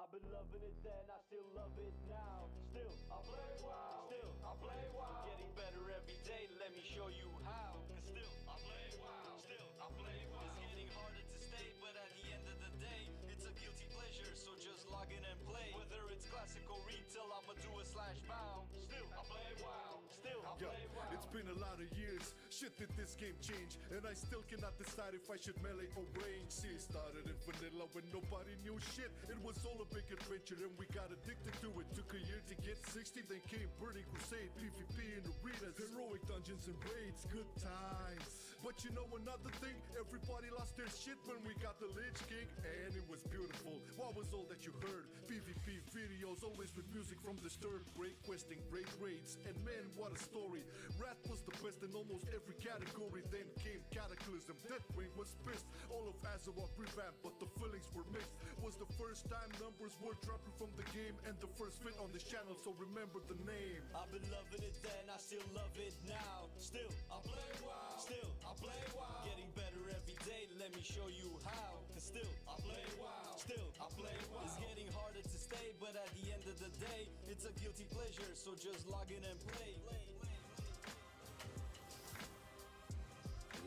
I've been loving it then, I still love it now. Still, I play WoW. Still, I play WoW. Getting better every day, let me show you how. Cause still, I play WoW. Still, I play WoW. It's getting harder to stay, but at the end of the day, it's a guilty pleasure, so just log in and play. Whether it's classic or retail, I'ma do a slash bow. Still, I play WoW. Still, I play WoW. It's been a lot of years, shit did this game change, and I still cannot decide if I should melee or range. See, it started in vanilla when nobody knew shit. It was all a big adventure and we got addicted to it. Took a year to get 60, then came Burning Crusade, PvP in arenas, heroic dungeons and raids, good times. But you know another thing, everybody lost their shit when we got the Lich King, and it was beautiful. What was all that you heard? PvP videos, always with music from the stir, great questing, great raids, and man, what a story. Wrath was the best in almost every category. Then came Cataclysm, Deathwing was pissed. All of Azeroth revamped, but the feelings were mixed. Was the first time numbers were dropping from the game, and the first fit on this channel, so remember the name. I've been loving it then, I still love it now. Still, I play WoW. Still, I play WoW. Getting better every day, let me show you how. Cause still, I play WoW. Still, I play WoW. It's getting harder to stay, but at the end of the day, it's a guilty pleasure, so just log in and play.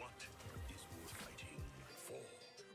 What is worth fighting for?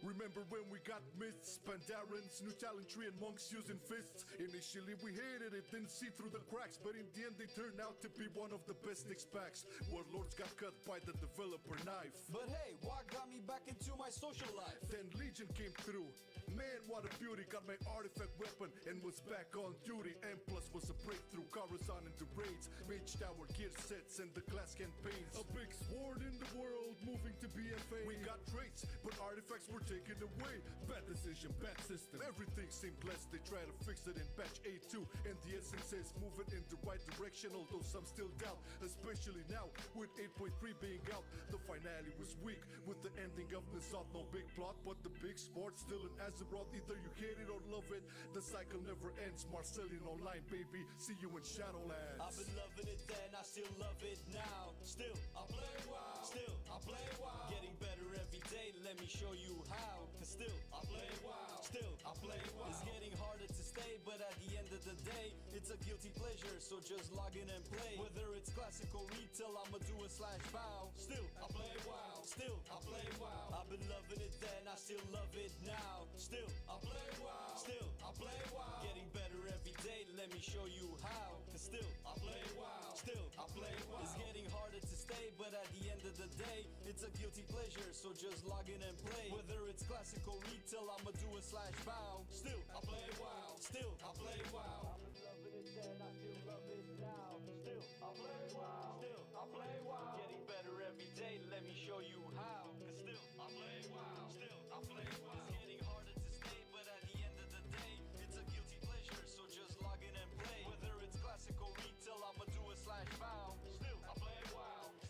Remember when we got myths, Pandarans, new talent tree and monks using fists? Initially we hated it, didn't see through the cracks, but in the end they turned out to be one of the best specs. Warlords got cut by the developer knife. But hey, what got me back into my social life? Then Legion came through. Man, what a beauty, got my artifact weapon and was back on duty. M plus was a breakthrough, Coruscant into raids, Mage Tower gear sets and the class campaigns. A big sword in the world, moving to BFA. We got traits, but artifacts were taken away. Bad decision, bad system, everything seemed blessed. They try to fix it in patch 8.2, and the essence says move it in the right direction, although some still doubt, especially now with 8.3 being out. The finale was weak with the ending of Nissath, no big plot, but the big sport still in Azeroth. Either you hate it or love it, the cycle never ends. Marcelian online, baby, see you in Shadowlands. I've been loving it then, I still love it now. Still, I play WoW. Still, I play WoW. Getting better every day, let me show you how. Cause still, I play WoW. Still, I play WoW. It's getting harder to stay, but at the end of the day, it's a guilty pleasure, so just log in and play. Whether it's classic or retail, I'ma do a slash bow. Still, I play WoW. Still, I play WoW. I've been loving it then, I still love it now. Still, I play WoW. Still, I play WoW. Getting better every day, let me show you how. Cause still, I play WoW. Still, I play WoW. It's getting harder to stay, but at the end of the day, it's a guilty pleasure, so just log in and play. Whether it's classic or retail, I'ma do a slash bow. Still, I play WoW. Still, I play WoW. I've been loving it then, I still love it now. Still, I play WoW. Still, I play WoW. Getting better every day, let me show you how. Cause still, I play WoW. Still, I play WoW. It's getting harder to stay, but at the end of the day, it's a guilty pleasure, so just log in and play. Whether it's classic or retail, I'ma do a slash bow. Still, I play WoW. Still, I play WoW.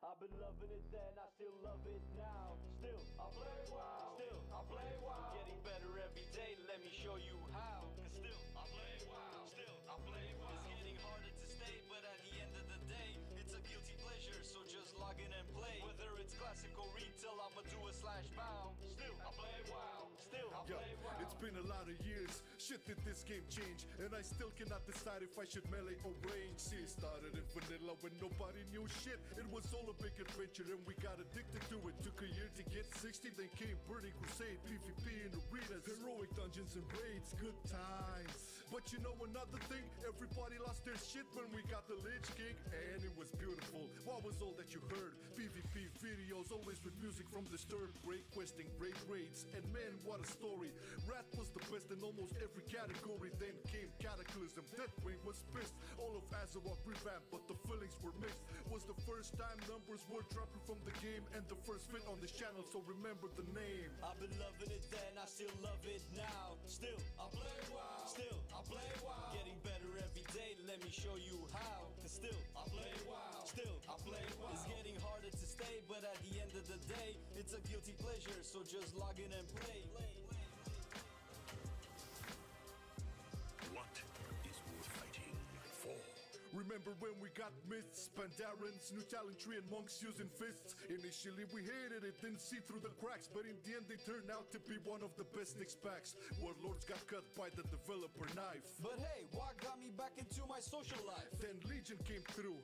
I've been loving it then, I still love it now. Still, I play WoW. Still, I play WoW. Getting better every day, let me show you how. Cause still, I play WoW. Still, I play WoW. It's getting harder to stay, but at the end of the day, it's a guilty pleasure, so just log in and play. Whether it's classic or retail, I'ma do a slash bow. Still, I play WoW. Still, I play WoW. It's been a lot of years, shit did this game change, and I still cannot decide if I should melee or range. See, it started in vanilla when nobody knew shit. It was all a big adventure and we got addicted to it. Took a year to get 60, then came Burning Crusade, PvP in arenas, heroic dungeons and raids, good times. But you know another thing, everybody lost their shit when we got the Lich King, and it was beautiful. What was all that you heard? PvP videos, always with music from the stir, great questing, great raids, and man, what a story. Wrath was the best in almost every category. Then came Cataclysm, Deathwing was pissed. All of Azeroth revamped, but the feelings were mixed. Was the first time numbers were dropping from the game, and the first fit on this channel, so remember the name. I've been loving it then, I still love it now. Still, I play WoW. Still, I play WoW. Getting better every day, let me show you how. Cause still, I play WoW. Still, I play WoW. It's getting harder but at the end of the day, it's a guilty pleasure, so just log in and play. What is worth fighting for? Remember when we got myths, Pandarans, new talent tree and monks using fists? Initially we hated it, didn't see through the cracks, but in the end they turned out to be one of the best packs. Warlords got cut by the developer knife. But hey, what got me back into my social life? Then Legion came through.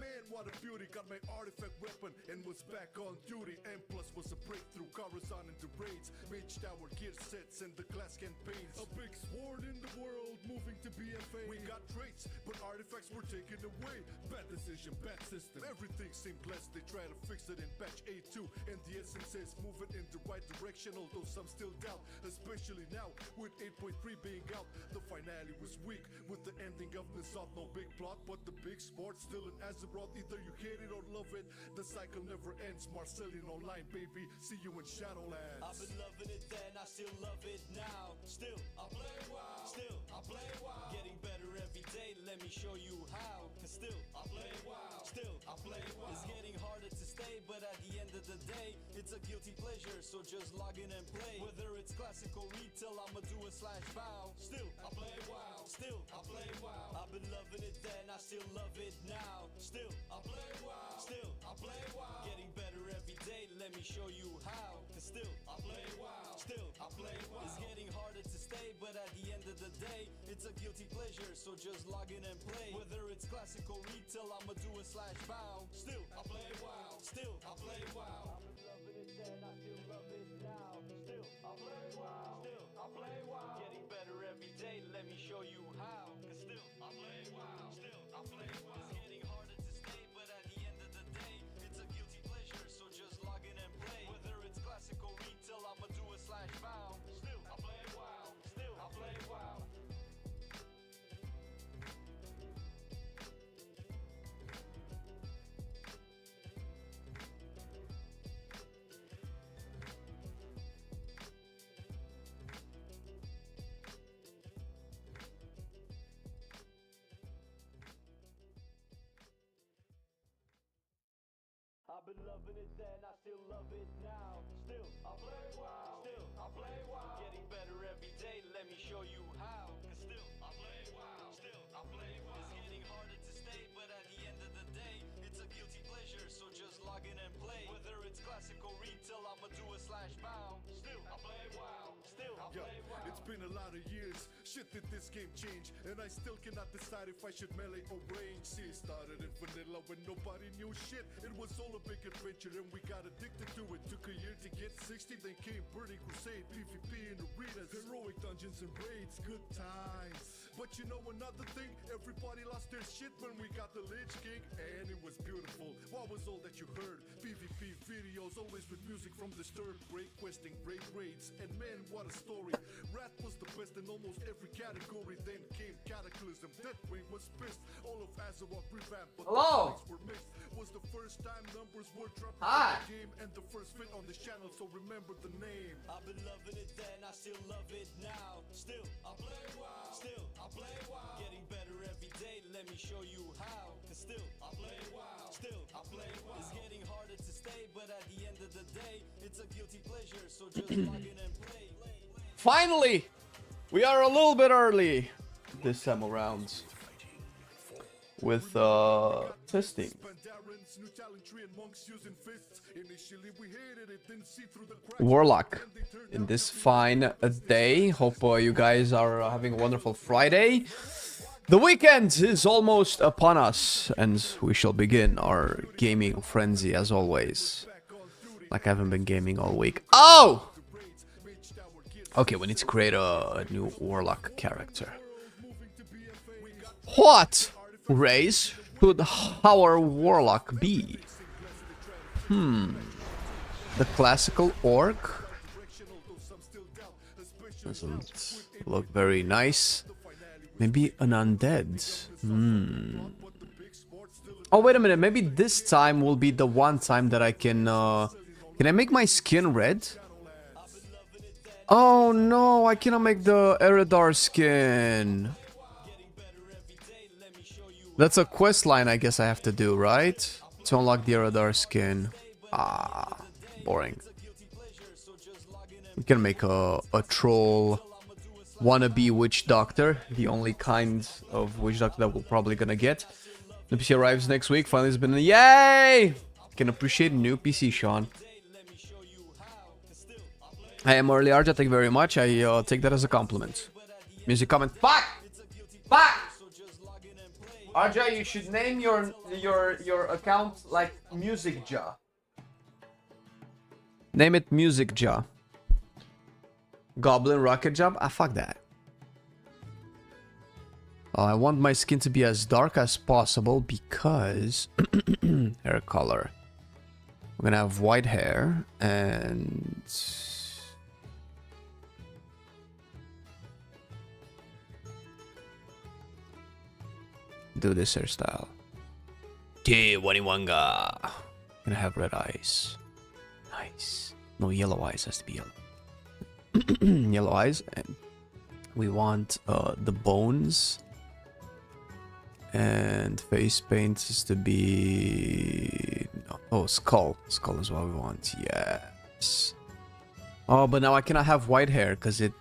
Man, what a beauty, got my artifact weapon and was back on duty. And plus was a breakthrough, Coruscant into raids, Mage Tower gear sets and the class campaigns. A big sword in the world, moving to BFA. We got traits, but artifacts were taken away. Bad decision, bad system, everything seemed blessed. They try to fix it in patch 8.2, and the essence says moving in the right direction, although some still doubt, especially now with 8.3 being out. The finale was weak with the ending of Nissath, no big plot, but the big sport still an Azeroth. Either you hate it or love it, the cycle never ends. Marcelian Online, baby, see you in Shadowlands. I've been loving it then, I still love it now. Still, I play WoW. Still, I play WoW. Getting better every day, let me show you how. Cause still, I play WoW. Still, I play WoW. It's getting harder to stay, but at the end of the day, it's a guilty pleasure, so just log in and play. Whether it's classical retail, I'ma do a /bow. Still, I play WoW. Still, I play WoW. I've been loving it then, I still love it now. Still, I play WoW. Still, I play WoW. Getting better every day, let me show you how. Cause still, I play WoW. Still, I play WoW. It's getting harder to stay, but at the end of the day, it's a guilty pleasure, so just log in and play. Whether it's classical retail, I'ma do a /bow. Still, I play WoW. Still, I play WoW. I've been loving it then, I still love it now. Still, I play WoW. Still, I play WoW. Getting better every day, let me show you how. Cause still, I play WoW. Still, I play WoW. It's getting harder to stay, but at the end of the day, it's a guilty pleasure, so just log in and play. Whether it's classical retail, I'ma do a /bow. Still, I play WoW. Still, I play WoW. I've been loving it then, I still love it now. Still, I play WoW. Still, I play WoW. Getting better every day, let me show you how. Cause still, I play WoW. Still, I play WoW. It's getting harder to stay, but at the end of the day, it's a guilty pleasure, so just log in and play. Whether it's classical retail, I'ma do a /bow. Still, I play WoW. Still, I play WoW. It's been a lot of years, shit did this game change, and I still cannot decide if I should melee or range. See, it started in vanilla when nobody knew shit. It was all a big adventure and we got addicted to it. Took a year to get 60, then came Burning Crusade, PvP in arenas, heroic dungeons and raids, good times. But you know another thing, everybody lost their shit when we got the Lich King, and it was beautiful. What was all that you heard? PvP videos, always with music from Disturbed, great questing, great raids, and man, what a story. Wrath was the best in almost every category. Then came Cataclysm, Deathwing was pissed, all of Azeroth revamped, but Hello. the were mixed. Was the first time numbers were dropped Hi. in the game, and the first fit on the channel, so remember the name. I've been loving it then, I still love it now. Still, I play WoW. Still, I play WoW. Getting better every day, let me show you how. Cause still, I play WoW. Still, I play WoW. It's getting harder to stay, but at the end of the day, it's a guilty pleasure, so just log in and play. Finally, we are a little bit early this time around with testing. Pandarans, new talent tree and monks using fists. Initially we hated it, didn't see through the cracks. Warlock in this fine day. Hope you guys are having a wonderful Friday. The weekend is almost upon us, and we shall begin our gaming frenzy as always. Like I haven't been gaming all week. Oh! Okay, we need to create a new Warlock character. What race should our Warlock be? The classical orc doesn't look very nice. Maybe an undead. Oh, wait a minute. Maybe this time will be the one time that I can... Can I make my skin red? Oh no, I cannot make the Eredar skin. That's a quest line I guess I have to do, right? To unlock the Eredar skin. Ah, boring. We can make a troll wannabe witch doctor. The only kind of witch doctor that we're probably gonna get. The PC arrives next week. Finally, it's been a yay! Can appreciate a new PC, Sean. I am early Arja, thank you very much. I take that as a compliment. Music comment. Fuck! Fuck! Arja, you should name your account like Music Ja. Name it Music Ja. Goblin rocket jump? Ah, fuck that. I want my skin to be as dark as possible because hair color. I'm gonna have white hair and do this hairstyle. T21ga. Gonna have red eyes. Nice. No, yellow eyes, has to be yellow. Yellow eyes, and we want the bones, and face paint is to be skull is what we want. Yes. Oh, but now I cannot have white hair because it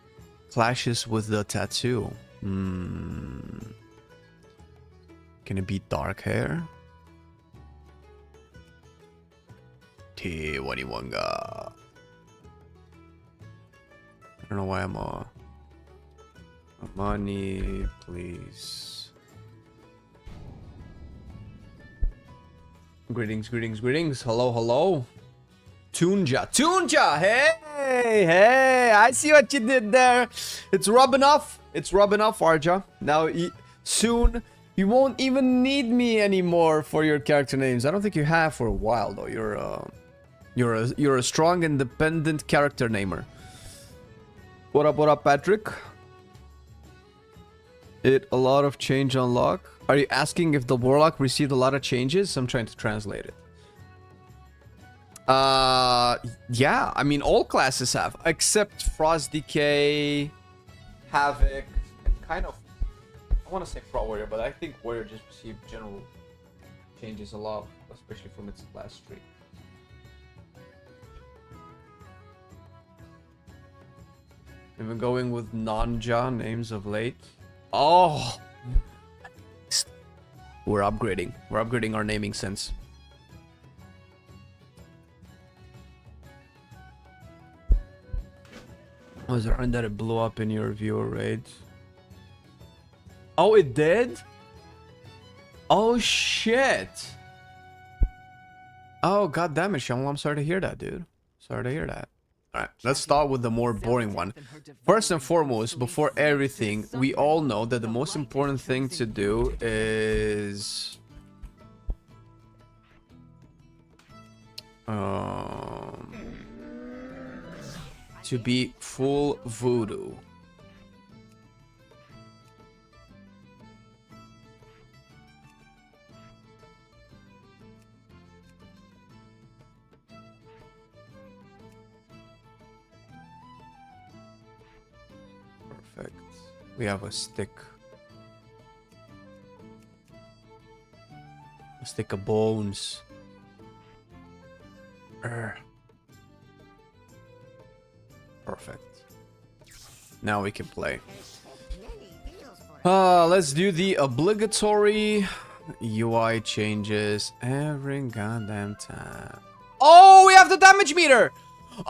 clashes with the tattoo. Can it be dark hair? T21ga. I don't know why I'm money, please. Greetings. Hello. Tunja, hey, I see what you did there. It's rubbing off, Arja. Now, soon, you won't even need me anymore for your character names. I don't think you have for a while, though. You're a strong, independent character namer. What up, Patrick? A lot of change unlock. Are you asking if the Warlock received a lot of changes? I'm trying to translate it. Yeah, I mean, all classes have, except Frost Decay, Havoc, and kind of, I want to say Pro Warrior, but I think Warrior just received general changes a lot, especially from its last tree. We've been going with non-Ja names of late. Oh! We're upgrading. We're upgrading our naming sense. Was there that it blew up in your viewer rate? Oh, it did? Oh, shit! Oh, god damn it, Shyamalan. I'm sorry to hear that, dude. Sorry to hear that. Alright, let's start with the more boring one. First and foremost, before everything, we all know that the most important thing to do is... to be full voodoo. Perfect. We have a stick. A stick of bones. Perfect. Now we can play. Let's do the obligatory UI changes every goddamn time. Oh, we have the damage meter!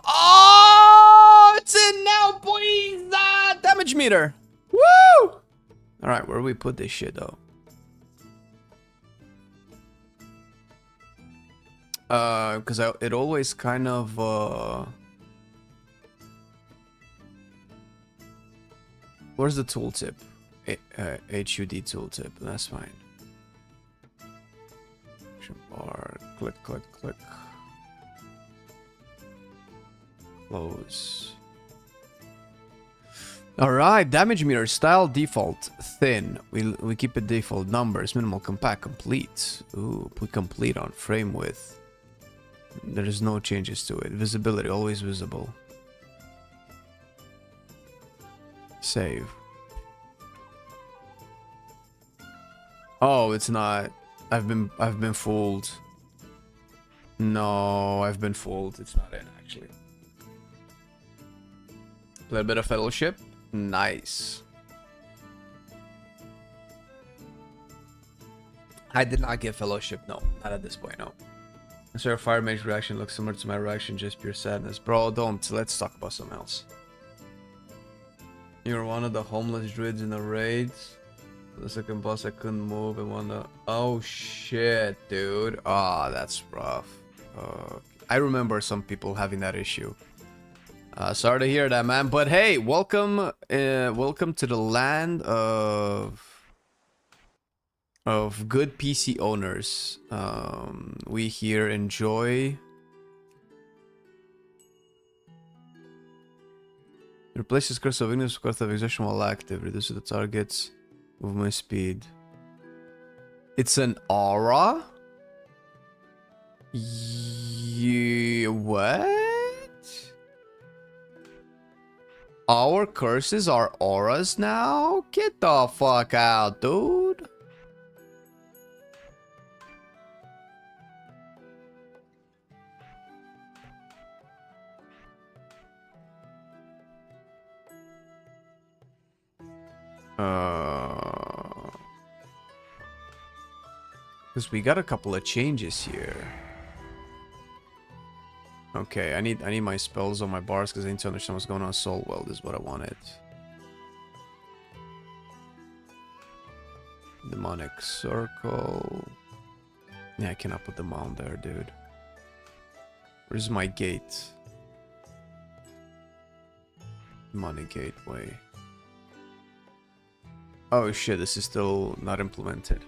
Oh, it's in now, boys! Damage meter! Woo! Alright, where do we put this shit, though? Because it always kind of, where's the tooltip? HUD tooltip, that's fine. Action bar, click. Close. Alright, damage meter, style default, thin. We keep it default numbers, minimal, compact, complete. Ooh, put complete on frame width. There is no changes to it. Visibility, always visible. Save. Oh, it's not. I've been fooled. No, I've been fooled. It's not in, actually. A little bit of fellowship. Nice. I did not get fellowship. No, not at this point, no. Sir, fire mage reaction looks similar to my reaction, just pure sadness. Bro, don't. Let's talk about something else. You're one of the homeless druids in the raids. The second boss, I couldn't move and wanna... Oh, shit, dude. Ah, that's rough. I remember some people having that issue. Sorry to hear that, man. But hey, welcome to the land of good PC owners. We here enjoy... Replaces Curse of Ignis with Curse of Exhaustion while active. Reduces the target's movement speed. It's an aura? What? Our curses are auras now? Get the fuck out, dude. Because we got a couple of changes here. Okay, I need my spells on my bars because I need to understand what's going on. Soul Weld is what I wanted. Demonic Circle. Yeah, I cannot put them on there, dude. Where's my gate? Demonic Gateway. Oh shit, this is still not implemented.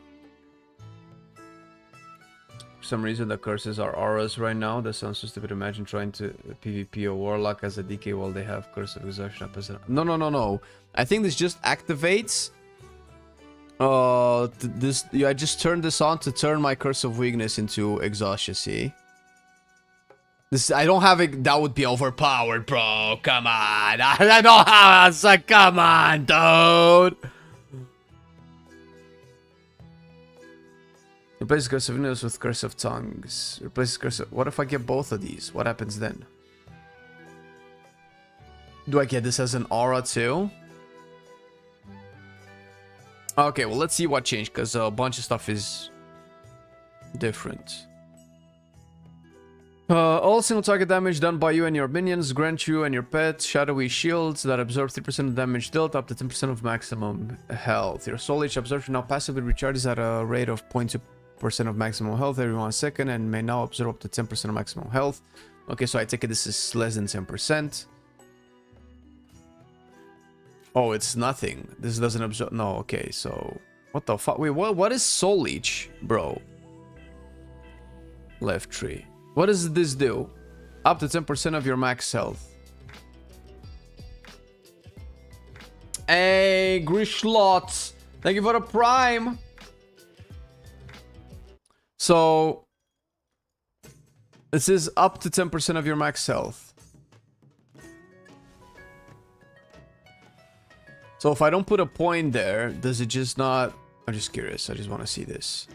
For some reason the curses are auras right now. That sounds so stupid. Imagine trying to PvP a Warlock as a DK while they have Curse of Exhaustion up as a... No. I think this just activates... I just turned this on to turn my Curse of Weakness into Exhaustion, see? This, I don't have it... That would be overpowered, bro. Come on. I don't have... Like, come on, dude. Replace Curse of Ignis with Curse of Tongues. Replace Curse of... What if I get both of these? What happens then? Do I get this as an aura too? Okay, well, let's see what changed, because a bunch of stuff is different. All single target damage done by you and your minions grant you and your pet shadowy shields that absorb 3% of damage dealt up to 10% of maximum health. Your soul each absorption now passively recharges at a rate of 0.2% of maximum health every 1 second and may now absorb up to 10% of maximum health. Okay, so I take it this is less than 10%. Oh, it's nothing. This doesn't absorb... No, okay, so... What the fuck? Wait, what is soul leech, bro? Left tree. What does this do? Up to 10% of your max health. Hey, Grishlot. Thank you for the prime. So... This is up to 10% of your max health. So if I don't put a point there, does it just not... I'm just curious. I just want to see this.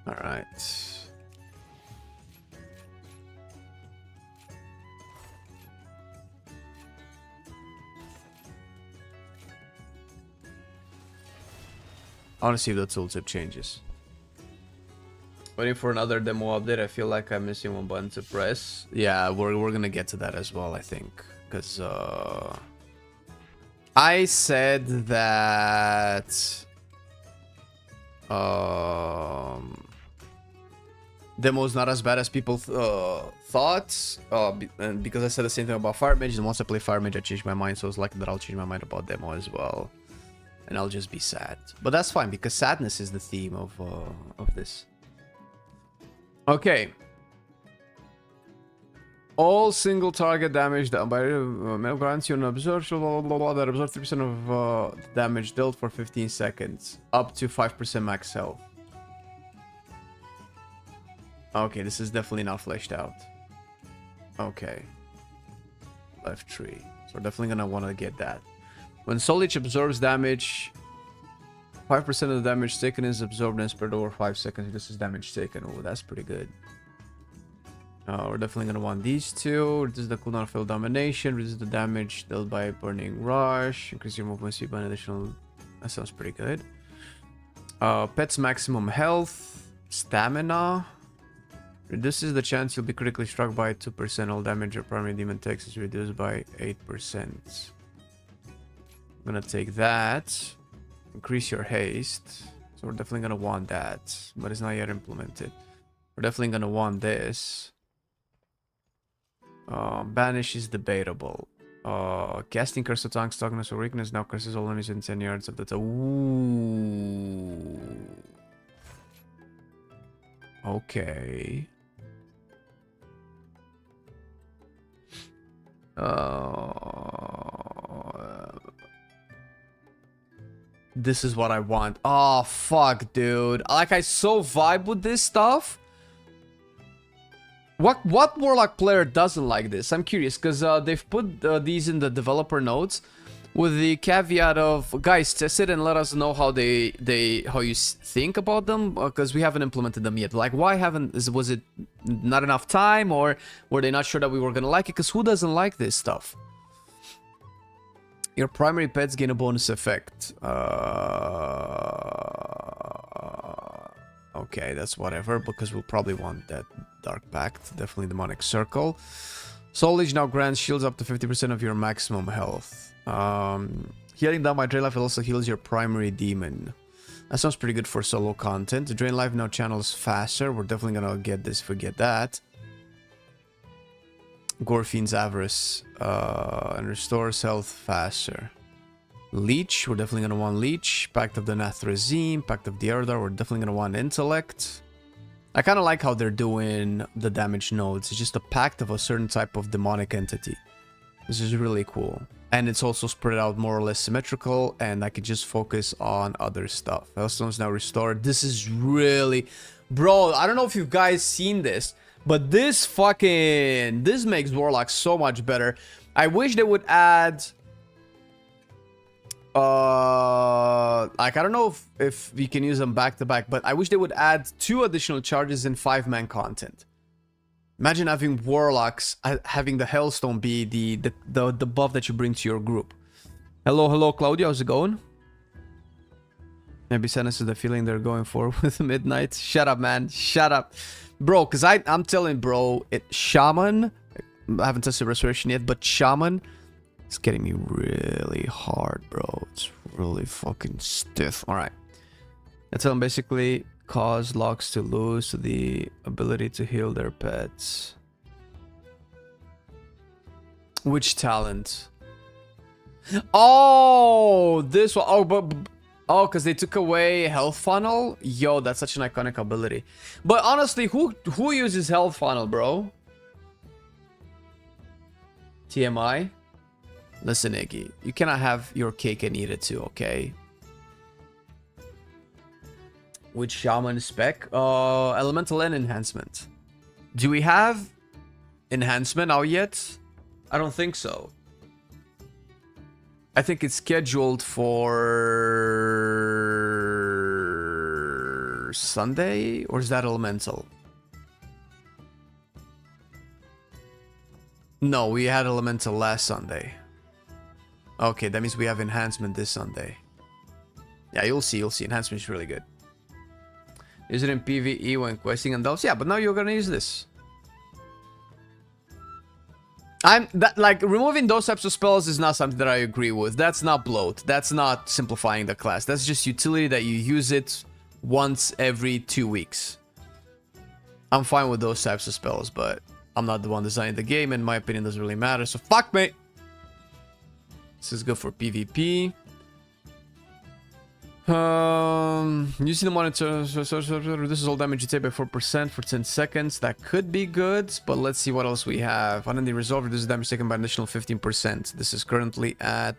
All right. I want to see if the tooltip changes. Waiting for another demo update. I feel like I'm missing one button to press. Yeah, we're gonna get to that as well, I think, because I said that demo is not as bad as people thought, and because I said the same thing about Fire Mage, and once I play Fire Mage, I changed my mind, so it's likely that I'll change my mind about demo as well. And I'll just be sad. But that's fine, because sadness is the theme of this. Okay. All single target damage done by grants you an absorption, blah, blah, blah, that absorbs 3% of damage dealt for 15 seconds. Up to 5% max health. Okay, this is definitely not fleshed out. Okay. F3. So we're definitely gonna want to get that. When Soul Leech absorbs damage, 5% of the damage taken is absorbed and spread over 5 seconds. This is damage taken. Oh, that's pretty good. We're definitely gonna want these two. Reduce the cooldown of failed domination. Reduce the damage dealt by burning rush. Increase your movement speed by an additional. That sounds pretty good. Pet's maximum health, stamina. Reduces the chance you'll be critically struck by 2%. All damage your primary demon takes is reduced by 8%. I'm gonna take that. Increase your haste. So we're definitely gonna want that, but it's not yet implemented. We're definitely gonna want this. Banish is debatable. Casting Curse of Tongue, Stubbornness or Weakness now curses all enemies in 10 yards of the top. Ooh. Okay. This is what I want. Oh, fuck, dude. Like, I so vibe with this stuff. What Warlock player doesn't like this? I'm curious, because they've put these in the developer notes with the caveat of, guys, test it and let us know how how you think about them, because we haven't implemented them yet. Like, why was it not enough time, or were they not sure that we were gonna like it? Because who doesn't like this stuff? Your primary pets gain a bonus effect. Okay, that's whatever, because we'll probably want that Dark Pact. Definitely Demonic Circle. Soul Leech now grants shields up to 50% of your maximum health. Healing down by Drain Life also heals your primary demon. That sounds pretty good for solo content. Drain Life now channels faster. We're definitely gonna get this if we get that. Gorfiend's Avarice and restores health faster. Leech, we're definitely gonna want Leech. Pact of the Nathrazim, Pact of the Erdar, we're definitely gonna want Intellect. I kind of like how they're doing the damage nodes. It's just a pact of a certain type of demonic entity. This is really cool. And it's also spread out more or less symmetrical, and I could just focus on other stuff. Hellstone's now restored. This is really... Bro, I don't know if you guys seen this, but this makes Warlock so much better. I wish they would add... like, I don't know if we can use them back to back, but I wish they would add 2 additional charges in 5-man content. Imagine having Warlocks, having the Hellstone be the buff that you bring to your group. Hello, Claudia, how's it going? Maybe Senus is the feeling they're going for with Midnight. Shut up, man. Shut up. Bro, because I'm telling bro, Shaman, I haven't tested Restoration yet, but Shaman... It's getting me really hard, bro. It's really fucking stiff. Alright. That's how basically cause locks to lose the ability to heal their pets. Which talent? Oh, this one. Oh, because they took away Health Funnel? Yo, that's such an iconic ability. But honestly, who uses Health Funnel, bro? TMI? Listen, Iggy, you cannot have your cake and eat it too, okay? Which Shaman spec? Elemental and Enhancement. Do we have Enhancement out yet? I don't think so. I think it's scheduled for... Sunday? Or is that Elemental? No, we had Elemental last Sunday. Okay, that means we have Enhancement this Sunday. Yeah, you'll see. Enhancement is really good. Use it in PvE when questing and delves. Yeah, but now you're gonna use this. Like, removing those types of spells is not something that I agree with. That's not bloat. That's not simplifying the class. That's just utility that you use it once every 2 weeks. I'm fine with those types of spells, but I'm not the one designing the game, and my opinion doesn't really matter, so fuck me! This is good for PvP. Using the monitor, reduces all damage you take by 4% for 10 seconds. That could be good, but let's see what else we have. Unending Resolve reduces damage taken by an additional 15%. This is currently at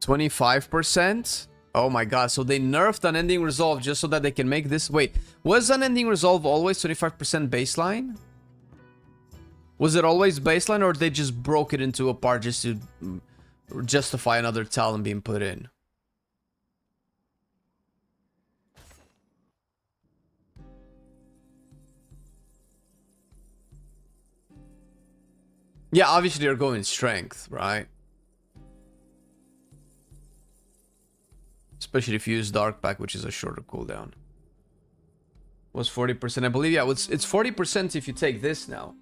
25%. Oh my god, so they nerfed Unending Resolve just so that they can make this... Wait, was Unending Resolve always 25% baseline? Was it always baseline, or they just broke it into a part just to justify another talent being put in? Yeah, obviously you're going strength, right? Especially if you use Dark Pack, which is a shorter cooldown. Was 40%, I believe. Yeah, it's 40% if you take this now.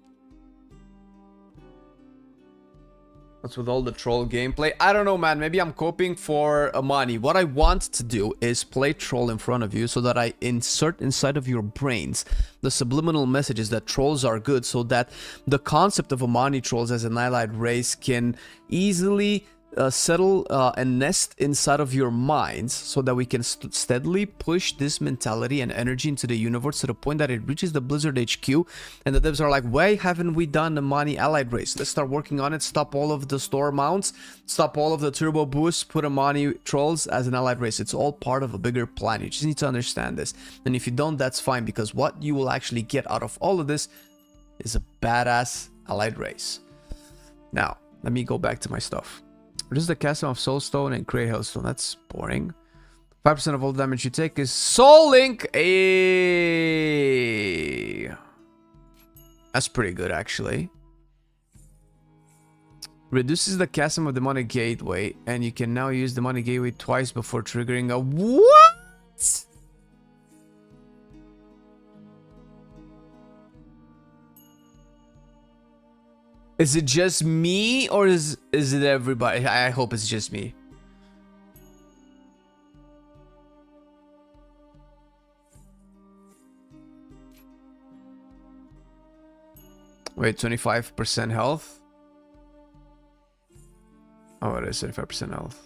What's with all the troll gameplay? I don't know, man. Maybe I'm coping for Amani. What I want to do is play troll in front of you so that I insert inside of your brains the subliminal messages that trolls are good, so that the concept of Amani trolls as an allied race can easily settle and nest inside of your minds, so that we can steadily push this mentality and energy into the universe to the point that it reaches the Blizzard HQ and the devs are like, why haven't we done the Amani allied race? Let's start working on it. Stop all of the store mounts, stop all of the turbo boosts, put Amani trolls as an allied race. It's all part of a bigger plan. You just need to understand this, and if you don't, that's fine, because what you will actually get out of all of this is a badass allied race. Now let me go back to my stuff. Reduce the casting of Soulstone and create Hellstone. That's boring. 5% of all damage you take is Soul Link. Ayy. That's pretty good, actually. Reduces the casting of Demonic Gateway, and you can now use Demonic Gateway twice before triggering a... What? Is it just me, or is it everybody? I hope it's just me. Wait, 25% health? Oh, it is 75% health.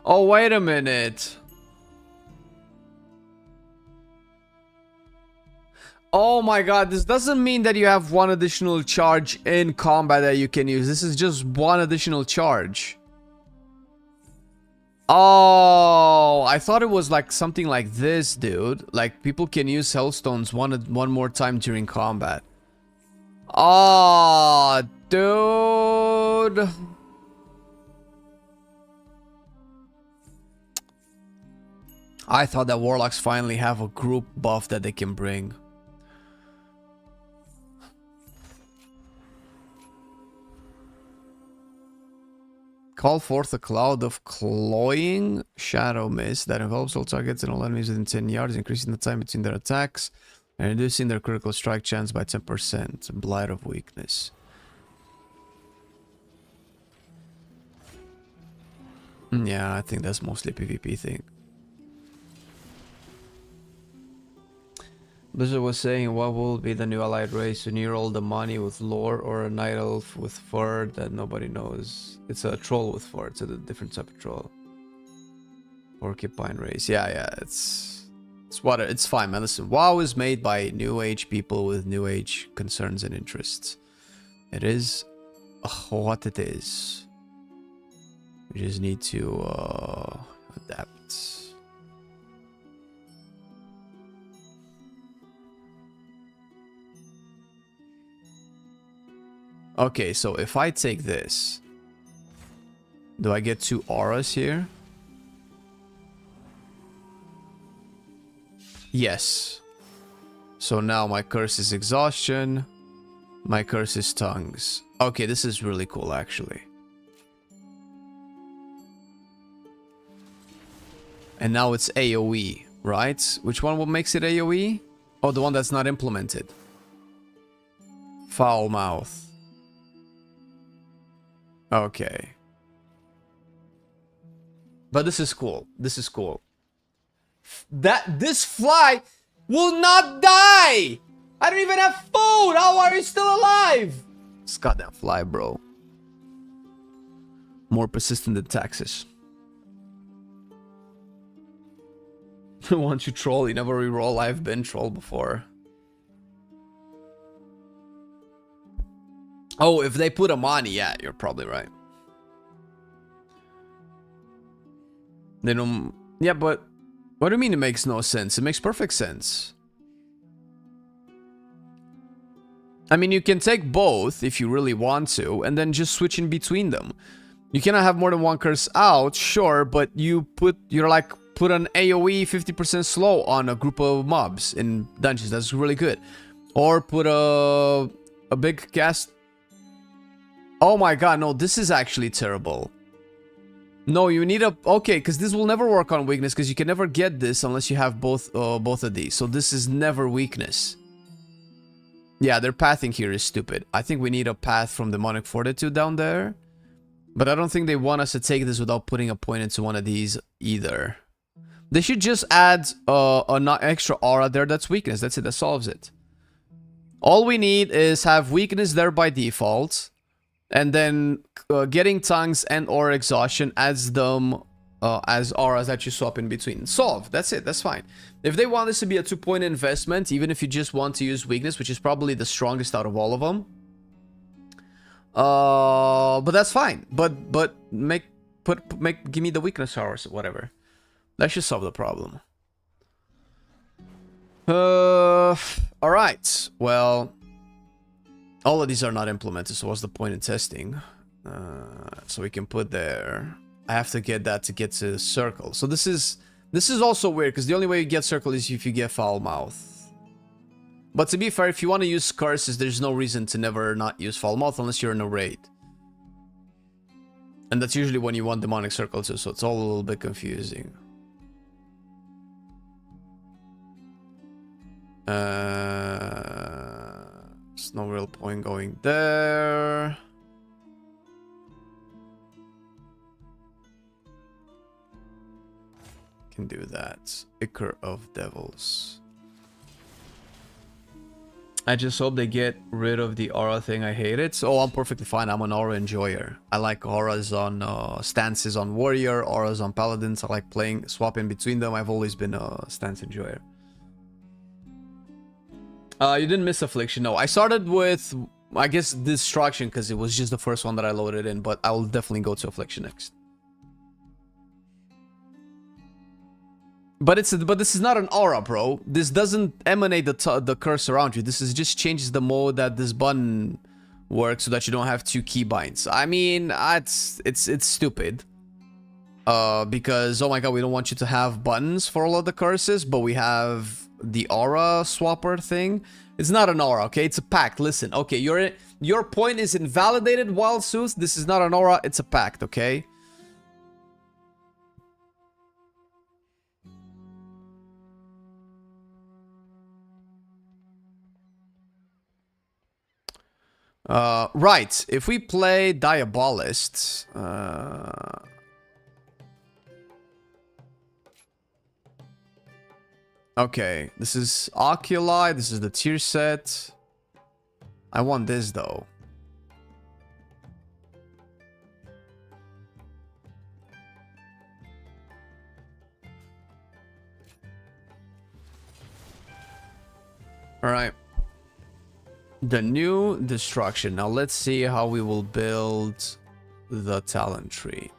Oh, wait a minute. Oh my god, this doesn't mean that you have one additional charge in combat that you can use. This is just one additional charge. Oh, I thought it was like something like this, dude. Like people can use Hellstones one more time during combat. Oh, dude. I thought that Warlocks finally have a group buff that they can bring. Call forth a cloud of cloying shadow mist that envelops all targets and all enemies within 10 yards, increasing the time between their attacks and reducing their critical strike chance by 10%. Blight of weakness. Yeah, I think that's mostly a PvP thing. Blizzard was saying, what will be the new allied race? A new roll the money with lore, or a night elf with fur that nobody knows? It's a troll with fur. It's a different type of troll. Porcupine race. Yeah, it's fine, man. Listen, WoW is made by new age people with new age concerns and interests. It is what it is. We just need to adapt. Okay, so if I take this, do I get 2 auras here? Yes. So now my curse is exhaustion. My curse is tongues. Okay, this is really cool, actually. And now it's AoE, right? Which one makes it AoE? Oh, the one that's not implemented. Foul mouth. Okay. But this is cool. This is cool. This fly will not die! I don't even have food! How are you still alive? This goddamn fly, bro. More persistent than taxes. Once you troll, you never reroll. I've been trolled before. Oh, if they put Amani, yeah, you're probably right. They don't... Yeah, but What do you mean it makes no sense? It makes perfect sense. I mean, you can take both if you really want to, and then just switch in between them. You cannot have more than one curse out, sure, but you're like, put an AoE 50% slow on a group of mobs in dungeons. That's really good. Or put a big cast. Oh my god, no, this is actually terrible. No, you need a... Okay, because this will never work on weakness, because you can never get this unless you have both of these. So this is never weakness. Yeah, their pathing here is stupid. I think we need a path from Demonic Fortitude down there. But I don't think they want us to take this without putting a point into one of these either. They should just add an extra aura there that's weakness. That's it, that solves it. All we need is have weakness there by default. And then getting tongues and or exhaustion adds them as auras that you swap in between. Solve. That's it. That's fine. If they want this to be a 2-point investment, even if you just want to use weakness, which is probably the strongest out of all of them. But that's fine. But give me the weakness auras, whatever. That should solve the problem. All right. Well, all of these are not implemented, so what's the point in testing? So we can put there. I have to get that to get to circle. So this is also weird, because the only way you get circle is if you get foul mouth. But to be fair, if you want to use curses, there's no reason to never not use foul mouth unless you're in a raid. And that's usually when you want demonic circle too, so it's all a little bit confusing. There's no real point going there. Can do that. Ichor of Devils. I just hope they get rid of the aura thing. I hate it. So I'm perfectly fine. I'm an aura enjoyer. I like auras on stances on warrior, auras on paladins. I like swapping between them. I've always been a stance enjoyer. You didn't miss Affliction. No, I started with, I guess, Destruction because it was just the first one that I loaded in. But I will definitely go to Affliction next. But this is not an aura, bro. This doesn't emanate the curse around you. This is just changes the mode that this button works so that you don't have 2 keybinds. I mean, it's stupid. Because, oh my god, we don't want you to have buttons for all of the curses, but we have the aura swapper thing. It's not an aura, okay? It's a pact. Listen, okay, your point is invalidated, Wild Sooth. This is not an aura, it's a pact, okay? Right, if we play Diabolist, okay, this is Oculi, this is the tier set. I want this though. Alright. The new destruction. Now let's see how we will build the talent tree.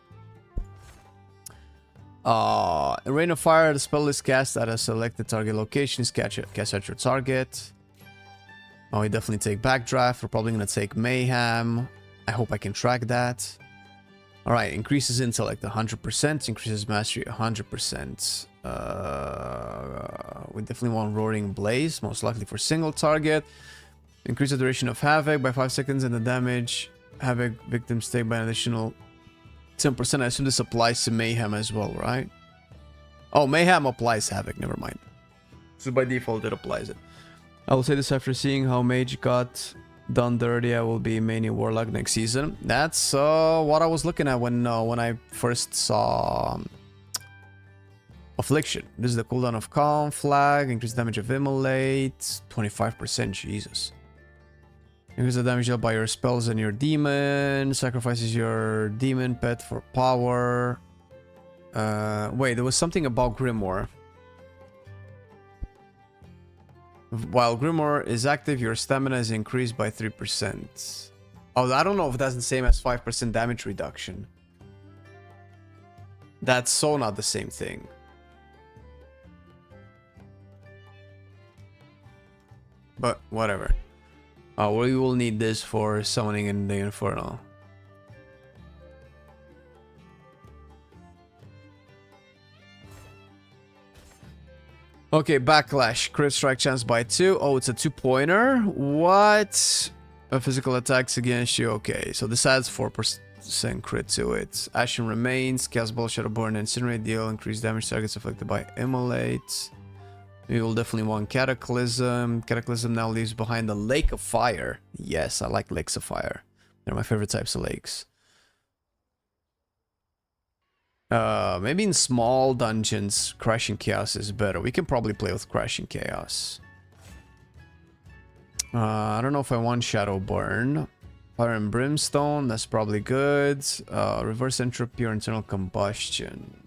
Rain of Fire, the spell is cast at a selected target location. Cast at your target. Oh, we definitely take Backdraft. We're probably going to take Mayhem. I hope I can track that. Alright, increases intellect 100%. Increases mastery 100%. We definitely want Roaring Blaze. Most likely for single target. Increase the duration of Havoc by 5 seconds and the damage Havoc victims take by an additional 10%. I assume this applies to Mayhem as well, right? Oh, Mayhem applies Havoc, never mind. So by default it applies it. I will say this after seeing how Mage got done dirty. I will be mainly Warlock next season. That's what I was looking at when I first saw Affliction. This is the cooldown of Calm, Flag, increase damage of Immolate, 25%, Jesus. Increase the damage dealt by your spells and your demon. Sacrifices your demon pet for power. Wait, there was something about Grimoire. While Grimoire is active, your stamina is increased by 3%. Oh, I don't know if that's the same as 5% damage reduction. That's so not the same thing. But whatever. We will need this for summoning in the Inferno. Okay, Backlash. Crit strike chance by 2. Oh, it's a 2-pointer. What? Physical attacks against you. Okay, so this adds 4% crit to it. Ashen Remains. Cast Ball, Shadowborn, Incinerate deal. Increased damage targets affected by Immolate. We will definitely want Cataclysm. Cataclysm now leaves behind the Lake of Fire. Yes, I like Lakes of Fire. They're my favorite types of lakes. Maybe in small dungeons, Crashing Chaos is better. We can probably play with Crashing Chaos. I don't know if I want Shadowburn. Fire and Brimstone, that's probably good. Reverse Entropy or Internal Combustion.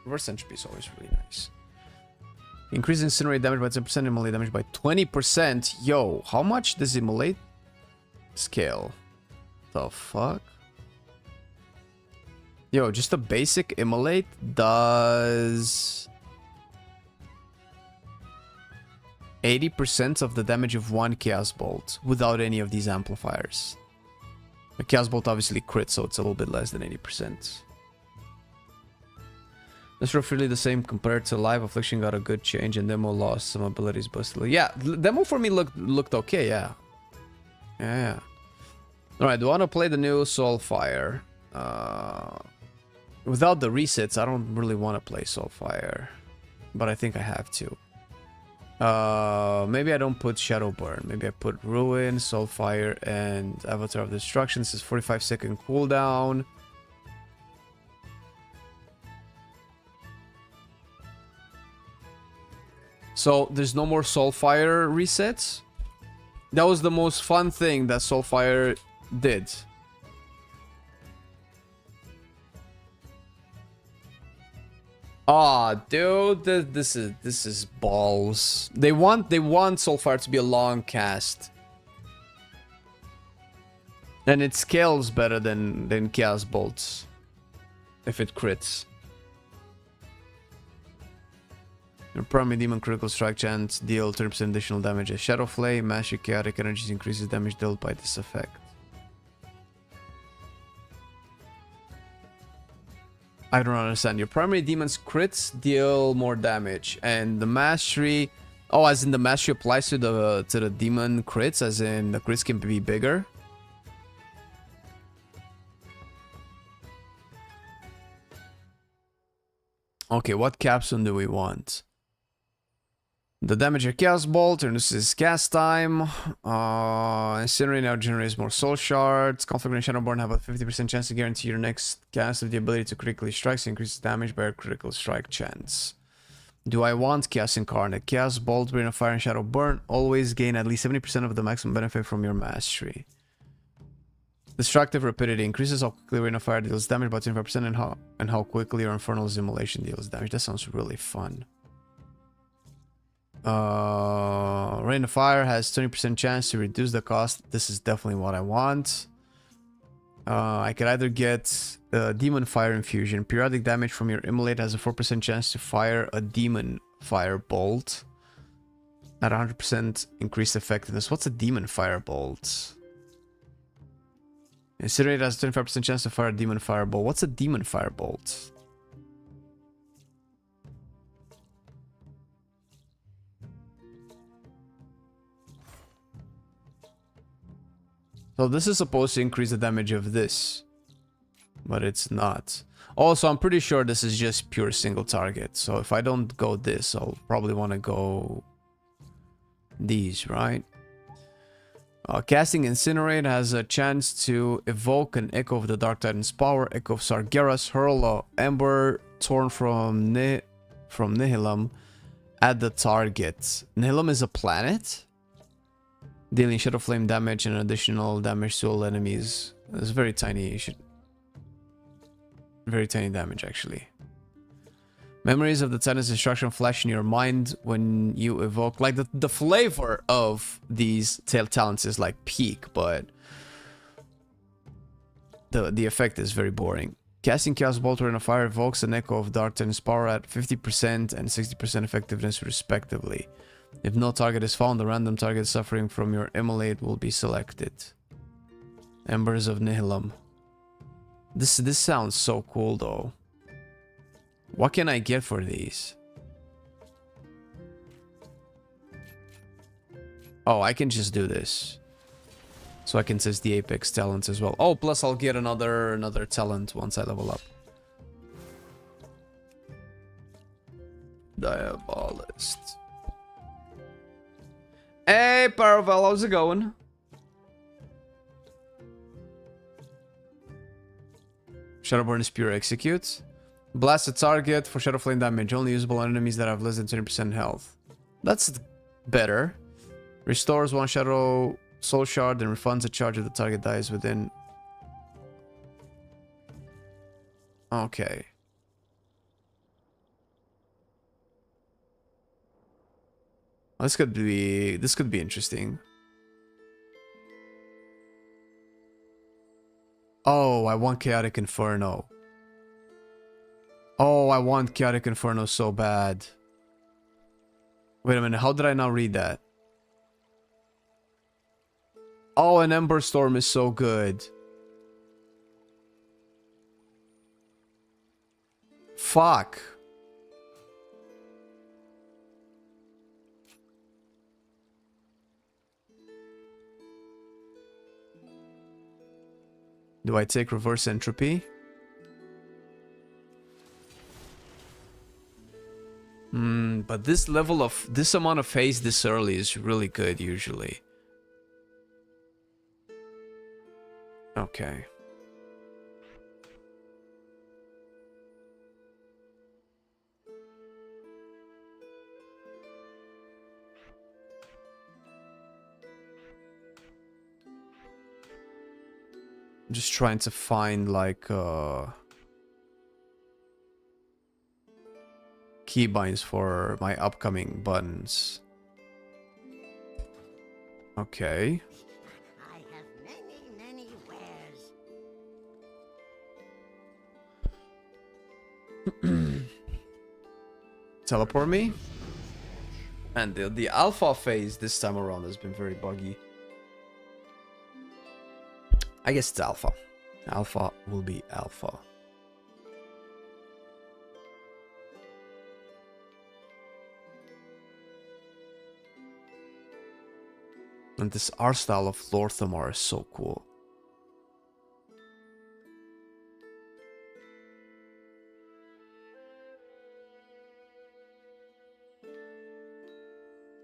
Reverse Entropy is always really nice. Increase Incinerate damage by 10%, Immolate damage by 20%. Yo, how much does Immolate scale? The fuck? Yo, just a basic Immolate does 80% of the damage of one Chaos Bolt without any of these amplifiers. The Chaos Bolt obviously crits, so it's a little bit less than 80%. That's roughly the same compared to live. Affliction got a good change and Demo lost some abilities, but still. Yeah, Demo for me looked okay, yeah. Yeah. Alright, do I want to play the new Soulfire? Without the resets, I don't really want to play Soulfire. But I think I have to. Maybe I don't put Shadowburn. Maybe I put Ruin, Soulfire, and Avatar of Destruction. This is 45-second cooldown. So there's no more Soulfire resets. That was the most fun thing that Soulfire did. Aw, dude, this is balls. They want Soulfire to be a long cast, and it scales better than Chaos Bolts if it crits. Your primary demon critical strike chance deal 30% additional damage as Shadow Flame. Master Chaotic Energies increases damage dealt by this effect. I don't understand. Your primary demon's crits deal more damage, and the mastery. Oh, as in the mastery applies to the demon crits, as in the crits can be bigger. Okay, what capstone do we want? The damage of Chaos Bolt reduces cast time. Incinerate now generates more soul shards. Conflict and Shadowborn have a 50% chance to guarantee your next cast of the ability to critically strike, so increases damage by a critical strike chance. Do I want Chaos Incarnate? Chaos Bolt, Brain of Fire, and Shadowburn always gain at least 70% of the maximum benefit from your mastery. Destructive Rapidity increases how quickly Rain of Fire deals damage by 25% and how quickly your Infernal's Immolation deals damage. That sounds really fun. Rain of Fire has 20% chance to reduce the cost. This is definitely what I want. I could either get Demon Fire Infusion. Periodic damage from your Immolate has a 4% chance to fire a Demon Fire Bolt at 100% increased effectiveness. What's a Demon Fire Bolt? Incinerate has a 25% chance to fire a Demon Fire Bolt. What's a Demon Fire Bolt? So this is supposed to increase the damage of this, but it's not. Also, I'm pretty sure this is just pure single target. So if I don't go this, I'll probably want to go these, right? Casting Incinerate has a chance to evoke an Echo of the Dark Titan's power, Echo of Sargeras, hurl a Ember torn from Nihilum at the target. Nihilum is a planet? Dealing Shadow Flame damage and additional damage to all enemies. It's very tiny. Very tiny damage, actually. Memories of the Titan's destruction flash in your mind when you evoke. Like, the flavor of these talents is like peak, but the effect is very boring. Casting Chaos Bolt or Rain of Fire evokes an Echo of Dark Titan's power at 50% and 60% effectiveness respectively. If no target is found, a random target suffering from your immolate will be selected. Embers of Nihilum. This sounds so cool though. What can I get for these? Oh, I can just do this. So I can test the Apex talents as well. Oh, plus I'll get another talent once I level up. Diabolist. Hey, Paravel, how's it going? Shadowburn is pure execute. Blast a target for Shadow Flame damage. Only usable on enemies that have less than 20% health. That's better. Restores one Shadow Soul Shard and refunds a charge if the target dies within. Okay. This could be interesting. Oh, I want Chaotic Inferno. Oh, I want Chaotic Inferno so bad. Wait a minute, how did I not read that? Oh, an Ember Storm is so good. Fuck. Do I take reverse entropy? But this amount of phase this early is really good usually. Okay. I'm just trying to find like keybinds for my upcoming buttons. Okay. I have many wares. Teleport me? And the alpha phase this time around has been very buggy. I guess it's alpha. Alpha will be alpha. And this art style of Lorthamar is so cool.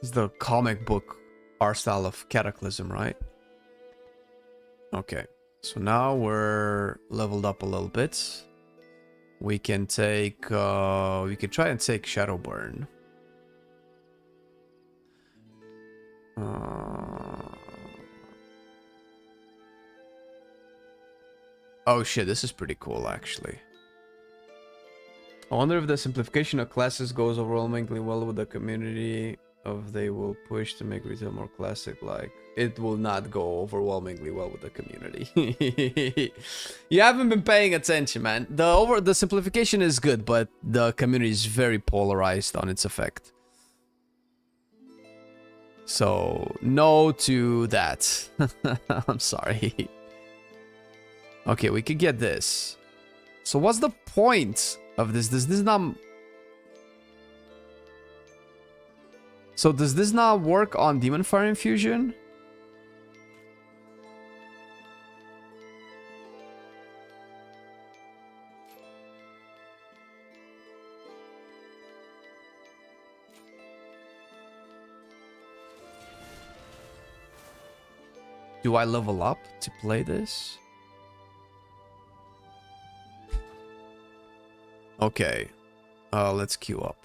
It's the comic book art style of Cataclysm, right? Okay, so now we're leveled up a little bit. We can take, we can try and take Shadowburn. Oh shit, this is pretty cool actually. I wonder if the simplification of classes goes overwhelmingly well with the community, of they will push to make retail more classic like. It will not go overwhelmingly well with the community. You haven't been paying attention, man. The simplification is good, but the community is very polarized on its effect. So, no to that. I'm sorry. Okay, we could get this. So what's the point of this? Does this not... So does this not work on Demon Fire Infusion? Do I level up to play this? Okay. Let's queue up.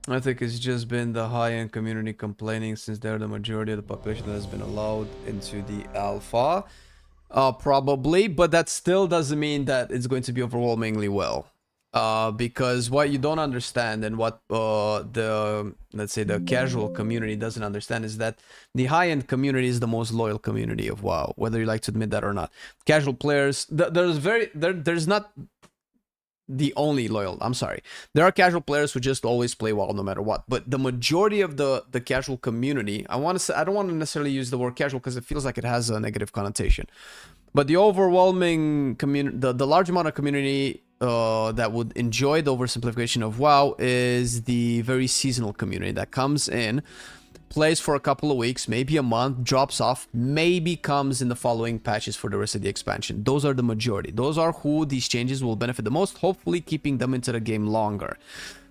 I think it's just been the high-end community complaining since they're the majority of the population that has been allowed into the alpha. Probably, but that still doesn't mean that it's going to be overwhelmingly well. Because what you don't understand and what let's say the casual community doesn't understand is that the high-end community is the most loyal community of WoW, whether you like to admit that or not. Casual players, there's not the only loyal. I'm sorry. There are casual players who just always play WoW no matter what. But the majority of the casual community, I want to say, I don't want to necessarily use the word casual because it feels like it has a negative connotation. But the overwhelming community, the large amount of community that would enjoy the oversimplification of WoW is the very seasonal community that comes in, plays for a couple of weeks, maybe a month, drops off, maybe comes in the following patches for the rest of the expansion. Those are the majority. Those are who these changes will benefit the most, hopefully keeping them into the game longer.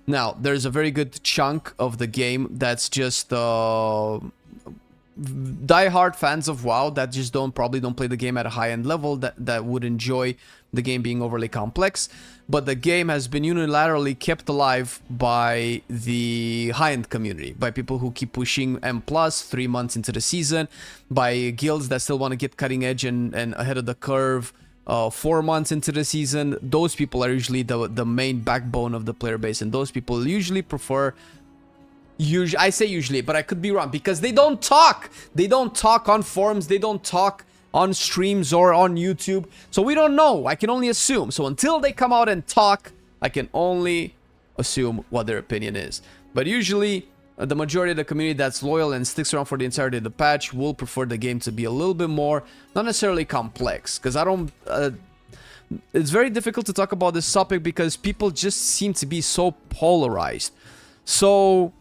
Now, there's a very good chunk of the game that's just die-hard fans of WoW that just probably don't play the game at a high-end level, that would enjoy the game being overly complex. But the game has been unilaterally kept alive by the high-end community, by people who keep pushing M+, 3 months into the season, by guilds that still want to get cutting edge and ahead of the curve 4 months into the season. Those people are usually the main backbone of the player base, and those people usually prefer... I say usually, but I could be wrong, because they don't talk. They don't talk on forums. They don't talk on streams or on YouTube. So we don't know. I can only assume. So until they come out and talk, I can only assume what their opinion is. But usually, the majority of the community that's loyal and sticks around for the entirety of the patch will prefer the game to be a little bit more, not necessarily complex. Because I don't... it's very difficult to talk about this topic because people just seem to be so polarized. So...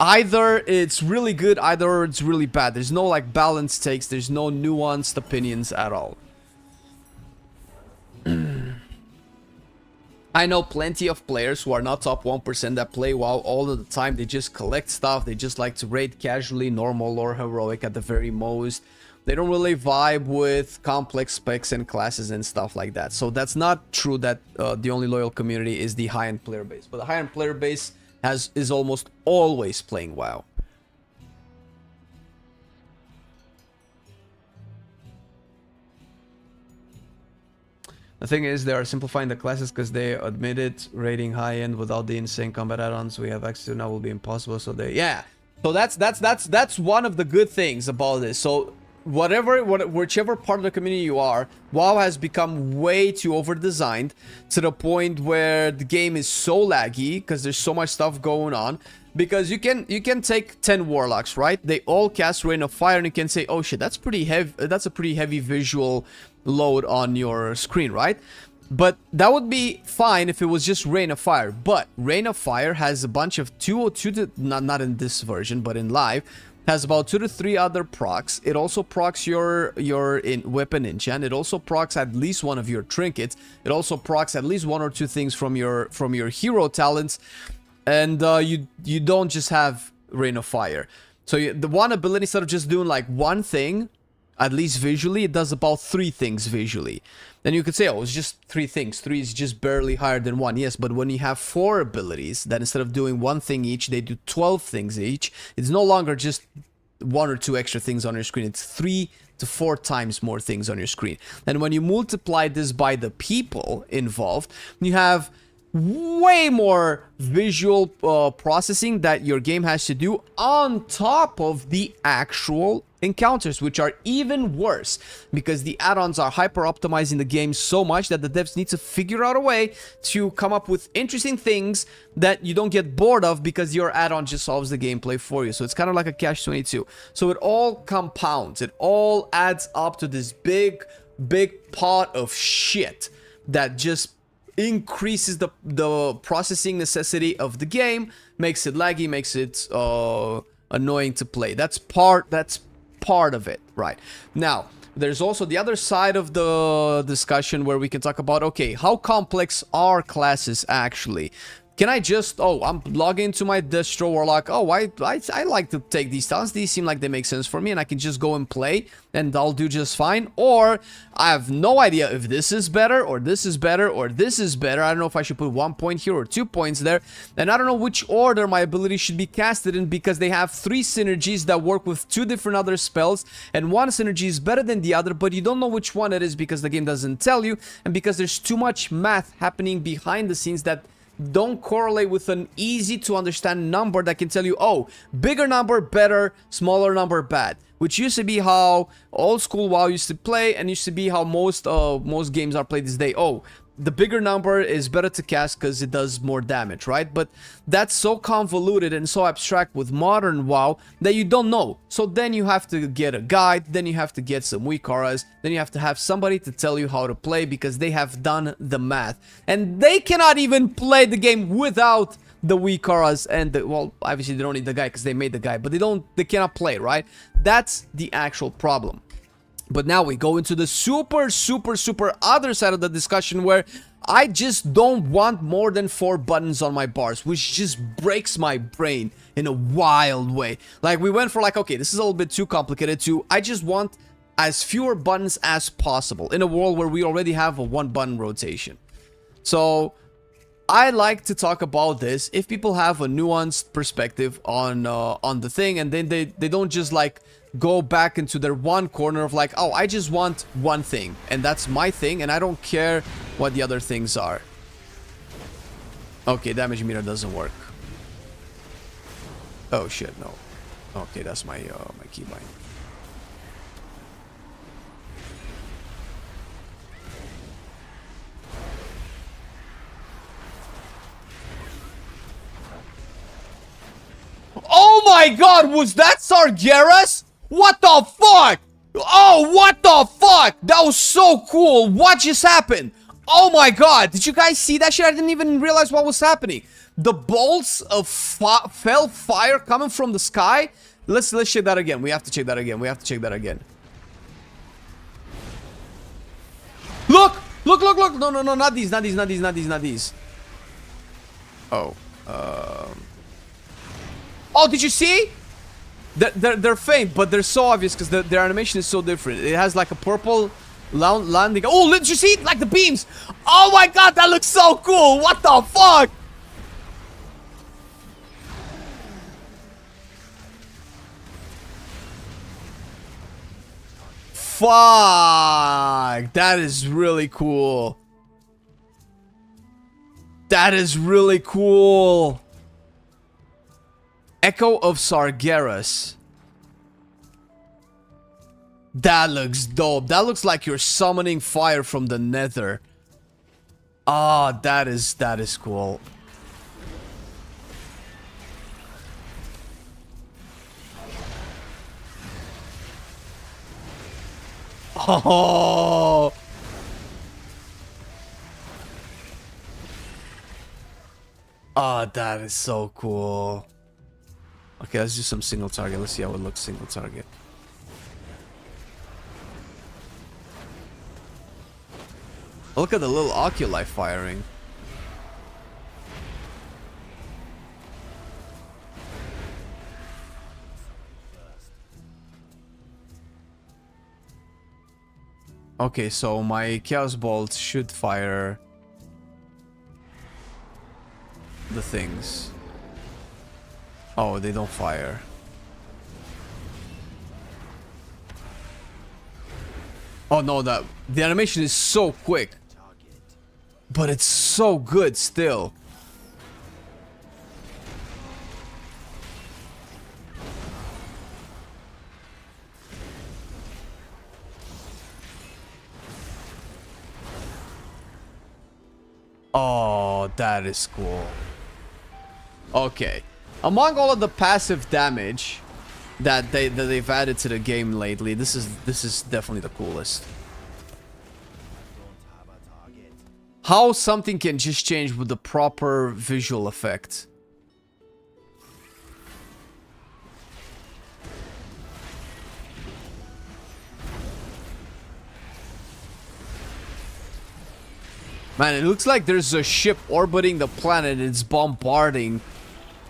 either it's really good, either it's really bad. There's no like balanced takes, there's no nuanced opinions at all. I know plenty of players who are not top 1% that play WoW all of the time. They just collect stuff, they just like to raid casually, normal or heroic at the very most. They don't really vibe with complex specs and classes and stuff like that. So that's not true that the only loyal community is the high-end player base. But the high-end player base is almost always playing WoW. The thing is, they are simplifying the classes because they admitted raiding high-end without the insane combat add-ons we have access to now will be impossible. So so that's one of the good things about this. So whichever part of the community you are, WoW has become way too over-designed to the point where the game is so laggy because there's so much stuff going on. Because you can take 10 warlocks, right? They all cast Rain of Fire, and you can say, oh shit, that's pretty heavy. That's a pretty heavy visual load on your screen, right? But that would be fine if it was just Rain of Fire. But Rain of Fire has a bunch of not in this version, but in live, has about 2 to 3 other procs. It also procs your weapon enchant. It also procs at least one of your trinkets. It also procs at least 1 or 2 things from your hero talents. And you don't just have Rain of Fire. So the one ability, instead of just doing like one thing, at least visually, it does about 3 things visually. Then you could say, oh, it's just 3 things. 3 is just barely higher than 1. Yes, but when you have 4 abilities, that instead of doing 1 thing each, they do 12 things each. It's no longer just 1 or 2 extra things on your screen. It's 3 to 4 times more things on your screen. And when you multiply this by the people involved, you have way more visual processing that your game has to do on top of the actual encounters, which are even worse because the add-ons are hyper optimizing the game so much that the devs need to figure out a way to come up with interesting things that you don't get bored of because your add-on just solves the gameplay for you. So it's kind of like a catch-22. So it all compounds, it all adds up to this big pot of shit that just increases the processing necessity of the game, makes it laggy, makes it annoying to play. That's part of it, right? Now, there's also the other side of the discussion where we can talk about, okay, how complex are classes actually? Can I just, I'm logging into my distro Warlock, I like to take these talents, these seem like they make sense for me, and I can just go and play, and I'll do just fine, or I have no idea if this is better, or this is better, or this is better. I don't know if I should put 1 point here or 2 points there, and I don't know which order my abilities should be casted in because they have 3 synergies that work with 2 different other spells, and one synergy is better than the other, but you don't know which one it is because the game doesn't tell you, and because there's too much math happening behind the scenes that don't correlate with an easy to understand number that can tell you, oh, bigger number better, smaller number bad. Which used to be how old school WoW used to play, and used to be how most games are played this day. Oh, the bigger number is better to cast because it does more damage, right? But that's so convoluted and so abstract with modern WoW that you don't know. So then you have to get a guide, then you have to get some weak auras, then you have to have somebody to tell you how to play because they have done the math. And they cannot even play the game without the weak auras and the, well, obviously they don't need the guy because they made the guy, but they cannot play, right? That's the actual problem. But now we go into the super other side of the discussion where I just don't want more than 4 buttons on my bars, which just breaks my brain in a wild way. Like, we went for like, okay, this is a little bit too complicated to, I just want as fewer buttons as possible in a world where we already have a 1-button rotation. So I like to talk about this if people have a nuanced perspective on the thing, and then they don't just like go back into their one corner of like, oh, I just want one thing and that's my thing and I don't care what the other things are. Okay, damage meter doesn't work. Oh shit, no. Okay, that's my my keybind. Oh my god, was that Sargeras? What the fuck? Oh, what the fuck? That was so cool. What just happened? Oh my god, did you guys see that shit? I didn't even realize what was happening. The bolts of fell fire coming from the sky. Let's check that again. We have to check that again. We have to check that again. Look! Look, look, look! No, no, no, not these, not these, not these, not these, not these. Oh, oh, did you see? They're faint, but they're so obvious because their animation is so different. It has like a purple landing. Oh, did you see it? Like the beams. Oh my god, that looks so cool. What the fuck? Fuck. That is really cool. That is really cool. Echo of Sargeras. That looks dope. That looks like you're summoning fire from the nether. Ah, that is cool. Oh. Ah, that is so cool. Okay, let's do some single target. Let's see how it looks single target. Look at the little oculi firing. Okay, so my Chaos Bolt should fire the things. Oh, they don't fire. Oh no, the animation is so quick. But it's so good still. Oh, that is cool. Okay. Among all of the passive damage that they've added to the game lately, this is definitely the coolest. How something can just change with the proper visual effect. Man, it looks like there's a ship orbiting the planet and it's bombarding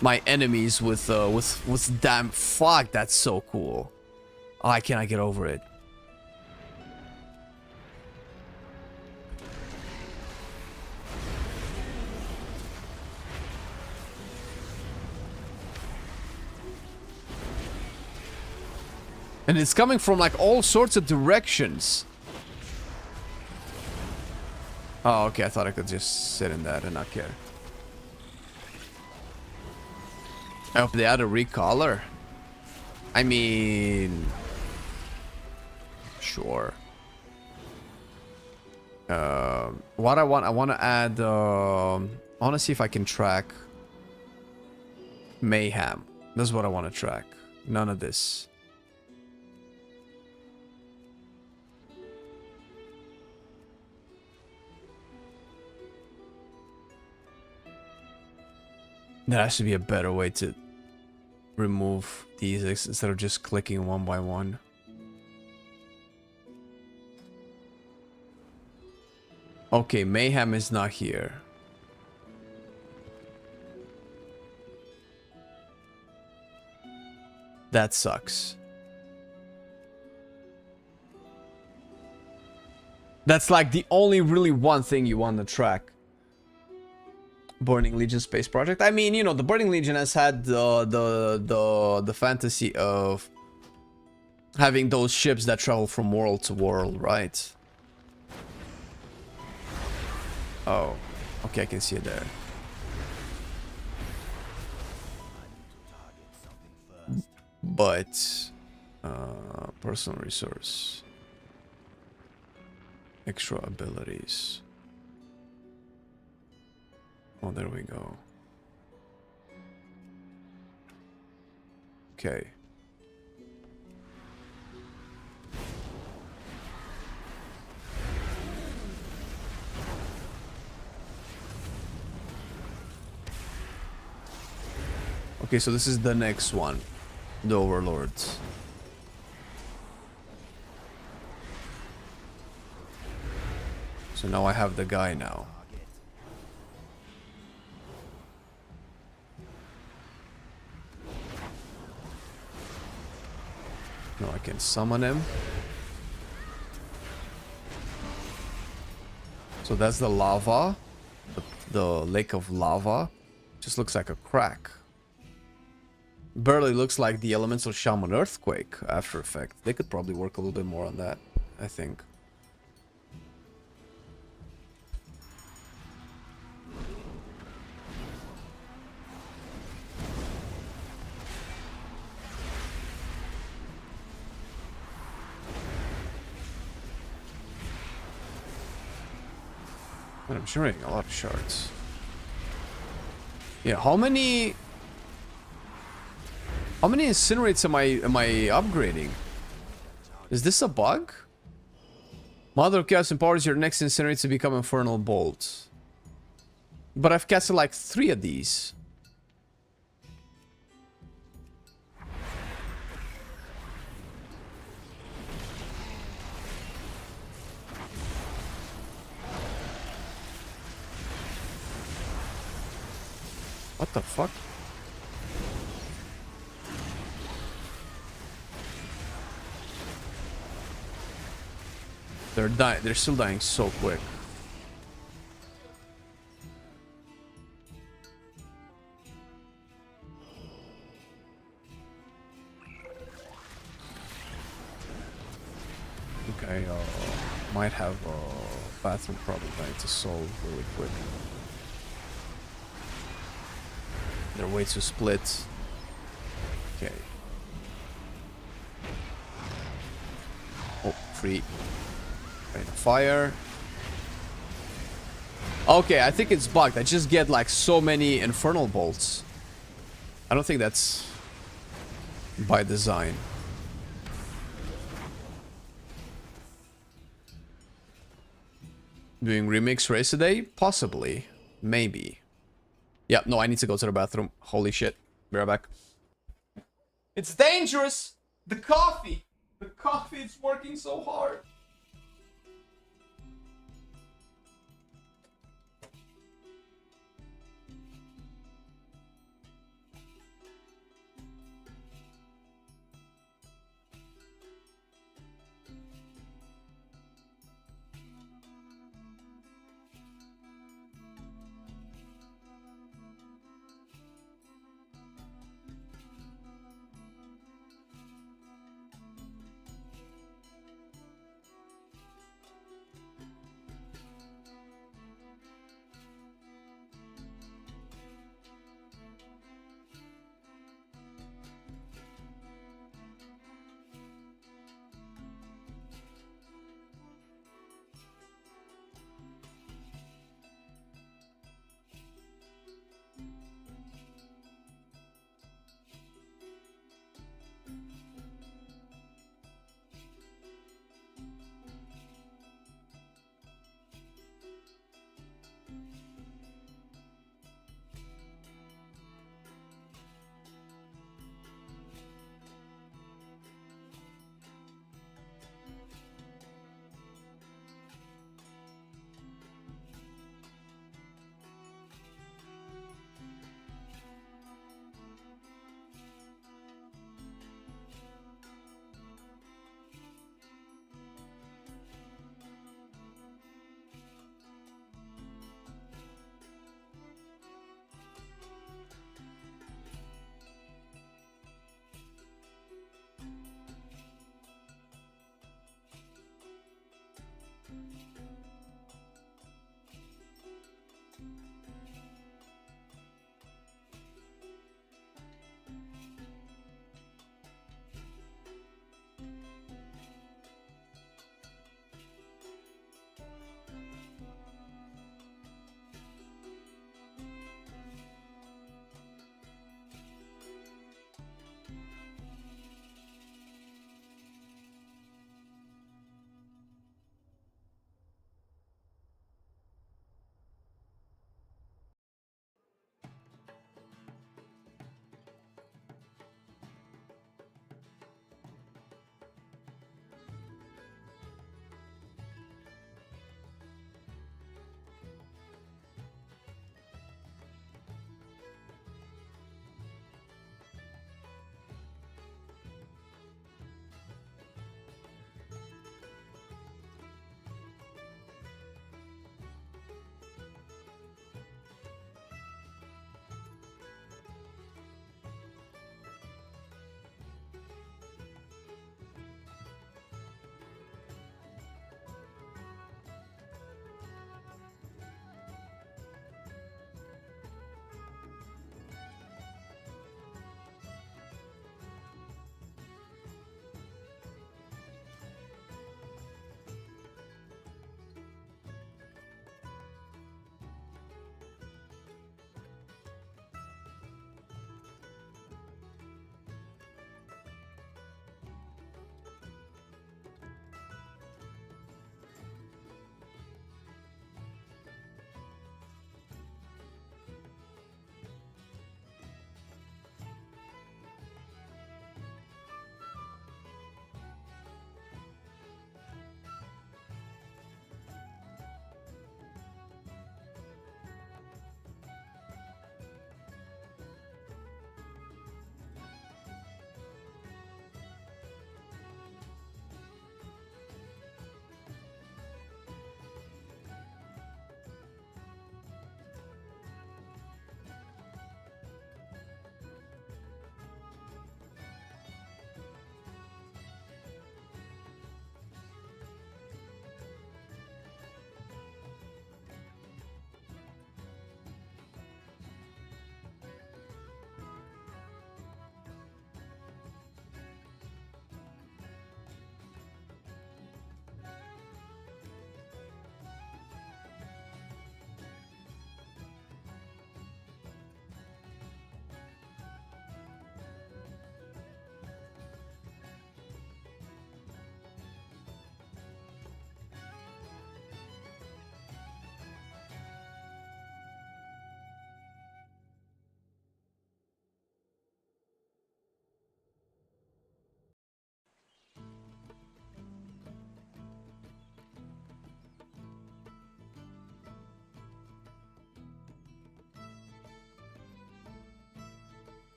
my enemies with damn fuck. That's so cool. Oh, I cannot get over it. And it's coming from like all sorts of directions. Oh, okay. I thought I could just sit in that and not care. I hope they add a recolor. I mean, sure. What I want to add. I want to see if I can track mayhem. That's what I want to track. None of this. There has to be a better way to remove these instead of just clicking one by one. Okay, mayhem is not here. That sucks. That's like the only really one thing you want to track. Burning Legion Space Project. I mean, you know, the Burning Legion has had the fantasy of having those ships that travel from world to world, right? Oh, okay, I can see it there. But personal resource, extra abilities. Oh, there we go. Okay. Okay, so this is the next one. The Overlords. So now I have the guy now. No, I can summon him. So that's the lava. The lake of lava. Just looks like a crack. Barely looks like the elemental shaman earthquake after effect. They could probably work a little bit more on that, I think. But I'm generating a lot of shards. Yeah, how many incinerates am I upgrading? Is this a bug? Mother of Chaos empowers your next incinerate to become Infernal Bolt. But I've casted like 3 of these. What the fuck? They're dying. They're still dying so quick. Okay, might have a bathroom problem I need to solve really quick. They're way too split. Okay. Oh, free. Right, fire. Okay, I think it's bugged. I just get like so many infernal bolts. I don't think that's by design. Doing remix race today? Possibly. Maybe. Yeah, no, I need to go to the bathroom. Holy shit. Be right back. It's dangerous! The coffee! The coffee is working so hard.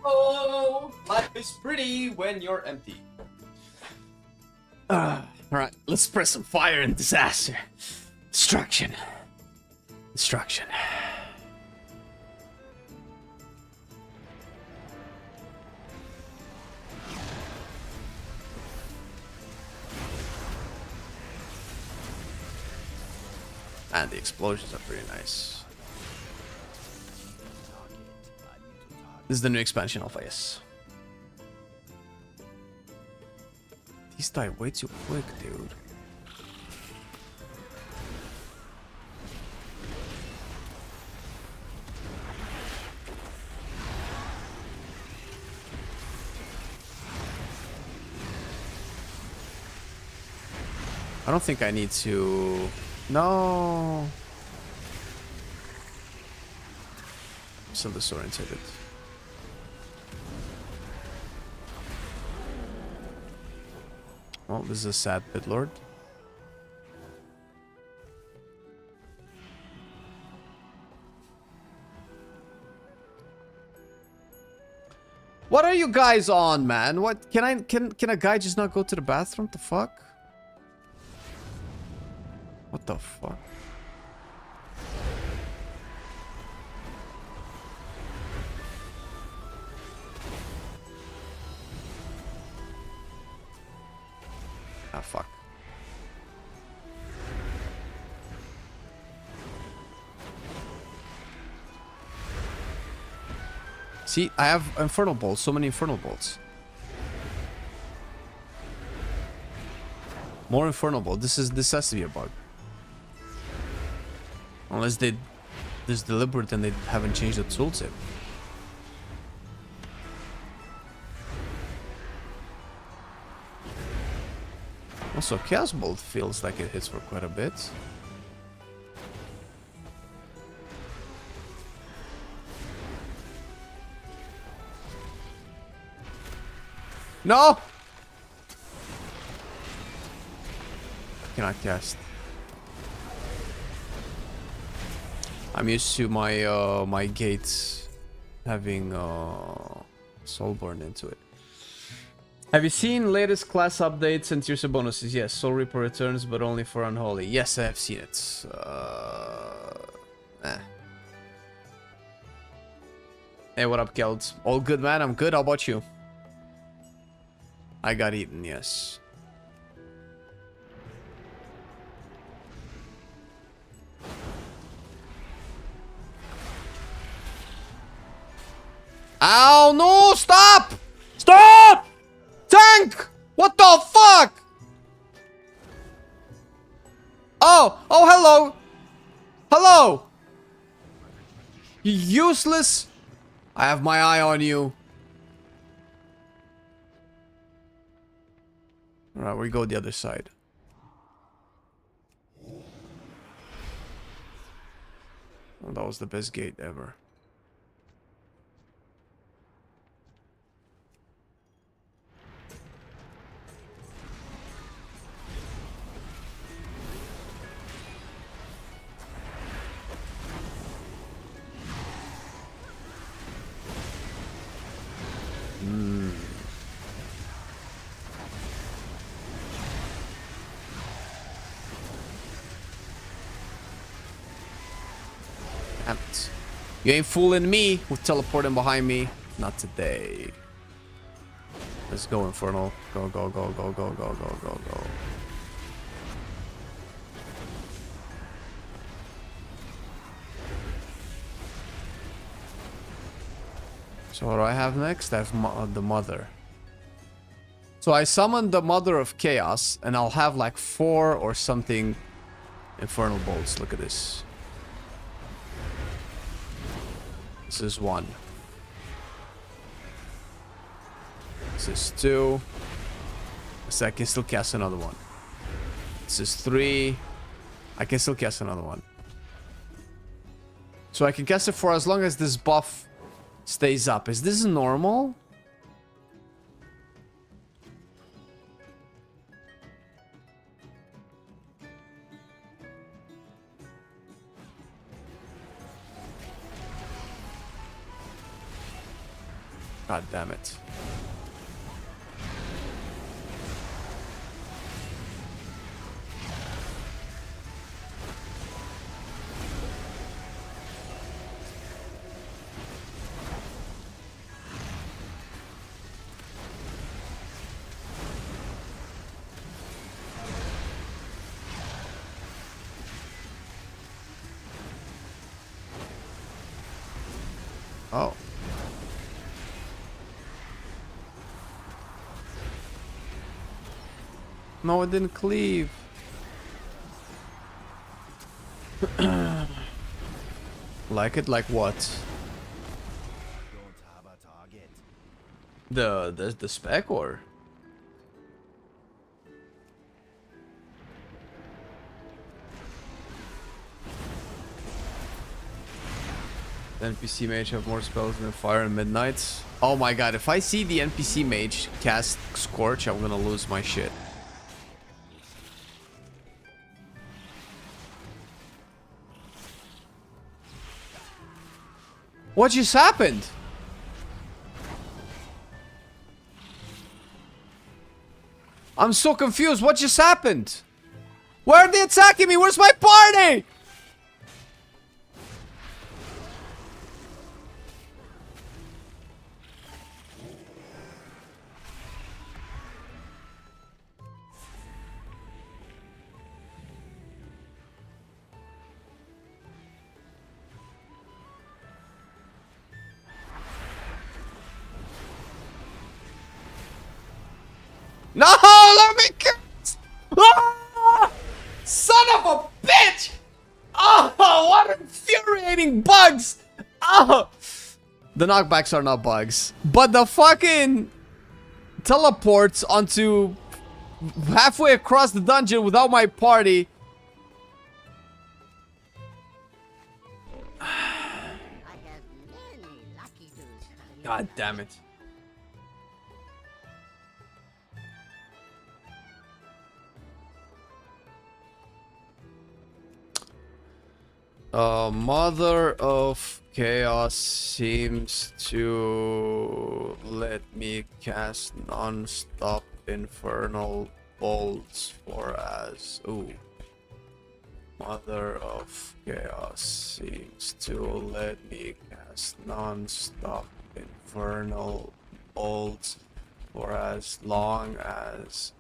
Oh, life is pretty when you're empty. Alright, let's spread some fire and disaster. Destruction. Destruction. And the explosions are pretty nice. This is the new expansion alpha, yes. These die way too quick, dude. I don't think I need to... No. I'm still disoriented. Well, this is a sad bit, Lord. What are you guys on, man? What can a guy just not go to the bathroom? The fuck? What the fuck? Ah, fuck. See, I have Infernal Bolts, so many Infernal Bolts. More Infernal Bolt. This has to be a bug. Unless they this deliberate and they haven't changed the tooltip. Also, Chaos Bolt feels like it hits for quite a bit. No! Cannot cast. I'm used to my my gates having Soulborn into it. Have you seen latest class updates and tiers of bonuses? Yes, Soul Reaper returns, but only for Unholy. Yes, I have seen it. Hey, what up, Keld? All good, man. I'm good. How about you? I got eaten, yes. Ow, no, stop! Stop! Tank! What the fuck? Oh, hello. Hello. You useless. I have my eye on you. Alright, we go the other side. Oh, that was the best gate ever. Damn it. You ain't fooling me with teleporting behind me. Not today. Let's go, Infernal. Go, go, go, go, go, go, go, go, go. So what do I have next? I have the Mother. So I summon the Mother of Chaos, and I'll have like 4 or something Infernal Bolts. Look at this. This is 1. This is 2. So I can still cast another one. This is 3. I can still cast another one. So I can cast it for as long as this buff stays up. Is this normal? God damn it. Oh. No, it didn't cleave. Like it like what? The spec or? The NPC mage have more spells than fire and midnight. Oh my god, if I see the NPC mage cast Scorch, I'm gonna lose my shit. What just happened? I'm so confused. What just happened? Why are they attacking me? Where's my party? No, let me cut! Ah! Son of a bitch! Oh, what infuriating bugs! Oh, the knockbacks are not bugs, but the fucking teleports onto halfway across the dungeon without my party. I have many lucky doos. God damn it. Mother of Chaos seems to let me cast non-stop infernal bolts for as... Ooh. Mother of Chaos seems to let me cast non-stop infernal bolts for as long as...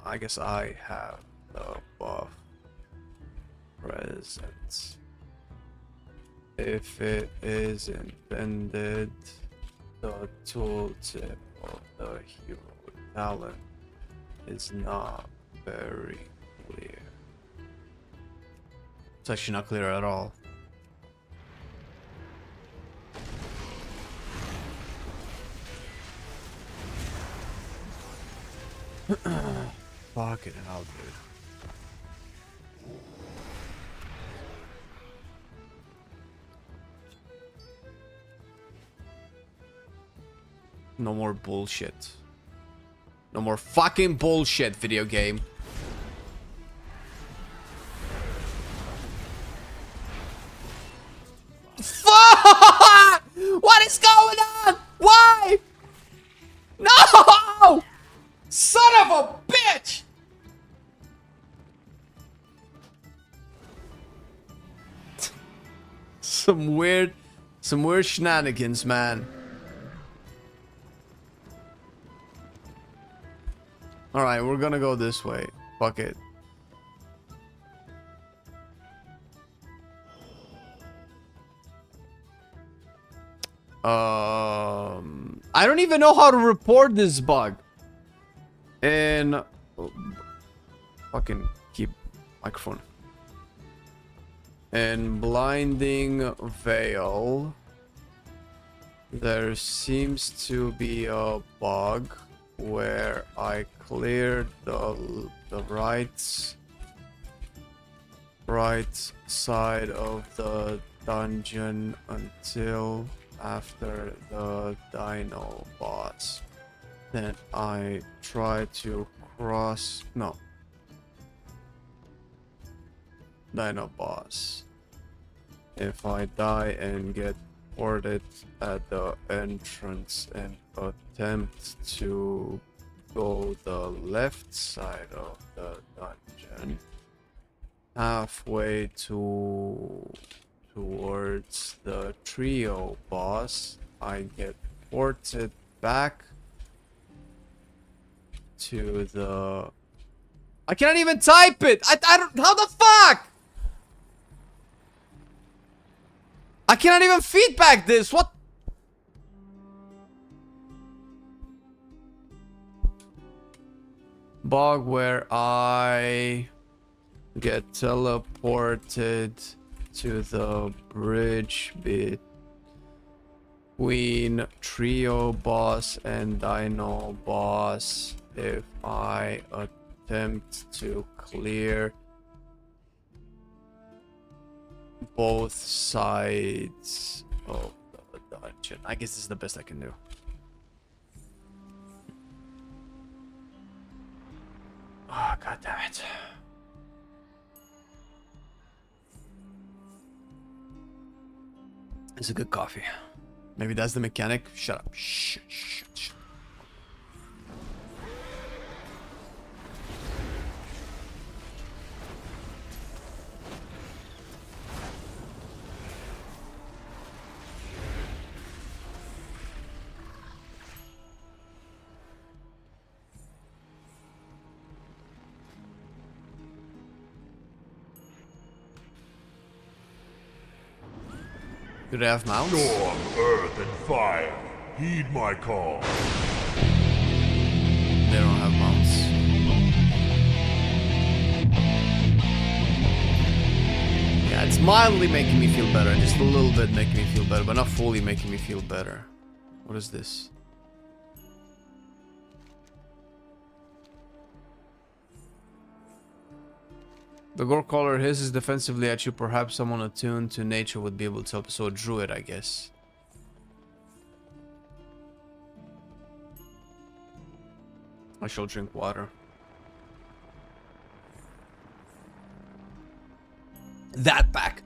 I guess I have the buff present. If it is intended, the tooltip of the hero talent is not very clear. It's actually not clear at all. Fucking hell, dude. No more bullshit. No more fucking bullshit, video game. Fuck! What is going on? Why? No! Son of a bitch! Some weird shenanigans, man. Alright, we're gonna go this way. Fuck it. I don't even know how to report this bug. And fucking keep microphone. And blinding veil. There seems to be a bug where I cleared the right side of the dungeon until after the dino boss. Then I tried to cross... No. Dino boss. If I die and get teleported at the entrance and attempt to go the left side of the dungeon. Halfway towards the trio boss, I get ported back to the... I cannot even type it! I don't... How the fuck?! I cannot even feedback this! What? Bog where I get teleported to the bridge between trio boss and dino boss if I attempt to clear both sides of the dungeon. I guess this is the best I can do. Oh, god damn it. It's a good coffee. Maybe that's the mechanic. Shut up. Shh. Do they have mounts? Storm, earth, and fire, heed my call. They don't have mounts. Yeah, it's mildly making me feel better. Just a little bit making me feel better, but not fully making me feel better. What is this? The gore caller hisses defensively at you. Perhaps someone attuned to nature would be able to help. So a druid, I guess. I shall drink water. That pack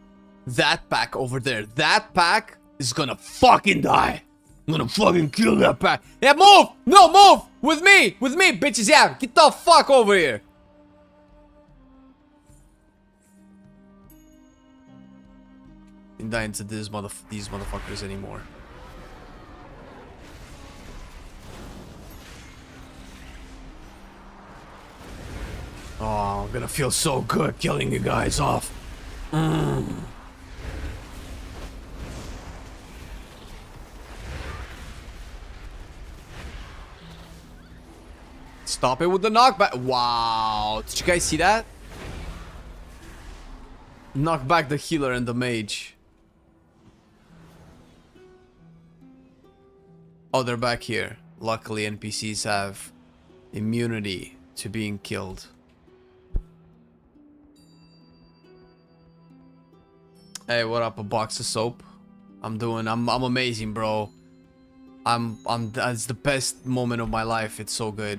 over there. That pack is gonna fucking die. I'm gonna fucking kill that pack. Yeah, move! No, move! With me, bitches. Yeah, get the fuck over here. Die into these motherfuckers anymore. Oh, I'm gonna feel so good killing you guys off. Stop it with the knockback. Wow, did you guys see that? Knock back the healer and the mage. Oh, they're back here. Luckily, NPCs have immunity to being killed. Hey, what up? A box of soap? I'm amazing, bro. That's the best moment of my life. It's so good.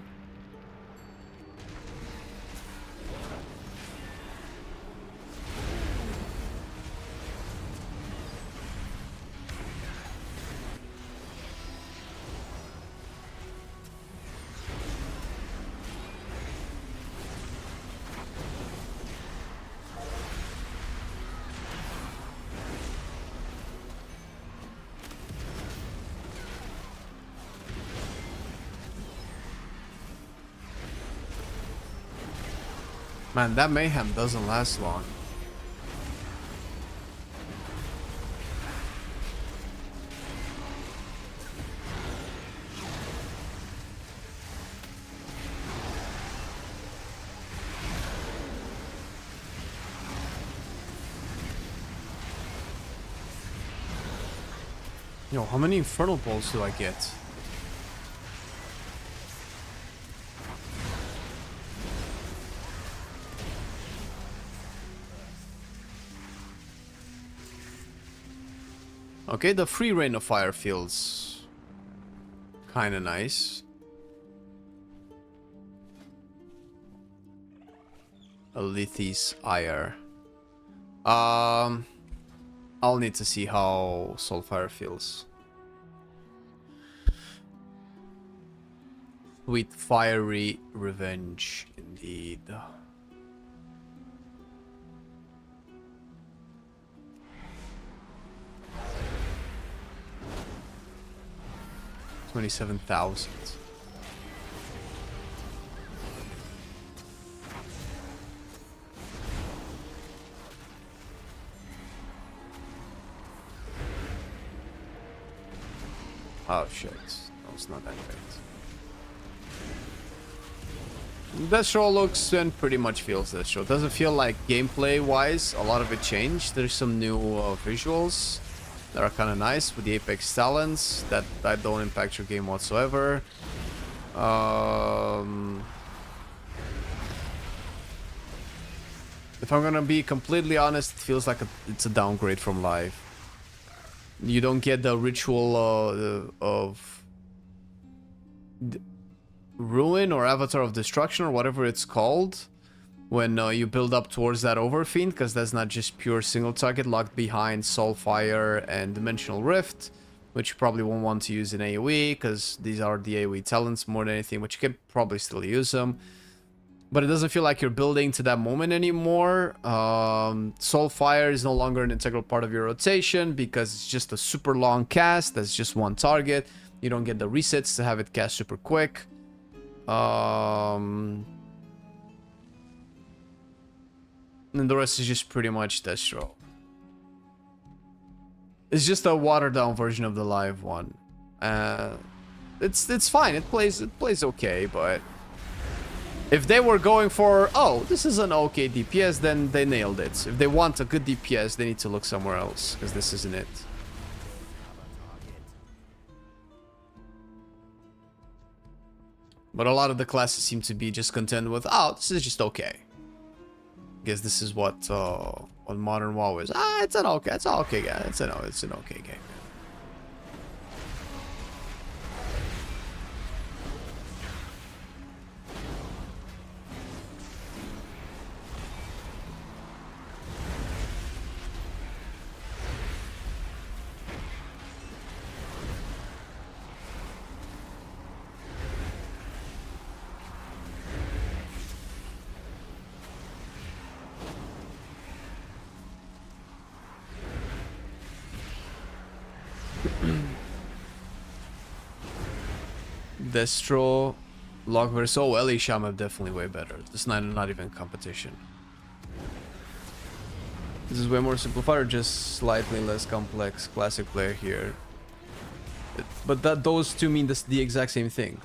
Man, that mayhem doesn't last long. Yo, how many infernal bolts do I get? Okay, the free reign of fire feels kind of nice. Alithis ire. I'll need to see how Soulfire feels. Sweet fiery revenge, indeed. $27,000. Oh shit, no, it's not that great. Destro looks and pretty much feels Destro. Doesn't feel like gameplay-wise a lot of it changed. There's some new visuals that are kind of nice with the Apex talents that don't impact your game whatsoever. If I'm gonna be completely honest, it feels like it's a downgrade from live. You don't get the ritual of ruin or avatar of destruction or whatever it's called when you build up towards that overfiend, because that's not just pure single target locked behind Soulfire and Dimensional Rift, which you probably won't want to use in AoE because these are the AoE talents more than anything, but you can probably still use them. But it doesn't feel like you're building to that moment anymore. Soulfire is no longer an integral part of your rotation because it's just a super long cast. That's just one target. You don't get the resets to have it cast super quick. And the rest is just pretty much Destro. It's just a watered down version of the live one. It's fine. It plays okay, but if they were going for, oh, this is an okay DPS, then they nailed it. If they want a good DPS, they need to look somewhere else, because this isn't it. But a lot of the classes seem to be just content with, oh, this is just okay. I guess this is what modern WoW is. It's an okay game. It's an okay game. Destro, Lockverse, oh, Elisham are definitely way better. This is not even competition. This is way more simplified or just slightly less complex classic player here. But those two mean the exact same thing.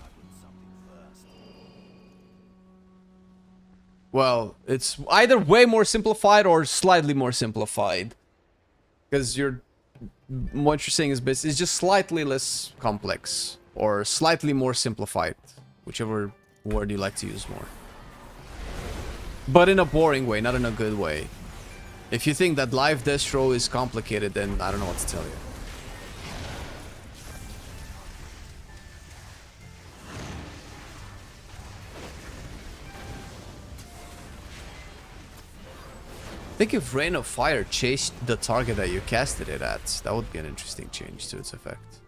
Well, it's either way more simplified or slightly more simplified. Because what you're saying is it's just slightly less complex. Or slightly more simplified. Whichever word you like to use more. But in a boring way, not in a good way. If you think that live Destro is complicated, then I don't know what to tell you. I think if Rain of Fire chased the target that you casted it at, that would be an interesting change to its effect.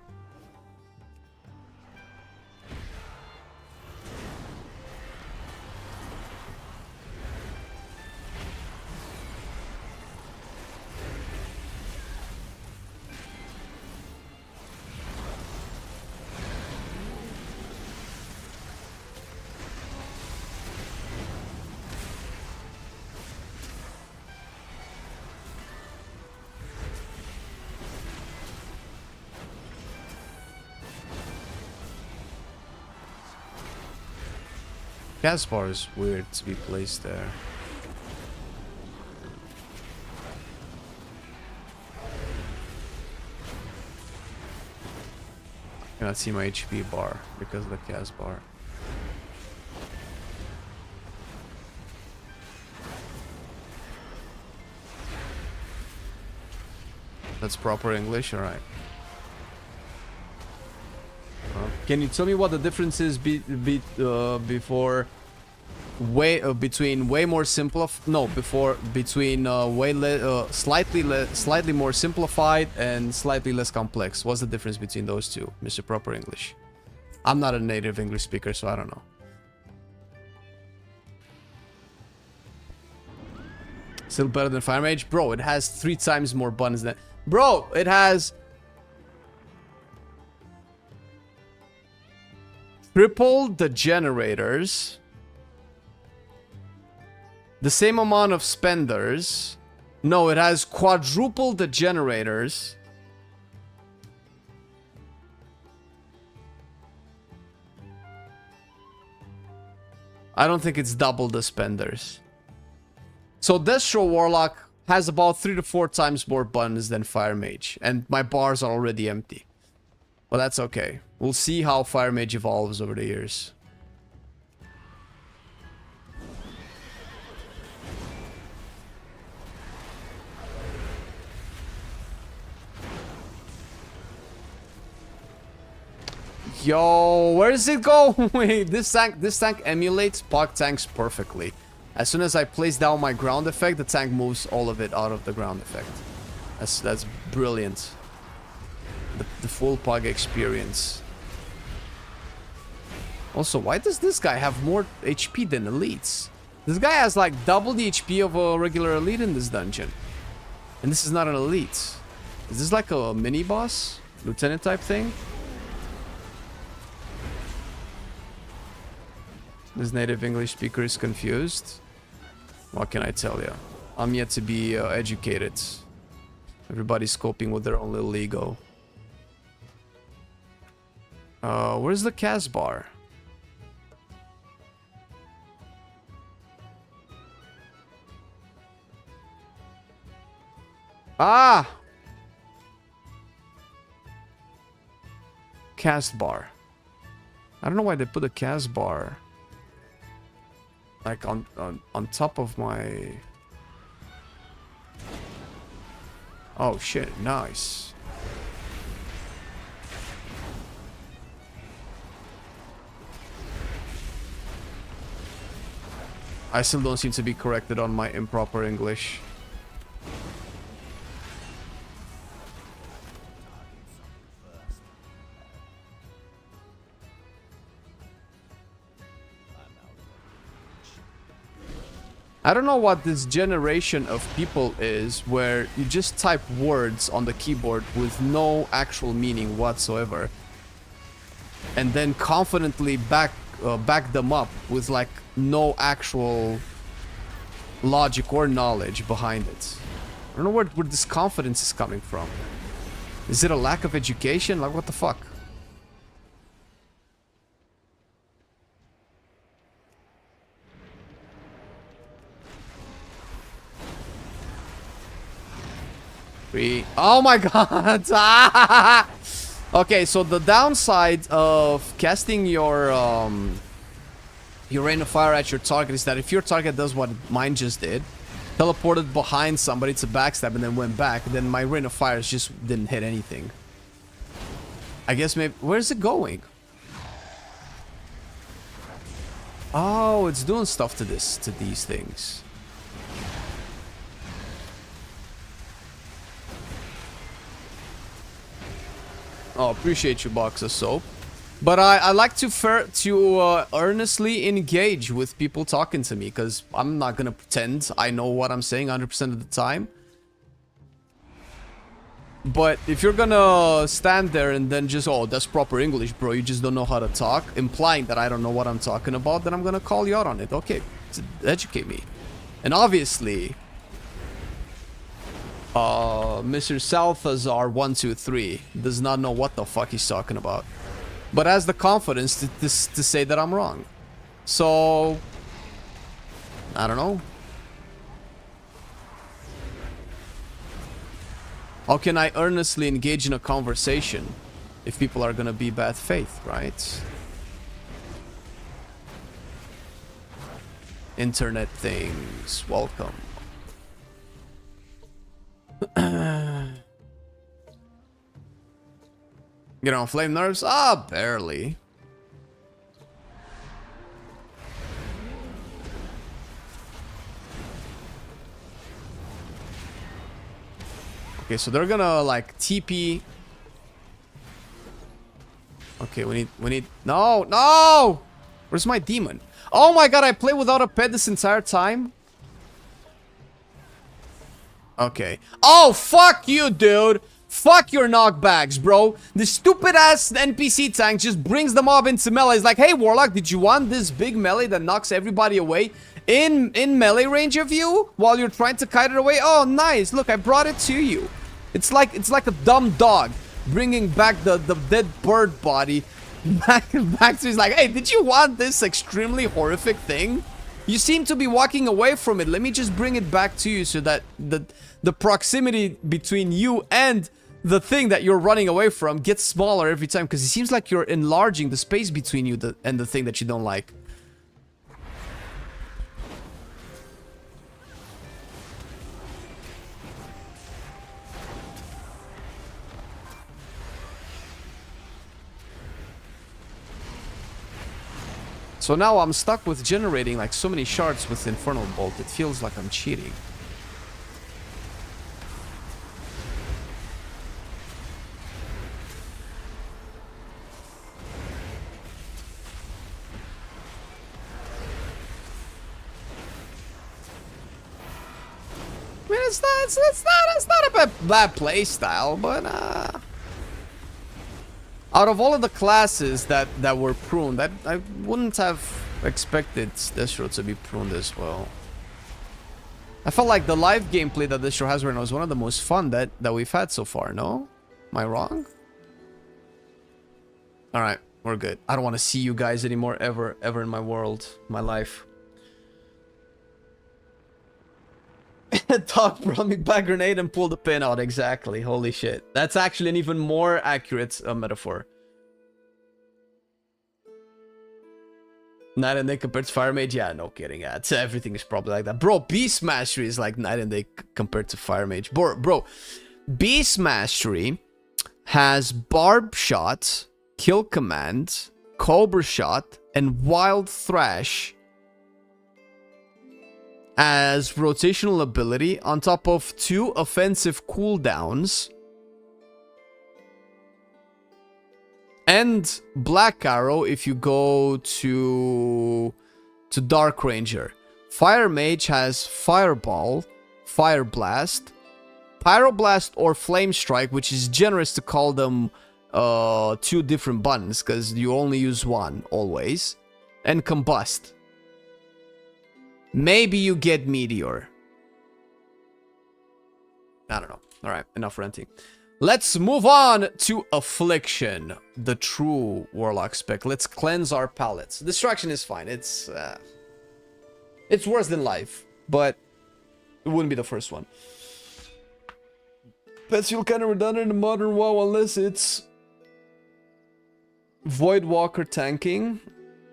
Caspar is weird to be placed there. I cannot see my HP bar because of the Caspar. That's proper English, alright. Can you tell me what the difference is before between way more slightly more simplified and slightly less complex. What's the difference between those two, Mr. Proper English? I'm not a native English speaker, so I don't know. Still better than Fire Mage? Bro, it has 3 times more buttons than... Bro, it has... triple the generators. The same amount of spenders. No, it has quadruple the generators. I don't think it's double the spenders. So Destro Warlock has about 3 to 4 times more buttons than Fire Mage. And my bars are already empty. But that's okay. We'll see how Fire Mage evolves over the years. Yo, where does it go? Wait, this tank emulates Pog tanks perfectly. As soon as I place down my ground effect, the tank moves all of it out of the ground effect. That's brilliant. The full Pog experience. Also, why does this guy have more HP than elites? This guy has like double the HP of a regular elite in this dungeon. And this is not an elite. Is this like a mini boss? Lieutenant type thing? This native English speaker is confused. What can I tell you? I'm yet to be educated. Everybody's coping with their own little ego. Where's the cast bar? Ah! Cast bar. I don't know why they put a cast bar like on top of my... Oh shit, nice. I still don't seem to be corrected on my improper English. I don't know what this generation of people is where you just type words on the keyboard with no actual meaning whatsoever and then confidently back them up with like no actual logic or knowledge behind it. I don't know where this confidence is coming from. Is it a lack of education? Like, what the fuck? Oh my god! Okay, so the downside of casting your rain of fire at your target is that if your target does what mine just did, teleported behind somebody to backstab and then went back, then my rain of fire just didn't hit anything. I guess maybe... Where's it going? Oh, it's doing stuff to these things. Oh, appreciate you, box of soap. But I like to earnestly engage with people talking to me, because I'm not gonna pretend I know what I'm saying 100% of the time. But if you're gonna stand there and then just, oh, that's proper English, bro, you just don't know how to talk, implying that I don't know what I'm talking about, then I'm gonna call you out on it. Okay, educate me. And obviously... Mr. Salthazar123 does not know what the fuck he's talking about, but has the confidence to say that I'm wrong. So, I don't know. How can I earnestly engage in a conversation if people are gonna be bad faith, right? Internet things, welcome. Get on flame nerves? Ah, barely. Okay, so they're gonna like TP. Okay, we need no, no! Where's my demon? Oh my god, I played without a pet this entire time? Okay. Oh, fuck you, dude! Fuck your knockbacks, bro. The stupid ass NPC tank just brings the mob into melee. It's like, hey, Warlock, did you want this big melee that knocks everybody away in melee range of you while you're trying to kite it away? Oh, nice. Look, I brought it to you. It's like a dumb dog bringing back the dead bird body back to. He's like, hey, did you want this extremely horrific thing? You seem to be walking away from it. Let me just bring it back to you so that the proximity between you and the thing that you're running away from gets smaller every time, because it seems like you're enlarging the space between you and the thing that you don't like. So now I'm stuck with generating like so many shards with Infernal Bolt. It feels like I'm cheating. I mean, it's not a bad play style, but out of all of the classes that were pruned, I wouldn't have expected Destro to be pruned as well. I felt like the live gameplay that Destro has right now is one of the most fun that we've had so far, no? Am I wrong? Alright, we're good. I don't want to see you guys anymore ever in my world, my life. Dog brought me back grenade and pulled the pin out. Exactly. Holy shit. That's actually an even more accurate metaphor. Night and day compared to Fire Mage? Yeah, no kidding. Yeah, everything is probably like that. Bro, Beast Mastery is like Night and day compared to Fire Mage. Bro, Beast Mastery has Barb Shot, Kill Command, Cobra Shot, and Wild Thrash as rotational ability on top of 2 offensive cooldowns and Black Arrow if you go to Dark Ranger. Fire Mage has Fireball, Fire Blast, Pyroblast or Flame Strike, which is generous to call them 2 different buttons because you only use one always, and Combust. Maybe you get Meteor. I don't know. Alright, enough ranting. Let's move on to Affliction, the true Warlock spec. Let's cleanse our palates. Distraction is fine. It's worse than life, but it wouldn't be the first one. Pets feel kind of redundant in modern WoW unless it's Void Walker tanking.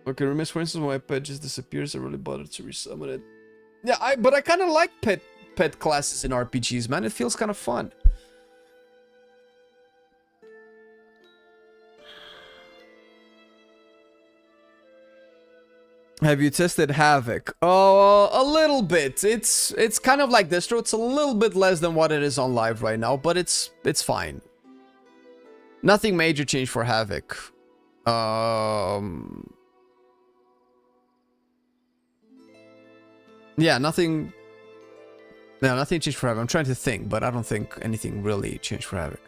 Okay, remiss for instance when my pet just disappears, I really bothered to resummon it. Yeah, but I kind of like pet classes in RPGs, man. It feels kind of fun. Have you tested Havoc? Oh, a little bit. It's kind of like Destro. It's a little bit less than what it is on live right now, but it's fine. Nothing major changed for Havoc. Yeah, nothing changed for Havoc. I'm trying to think, but I don't think anything really changed for Havoc.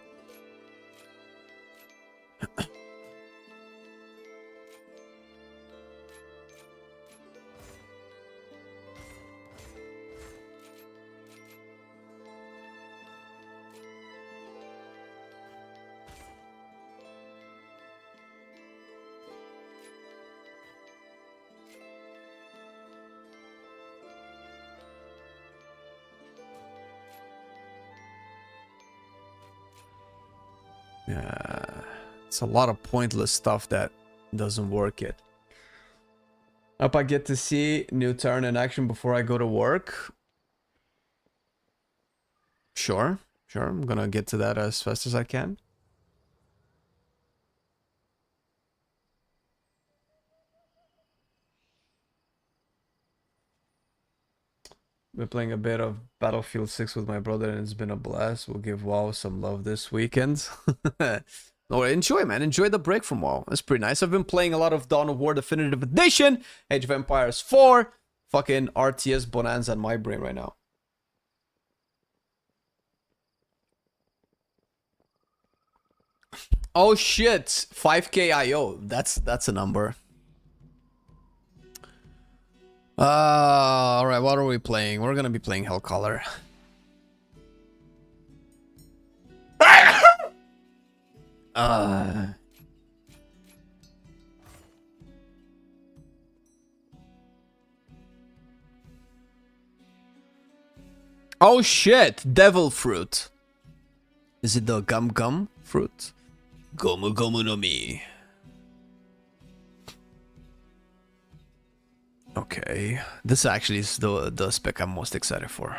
It's a lot of pointless stuff that doesn't work yet. Hope I get to see new turn in action before I go to work. Sure. I'm gonna get to that as fast as I can. Been playing a bit of Battlefield 6 with my brother and it's been a blast. We'll give WoW some love this weekend. No, enjoy, man. Enjoy the break from WoW. That's pretty nice. I've been playing a lot of Dawn of War Definitive Edition, Age of Empires 4, fucking RTS bonanza in my brain right now. Oh shit, 5k IO. That's a number. Alright, what are we playing? We're gonna be playing Hellcaller. Oh shit, Devil Fruit. Is it the gum gum fruit? Gomu gomu no mi. Okay, this actually is the spec I'm most excited for.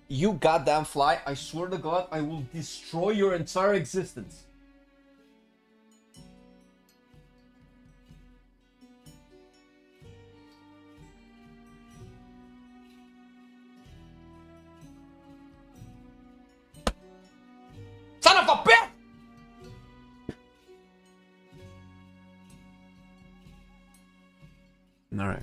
You goddamn fly, I swear to God, I will destroy your entire existence. Son of a bitch! All right.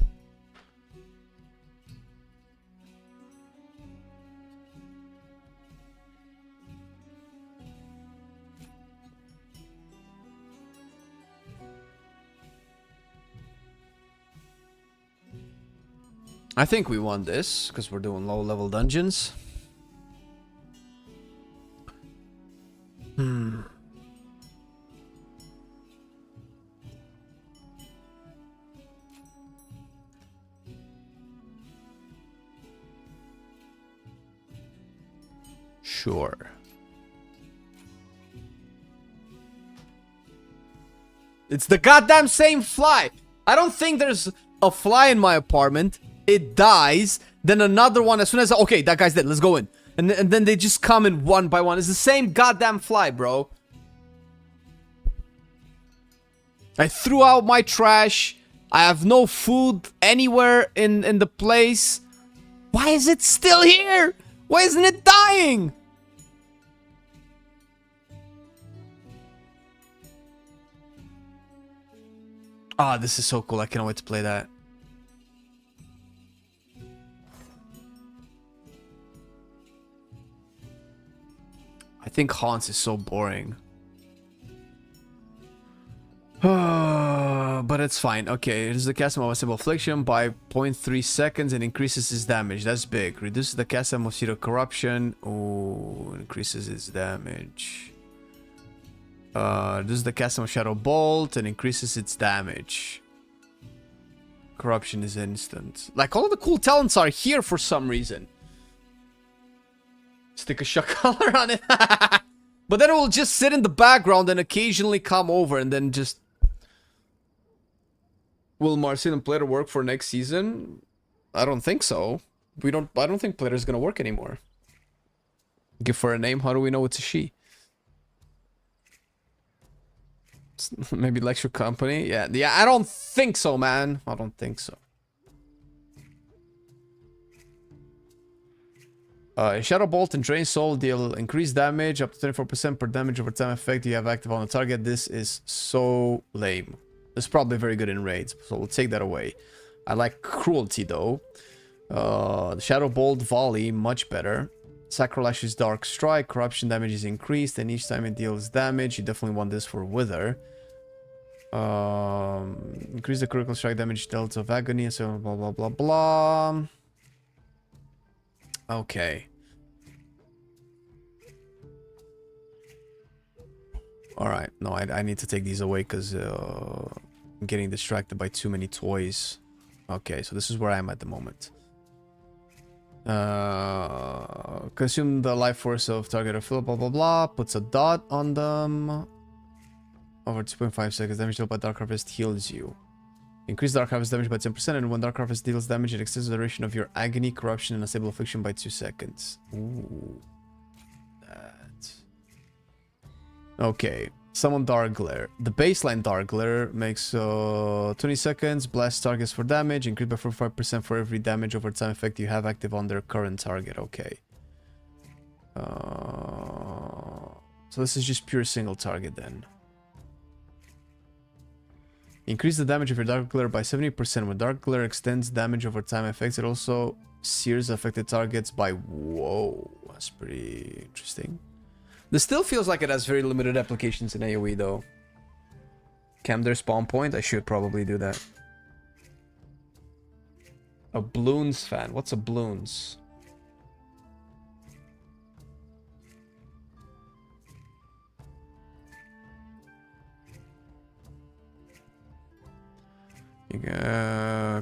I think we won this because we're doing low level dungeons. Sure. It's the goddamn same fly. I don't think there's a fly in my apartment. It dies. Then another one as soon as... Okay, that guy's dead. Let's go in. And then they just come in one by one. It's the same goddamn fly, bro. I threw out my trash. I have no food anywhere in the place. Why is it still here? Why isn't it dying? Ah, this is so cool. I cannot wait to play that. I think Hans is so boring. But it's fine. Okay, it is the cast of Affliction by 0.3 seconds and increases his damage. That's big. Reduces the cast of Zero Corruption. Oh, increases his damage. Reduces the cast of Shadow Bolt and increases its damage. Corruption is instant. Like, all of the cool talents are here for some reason. Stick a shock color on it. But then it will just sit in the background and occasionally come over and then just... Will Marcelian Player work for next season? I don't think so. I don't think Player's gonna work anymore. Give her a name, how do we know it's a she? Maybe lecture company? Yeah, I don't think so, man. I don't think so. Shadow Bolt and Drain Soul deal increased damage up to 24% per damage over time effect you have active on the target. This is so lame. It's probably very good in raids, so we'll take that away. I like Cruelty though. The Shadow Bolt Volley, much better. Sacrilash's Dark Strike, corruption damage is increased, and each time it deals damage, you definitely want this for Wither. Increase the critical strike damage dealt of agony, so blah blah blah blah. Okay. Alright, no, I need to take these away because I'm getting distracted by too many toys. Okay, so this is where I am at the moment. Consume the life force of target or fill, blah blah blah. Puts a dot on them. Over 2.5 seconds, damage dealt by Dark Harvest heals you. Increase Dark Harvest damage by 10%, and when Dark Harvest deals damage, it extends the duration of your agony, corruption, and unstable affliction by 2 seconds. Ooh. That. Okay. Summon Dark Glare. The baseline Dark Glare makes 20 seconds. Blast targets for damage. Increase by 45% for every damage over time effect you have active on their current target. Okay. So this is just pure single target then. Increase the damage of your Dark Glare by 70%. When Dark Glare extends damage over time effects, it also sears affected targets by... Whoa, that's pretty interesting. This still feels like it has very limited applications in AoE though. Cam their spawn point? I should probably do that. A Bloons fan. What's a Bloons?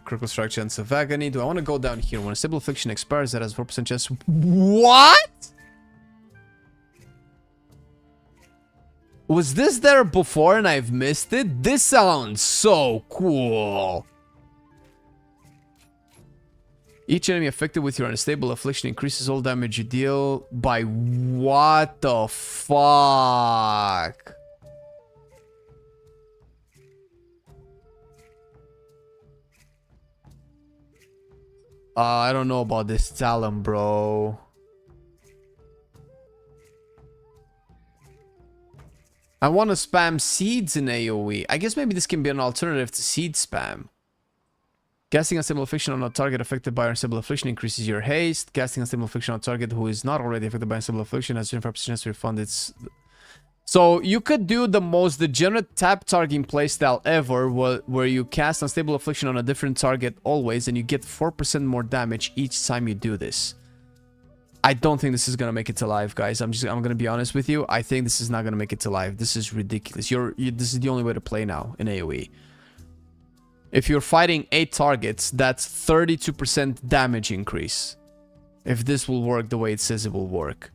Critical strike chance of agony. Do I want to go down here? When a stable affliction expires, that has 4% chance. What? Was this there before and I've missed it? This sounds so cool. Each enemy affected with your unstable affliction increases all damage you deal by what the fuck? I don't know about this Talon, bro. I want to spam seeds in AoE. I guess maybe this can be an alternative to seed spam. Casting Unstable Affliction on a target affected by Unstable Affliction increases your haste. Casting Unstable Affliction on a target who is not already affected by Unstable Affliction has 25% chance to refund its... So you could do the most degenerate tap targeting playstyle ever, where you cast Unstable Affliction on a different target always, and you get 4% more damage each time you do this. I don't think this is gonna make it to live, guys. I'm gonna be honest with you. I think this is not gonna make it to live. This is ridiculous. This is the only way to play now in AoE. If you're fighting 8 targets, that's 32% damage increase. If this will work the way it says it will work.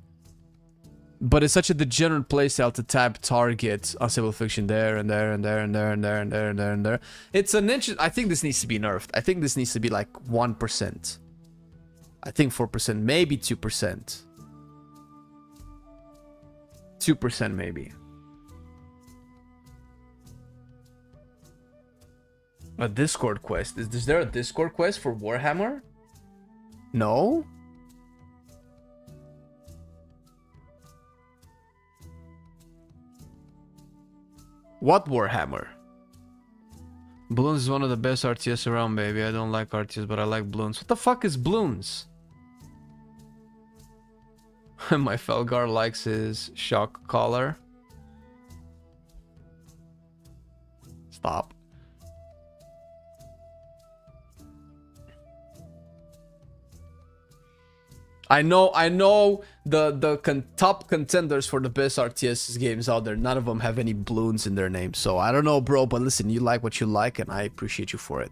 But it's such a degenerate playstyle to tap target Unstable Affliction there and there and there and there and there and there and there and there. It's an interesting... I think this needs to be nerfed. I think this needs to be like 1%. I think 4%, maybe 2%. 2% maybe. A Discord quest. Is there a Discord quest for Warhammer? No? What Warhammer? Bloons is one of the best RTS around, baby. I don't like RTS, but I like Bloons. What the fuck is Bloons? My Felgar likes his shock collar. Stop. I know the top contenders for the best RTS games out there. None of them have any Bloons in their name. So I don't know, bro, but listen, you like what you like and I appreciate you for it.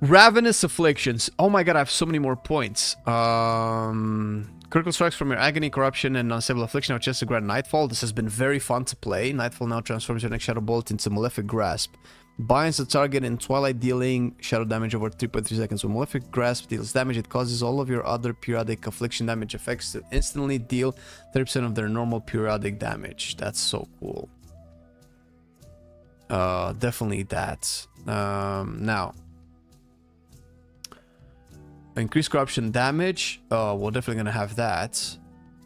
Ravenous Afflictions. Oh my god, I have so many more points. Critical strikes from your Agony, Corruption, and Unstable Affliction have just to grant Nightfall. This has been very fun to play. Nightfall now transforms your next Shadow Bolt into Malefic Grasp. Binds the target in Twilight, dealing shadow damage over 3.3 seconds. When Malefic Grasp deals damage, it causes all of your other periodic affliction damage effects to instantly deal 30% of their normal periodic damage. That's so cool. Definitely that. Now, increased corruption damage. We're definitely gonna have that.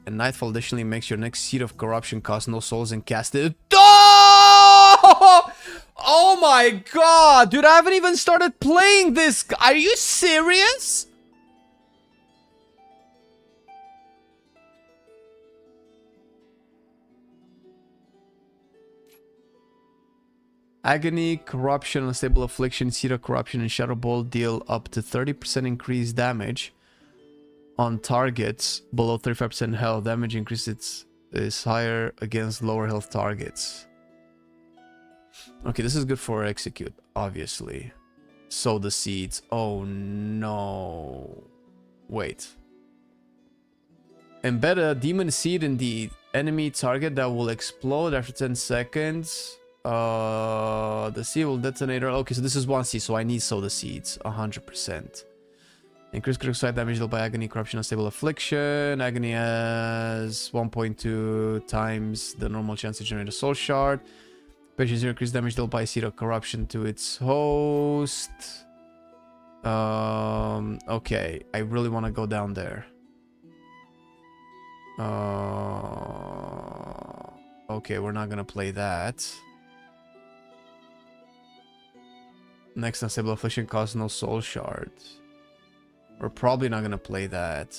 And Nightfall additionally makes your next Seed of Corruption cost no souls and cast it. Oh! Oh my god, dude, I haven't even started playing this. Are you serious? Agony, Corruption, Unstable Affliction, Seed of Corruption, and Shadow Bolt deal up to 30% increased damage on targets below 35% health. Damage increase is higher against lower health targets. Okay, this is good for execute, obviously. Sow the seeds. Oh no. Wait. Embed a demon seed in the enemy target that will explode after 10 seconds. The seed will detonate. Okay, so this is one seed, so I need sow the seeds. 100%. Increase critical side damage dealt by Agony, Corruption, Unstable Affliction. Agony has 1.2 times the normal chance to generate a Soul Shard. Patient 0 increase damage dealt by Seed of Corruption to its host. Okay, I really want to go down there. Okay, we're not gonna play that. Next, Unstable Affliction costs no Soul Shards. We're probably not gonna play that.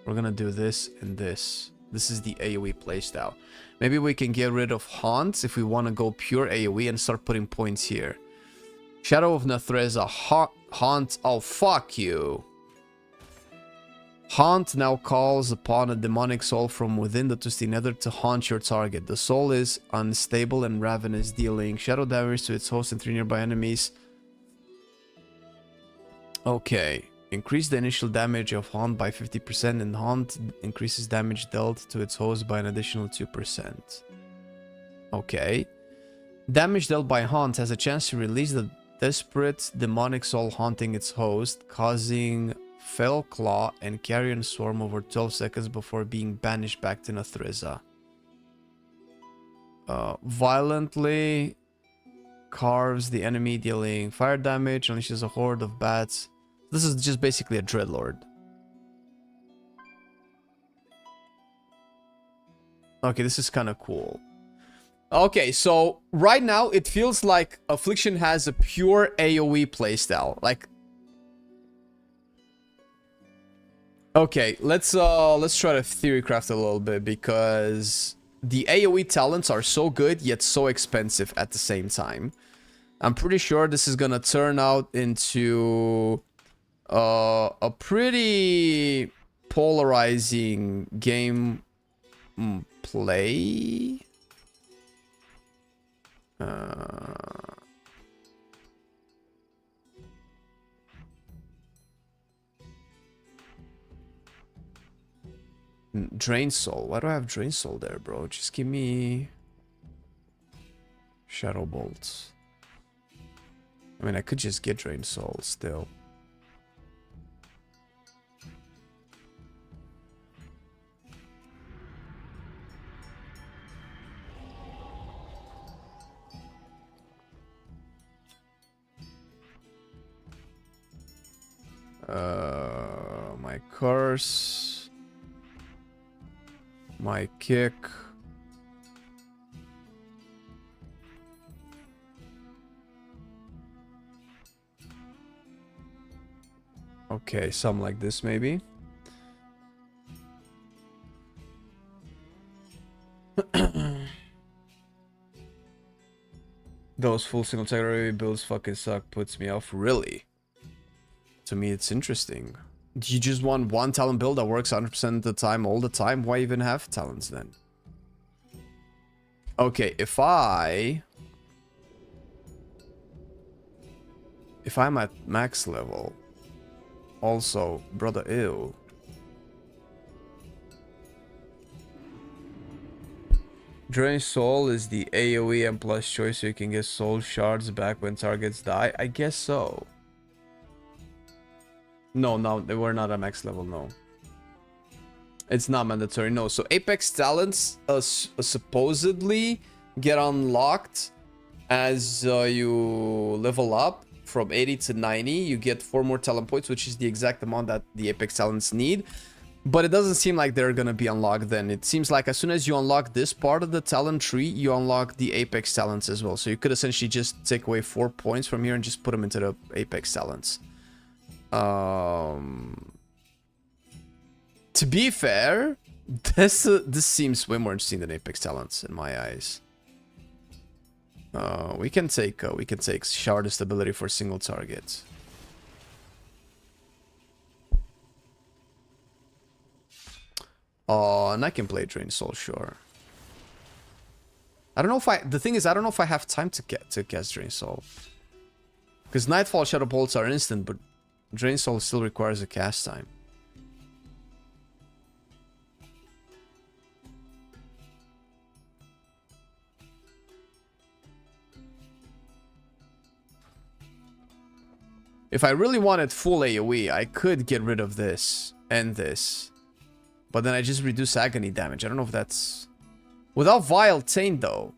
We're gonna do this and this. This is the AoE playstyle. Maybe we can get rid of Haunts if we want to go pure AoE and start putting points here. Shadow of Nathreza. Haunt. Oh, fuck you. Haunt now calls upon a demonic soul from within the Twisted Nether to haunt your target. The soul is unstable and ravenous, dealing shadow damage to its host and 3 nearby enemies. Okay. Increase the initial damage of Haunt by 50%, and Haunt increases damage dealt to its host by an additional 2%. Okay. Damage dealt by Haunt has a chance to release the desperate demonic soul haunting its host, causing Fell Claw and Carrion Swarm over 12 seconds before being banished back to Nathreza. Violently carves the enemy, dealing fire damage, unleashes a horde of bats. This is just basically a Dreadlord. Okay, this is kind of cool. Okay, so right now it feels like Affliction has a pure AoE playstyle. Like, okay, let's try to theory craft a little bit, because the AoE talents are so good yet so expensive at the same time. I'm pretty sure this is gonna turn out into a pretty polarizing game play. Drain Soul. Why do I have Drain Soul there, bro? Just give me Shadow Bolts. I mean, I could just get Drain Soul still. My curse, my kick, okay, something like this maybe. Those full single target builds fucking suck, puts me off. Really? To me, it's interesting. You just want one talent build that works 100% of the time, all the time? Why even have talents then? Okay, if I'm at max level, also, brother, ew. Drain Soul is the AoE and plus choice, so you can get soul shards back when targets die. I guess so. No, they were not at max level, no. It's not mandatory, no. So Apex talents supposedly get unlocked as you level up from 80 to 90. You get 4 more talent points, which is the exact amount that the Apex talents need. But it doesn't seem like they're gonna be unlocked then. It seems like as soon as you unlock this part of the talent tree, you unlock the Apex talents as well. So you could essentially just take away 4 points from here and just put them into the Apex talents. To be fair, this seems way more interesting than Apex talents in my eyes. We can take Shard of Stability for single target. And I can play Drain Soul, sure. I don't know if the thing is, I don't know if I have time to cast Drain Soul. Because Nightfall Shadow Bolts are instant, but Drain Soul still requires a cast time. If I really wanted full AoE, I could get rid of this and this. But then I just reduce agony damage. I don't know if that's... Without Vile Taint, though.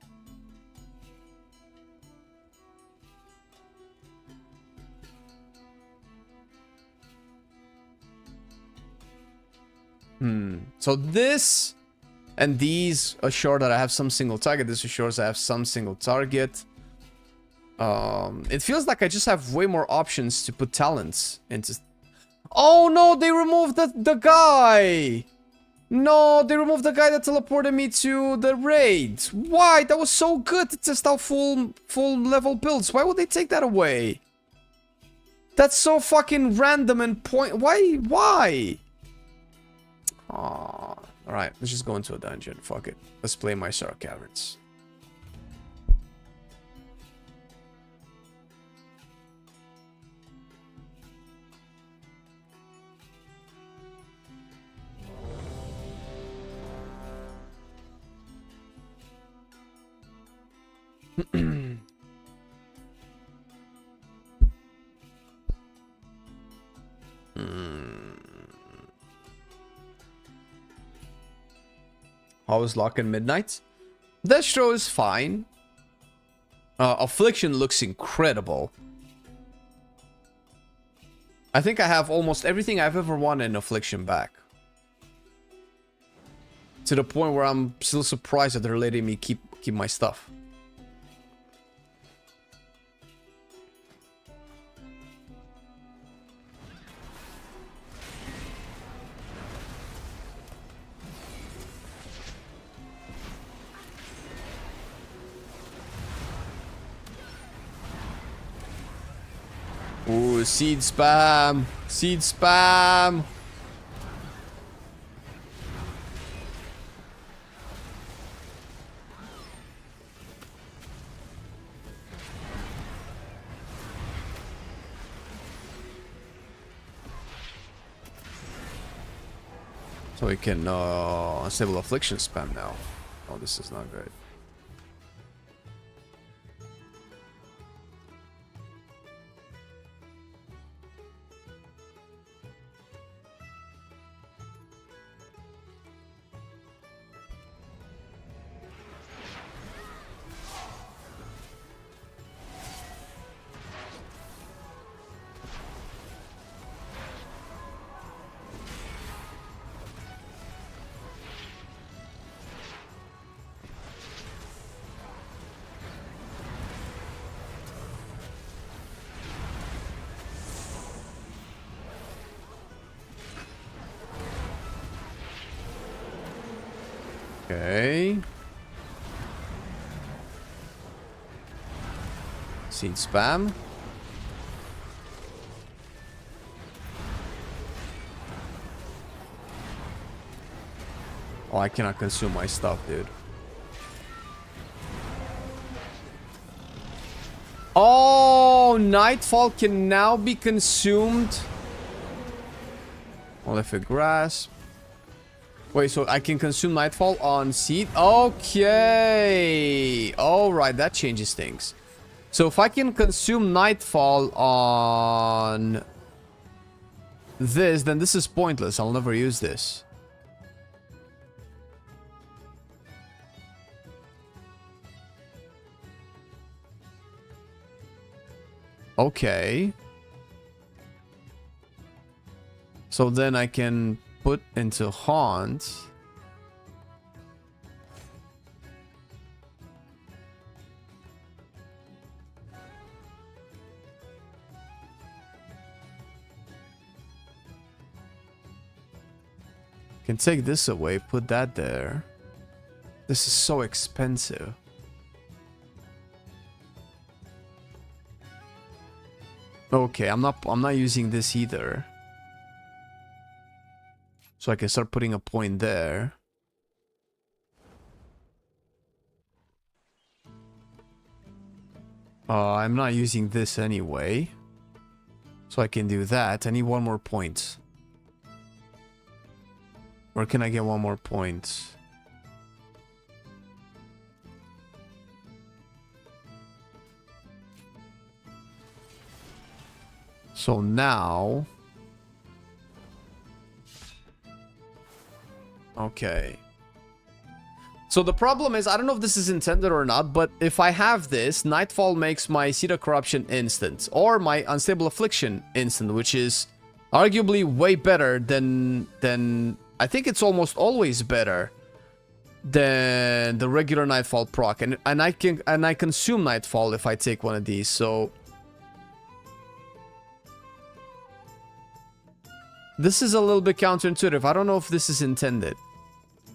So this and these assure that I have some single target. This assures I have some single target. It feels like I just have way more options to put talents into... Oh no, they removed the guy! No, they removed the guy that teleported me to the raid. Why? That was so good to test out full level builds. Why would they take that away? That's so fucking random and point... Why? Aww. Alright, let's just go into a dungeon. Fuck it. Let's play my Sark Caverns. How is Lock in Midnight? That show is fine. Affliction looks incredible. I think I have almost everything I've ever wanted in Affliction back. To the point where I'm still surprised that they're letting me keep my stuff. Ooh, seed spam! Seed spam! So we can disable Affliction spam now. Oh, this is not good. Okay. Seed spam. Oh, I cannot consume my stuff, dude. Oh, Nightfall can now be consumed. Well, if it grasp. Wait, so I can consume Nightfall on Seed? Okay. Alright, that changes things. So if I can consume Nightfall on this, then this is pointless. I'll never use this. Okay. So then I can put into Haunt. Can take this away, put that there. This is so expensive. Okay, I'm not using this either. So I can start putting a point there. I'm not using this anyway. So I can do that. I need one more point. Where can I get one more point? So now... Okay. So the problem is, I don't know if this is intended or not, but if I have this, Nightfall makes my Seed of Corruption instant, or my Unstable Affliction instant, which is arguably way better than I think it's almost always better than the regular Nightfall proc, and I consume Nightfall if I take one of these. So this is a little bit counterintuitive. I don't know if this is intended.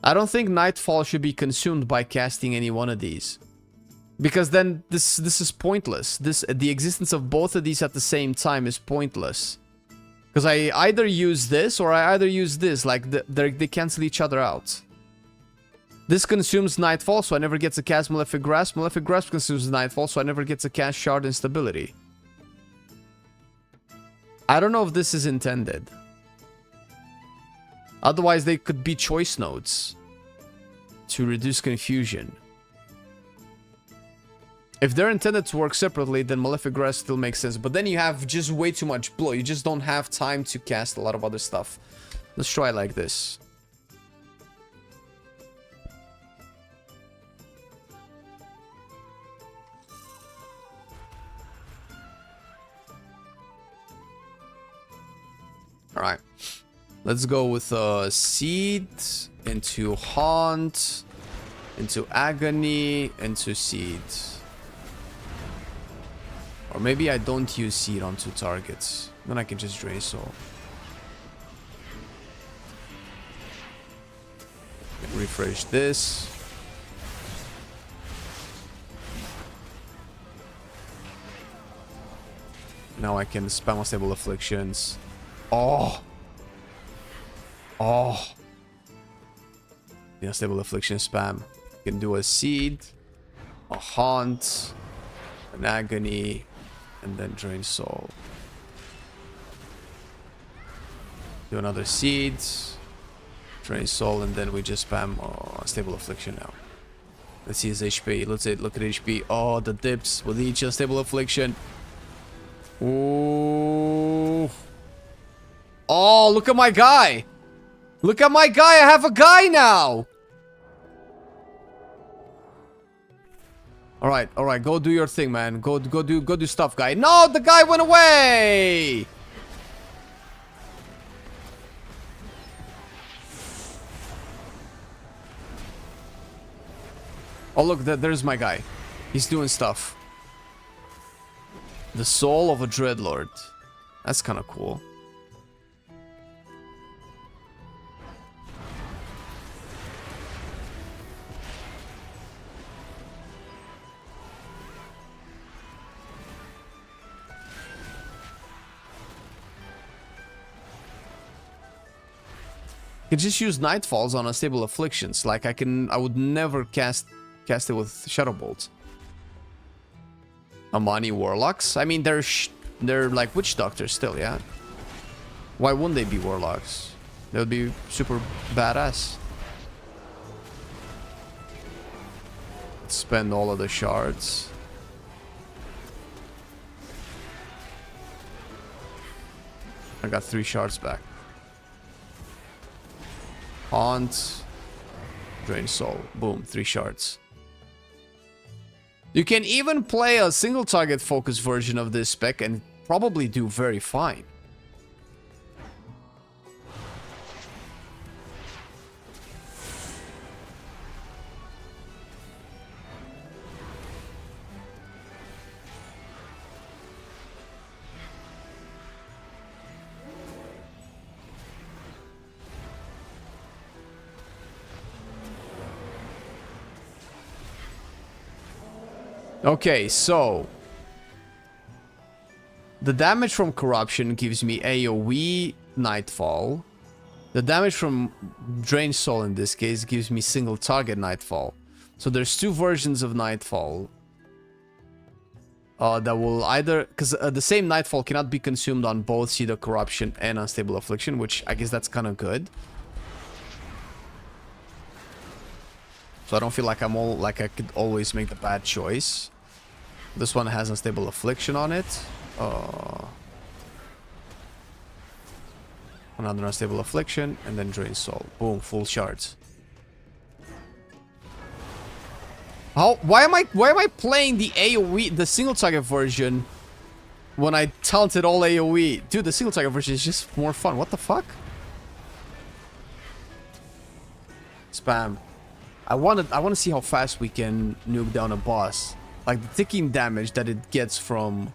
I don't think Nightfall should be consumed by casting any one of these, because then this is pointless. The existence of both of these at the same time is pointless, because I either use this or I either use this. Like they cancel each other out. This consumes Nightfall, so I never get to cast Malefic Grasp. Malefic Grasp consumes Nightfall, so I never get to cast Shard Instability. I don't know if this is intended. Otherwise, they could be choice nodes to reduce confusion. If they're intended to work separately, then Malefic Grasp still makes sense. But then you have just way too much blow. You just don't have time to cast a lot of other stuff. Let's try like this. Alright. Let's go with Seed, into Haunt, into Agony, into Seed. Or maybe I don't use Seed on 2 targets. Then I can just Drain Soul. Refresh this. Now I can spam Unstable Afflictions. Oh! Oh! The Unstable Affliction spam. You can do a Seed, a Haunt, an Agony, and then Drain Soul. Do another Seed, Drain Soul, and then we just spam Unstable Affliction now. Let's see his HP. Look at HP. Oh, the dips with each Unstable Affliction. Ooh. Oh, look at my guy. Look at my guy. I have a guy now. All right. Go do your thing, man. Go do stuff, guy. No, the guy went away. Oh, look, there's my guy. He's doing stuff. The soul of a Dreadlord. That's kind of cool. You can just use Nightfalls on Unstable Afflictions. Like I would never cast it with Shadow Bolt. Amani Warlocks? I mean, they're like Witch Doctors still, yeah? Why wouldn't they be Warlocks? They would be super badass. Spend all of the shards. I got 3 shards back. Haunt. Drain Soul. Boom, 3 shards. You can even play a single target focus version of this spec and probably do very fine. Okay, so the damage from Corruption gives me AoE Nightfall. The damage from Drain Soul in this case gives me single target Nightfall. So there's 2 versions of Nightfall that will either, because the same Nightfall cannot be consumed on both Seed of Corruption and Unstable Affliction, which I guess that's kind of good. So I don't feel like I could always make the bad choice. This one has Unstable Affliction on it. Another unstable affliction, and then drain soul. Boom, full shards. How? Why am I playing the AoE, the single target version, when I talented all AoE? Dude, the single target version is just more fun. What the fuck? Spam. I want to see how fast we can nuke down a boss. Like the ticking damage that it gets from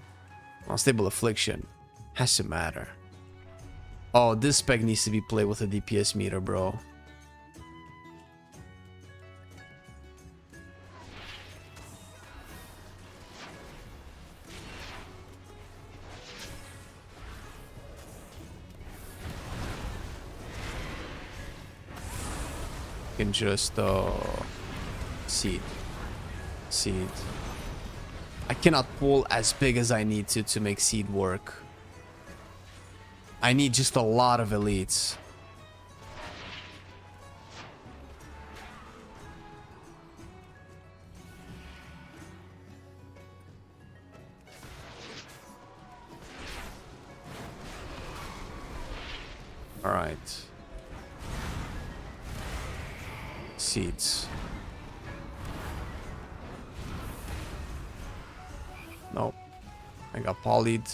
unstable affliction has to matter. Oh, this spec needs to be played with a DPS meter, bro. Can just seed. I cannot pull as big as I need to make seed work. I need just a lot of elites. All right. Seeds. Nope. I got polyed.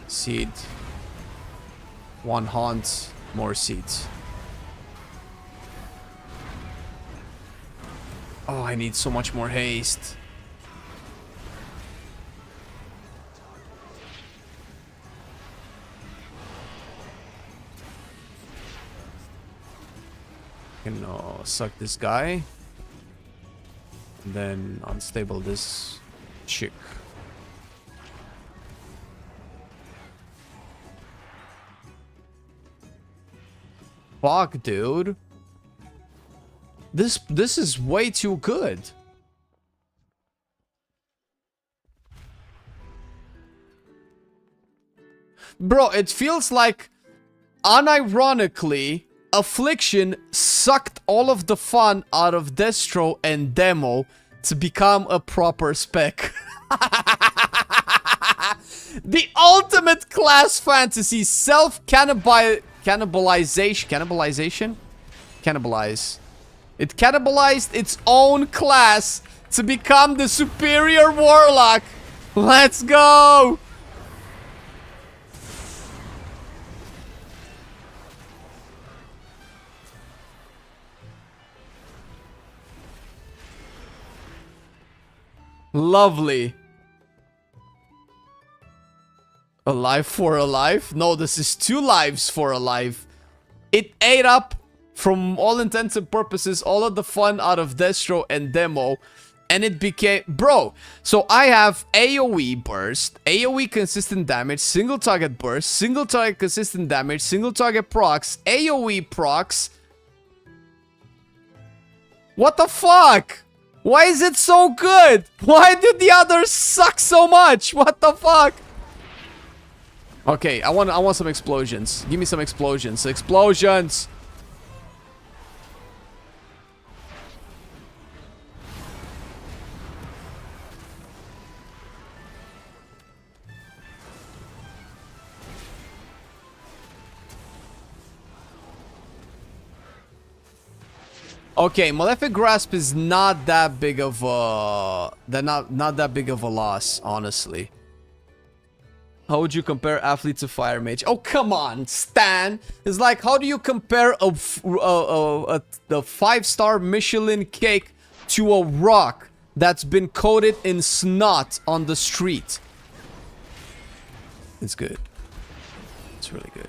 Seed. One haunt. More seeds. Oh, I need so much more haste. Can suck this guy. And then unstable this chick. Fuck, dude. This is way too good. Bro, it feels like unironically Affliction sucked all of the fun out of Destro and Demo to become a proper spec. The ultimate class fantasy self-cannibalization. Cannibalize. It cannibalized its own class to become the superior Warlock. Let's go! Lovely. A life for a life? No, this is 2 lives for a life. It ate up, from all intents and purposes, all of the fun out of Destro and Demo. And it became... Bro, so I have AoE burst, AoE consistent damage, single target burst, single target consistent damage, single target procs, AoE procs. What the fuck? Why is it so good? Why did the others suck so much? What the fuck? Okay, I want some explosions. Give me some explosions. Explosions! Okay, Malefic Grasp is not that big of a... Not that big of a loss, honestly. How would you compare Athlete to Fire Mage? Oh, come on, Stan! It's like, how do you compare a 5-star Michelin cake to a rock that's been coated in snot on the street? It's good. It's really good.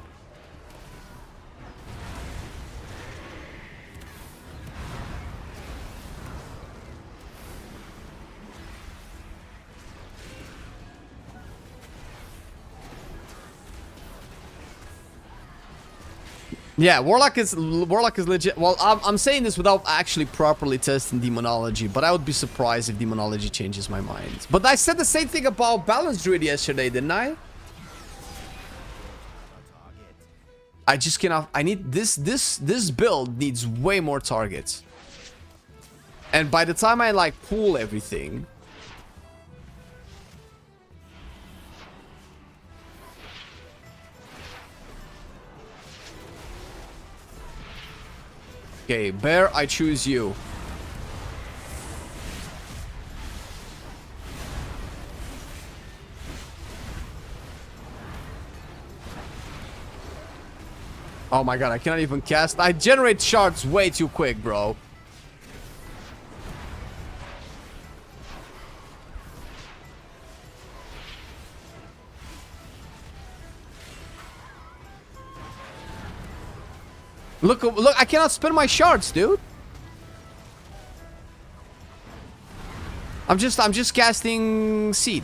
Yeah, Warlock is legit. Well, I'm saying this without actually properly testing Demonology, but I would be surprised if Demonology changes my mind. But I said the same thing about Balance Druid yesterday, didn't I? I just cannot. I need this build needs way more targets. And by the time I like pool everything, Okay, Bear, I choose you. Oh my god, I cannot even cast. I generate shards way too quick, bro. Look, I cannot spend my shards, dude. I'm just casting seed.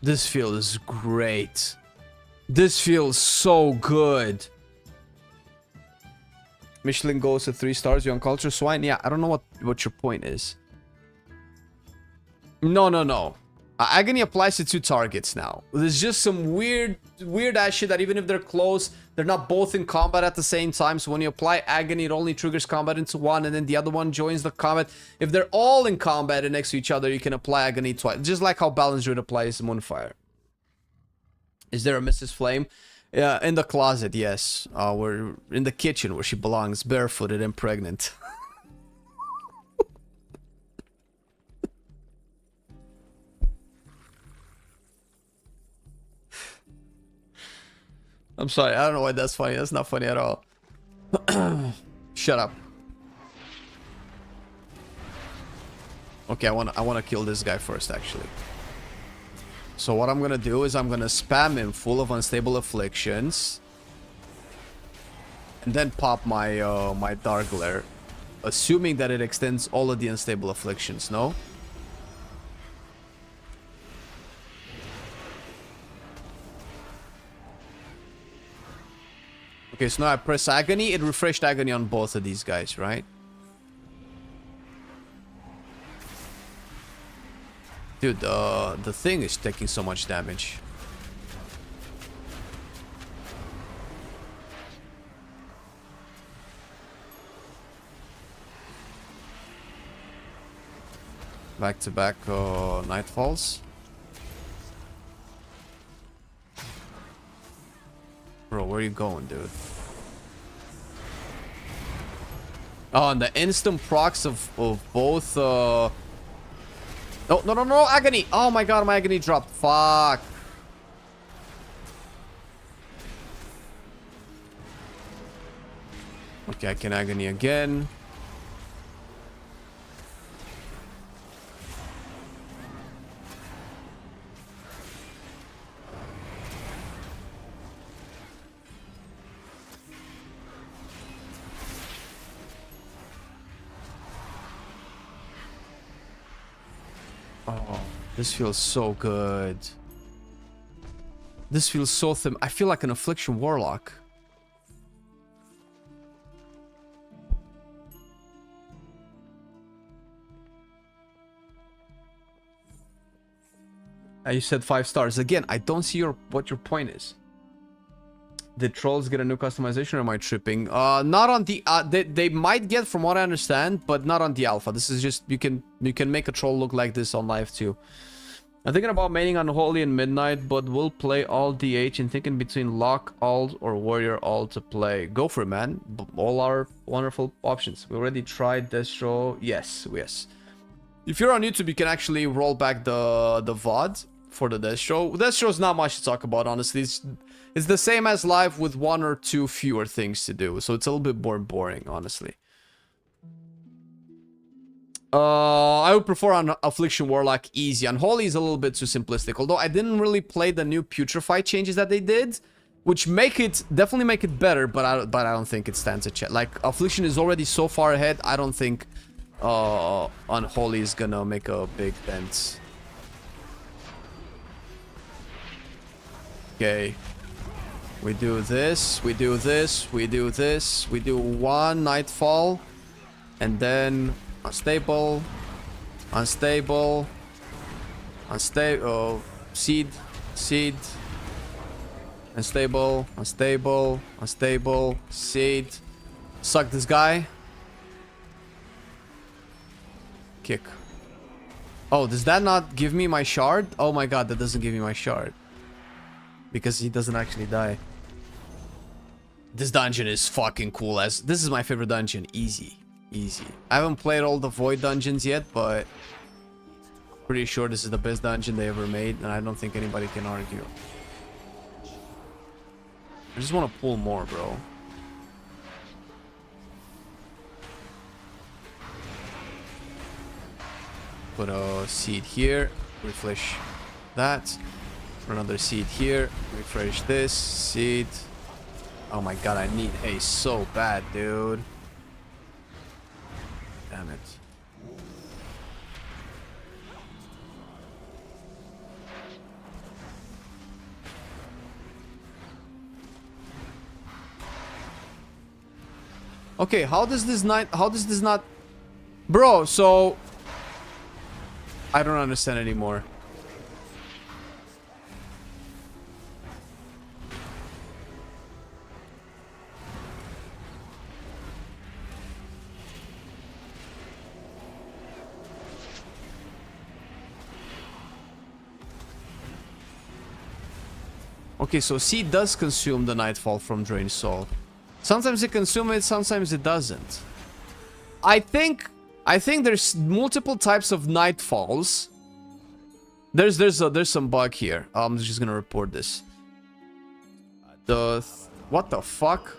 This feels great. This feels so good. Michelin goes to 3 stars. You on culture swine? Yeah, I don't know what your point is. No. Agony applies to 2 targets now. There's just some weird ass shit that even if they're close, they're not both in combat at the same time. So when you apply Agony, it only triggers combat into one, and then the other one joins the combat. If they're all in combat and next to each other, you can apply Agony twice. Just like how Balance Druid applies Moonfire. Is there a Mrs. Flame? Yeah, in the closet, yes. We're in the kitchen where she belongs, barefooted and pregnant. I'm sorry, I don't know why that's funny. That's not funny at all. Shut up. Okay, I wanna kill this guy first, actually. So what I'm gonna do is I'm gonna spam him full of unstable afflictions, and then pop my my Dark Glare, assuming that it extends all of the unstable afflictions. No. Okay, so now I press Agony. It refreshed Agony on both of these guys, right? Dude, the thing is taking so much damage. Back to back Nightfalls. Bro, where are you going, dude? Oh, and the instant procs of both No, Agony! Oh my god, my Agony dropped. Fuck. Okay, I can Agony again. Oh, this feels so good. This feels so thin. I feel like an Affliction Warlock. You said 5 stars. Again, I don't see what your point is. Did trolls get a new customization or am I tripping? Not on the they might get, from what I understand, but not on the alpha. This is just you can make a troll look like this on live too. I'm thinking about maining Unholy and Midnight, but we'll play all DH and thinking between Lock, Alt, or Warrior Alt to play. Go for it, man. All are wonderful options. We already tried Destro. Yes. If you're on YouTube, you can actually roll back the VOD for the Destro. Destro's not much to talk about, honestly. It's the same as live with 1 or 2 fewer things to do. So it's a little bit more boring, honestly. I would prefer on Affliction Warlock easy. Unholy is a little bit too simplistic. Although I didn't really play the new Putrefy changes that they did, which definitely make it better. But I don't think it stands a chance. Like Affliction is already so far ahead. I don't think Unholy is gonna make a big dent. Okay. We do this, we do this, we do this, we do 1 Nightfall, and then unstable, seed, Seed. Unstable. Unstable. Unstable. Seed. Suck this guy. Kick. Oh, does that not give me my shard? Oh my god, that doesn't give me my shard. Because he doesn't actually die. This dungeon is fucking cool as... This is my favorite dungeon. Easy. Easy. I haven't played all the Void dungeons yet, but... Pretty sure this is the best dungeon they ever made, and I don't think anybody can argue. I just want to pull more, bro. Put a seed here. Refresh that. Put another seed here. Refresh this. Seed. Oh my god, I need haste so bad, dude. Damn it. Okay, how does this not... Bro, so... I don't understand anymore. Okay, so Seed does consume the Nightfall from Drained Soul. Sometimes it consumes it, sometimes it doesn't. I think there's multiple types of Nightfalls. There's some bug here. I'm just gonna report this. What the fuck?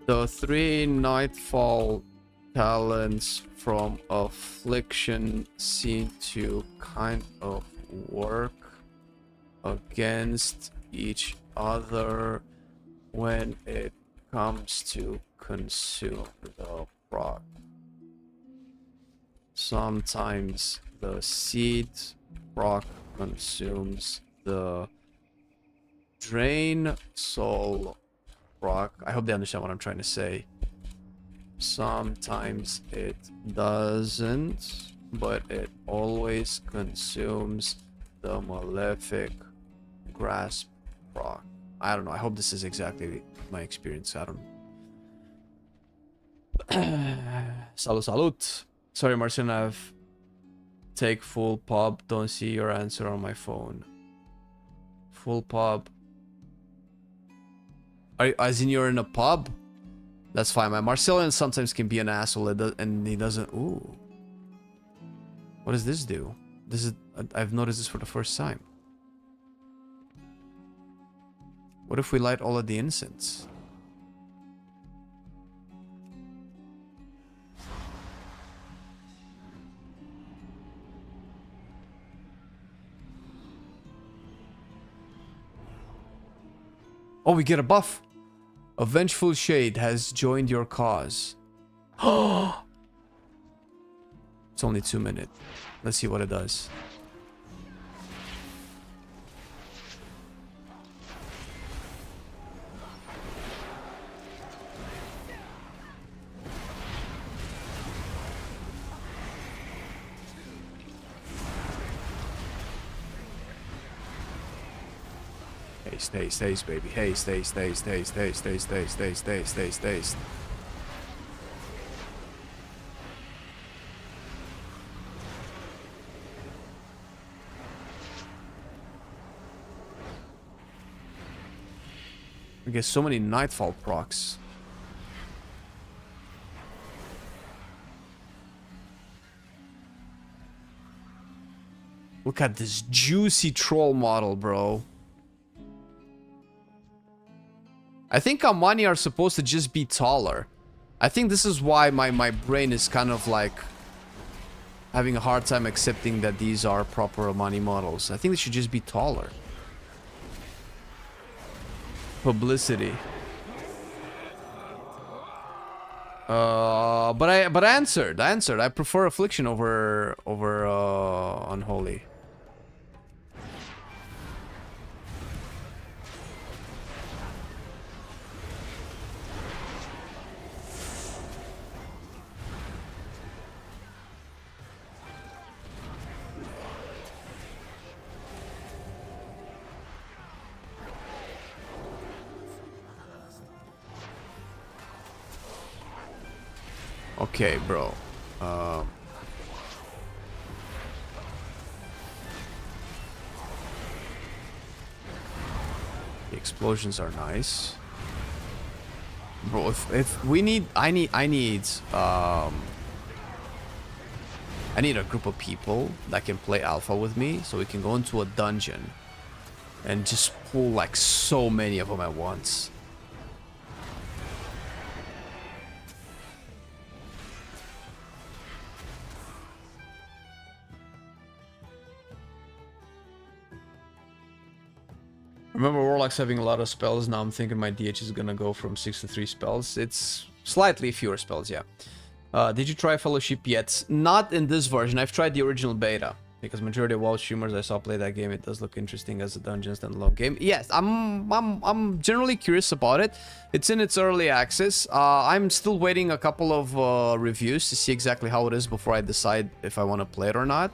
The 3 Nightfall talents from Affliction seem to kind of work against each other when it comes to consume the proc. Sometimes the seed proc consumes the drain soul proc. I hope they understand what I'm trying to say. Sometimes it doesn't, but it always consumes the malefic grasp proc. I don't know. I hope this is exactly my experience. I don't Salut. Sorry, Marcin, I've take full pub. Don't see your answer on my phone. Full pub. As in you're in a pub? That's fine. My Marcelian sometimes can be an asshole and he doesn't... Ooh. What does this do? This is... I've noticed this for the first time. What if we light all of the incense? Oh, we get a buff. A vengeful shade has joined your cause. Oh! It's only 2 minutes. Let's see what it does. Stays, baby. Hey, stays. We get so many Nightfall procs. Look at this juicy troll model, bro. I think Amani are supposed to just be taller. I think this is why my brain is kind of like having a hard time accepting that these are proper Amani models. I think they should just be taller. Publicity. But I answered. I prefer Affliction over Unholy. Okay, bro. The explosions are nice. Bro, if we need... I need a group of people that can play alpha with me, so we can go into a dungeon and just pull like so many of them at once. Remember Warlock's having a lot of spells. Now I'm thinking my DH is gonna go from 6 to 3 spells. It's slightly fewer spells, yeah. Did you try Fellowship yet? Not in this version. I've tried the original beta. Because majority of WoW streamers I saw play that game, it does look interesting as a dungeon standalone game. Yes, I'm generally curious about it. It's in its early access. I'm still waiting a couple of reviews to see exactly how it is before I decide if I want to play it or not.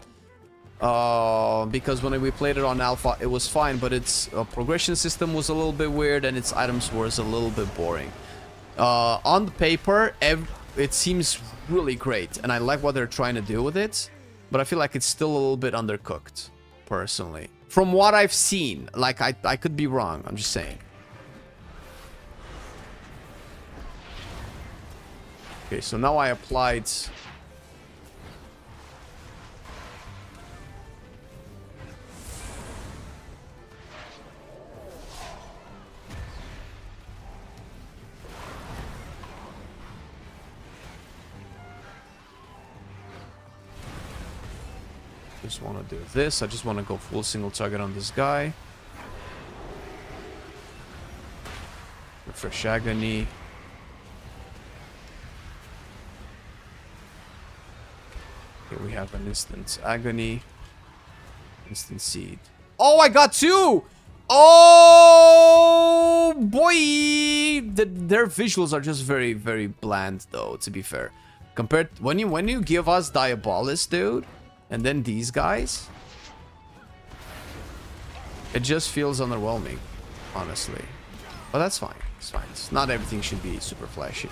Because when we played it on alpha, it was fine, but its progression system was a little bit weird and its items were a little bit boring. On the paper, it seems really great, and I like what they're trying to do with it. But I feel like it's still a little bit undercooked, personally. From what I've seen, like, I could be wrong, I'm just saying. Okay, so now I applied... Just want to do this. I just want to go full single target on this guy. Refresh agony. Okay, we have an instant agony. Instant seed. Oh, I got 2! Oh boy! Their visuals are just very, very bland, though. To be fair, compared when you give us Diabolus, dude. And then these guys, it just feels underwhelming, honestly. But that's fine. It's fine. Not everything should be super flashy.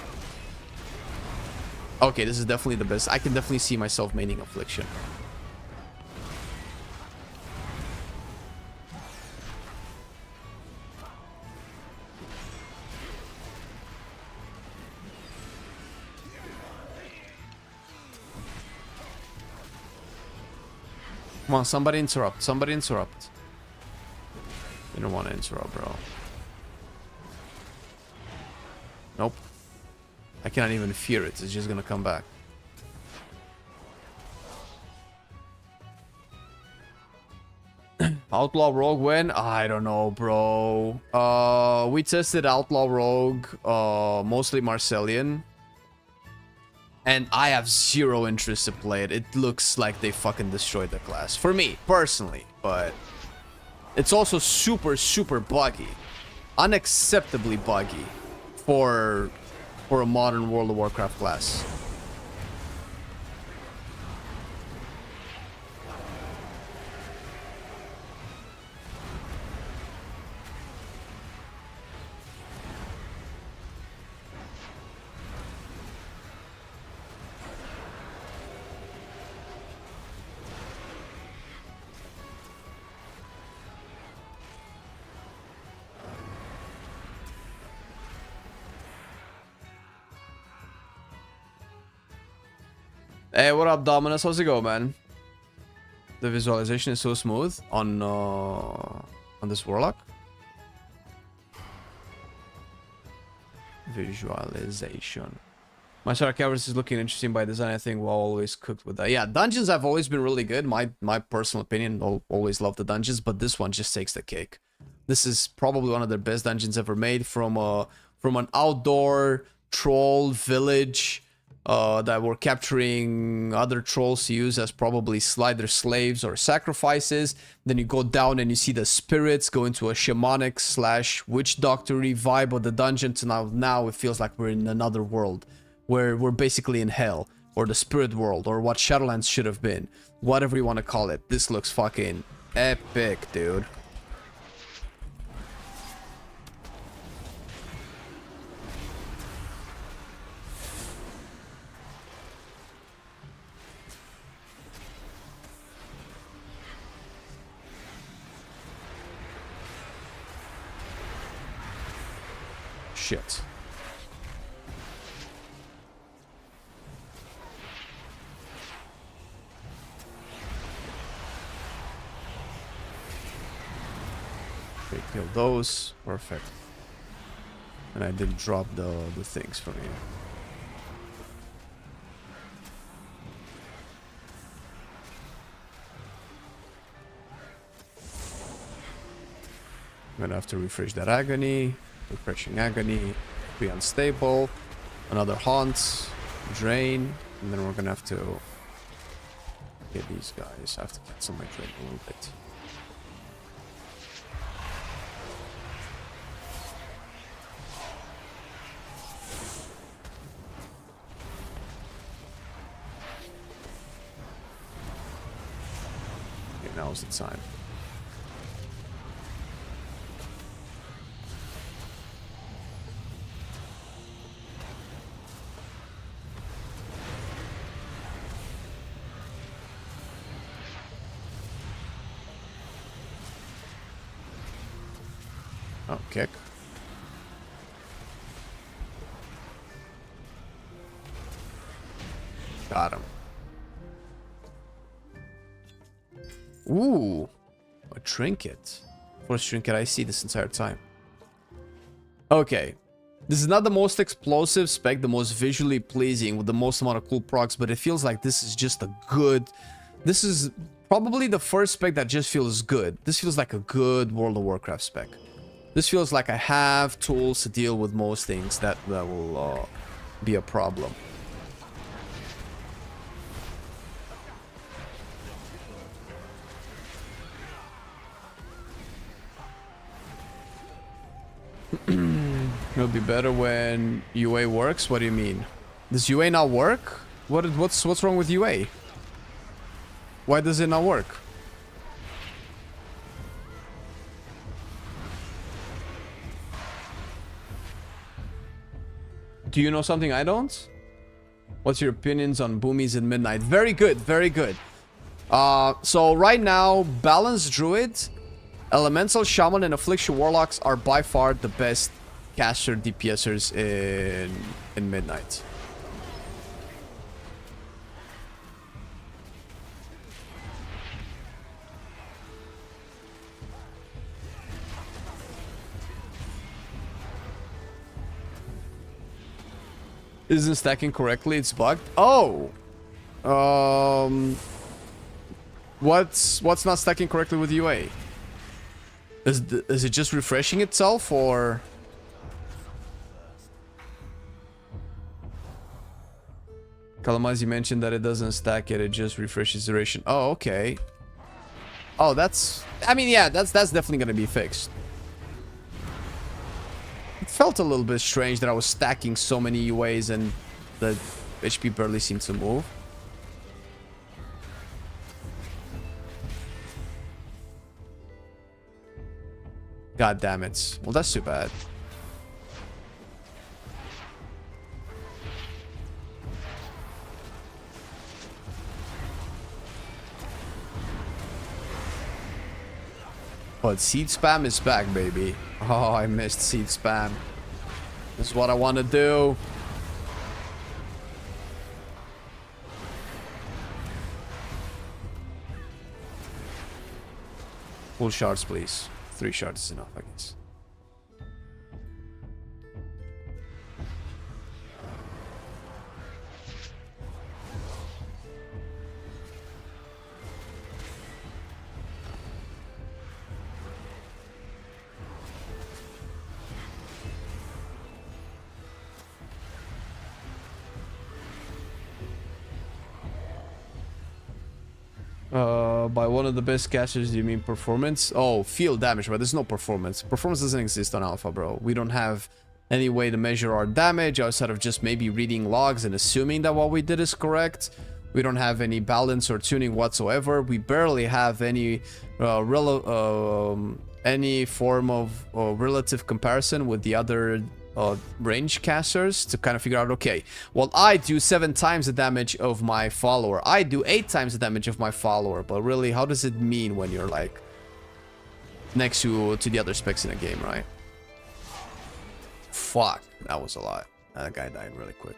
Okay, this is definitely the best. I can definitely see myself maining Affliction. Come on, somebody interrupt. Somebody interrupt. You don't want to interrupt, bro. Nope. I cannot even fear it. It's just gonna come back. Outlaw Rogue when? I don't know, bro. We tested Outlaw Rogue, mostly Marcelian. And I have zero interest to play it. It looks like they fucking destroyed the class. For me, personally. But it's also super, super buggy. Unacceptably buggy for a modern World of Warcraft class. Hey, what up, Dominus? How's it going, man? The visualization is so smooth on this Warlock. Visualization. My Star Caverns is looking interesting by design. I think WoW always cooked with that. Yeah, dungeons have always been really good. My personal opinion, I'll always love the dungeons, but this one just takes the cake. This is probably one of their best dungeons ever made from an outdoor troll village. That were capturing other trolls to use as probably slider slaves or sacrifices. Then you go down and you see the spirits go into a shamanic / witch doctory vibe of the dungeon. So now it feels like we're in another world where we're basically in hell or the spirit world or what Shadowlands should have been. Whatever you want to call it. This looks fucking epic, dude. shit. Okay, kill those. Perfect. And I didn't drop the things from here. I'm gonna have to refresh that agony. Refreshing agony. Be unstable. Another haunt. Drain. And then we're gonna have to get these guys. I have to cancel my drain a little bit. Okay, now's the time. Oh, kick. Got him. Ooh, a trinket. First trinket I see this entire time. Okay. This is not the most explosive spec, the most visually pleasing, with the most amount of cool procs, but it feels like this is just a good... This is probably the first spec that just feels good. This feels like a good World of Warcraft spec. This feels like I have tools to deal with most things that will be a problem. It'll be better when UA works? What do you mean? Does UA not work? What's wrong with UA? Why does it not work? Do you know something I don't? What's your opinions on boomies in midnight? Very good, very good. So right now, Balanced Druid, Elemental Shaman, and Affliction Warlocks are by far the best caster DPSers in midnight. Isn't stacking correctly, it's bugged. Oh! What's not stacking correctly with UA? Is it just refreshing itself, or... Kalamazi mentioned that it doesn't stack it just refreshes duration. Oh, okay. Oh, that's... I mean, yeah, that's definitely gonna be fixed. It felt a little bit strange that I was stacking so many UAs and the HP barely seemed to move. God damn it. Well, that's too bad. But seed spam is back, baby. Oh, I missed seed spam. This is what I want to do. Full shards, please. 3 shards is enough, I guess. By one of the best casters, do you mean performance? Oh, field damage, but there's no performance. Performance doesn't exist on Alpha, bro. We don't have any way to measure our damage outside of just maybe reading logs and assuming that what we did is correct. We don't have any balance or tuning whatsoever. We barely have any any form of relative comparison with the other range casters to kind of figure out, okay, well, I do 7 times the damage of my follower, I do 8 times the damage of my follower, but really, how does it mean when you're like next to the other specs in a game, right? fuck. That was a lot. That guy died really quick.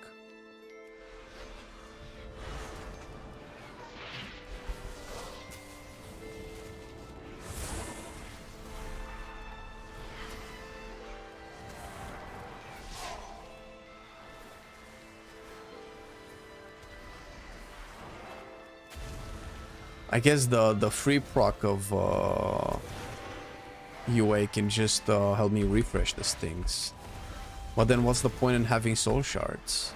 I guess the free proc of UA can just help me refresh these things. But then what's the point in having soul shards?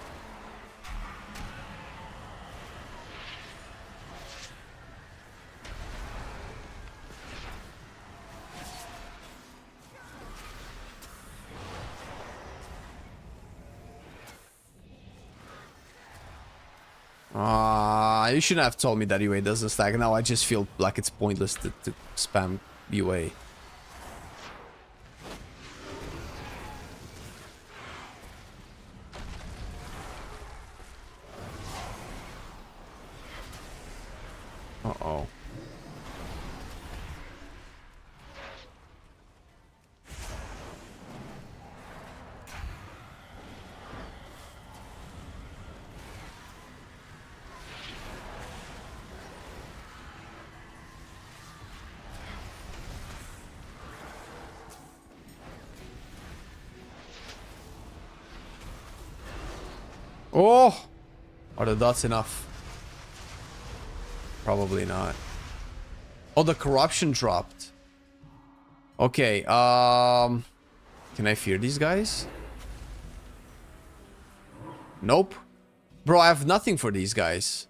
You shouldn't have told me that UA doesn't stack. Now I just feel like it's pointless to spam UA. Uh-oh. Oh! Are the dots enough? Probably not. Oh, the corruption dropped. Okay, can I fear these guys? Nope. Bro, I have nothing for these guys.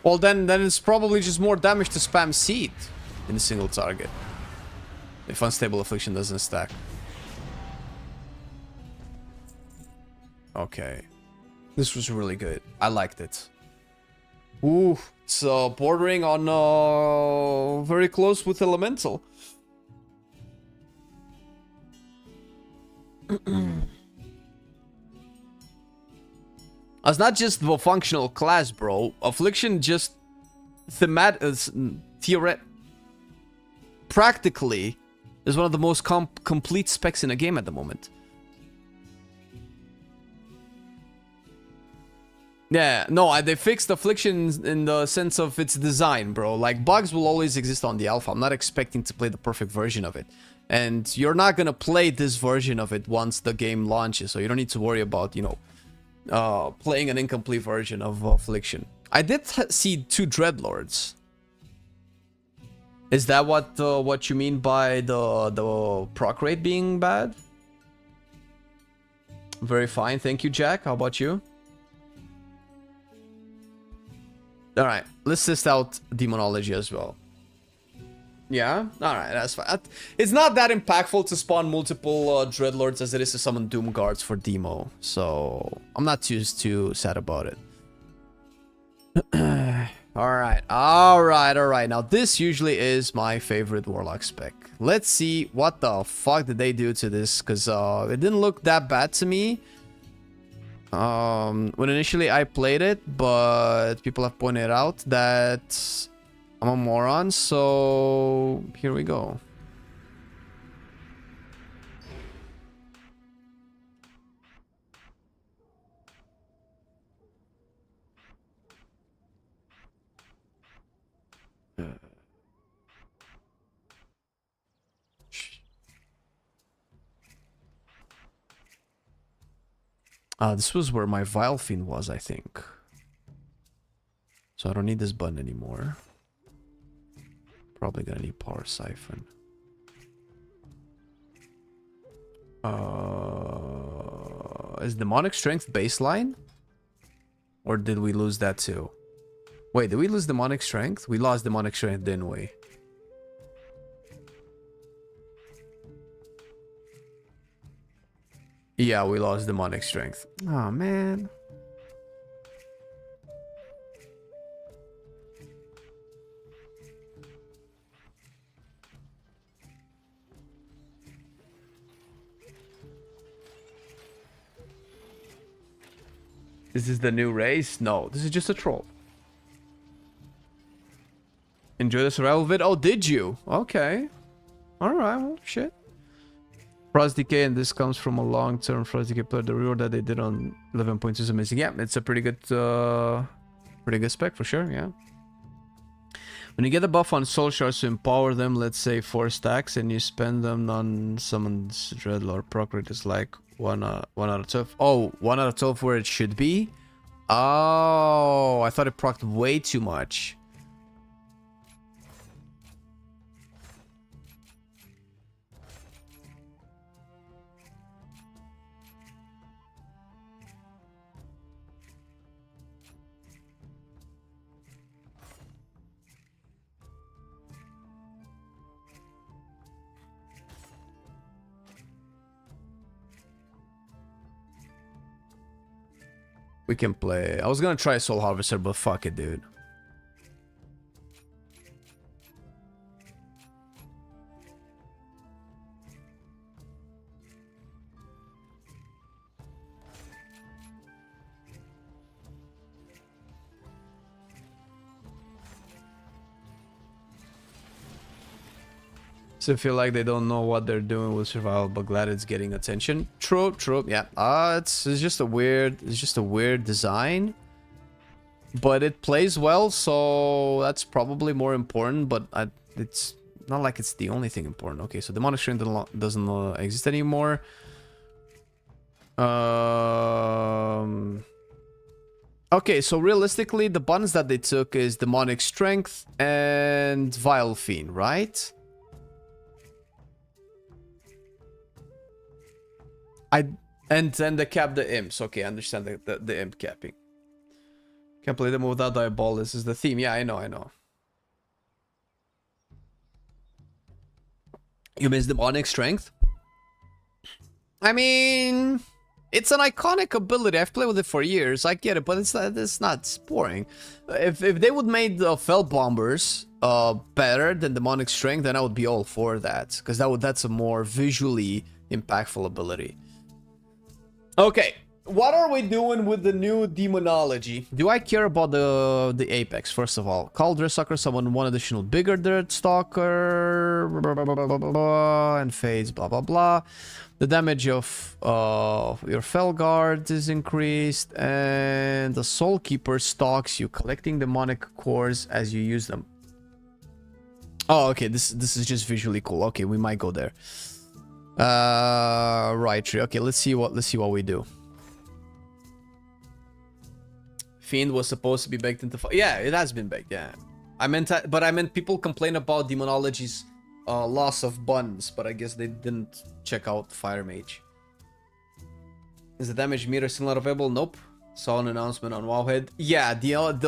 Well, then it's probably just more damage to spam seed in a single target. If unstable affliction doesn't stack. Okay. This was really good. I liked it. Ooh, it's bordering on very close with elemental. It's not just the functional class, bro. Affliction just practically is one of the most complete specs in a game at the moment. Yeah, no, they fixed Affliction in the sense of its design, bro. Like, bugs will always exist on the alpha. I'm not expecting to play the perfect version of it. And you're not gonna play this version of it once the game launches, so you don't need to worry about, you know, playing an incomplete version of Affliction. I did see 2 Dreadlords. Is that what you mean by the proc rate being bad? Very fine, thank you, Jack. How about you? All right, let's test out Demonology as well. Yeah, all right, that's fine. It's not that impactful to spawn multiple Dreadlords as it is to summon Doom Guards for Demo, so I'm not too sad about it. All right. Now this usually is my favorite Warlock spec. Let's see what the fuck did they do to this, because it didn't look that bad to me when initially I played it, but people have pointed out that I'm a moron, so here we go. This was where my Vile Fiend was, I think. So I don't need this button anymore. Probably gonna need Power Siphon. Is Demonic Strength baseline? Or did we lose that too? Wait, did we lose Demonic Strength? We lost Demonic Strength, didn't we? Yeah, we lost demonic strength. Oh, man. Is this the new race? No, this is just a troll. Enjoy the survival vid? Oh, did you? Okay. Alright, well, shit. Frost Decay, and this comes from a long-term Frost Decay player. The reward that they did on 11.2 is amazing. Yeah, it's a pretty good spec for sure, yeah. When you get a buff on soul shards to empower them, let's say 4 stacks, and you spend them on someone's Dreadlord, proc rate is like 1 out of 12. Oh, 1 out of 12 where it should be? Oh, I thought it procced way too much. We can play. I was gonna try Soul Harvester, but fuck it, dude. So I feel like they don't know what they're doing with survival, but glad it's getting attention. True, true, yeah. It's just a weird design, but it plays well, so that's probably more important. But it's not like it's the only thing important. Okay, so demonic strength doesn't exist anymore. Okay, so realistically, the buttons that they took is demonic strength and vile fiend, right? And then they cap the imps. Okay, I understand the imp capping. Can't play them without Diabol. This is the theme. Yeah, I know. You miss demonic strength? I mean, it's an iconic ability. I've played with it for years. I get it, but it's not. It's boring. If they would make the Fell Bombers better than demonic strength, then I would be all for that, because that's a more visually impactful ability. Okay, what are we doing with the new Demonology? Do I care about the Apex, first of all? Call Dresstalker, summon 1 additional bigger Dirtstalker, blah, blah, blah, blah, blah, and fades, blah, blah, blah. The damage of your Felguard is increased, and the Soulkeeper stalks you, collecting demonic cores as you use them. Oh, okay, this is just visually cool. Okay, we might go there. Right tree. Okay, let's see what we do. Fiend was supposed to be baked into yeah, it has been baked. Yeah, I meant people complain about Demonology's loss of buns, but I guess they didn't check out Fire Mage. Is the damage meter still not available? Nope. Saw an announcement on Wowhead. Yeah,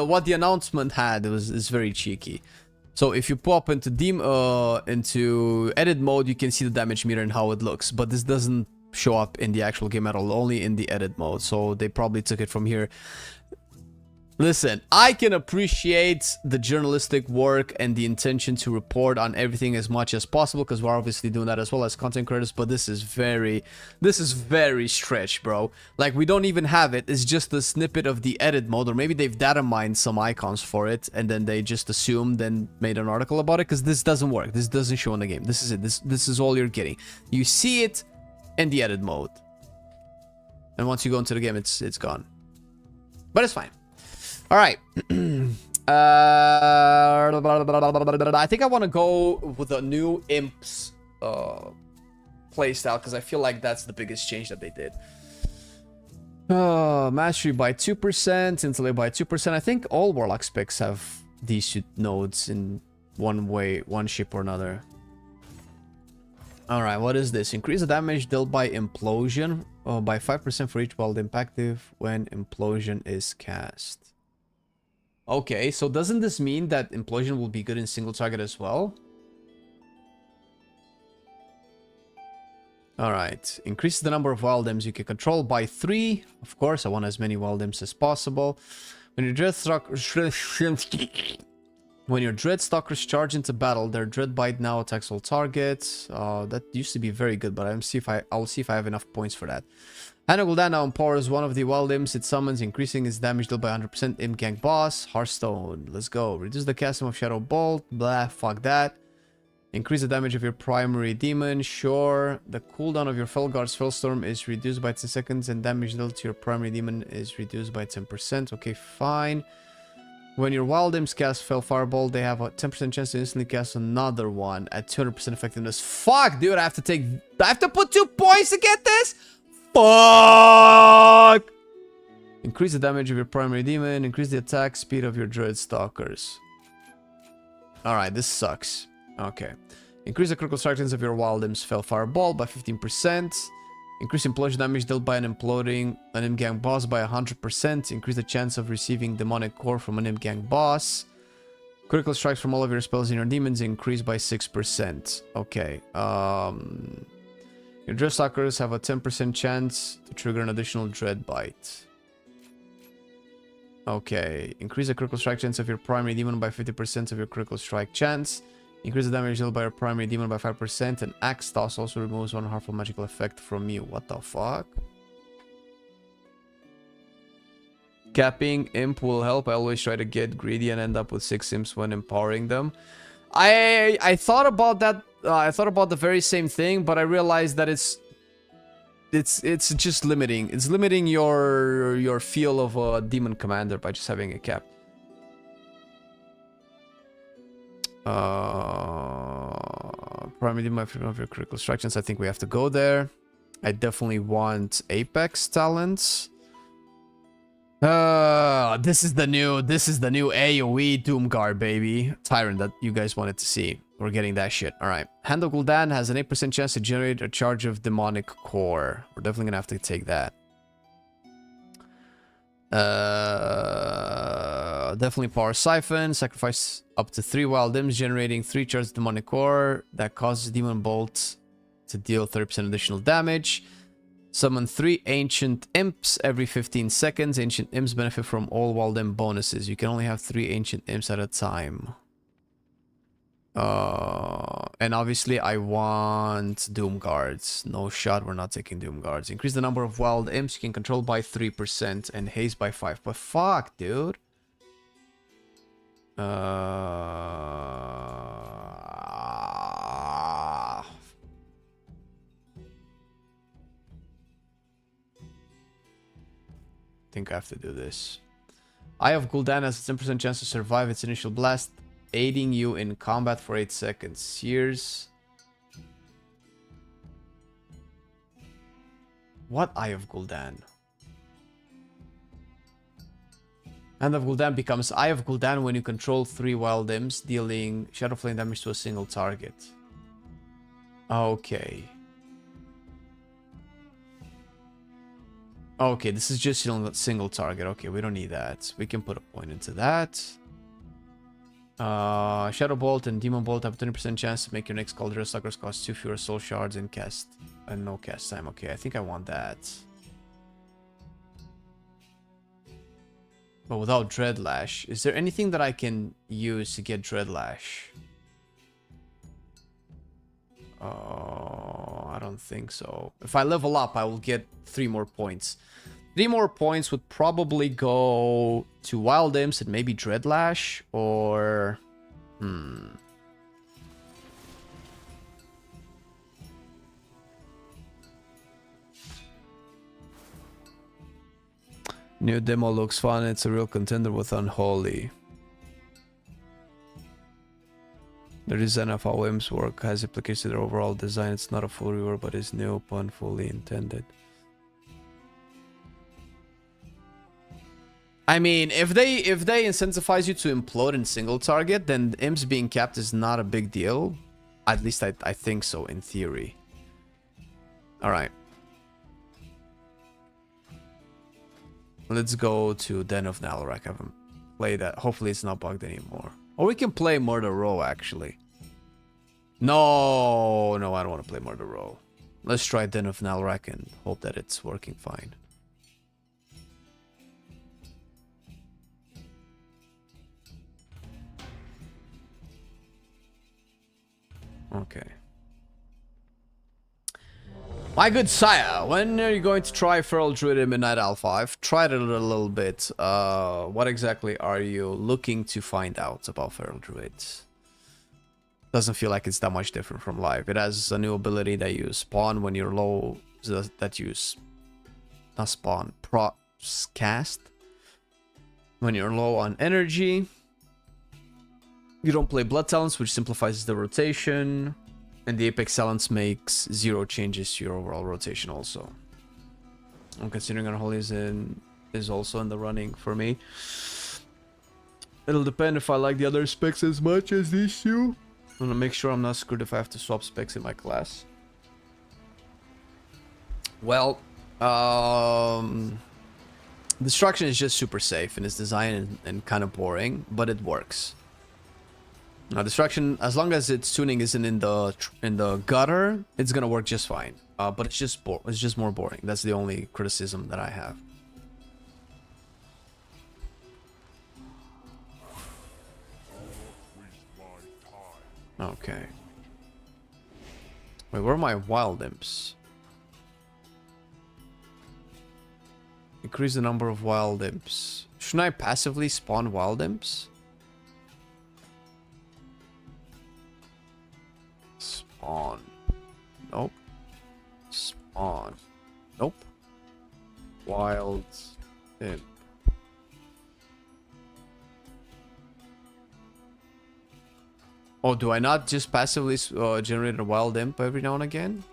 what the announcement had is very cheeky. So if you pop into edit mode, you can see the damage meter and how it looks, but this doesn't show up in the actual game at all, only in the edit mode. So they probably took it from here. Listen, I can appreciate the journalistic work and the intention to report on everything as much as possible, because we're obviously doing that as well as content creators, but this is very stretched, bro. Like, we don't even have it. It's just a snippet of the edit mode, or maybe they've data mined some icons for it and then they just assumed and made an article about it, because this doesn't work. This doesn't show in the game. This is it. This is all you're getting. You see it in the edit mode, and once you go into the game, it's gone. But it's fine. All right. I think I want to go with the new imps playstyle, because I feel like that's the biggest change that they did. Mastery by 2%, intellect by 2%. I think all Warlock specs have these two nodes in one way, one shape or another. All right, what is this? Increase the damage dealt by implosion by 5% for each wild impactive when implosion is cast. Okay, so doesn't this mean that implosion will be good in single target as well? Alright. Increases the number of wild imps you can control by 3. Of course, I want as many wild imps as possible. When your Dreadstalkers charge into battle, their Dread Bite now attacks all targets. That used to be very good, but I'll see if I have enough points for that. Hand of Gul'dan now empowers one of the wild imps it summons, increasing its damage dealt by 100%. Imp Gang Boss, Hearthstone. Let's go. Reduce the casting of Shadow Bolt. Blah, fuck that. Increase the damage of your primary demon. Sure. The cooldown of your Felguard's Fellstorm is reduced by 10 seconds, and damage dealt to your primary demon is reduced by 10%. Okay, fine. When your wild imps cast Fel Fireball, they have a 10% chance to instantly cast another one at 200% effectiveness. Fuck, dude, I have to put 2 points to get this? Fuck! Increase the damage of your primary demon. Increase the attack speed of your Dreadstalkers. Alright, this sucks. Okay. Increase the critical strike chance of your wild imps Fel Fireball by 15%. Increase implosion damage dealt by an Imp Gang boss by 100%. Increase the chance of receiving demonic core from an Imp Gang boss. Critical strikes from all of your spells and your demons increase by 6%. Okay. Your Dreadstalkers have a 10% chance to trigger an additional Dread Bite. Okay. Increase the critical strike chance of your primary demon by 50% of your critical strike chance. Increase the damage dealt by your primary demon by 5%, and Axe Toss also removes one harmful magical effect from you. What the fuck? Capping Imp will help. I always try to get greedy and end up with 6 imps when empowering them. I thought about that. I thought about the very same thing, but I realized that it's just limiting. It's limiting your feel of a demon commander by just having a cap. Primary demon of your critical strikes. I think we have to go there. I definitely want Apex talents. This is the new AoE Doomguard, baby. Tyrant that you guys wanted to see. We're getting that shit. Alright. Hand of Gul'dan has an 8% chance to generate a charge of demonic core. We're definitely gonna have to take that. Definitely Power Siphon. Sacrifice up to 3 wild imps, generating 3 charges of demonic core. That causes Demon Bolt to deal 30% additional damage. Summon 3 Ancient Imps every 15 seconds. Ancient Imps benefit from all wild imp bonuses. You can only have 3 Ancient Imps at a time. And obviously I want Doom Guards. No shot, we're not taking Doom Guards. Increase the number of wild imps you can control by 3% and haste by 5%. But fuck, dude. Think I have to do this. Eye of Gul'dan has a 10% chance to survive its initial blast, aiding you in combat for 8 seconds. Here's... What Eye of Gul'dan? Hand of Gul'dan becomes Eye of Gul'dan when you control 3 wild imps, dealing Shadow Flame damage to a single target. Okay. Okay, this is just a single target. Okay, we don't need that. We can put a point into that. Shadow Bolt and Demon Bolt have a 20% chance to make your next Cauldron Suckers cost 2 fewer soul shards and no cast time. Okay, I think I want that. But without Dreadlash, is there anything that I can use to get Dreadlash? I don't think so. If I level up, I will get 3 more points. 3 more points would probably go to Wild Imps and maybe Dreadlash, or... New demo looks fun. It's a real contender with Unholy. The design of how Imps work has implications to their overall design. It's not a full rework, but is new upon fully intended. I mean, if they incentivize you to implode in single target, then Imps being capped is not a big deal. At least I think so, in theory. Alright. Let's go to Den of Nalarak. I haven't played that. Hopefully it's not bugged anymore. Or we can play Murder Row, actually. No, I don't want to play Murder Row. Let's try Den of Nalrak and hope that it's working fine. Okay. My good sire, when are you going to try Feral Druid in Midnight Alpha? I've tried it a little bit. What exactly are you looking to find out about Feral Druids? Doesn't feel like it's that much different from live. It has a new ability that you spawn when you're low. That you not spawn, cast when you're low on energy. You don't play Blood Talents, which simplifies the rotation. And the Apex Talents makes 0 changes to your overall rotation also. I'm considering Unholy is also in the running for me. It'll depend if I like the other specs as much as these two. I'm gonna make sure I'm not screwed if I have to swap specs in my class. Well, Destruction is just super safe in its design and kind of boring, but it works. Now, Destruction, as long as its tuning isn't in the gutter, it's gonna work just fine. But it's just more boring. That's the only criticism that I have. Okay. Wait, where are my wild imps? Increase the number of wild imps. Shouldn't I passively spawn wild imps? Spawn. Nope. Spawn. Nope. Wild imp. Oh, do I not just passively generate a wild imp every now and again?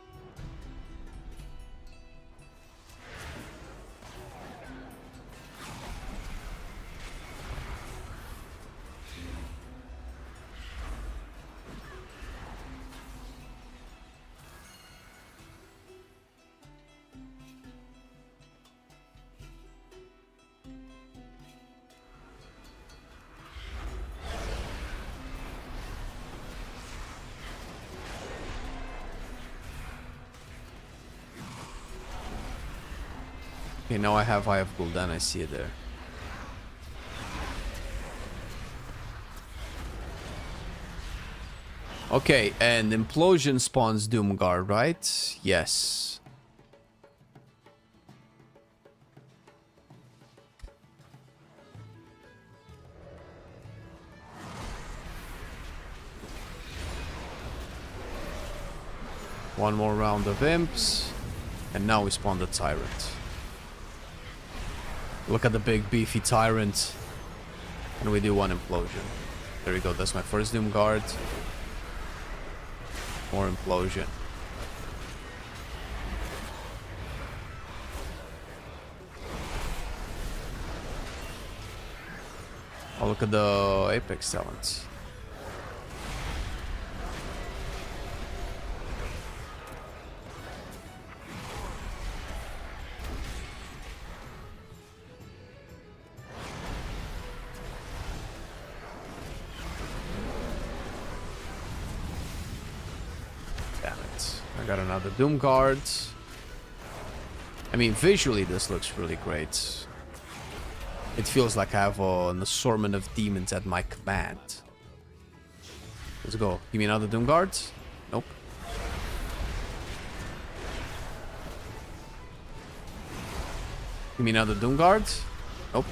Okay, now I have Eye of Gul'dan, I see it there. Okay, and Implosion spawns Doomguard, right? Yes. One more round of imps, and now we spawn the Tyrant. Look at the big beefy Tyrant. And we do one Implosion. There we go, that's my first Doomguard. More Implosion. Oh, look at the Apex Talents. Got another Doomguard. I mean, visually this looks really great. It feels like I have an assortment of demons at my command. Let's go. Give me another Doomguard. Nope. Give me another Doomguard. Nope.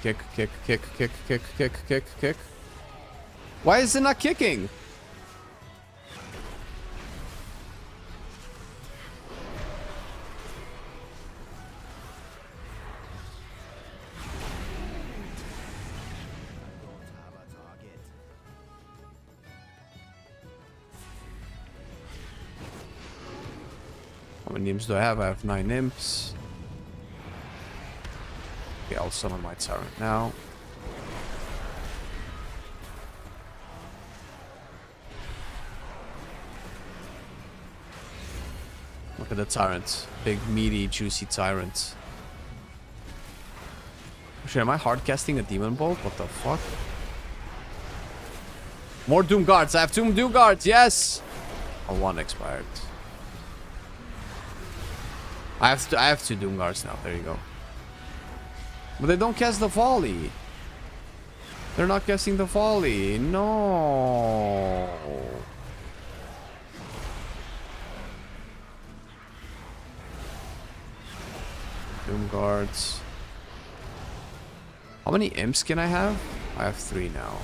Kick, kick, kick, kick, kick, kick, kick, kick. Why is it not kicking? How many imps do I have? I have 9 imps. Okay, I'll summon my Tyrant now. Look at the Tyrant. Big, meaty, juicy Tyrant. Shit, am I hard casting a demon bolt? What the fuck? More doom guards. I have 2 doom guards. Yes. Oh, 1 expired. I have 2 doom guards now. There you go. But they don't cast the volley. They're not casting the volley. No. Doom guards. How many imps can I have? I have 3 now.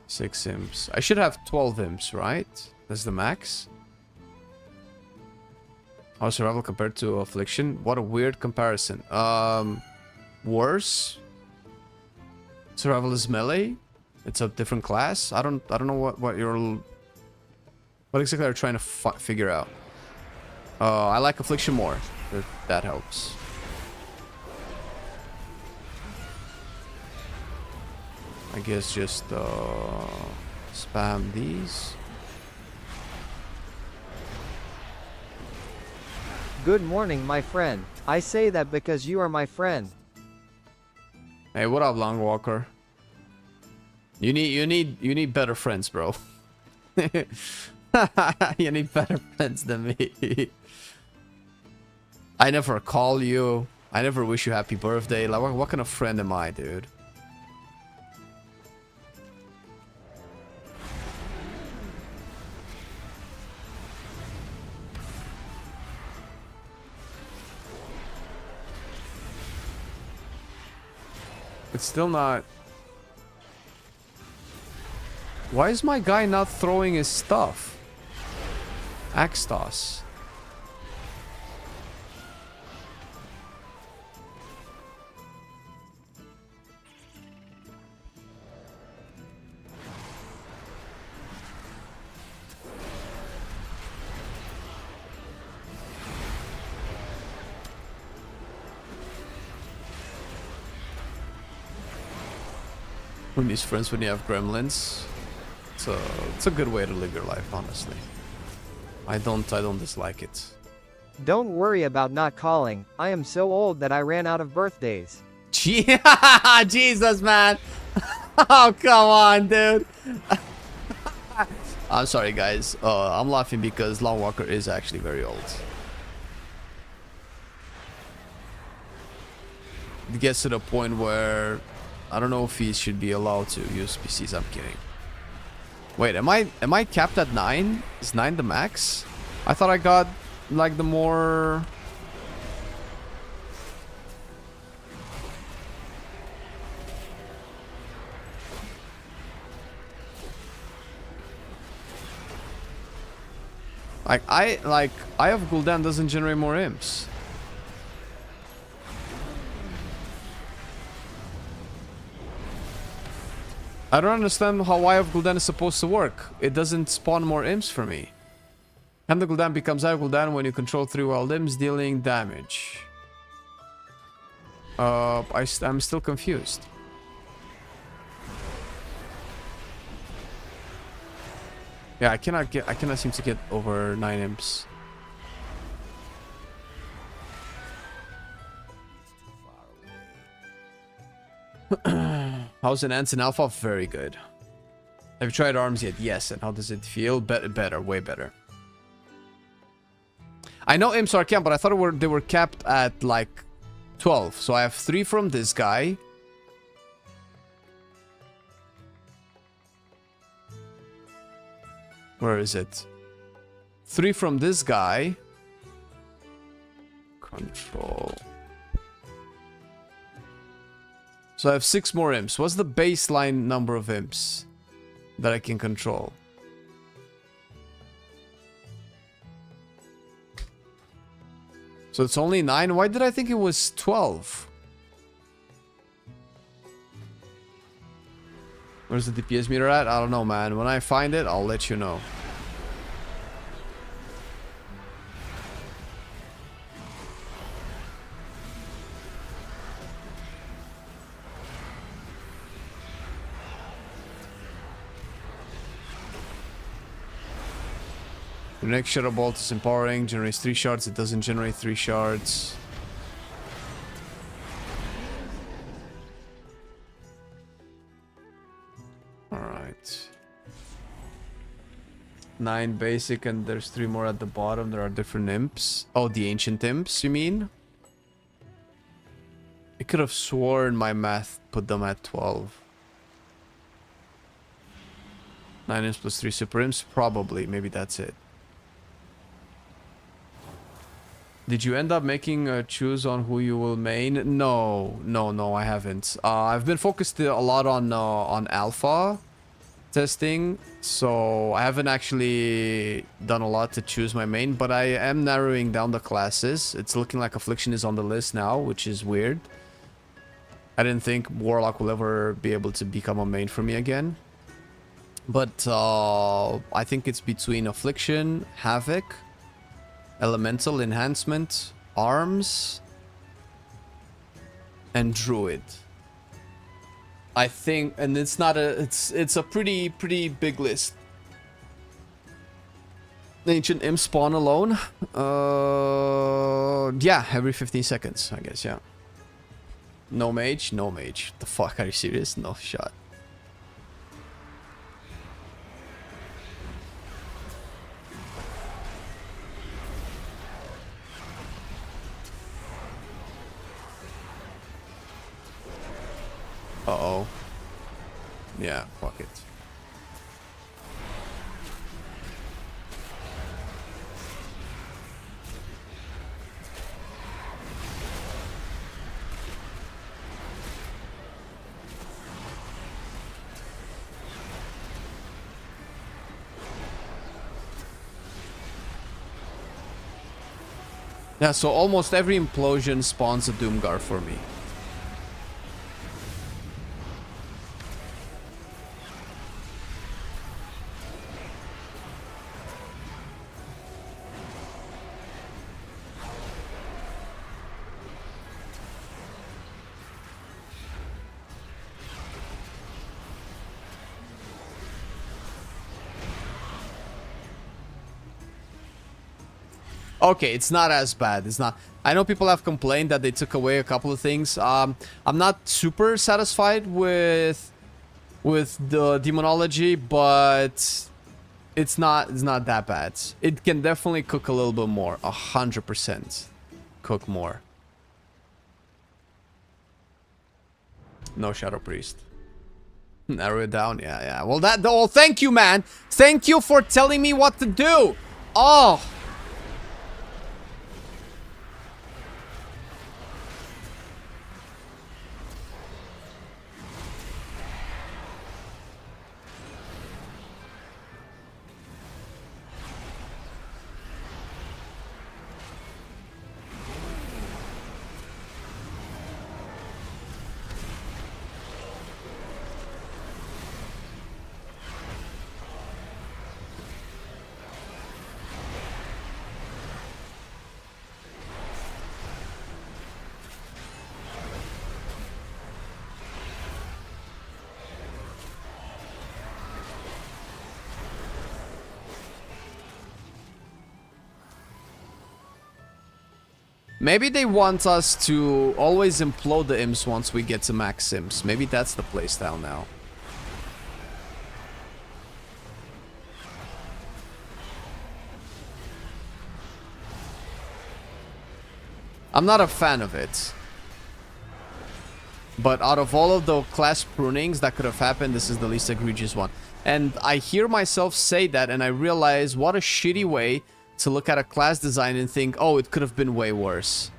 Six imps. I should have 12 imps, right? That's the max. How is survival compared to affliction? What a weird comparison. Worse. Survival is melee. It's a different class. I don't know what exactly are you trying to figure out. I like affliction more. That helps. I guess just spam these. Good morning, my friend. I say that because you are my friend. Hey, what up, Long Walker? You need better friends, bro. You need better friends than me. I never call you. I never wish you happy birthday. Like, what kind of friend am I, dude? It's still not... Why is my guy not throwing his stuff? Axe toss. Who needs friends when you have gremlins? It's a good way to live your life, honestly. I don't dislike it. Don't worry about not calling. I am so old that I ran out of birthdays. Jesus, man. Oh, come on, dude. I'm sorry, guys. I'm laughing because Long Walker is actually very old. It gets to the point where I don't know if he should be allowed to use PCs. I'm kidding. Wait, am I capped at 9? Is 9 the max? I thought I got like the more... Eye of Gul'dan doesn't generate more imps. I don't understand how Eye of Gul'dan is supposed to work. It doesn't spawn more imps for me. Hand of Gul'dan becomes Eye of Gul'dan when you control 3 wild imps, dealing damage. I'm still confused. Yeah, I cannot seem to get over 9 imps. How's an Ants in Alpha? Very good. Have you tried arms yet? Yes. And how does it feel? Better, way better. I know imps are capped, but I thought they were capped at like 12. So I have 3 from this guy. Where is it? 3 from this guy. Control. So I have 6 more imps. What's the baseline number of imps that I can control? So it's only 9? Why did I think it was 12? Where's the DPS meter at? I don't know, man. When I find it, I'll let you know. Your next Shadow Bolt is empowering, generates 3 shards, it doesn't generate 3 shards. Alright. 9 basic and there's 3 more at the bottom. There are different imps. Oh, the ancient imps, you mean? I could have sworn my math put them at 12. 9 imps plus 3 super imps? Probably. Maybe that's it. Did you end up making a choose on who you will main? No, I haven't. I've been focused a lot on alpha testing, so I haven't actually done a lot to choose my main, but I am narrowing down the classes. It's looking like Affliction is on the list now, which is weird. I didn't think Warlock will ever be able to become a main for me again. But I think it's between Affliction, Havoc, Elemental Enhancement, Arms, and Druid. I think, and it's not a, it's a pretty big list. Ancient Imp spawn alone? Yeah, every 15 seconds, I guess, yeah. No mage? No mage. The fuck, are you serious? No shot. Uh-oh. Yeah, fuck it. Yeah, so almost every implosion spawns a Doomgar for me. Okay, it's not as bad. It's not. I know people have complained that they took away a couple of things. I'm not super satisfied with the Demonology, but it's not that bad. It can definitely cook a little bit more. 100% cook more. No Shadow Priest. Narrow it down. Yeah. Well, well, thank you, man. Thank you for telling me what to do. Oh. Maybe they want us to always implode the imps once we get to max imps. Maybe that's the playstyle now. I'm not a fan of it. But out of all of the class prunings that could have happened, this is the least egregious one. And I hear myself say that and I realize what a shitty way to look at a class design and think, oh, it could have been way worse.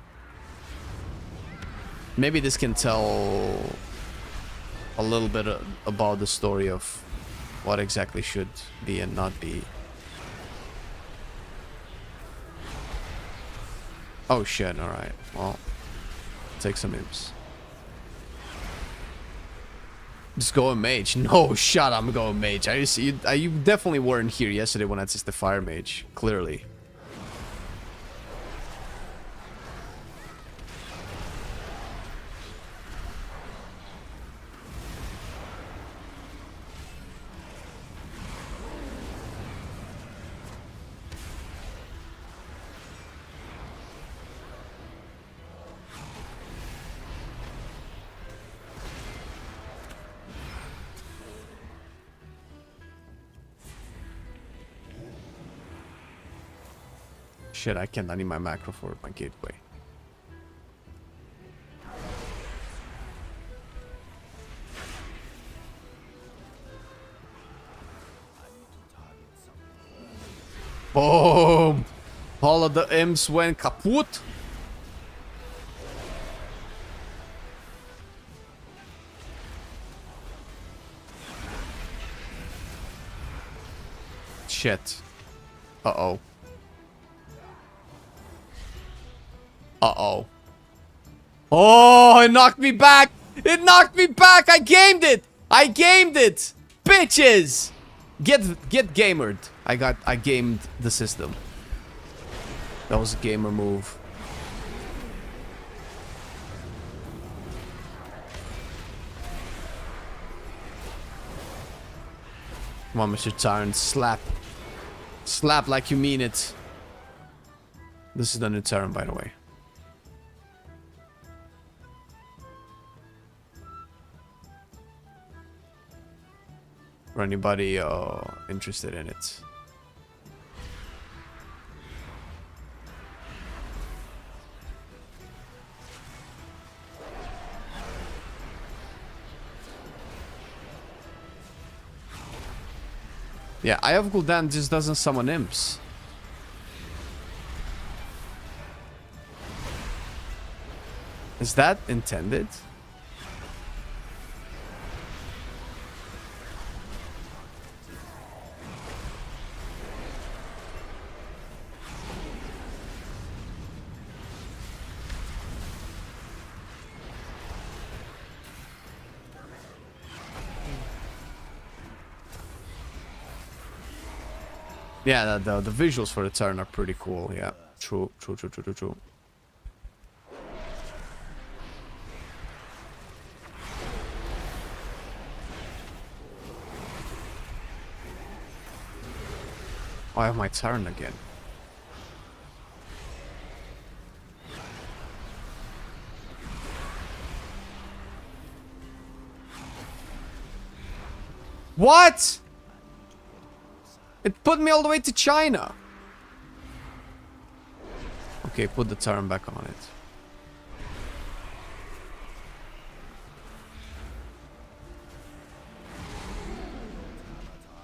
Maybe this can tell a little bit about the story of what exactly should be and not be. Oh shit, alright. Well, take some imps. Just go a mage. No, shut up, I'm going mage. You definitely weren't here yesterday when I tested the fire mage. Clearly. Shit, I can't. I need my macro for my gateway. Boom! All of the imps went kaput. Shit. Uh-oh. Uh-oh. Oh, it knocked me back! It knocked me back! I gamed it! I gamed it! Bitches! Get gamered. I gamed the system. That was a gamer move. Come on, Mr. Tyrant, slap. Slap like you mean it. This is the new Tyrant, by the way. For anybody interested in it. Yeah, Eye of Gul'dan just doesn't summon imps. Is that intended? Yeah, the visuals for the turn are pretty cool. Yeah, true. Oh, I have my turn again. What? It put me all the way to China. Okay, put the turn back on it.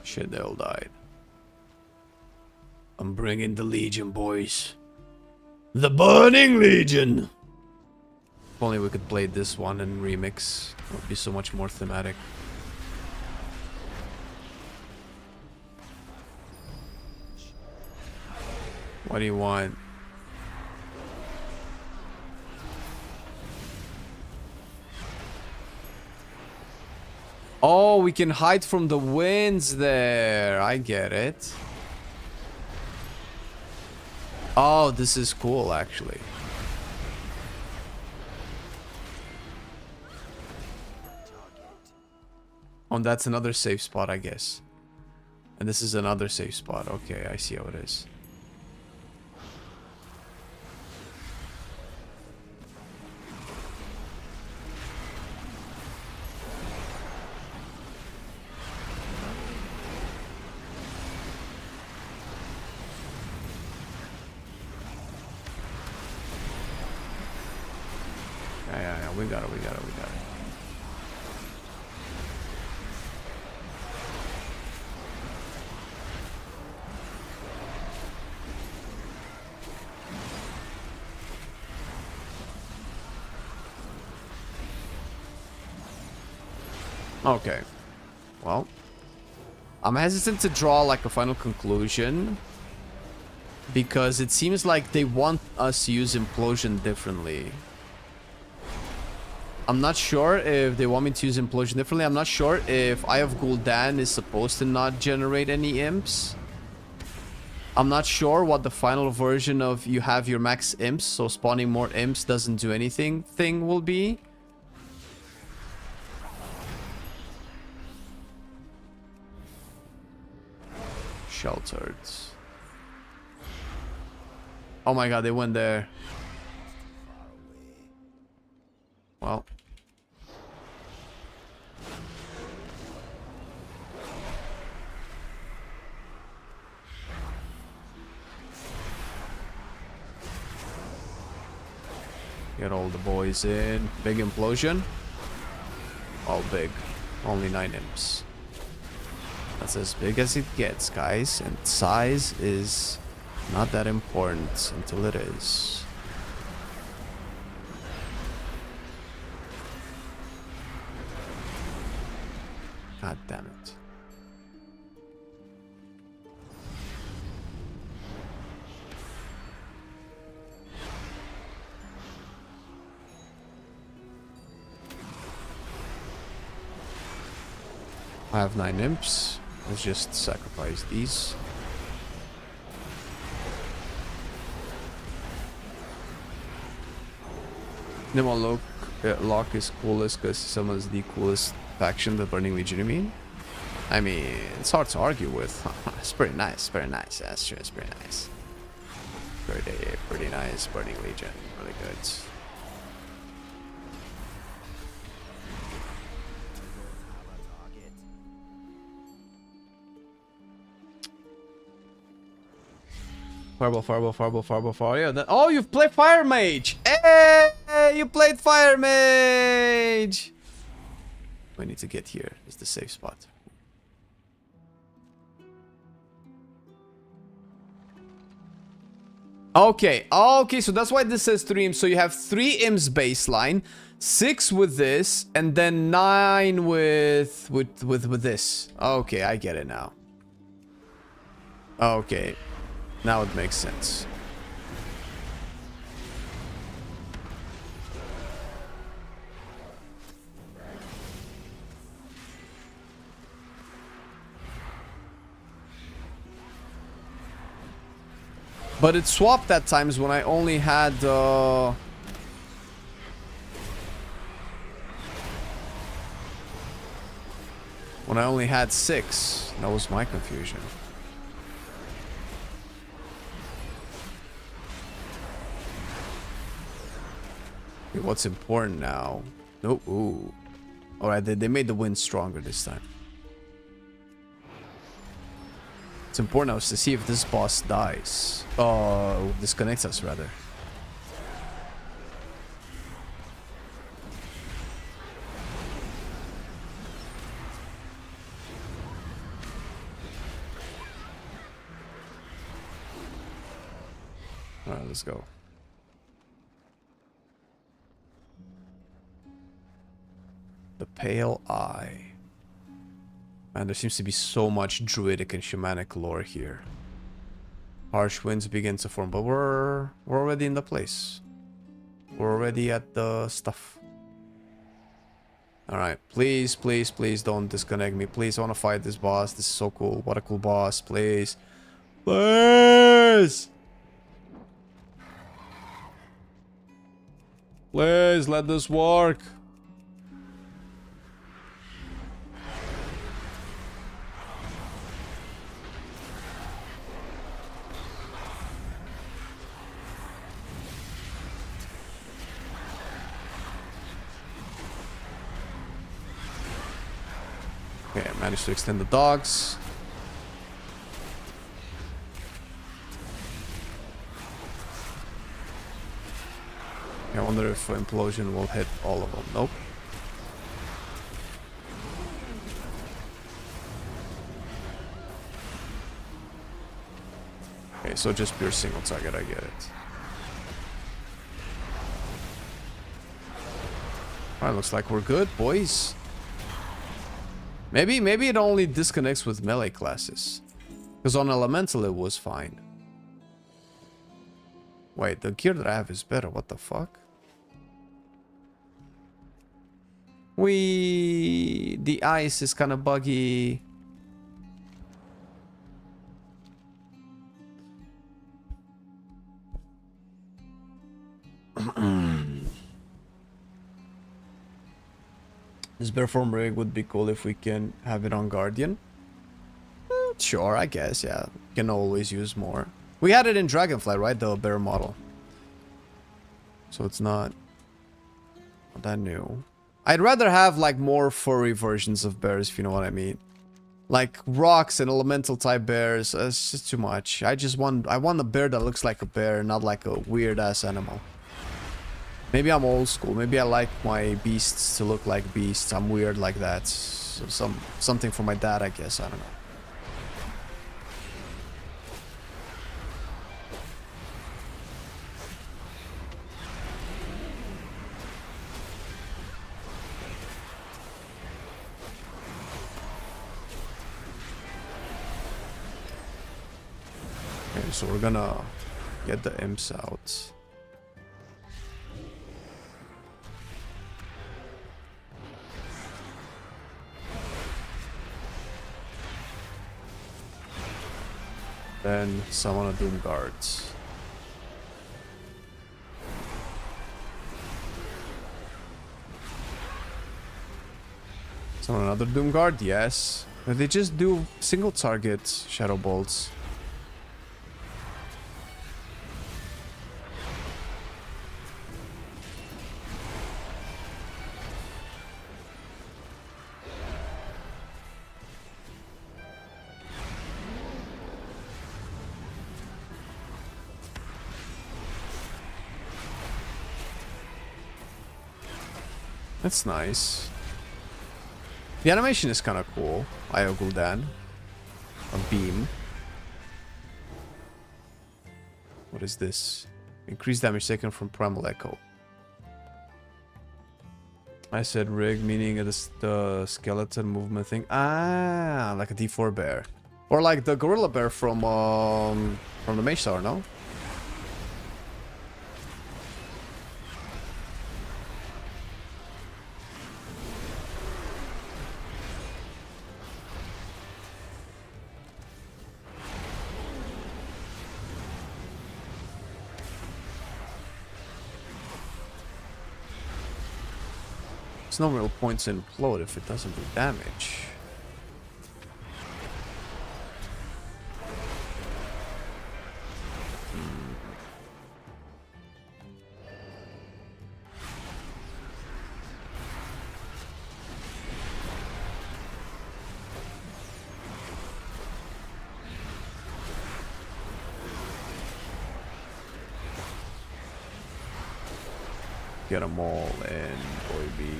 Shit, they all died. I'm bringing the Legion, boys. The Burning Legion! If only we could play this one and remix. It would be so much more thematic. What do you want? Oh, we can hide from the winds there. I get it. Oh, this is cool, actually. Oh, that's another safe spot, I guess. And this is another safe spot. Okay, I see how it is. Yeah, we got it. Okay. Well, I'm hesitant to draw like a final conclusion because it seems like they want us to use Implosion differently. I'm not sure if they want me to use Implosion differently. I'm not sure if Eye of Gul'dan is supposed to not generate any imps. I'm not sure what the final version of you have your max imps, so spawning more imps doesn't do anything thing will be. Sheltered. Oh my god, they went there. Well. Get all the boys in. Big implosion. Oh, big. Only 9 imps. That's as big as it gets, guys. And size is not that important until it is. God damn it. I have 9 imps. Let's just sacrifice these. Demonology Lock is coolest because he summons the coolest faction, the Burning Legion, you mean? I mean, it's hard to argue with. It's pretty nice, very nice. That's true, it's pretty nice. Pretty nice, Burning Legion. Really good. Fireball. Yeah, then, oh, you've played Fire Mage! Hey, you played Fire Mage! We need to get here. It's the safe spot. Okay, so that's why this says 3 imps. So you have 3 imps baseline, 6 with this, and then 9 with this. Okay, I get it now. Okay. Now it makes sense. But it swapped at times when I only had when I only had 6. That was my confusion. Okay, what's important now? No, ooh. Alright, they made the wind stronger this time. It's important now to see if this boss dies. Disconnects us rather. Alright, let's go. The Pale Eye. Man, there seems to be so much druidic and shamanic lore here. Harsh winds begin to form, but we're already in the place. We're already at the stuff. Alright, please don't disconnect me. Please, I want to fight this boss. This is so cool. What a cool boss. Please. Please! Please, let this work. Okay, I managed to extend the dogs. I wonder if implosion will hit all of them. Nope. Okay, so just pure single target, I get it. Alright, looks like we're good, boys. Maybe it only disconnects with melee classes. Because on elemental it was fine. Wait, the gear that I have is better. What the fuck? The ice is kind of buggy. This bear form rig would be cool if we can have it on Guardian. Sure, I guess, yeah. Can always use more. We had it in Dragonflight, right? The bear model. So it's not that new. I'd rather have like more furry versions of bears, if you know what I mean. Like rocks and elemental type bears, it's just too much. I want a bear that looks like a bear, not like a weird ass animal. Maybe I'm old school. Maybe I like my beasts to look like beasts. I'm weird like that. So something for my dad, I guess. I don't know. Okay, so we're gonna get the imps out. Then summon a Doom Guards. Summon another Doom Guard? Yes. But they just do single target Shadow Bolts. That's nice. The animation is kind of cool. Io Gul'dan. A beam. What is this? Increased damage taken from Primal Echo. I said rig, meaning the skeleton movement thing. Ah, like a D4 bear. Or like the gorilla bear from the Mage Tower, no? There's no real points in implode if it doesn't do damage. Get them all in, baby.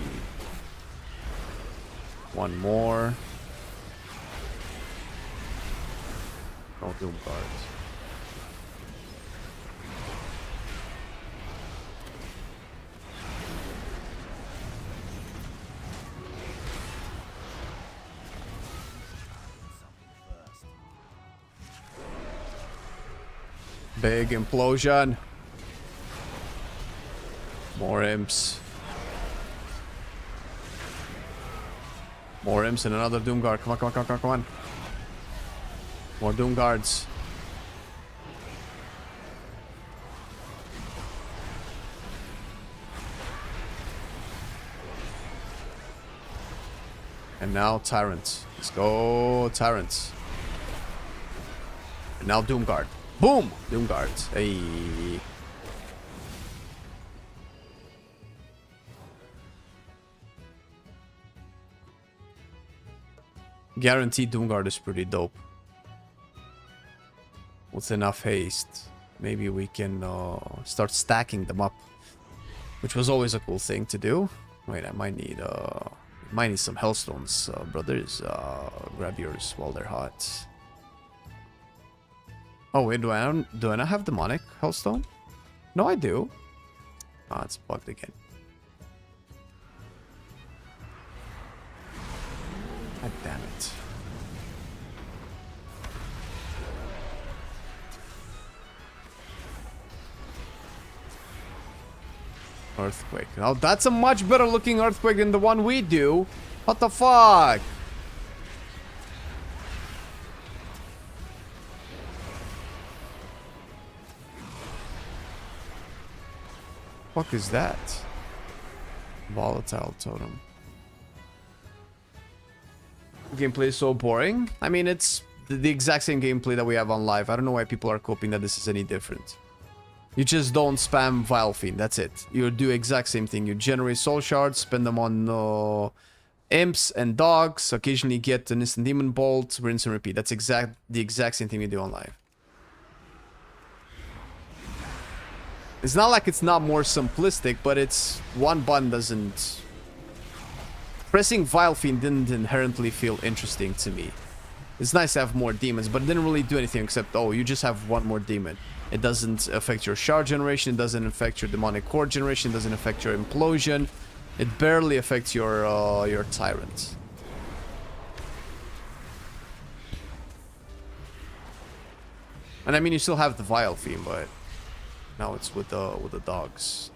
One more. No Doom Guards. Big implosion. More imps. More imps and another Doom Guard. Come on, come on, come on, come on, come on. More Doom Guards. And now Tyrants. Let's go, Tyrants. And now Doom Guard. Boom! Doom Guards. Hey. Guaranteed Doomguard is pretty dope. With enough haste, maybe we can start stacking them up, which was always a cool thing to do. Wait, I might need some Hellstones, brothers. Grab yours while they're hot. Oh wait, do I not have Demonic Hellstone? No, I do. Ah, it's bugged again. God damn it. Earthquake. Now that's a much better looking earthquake than the one we do. What the fuck? Fuck is that? Volatile totem. Gameplay is so boring. I mean, it's the exact same gameplay that we have on live. I don't know why people are coping that this is any different. You just don't spam Vile Fiend. That's it. You do exact same thing. You generate soul shards, spend them on imps and dogs. Occasionally get an instant demon bolt. Rinse and repeat. That's the exact same thing you do on live. It's not like it's not more simplistic, but it's one button doesn't... Pressing Vile Fiend didn't inherently feel interesting to me. It's nice to have more demons, but it didn't really do anything except, oh, you just have one more demon. It doesn't affect your shard generation, it doesn't affect your demonic core generation, it doesn't affect your implosion. It barely affects your tyrant. And I mean, you still have the Vile Fiend, but now it's with the dogs.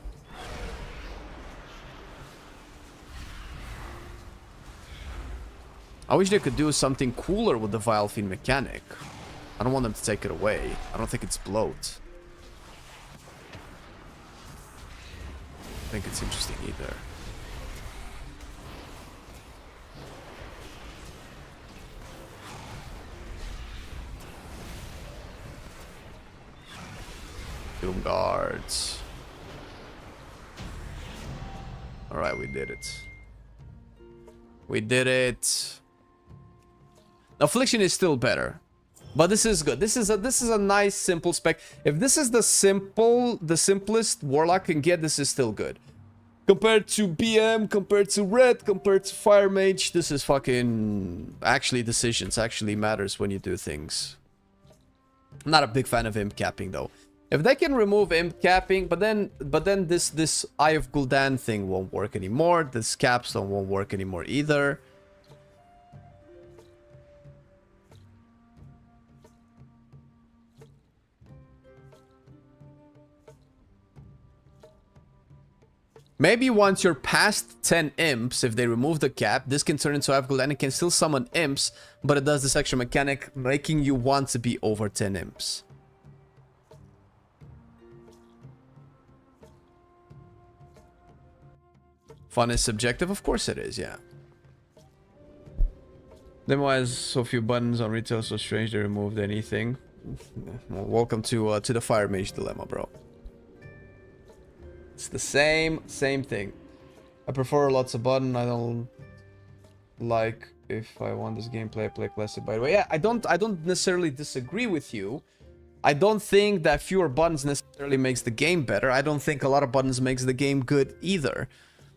I wish they could do something cooler with the Vile Fiend mechanic. I don't want them to take it away. I don't think it's bloat. I don't think it's interesting either. Doom guards. Alright, we did it. We did it. Affliction is still better. But this is good. This is a nice simple spec. If this is the simplest Warlock can get, this is still good. Compared to BM, compared to Red, compared to Fire Mage, this is fucking actually decisions actually matters when you do things. I'm not a big fan of imp capping though. If they can remove imp capping, but then this Eye of Gul'dan thing won't work anymore. This capstone won't work anymore either. Maybe once you're past 10 imps, if they remove the cap, this can turn into Eye of Gul'dan and it can still summon imps, but it does this extra mechanic, making you want to be over 10 imps. Fun is subjective? Of course it is, yeah. Demo has so few buttons on retail, so strange they removed anything. Well, welcome to the Fire Mage dilemma, bro. It's the same thing. I prefer lots of button. I don't like if I want this gameplay, I play classic. By the way, yeah, I don't necessarily disagree with you. I don't think that fewer buttons necessarily makes the game better. I don't think a lot of buttons makes the game good either.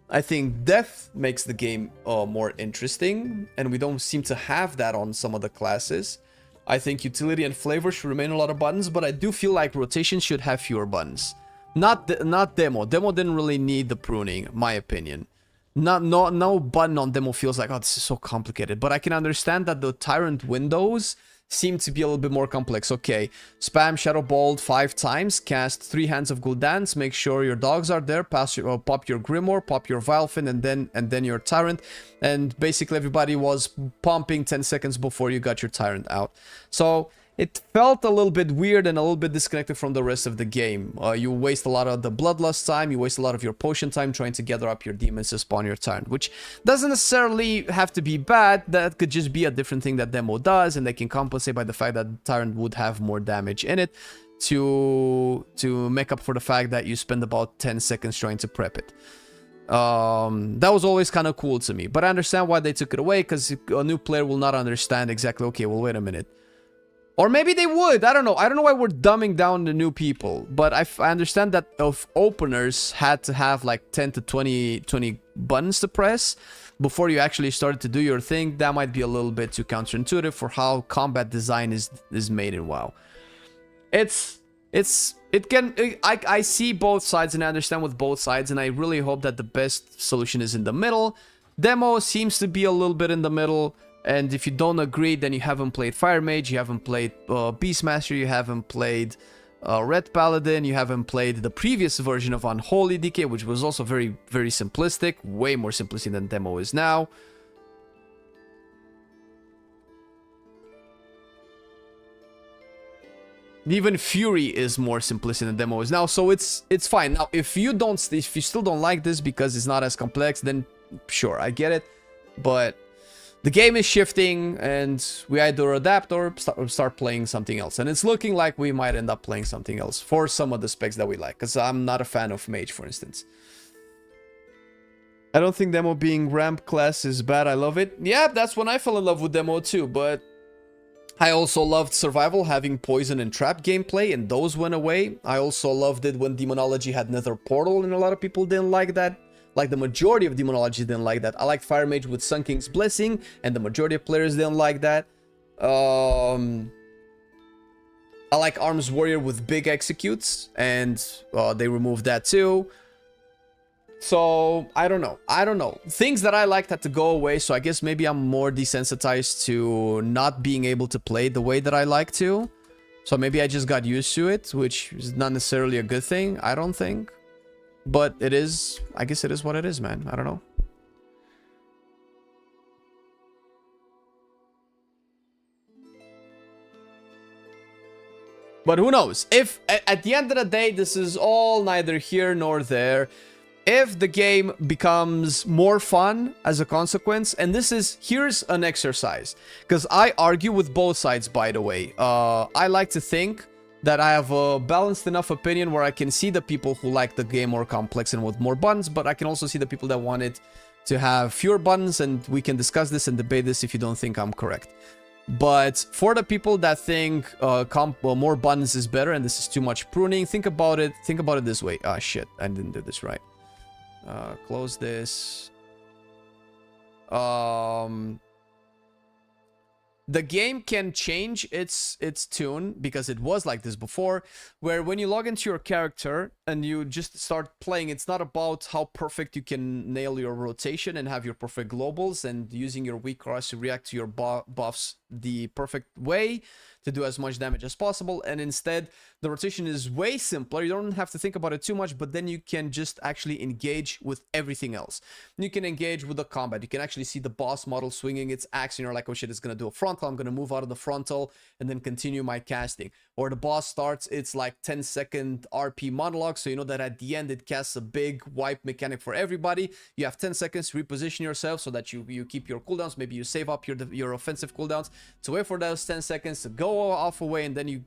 I think death makes the game more interesting, and we don't seem to have that on some of the classes. I think utility and flavor should remain a lot of buttons, but I do feel like rotation should have fewer buttons. Not demo. Demo didn't really need the pruning, my opinion. No button on demo feels like, oh, this is so complicated. But I can understand that the tyrant windows seem to be a little bit more complex. Okay, spam Shadow Bolt 5 times, cast 3 Hands of Gul'dan, make sure your dogs are there, pop your Grimoire, pop your Vile Fiend, and then your Tyrant. And basically everybody was pumping 10 seconds before you got your Tyrant out. So it felt a little bit weird and a little bit disconnected from the rest of the game. You waste a lot of the Bloodlust time, you waste a lot of your potion time trying to gather up your demons to spawn your Tyrant, which doesn't necessarily have to be bad. That could just be a different thing that demo does, and they can compensate by the fact that Tyrant would have more damage in it to make up for the fact that you spend about 10 seconds trying to prep it. That was always kind of cool to me, but I understand why they took it away, because a new player will not understand exactly, okay, well, wait a minute. Or maybe they would. I don't know. I don't know why we're dumbing down the new people. But I understand that if openers had to have like 10 to 20 buttons to press before you actually started to do your thing, that might be a little bit too counterintuitive for how combat design is made in WoW. I see both sides and I understand with both sides, and I really hope that the best solution is in the middle. Demo seems to be a little bit in the middle. And if you don't agree, then you haven't played Fire Mage, you haven't played Beastmaster, you haven't played Red Paladin, you haven't played the previous version of Unholy DK, which was also very, very simplistic, way more simplistic than demo is now. Even Fury is more simplistic than demo is now, so it's fine. Now, if you still don't like this because it's not as complex, then sure, I get it, but the game is shifting, and we either adapt or start playing something else. And it's looking like we might end up playing something else for some of the specs that we like. Because I'm not a fan of Mage, for instance. I don't think demo being ramp class is bad. I love it. Yeah, that's when I fell in love with demo too. But I also loved survival, having poison and trap gameplay, and those went away. I also loved it when Demonology had Nether Portal, and a lot of people didn't like that. Like, the majority of Demonology didn't like that. I liked Fire Mage with Sun King's Blessing, and the majority of players didn't like that. I like Arms Warrior with big executes, and they removed that too. So, I don't know. Things that I liked had to go away, so I guess maybe I'm more desensitized to not being able to play the way that I like to. So maybe I just got used to it, which is not necessarily a good thing, I don't think. But it is, I guess it is what it is, man. I don't know. But who knows? If, at the end of the day, this is all neither here nor there. If the game becomes more fun as a consequence, and here's an exercise, because I argue with both sides, by the way. I like to think that I have a balanced enough opinion where I can see the people who like the game more complex and with more buttons, but I can also see the people that want it to have fewer buttons, and we can discuss this and debate this if you don't think I'm correct. But for the people that think more buttons is better and this is too much pruning, think about it this way. Ah, shit, I didn't do this right. Close this. The game can change its tune, because it was like this before, where when you log into your character and you just start playing, it's not about how perfect you can nail your rotation and have your perfect globals and using your weak cross to react to your buffs the perfect way to do as much damage as possible. And instead, the rotation is way simpler. You don't have to think about it too much, but then you can just actually engage with everything else. You can engage with the combat. You can actually see the boss model swinging its axe, and you're like, oh shit, it's gonna do a frontal. I'm gonna move out of the frontal and then continue my casting. Or the boss starts its like 10-second RP monologue, so you know that at the end it casts a big wipe mechanic for everybody. You have 10 seconds to reposition yourself so that you keep your cooldowns. Maybe you save up your offensive cooldowns to wait for those 10 seconds to go off away, and then you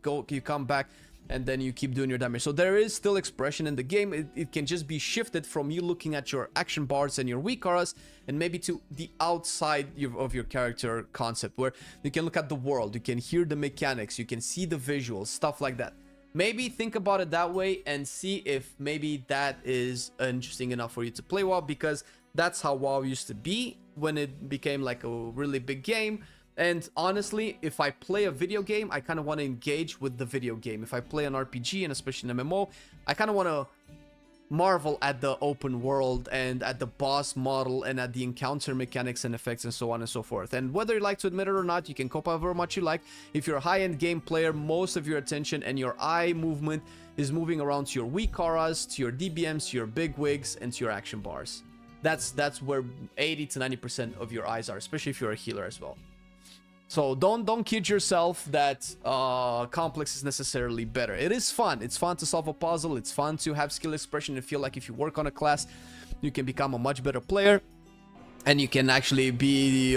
come back, and then you keep doing your damage. So there is still expression in the game. It can just be shifted from you looking at your action bars and your weak auras, and maybe to the outside of your character concept, where you can look at the world, you can hear the mechanics, you can see the visuals, stuff like that. Maybe think about it that way and see if maybe that is interesting enough for you to play WoW, because that's how WoW used to be when it became like a really big game. And honestly, if I play a video game, I kind of want to engage with the video game. If I play an RPG, and especially an MMO, I kind of want to marvel at the open world and at the boss model and at the encounter mechanics and effects and so on and so forth. And whether you like to admit it or not, you can cope however much you like. If you're a high-end game player, most of your attention and your eye movement is moving around to your weak auras, to your DBMs, to your big wigs, and to your action bars. That's where 80 to 90% of your eyes are, especially if you're a healer as well. So don't kid yourself that complex is necessarily better. It is fun. It's fun to solve a puzzle. It's fun to have skill expression and feel like if you work on a class, you can become a much better player, and you can actually be,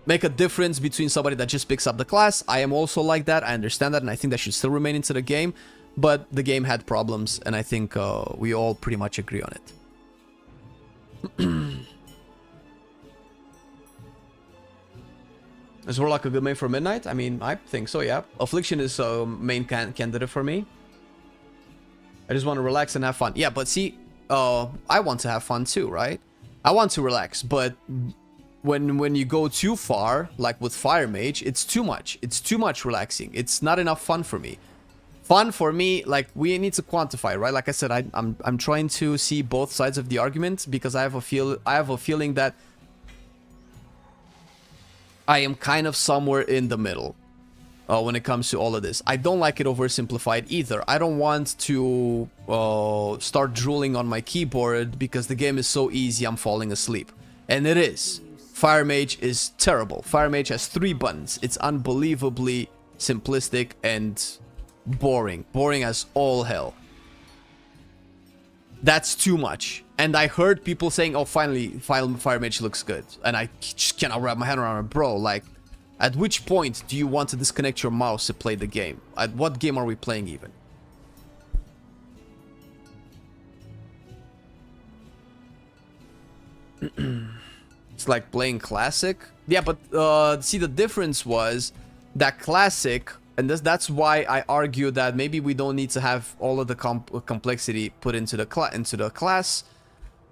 make a difference between somebody that just picks up the class. I am also like that. I understand that, and I think that should still remain into the game. But the game had problems, and I think we all pretty much agree on it. Is Warlock a good main for Midnight? I mean, I think so, yeah. Affliction is a main candidate for me. I just want to relax and have fun. Yeah, but see, I want to have fun too, right? I want to relax, but when you go too far, like with Fire Mage, it's too much. It's too much relaxing. It's not enough fun for me. Fun for me, like, we need to quantify, right? Like I said, I'm trying to see both sides of the argument, because I have a feeling that I am kind of somewhere in the middle when it comes to all of this. I don't like it oversimplified either. I don't want to start drooling on my keyboard because the game is so easy I'm falling asleep. And it is. Fire Mage is terrible. Fire Mage has 3 buttons. It's unbelievably simplistic and boring. Boring as all hell. That's too much. And I heard people saying, oh, finally, Fire Mage looks good. And I just cannot wrap my head around it, bro. Like, at which point do you want to disconnect your mouse to play the game? At what game are we playing even? It's like playing classic. Yeah, but see, the difference was that classic, and that's why I argue that maybe we don't need to have all of the complexity put into the class.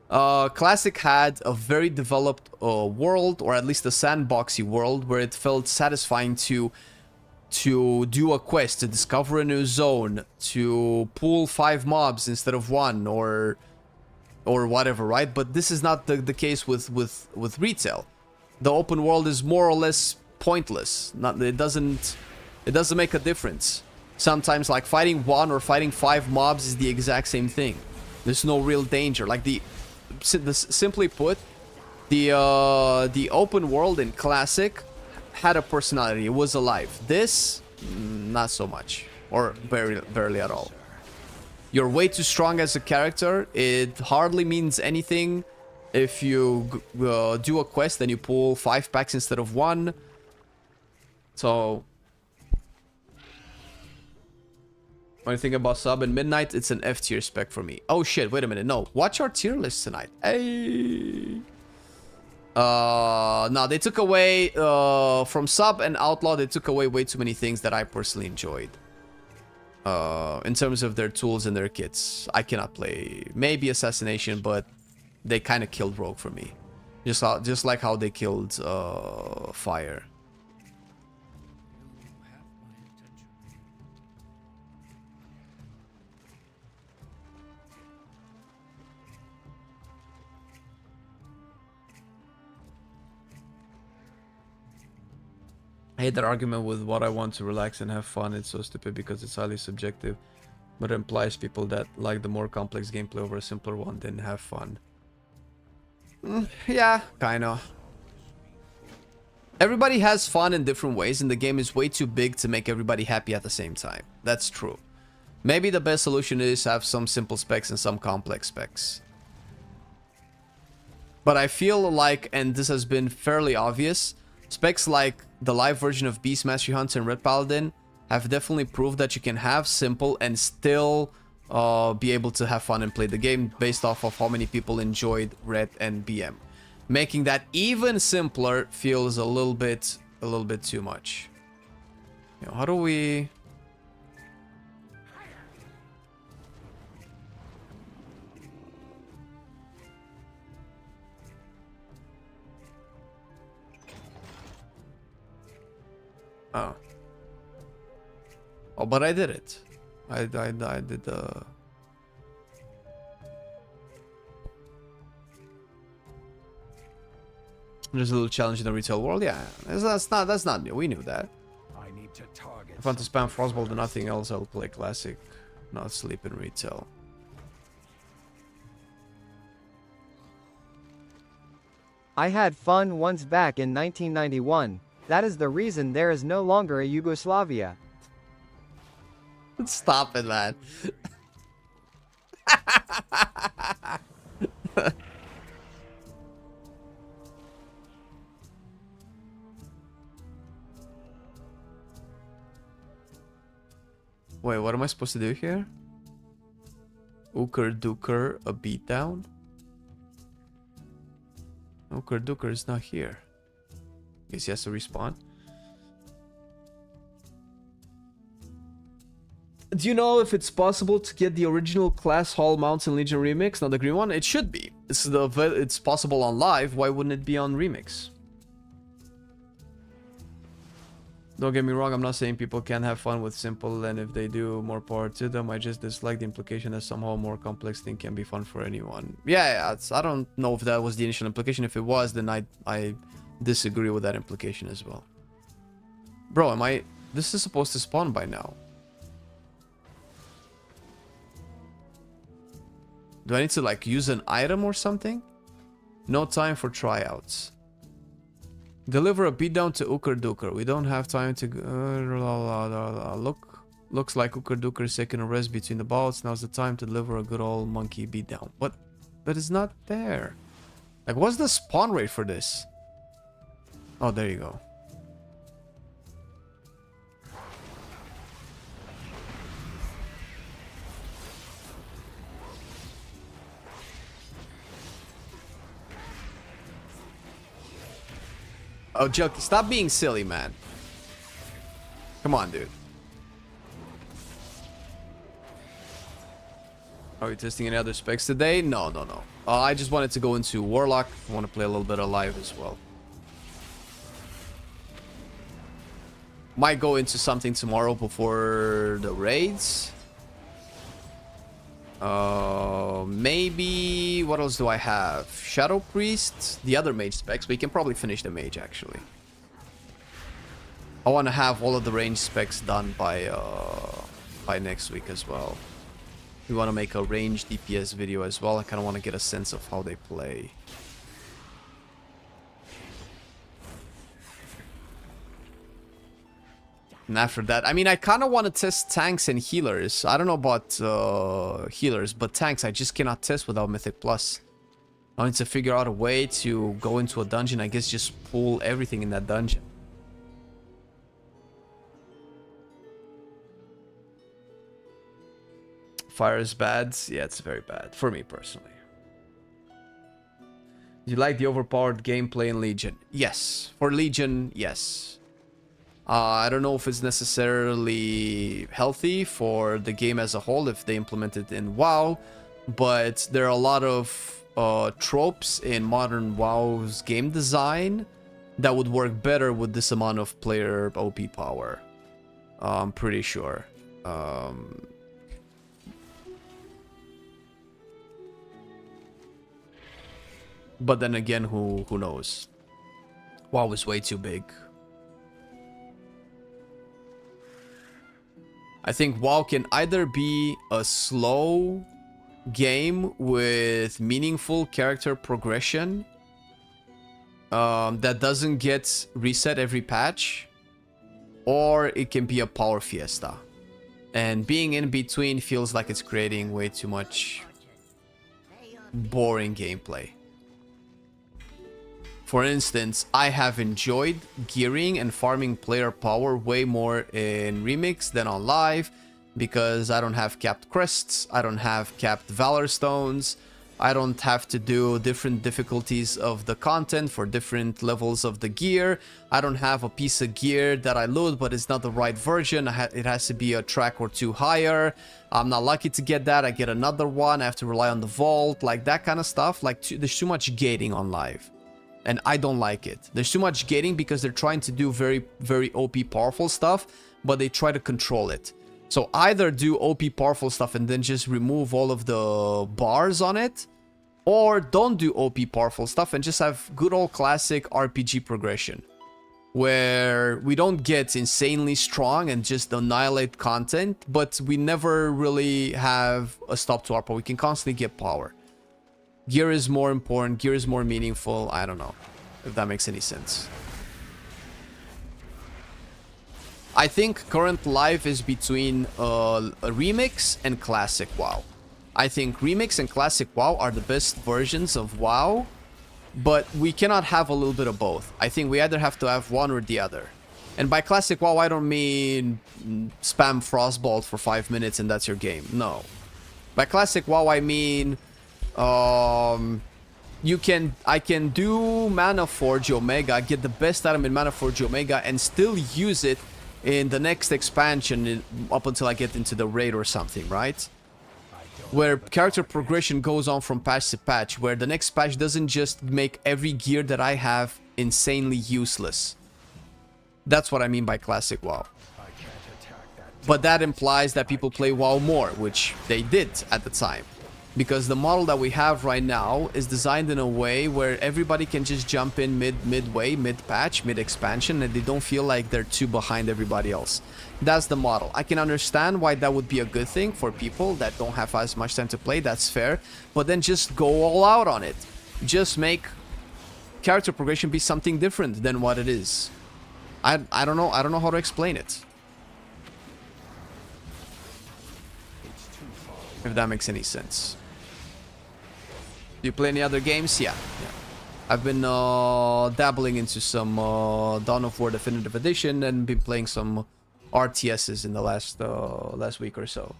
Classic had a very developed world, or at least a sandboxy world, where it felt satisfying to do a quest, to discover a new zone, to pull 5 mobs instead of 1, or whatever, right? But this is not the case with retail. The open world is more or less pointless. It doesn't make a difference. Sometimes, like, fighting 1 or fighting 5 mobs is the exact same thing. There's no real danger. Like, simply put, the open world in Classic had a personality. It was alive. This, not so much, or barely at all. You're way too strong as a character. It hardly means anything if you do a quest and you pull 5 packs instead of 1. So, when you think about sub and midnight, it's an F tier spec for me. Oh shit, wait a minute. No, watch our tier list tonight. Hey. No, they took away from sub and outlaw. They took away way too many things that I personally enjoyed. In terms of their tools and their kits, I cannot play. Maybe assassination, but they kind of killed rogue for me. Just like how they killed fire. I hate that argument with what I want to relax and have fun. It's so stupid because it's highly subjective, but it implies people that like the more complex gameplay over a simpler one didn't have fun. Yeah, kinda. Everybody has fun in different ways, and the game is way too big to make everybody happy at the same time. That's true. Maybe the best solution is have some simple specs and some complex specs. But I feel like, and this has been fairly obvious, specs like the live version of Beast Mastery Hunt and Red Paladin have definitely proved that you can have simple and still be able to have fun and play the game based off of how many people enjoyed Red and BM. Making that even simpler feels a little bit too much. You know, how do we... Oh. Oh, but I did it. I did There's a little challenge in the retail world. Yeah, that's not new. We knew that. I need to target. If I want to spam Frostbolt and nothing else, I'll play classic, not sleep in retail. I had fun once back in 1991. That is the reason there is no longer a Yugoslavia. Stop it, man. Wait, what am I supposed to do here? Ooker Dooker, a beatdown? Ooker Dooker is not here. Guess he has to respawn. Do you know if it's possible to get the original Class Hall Mountain Legion remix, not the green one? It should be. It's possible on live. Why wouldn't it be on remix? Don't get me wrong, I'm not saying people can't have fun with simple, and if they do, more power to them. I just dislike the implication that somehow a more complex thing can be fun for anyone. Yeah, I don't know if that was the initial implication. If it was, then I disagree with that implication as well. Bro, this is supposed to spawn by now. Do I need to, like, use an item or something? No time for tryouts. Deliver a beatdown to Ooker Dooker. We don't have time to... Looks like Ooker Dooker is taking a rest between the bouts. Now's the time to deliver a good old monkey beatdown. But it's not there. Like, what's the spawn rate for this? Oh, there you go. Oh, Jelky, stop being silly, man. Come on, dude. Are we testing any other specs today? No, no, no. I just wanted to go into Warlock. I want to play a little bit of live as well. Might go into something tomorrow before the raids. Maybe... What else do I have? Shadow Priest. The other mage specs. We can probably finish the mage, actually. I want to have all of the range specs done by next week as well. We want to make a range DPS video as well. I kind of want to get a sense of how they play. And after that, I mean, I kind of want to test tanks and healers. I don't know about healers, but tanks I just cannot test without Mythic Plus. I need to figure out a way to go into a dungeon. I guess just pull everything in that dungeon. Fire is bad. Yeah, it's very bad for me personally. Do you like the overpowered gameplay in Legion? Yes. For Legion, yes. I don't know if it's necessarily healthy for the game as a whole if they implement it in WoW, but there are a lot of tropes in modern WoW's game design that would work better with this amount of player OP power. I'm pretty sure. But then again, who knows? WoW is way too big. I think WoW can either be a slow game with meaningful character progression that doesn't get reset every patch, or it can be a power fiesta. And being in between feels like it's creating way too much boring gameplay. For instance, I have enjoyed gearing and farming player power way more in Remix than on live because I don't have capped crests, I don't have capped valor stones, I don't have to do different difficulties of the content for different levels of the gear, I don't have a piece of gear that I loot but it's not the right version, it has to be a track or two higher, I'm not lucky to get that, I get another one, I have to rely on the vault, like that kind of stuff. Like there's too much gating on live. And I don't like it. There's too much gating because they're trying to do very, very OP powerful stuff, but they try to control it. So either do OP powerful stuff and then just remove all of the bars on it, or don't do OP powerful stuff and just have good old classic RPG progression, where we don't get insanely strong and just annihilate content, but we never really have a stop to our power. We can constantly get power. Gear is more important, gear is more meaningful. I don't know if that makes any sense. I think current life is between a Remix and Classic WoW. I think Remix and Classic WoW are the best versions of WoW, but we cannot have a little bit of both. I think we either have to have one or the other. And by Classic WoW, I don't mean spam Frostbolt for 5 minutes and that's your game. No. By Classic WoW, I mean... I can do Mana Forge Omega, get the best item in Mana Forge Omega, and still use it in the next expansion up until I get into the raid or something, right? Where character progression goes on from patch to patch, where the next patch doesn't just make every gear that I have insanely useless. That's what I mean by Classic WoW. But that implies that people play WoW more, which they did at the time. Because the model that we have right now is designed in a way where everybody can just jump in midway, mid-patch, mid-expansion, and they don't feel like they're too behind everybody else. That's the model. I can understand why that would be a good thing for people that don't have as much time to play. That's fair. But then just go all out on it. Just make character progression be something different than what it is. I don't know. I don't know how to explain it. If that makes any sense. Do you play any other games? Yeah. I've been dabbling into some Dawn of War Definitive Edition and been playing some RTSs in the last week or so.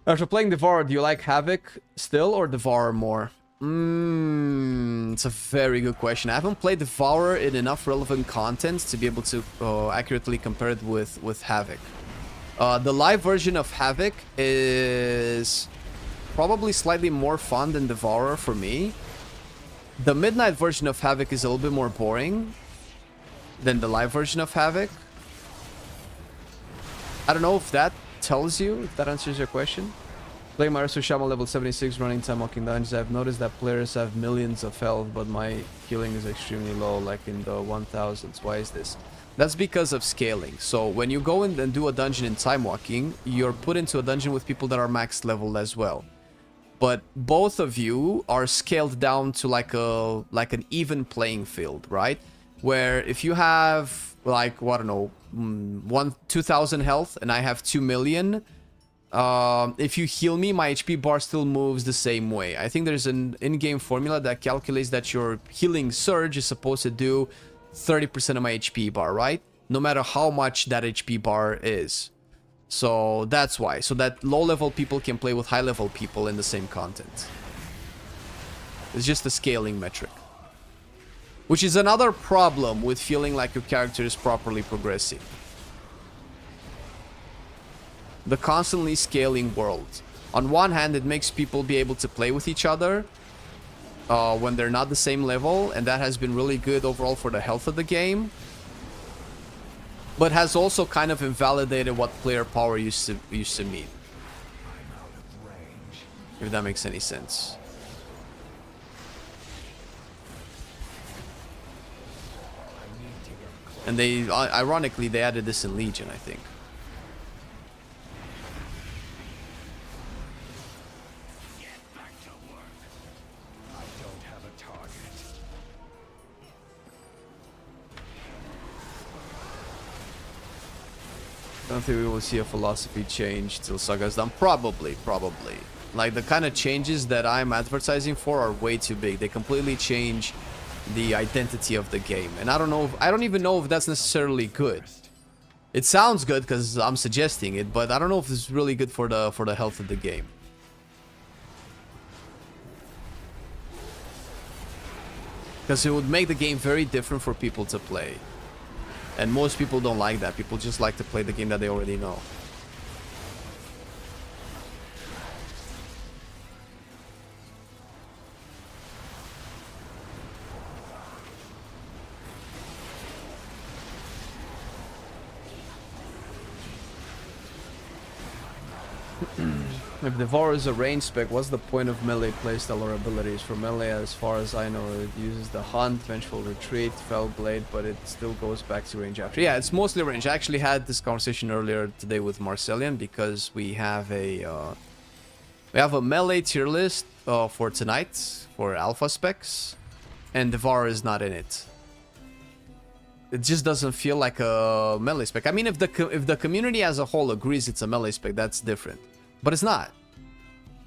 After playing Devourer, do you like Havoc still or Devourer more? It's a very good question. I haven't played Devourer in enough relevant content to be able to accurately compare it with Havoc. The live version of Havoc is probably slightly more fun than Devourer for me. The midnight version of Havoc is a little bit more boring than the live version of Havoc. I don't know if that tells you, if that answers your question. Playing Marusu Shama level 76, running time walking dungeons. I've noticed that players have millions of health, but my healing is extremely low, like in the 1000s. Why is this? That's because of scaling. So when you go in and do a dungeon in time walking, you're put into a dungeon with people that are max level as well. But both of you are scaled down to like an even playing field, right? Where if you have like, well, I don't know, 2,000 health and I have 2 million, if you heal me, my HP bar still moves the same way. I think there's an in-game formula that calculates that your healing surge is supposed to do 30% of my HP bar, right? No matter how much that HP bar is. So that's why. So that low-level people can play with high-level people in the same content. It's just a scaling metric. Which is another problem with feeling like your character is properly progressing. The constantly scaling world. On one hand, it makes people be able to play with each other when they're not the same level, and that has been really good overall for the health of the game. But has also kind of invalidated what player power used to mean. If that makes any sense. And they, ironically, they added this in Legion, I think. I don't think we will see a philosophy change till Saga's done. Probably. Like, the kind of changes that I'm advertising for are way too big. They completely change the identity of the game. And I don't even know if that's necessarily good. It sounds good because I'm suggesting it, but I don't know if it's really good for the health of the game. Because it would make the game very different for people to play. And most people don't like that. People just like to play the game that they already know. If Devour is a range spec, what's the point of melee playstyle or abilities? For melee, as far as I know, it uses the Hunt, Vengeful Retreat, Fell Blade, but it still goes back to range after. Yeah, it's mostly range. I actually had this conversation earlier today with Marcelian because we have a melee tier list for tonight for alpha specs, and Devour is not in it. It just doesn't feel like a melee spec. I mean, if the community as a whole agrees it's a melee spec, that's different. But it's not.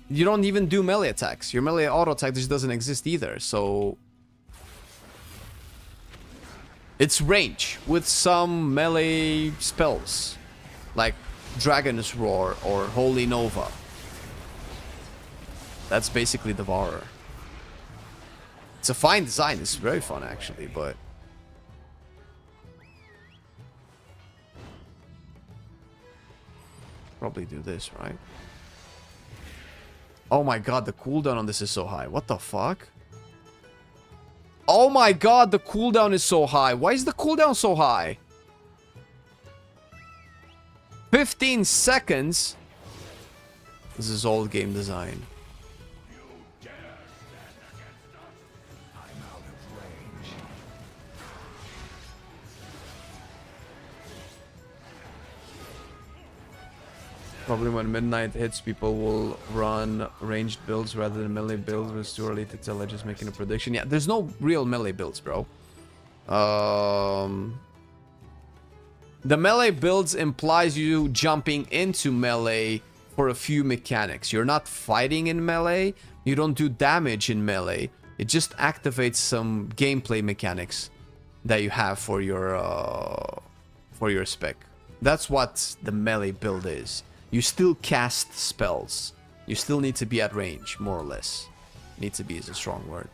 You don't even do melee attacks. Your melee auto attack just doesn't exist either, so... It's range with some melee spells. Like Dragon's Roar or Holy Nova. That's basically Devourer. It's a fine design. It's very fun, actually, but... Probably do this, right? Oh my god, the cooldown on this is so high. What the fuck? Oh my god, the cooldown is so high. Why is the cooldown so high? 15 seconds? This is old game design. Probably when midnight hits, people will run ranged builds rather than melee builds. It's too early to tell. I'm just making a prediction. Yeah, there's no real melee builds, bro. The melee builds implies you jumping into melee for a few mechanics. You're not fighting in melee. You don't do damage in melee. It just activates some gameplay mechanics that you have for your spec. That's what the melee build is. You still cast spells. You still need to be at range, more or less. Need to be is a strong word.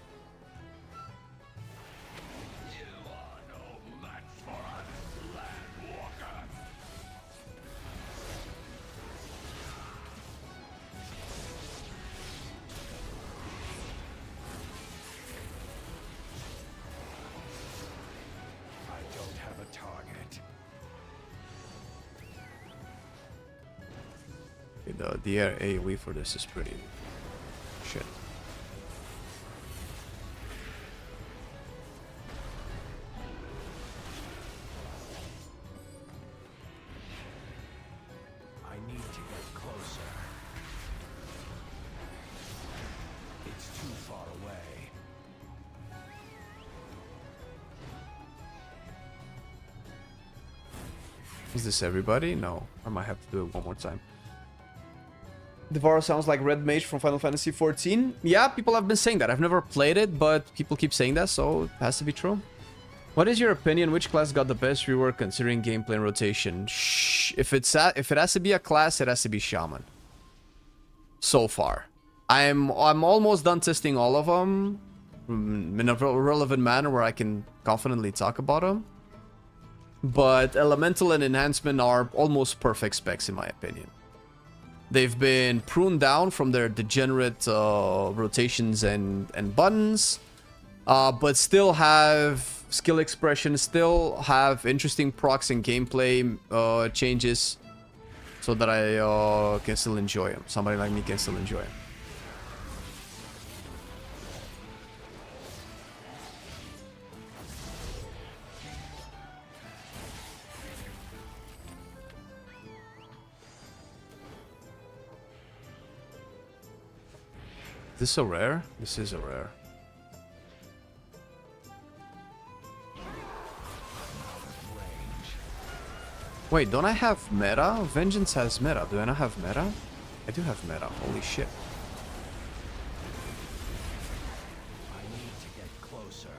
The air AoE for this is pretty shit. I need to get closer. It's too far away. Is this everybody? No. I might have to do it one more time. Devaro sounds like Red Mage from Final Fantasy XIV. Yeah, people have been saying that. I've never played it, but people keep saying that, so it has to be true. What is your opinion? Which class got the best rework considering gameplay and rotation? Shh. If it has to be a class, it has to be Shaman. So far. I'm almost done testing all of them in a relevant manner where I can confidently talk about them. But Elemental and Enhancement are almost perfect specs in my opinion. They've been pruned down from their degenerate rotations and buttons, but still have skill expression, still have interesting procs and gameplay changes, so that I can still enjoy them. Somebody like me can still enjoy them. Is this a rare? This is a rare. Wait, don't I have meta? Vengeance has meta. Do I not have meta? I do have meta. Holy shit. I need to get closer.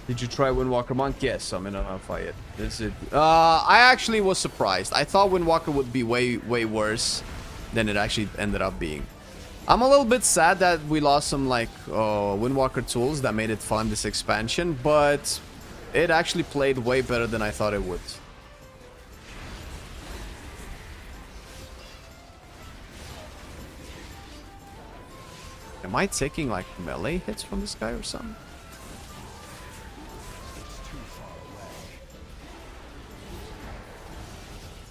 Did you try Windwalker Monk? Yes, I'm in a fight. Is it? I actually was surprised. I thought Windwalker would be way worse than it actually ended up being. I'm a little bit sad that we lost some like Windwalker tools that made it fun this expansion, but it actually played way better than I thought it would. Am I taking like melee hits from this guy or something?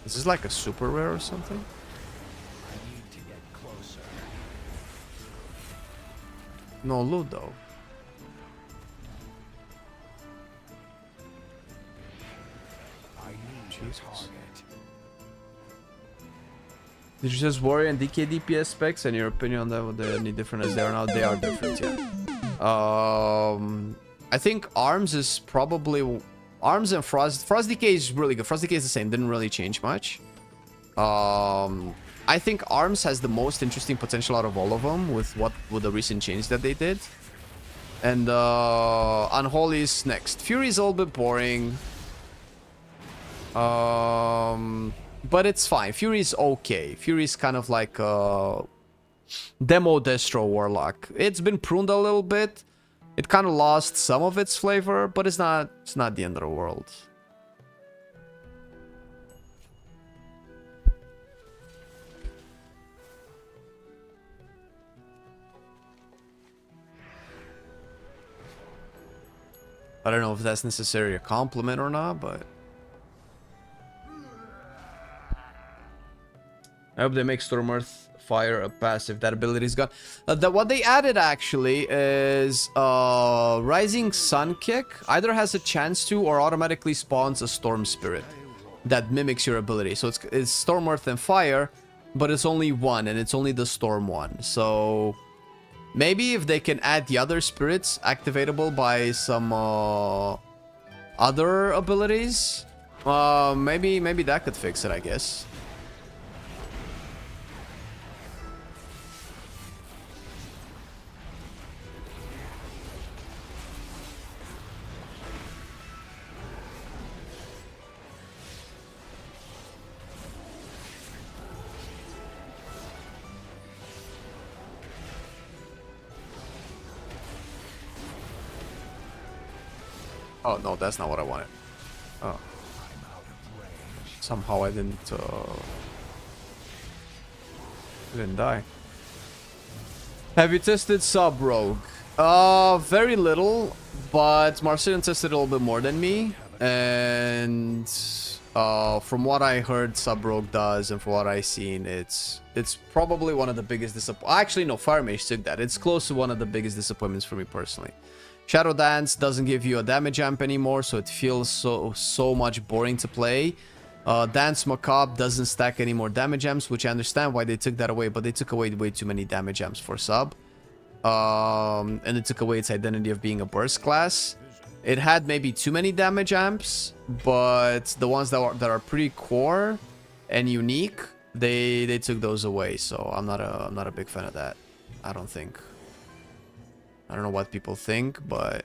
Is this like a super rare or something? I need to get closer. No loot though. I need Jesus. to target. Did you just Warrior and DK DPS specs and your opinion on that? Were they any different as they are now? They are different, yeah. I think Arms is probably... Arms and Frost DK is really good. Frost DK is the same. Didn't really change much. I think Arms has the most interesting potential out of all of them with the recent change that they did. And Unholy is next. Fury is a little bit boring. But it's fine. Fury is okay. Fury is kind of like Demo Destro Warlock. It's been pruned a little bit. It kind of lost some of its flavor, but it's not the end of the world. I don't know if that's necessarily a compliment or not, but I hope they make Storm Earth Fire a passive. That ability is gone. What they added actually is Rising Sun Kick either has a chance to or automatically spawns a Storm Spirit that mimics your ability. So it's Storm Earth and Fire, but it's only one and it's only the Storm one. So maybe if they can add the other spirits activatable by some other abilities, maybe that could fix it, I guess. Oh, no, that's not what I wanted. Oh. Somehow I didn't die. Have you tested Sub Rogue? Very little, but Marcelian tested a little bit more than me. And from what I heard Sub Rogue does and from what I've seen, it's probably one of the biggest disappointments. Actually, no, Fire Mage took that. It's close to one of the biggest disappointments for me personally. Shadow Dance doesn't give you a damage amp anymore, so it feels so much boring to play. Dance Macabre doesn't stack any more damage amps, which I understand why they took that away, but they took away way too many damage amps for Sub. And it took away its identity of being a burst class. It had maybe too many damage amps, but the ones that are pretty core and unique, they took those away. So I'm not a big fan of that. I don't think. I don't know what people think, but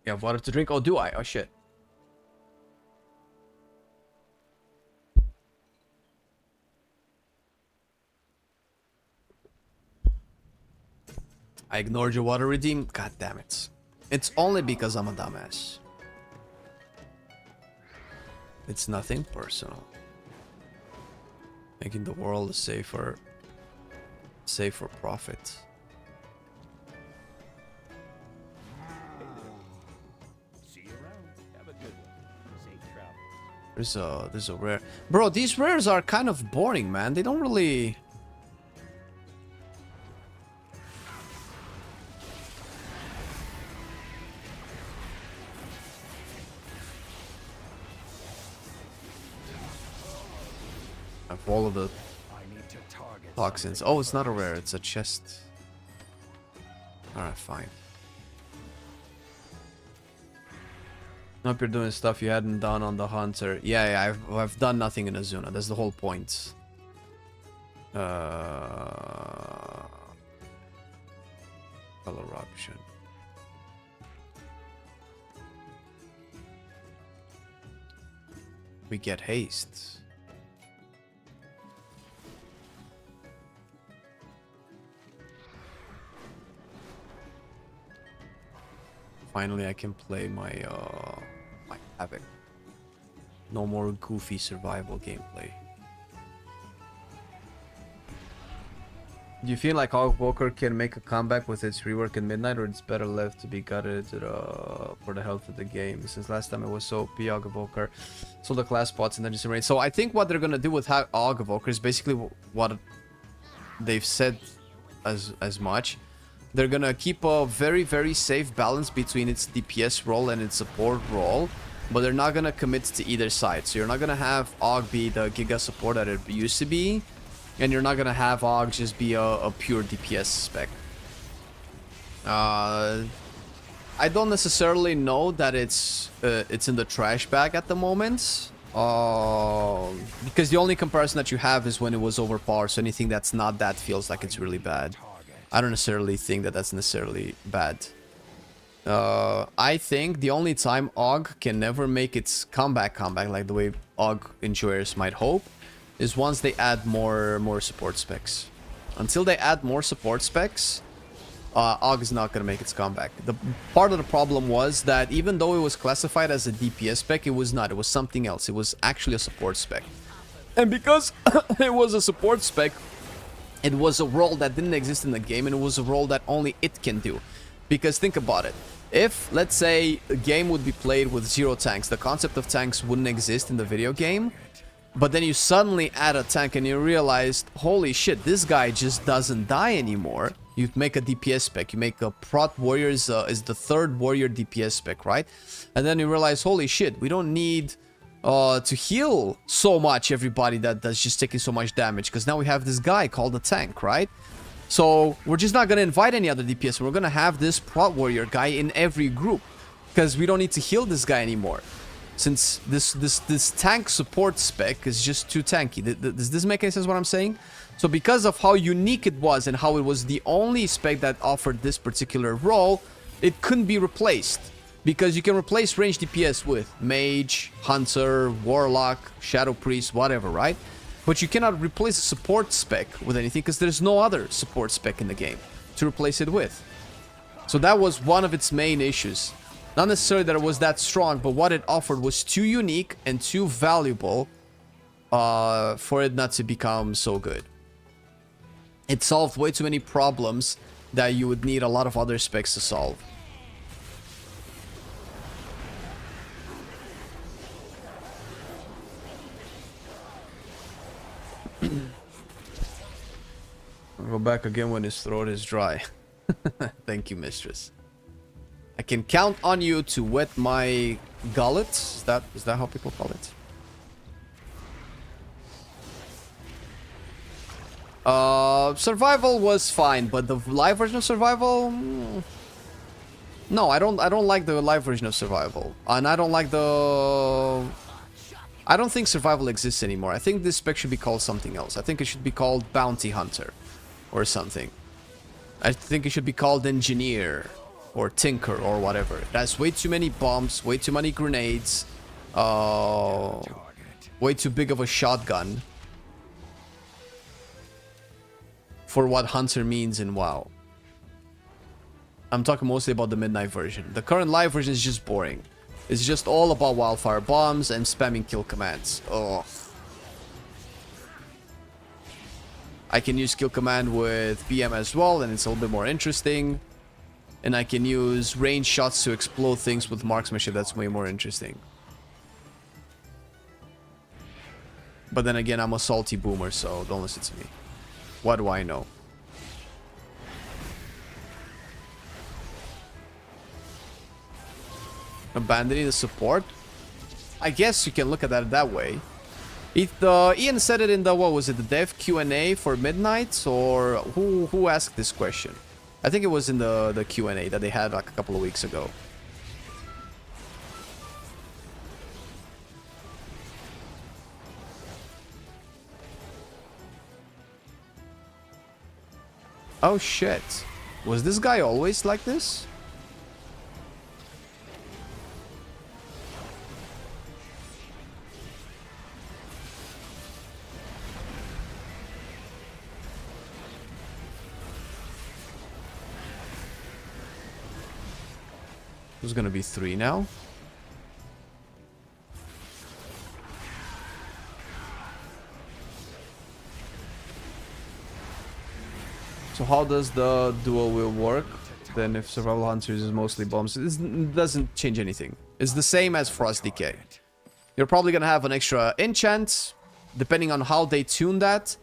you have water to drink? Oh, do I? Oh shit. I ignored your water redeem. God damn it. It's only because I'm a dumbass. It's nothing personal. Making the world a safer profit. See you around. Have a good one. Safe travel. There's a rare. Bro, these rares are kind of boring, man. They don't really. All of the toxins. Oh, it's not a rare, it's a chest. Alright, fine. Nope, you're doing stuff you hadn't done on the Hunter. Yeah, I've done nothing in Azuna. That's the whole point. Color option. We get haste. Finally, I can play my my Havoc. No more goofy survival gameplay. Do you feel like Walker can make a comeback with its rework in Midnight, or it's better left to be gutted for the health of the game? Since last time it was so OP, Walker sold the class spots and then just erased. So I think what they're gonna do with Walker is basically what they've said as much. They're gonna keep a very, very safe balance between its DPS role and its support role, but they're not gonna commit to either side. So you're not gonna have Og be the Giga support that it used to be, and you're not gonna have Og just be a pure DPS spec. I don't necessarily know that it's in the trash bag at the moment, because the only comparison that you have is when it was overpowered. So anything that's not that feels like it's really bad. I don't necessarily think that that's necessarily bad. I think the only time Og can never make its comeback like the way Og enjoyers might hope is once they add more support specs. Until they add more support specs, Og is not going to make its comeback. The part of the problem was that even though it was classified as a DPS spec, it was not. It was something else. It was actually a support spec. And because it was a support spec, it was a role that didn't exist in the game, and it was a role that only it can do. Because think about it. If, let's say, a game would be played with 0 tanks, the concept of tanks wouldn't exist in the video game, but then you suddenly add a tank and you realized, holy shit, this guy just doesn't die anymore. You make a DPS spec. You make a Prot Warrior is the 3rd Warrior DPS spec, right? And then you realize, holy shit, we don't need to heal so much everybody that's just taking so much damage, because now we have this guy called a tank, right? So we're just not gonna invite any other DPS. We're gonna have this Prot Warrior guy in every group, because we don't need to heal this guy anymore, since this tank support spec is just too tanky. Does this make any sense what I'm saying? So because of how unique it was and how it was the only spec that offered this particular role, it couldn't be replaced. Because you can replace range DPS with Mage, Hunter, Warlock, Shadow Priest, whatever, right? But you cannot replace a support spec with anything because there's no other support spec in the game to replace it with. So that was one of its main issues. Not necessarily that it was that strong, but what it offered was too unique and too valuable for it not to become so good. It solved way too many problems that you would need a lot of other specs to solve. I'll go back again when his throat is dry. Thank you, mistress. I can count on you to wet my gullet. Is that how people call it? Survival was fine, but the live version of survival, no, I don't like the live version of survival, and I don't like the. I don't think survival exists anymore. I think this spec should be called something else. I think it should be called bounty hunter, or something. I think it should be called engineer, or tinker, or whatever. It has way too many bombs, way too many grenades, way too big of a shotgun for what hunter means in WoW. I'm talking mostly about the midnight version. The current live version is just boring. It's just all about wildfire bombs and spamming kill commands. Oh. I can use kill command with BM as well, and it's a little bit more interesting. And I can use range shots to explode things with marksmanship. That's way more interesting. But then again, I'm a salty boomer, so don't listen to me. What do I know? Abandoning the support? I guess you can look at that way. Ian said it in the, what was it, the dev Q&A for Midnight? Or who asked this question? I think it was in the Q&A that they had like a couple of weeks ago. Oh shit. Was this guy always like this? There's gonna be 3 now. So how does the dual wield work? Then if survival hunters is mostly bombs, it doesn't change anything. It's the same as Frost Decay. You're probably gonna have an extra enchant, depending on how they tune that.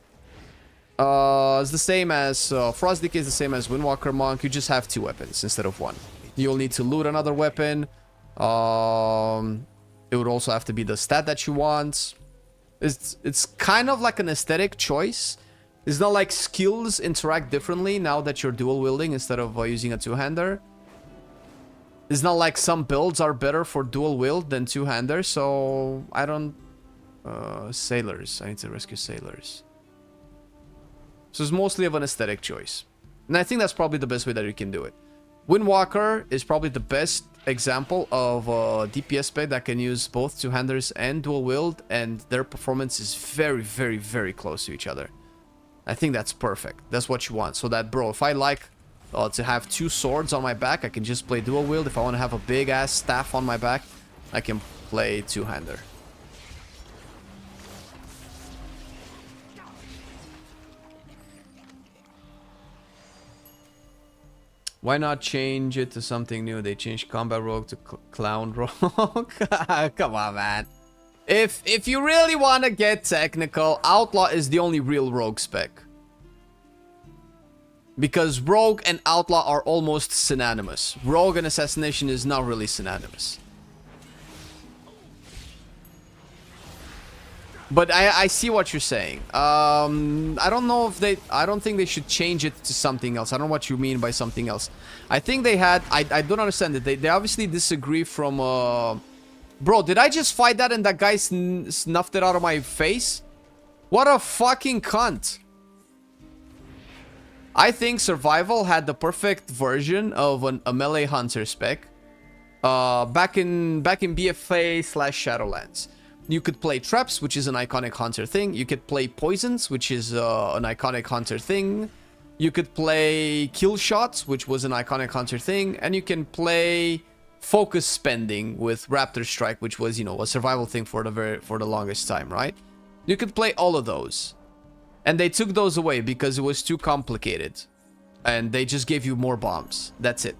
It's the same as Frost Decay is the same as Windwalker Monk. You just have 2 weapons instead of 1. You'll need to loot another weapon. It would also have to be the stat that you want. It's kind of like an aesthetic choice. It's not like skills interact differently now that you're dual wielding instead of using a two-hander. It's not like some builds are better for dual wield than two-hander, so I don't... sailors. I need to rescue sailors. So it's mostly of an aesthetic choice. And I think that's probably the best way that you can do it. Windwalker is probably the best example of a DPS spec that can use both two-handers and dual wield, and their performance is very, very, very close to each other. I think that's perfect. That's what you want. So that, bro, if I like to have 2 swords on my back, I can just play dual wield. If I want to have a big-ass staff on my back, I can play two-hander. Why not change it to something new? They changed Combat Rogue to Clown Rogue. Come on, man. If you really want to get technical, Outlaw is the only real Rogue spec. Because Rogue and Outlaw are almost synonymous. Rogue and Assassination is not really synonymous. But I see what you're saying. I don't know if they... I don't think they should change it to something else. I don't know what you mean by something else. I think they had... I don't understand it. They obviously disagree from... Bro, did I just fight that and that guy snuffed it out of my face? What a fucking cunt. I think Survival had the perfect version of a melee hunter spec. Back in BFA/Shadowlands. You could play traps, which is an iconic hunter thing. You could play poisons, which is an iconic hunter thing. You could play kill shots, which was an iconic hunter thing. And you can play focus spending with Raptor Strike, which was, you know, a survival thing for the longest time, right? You could play all of those. And they took those away because it was too complicated. And they just gave you more bombs. That's it.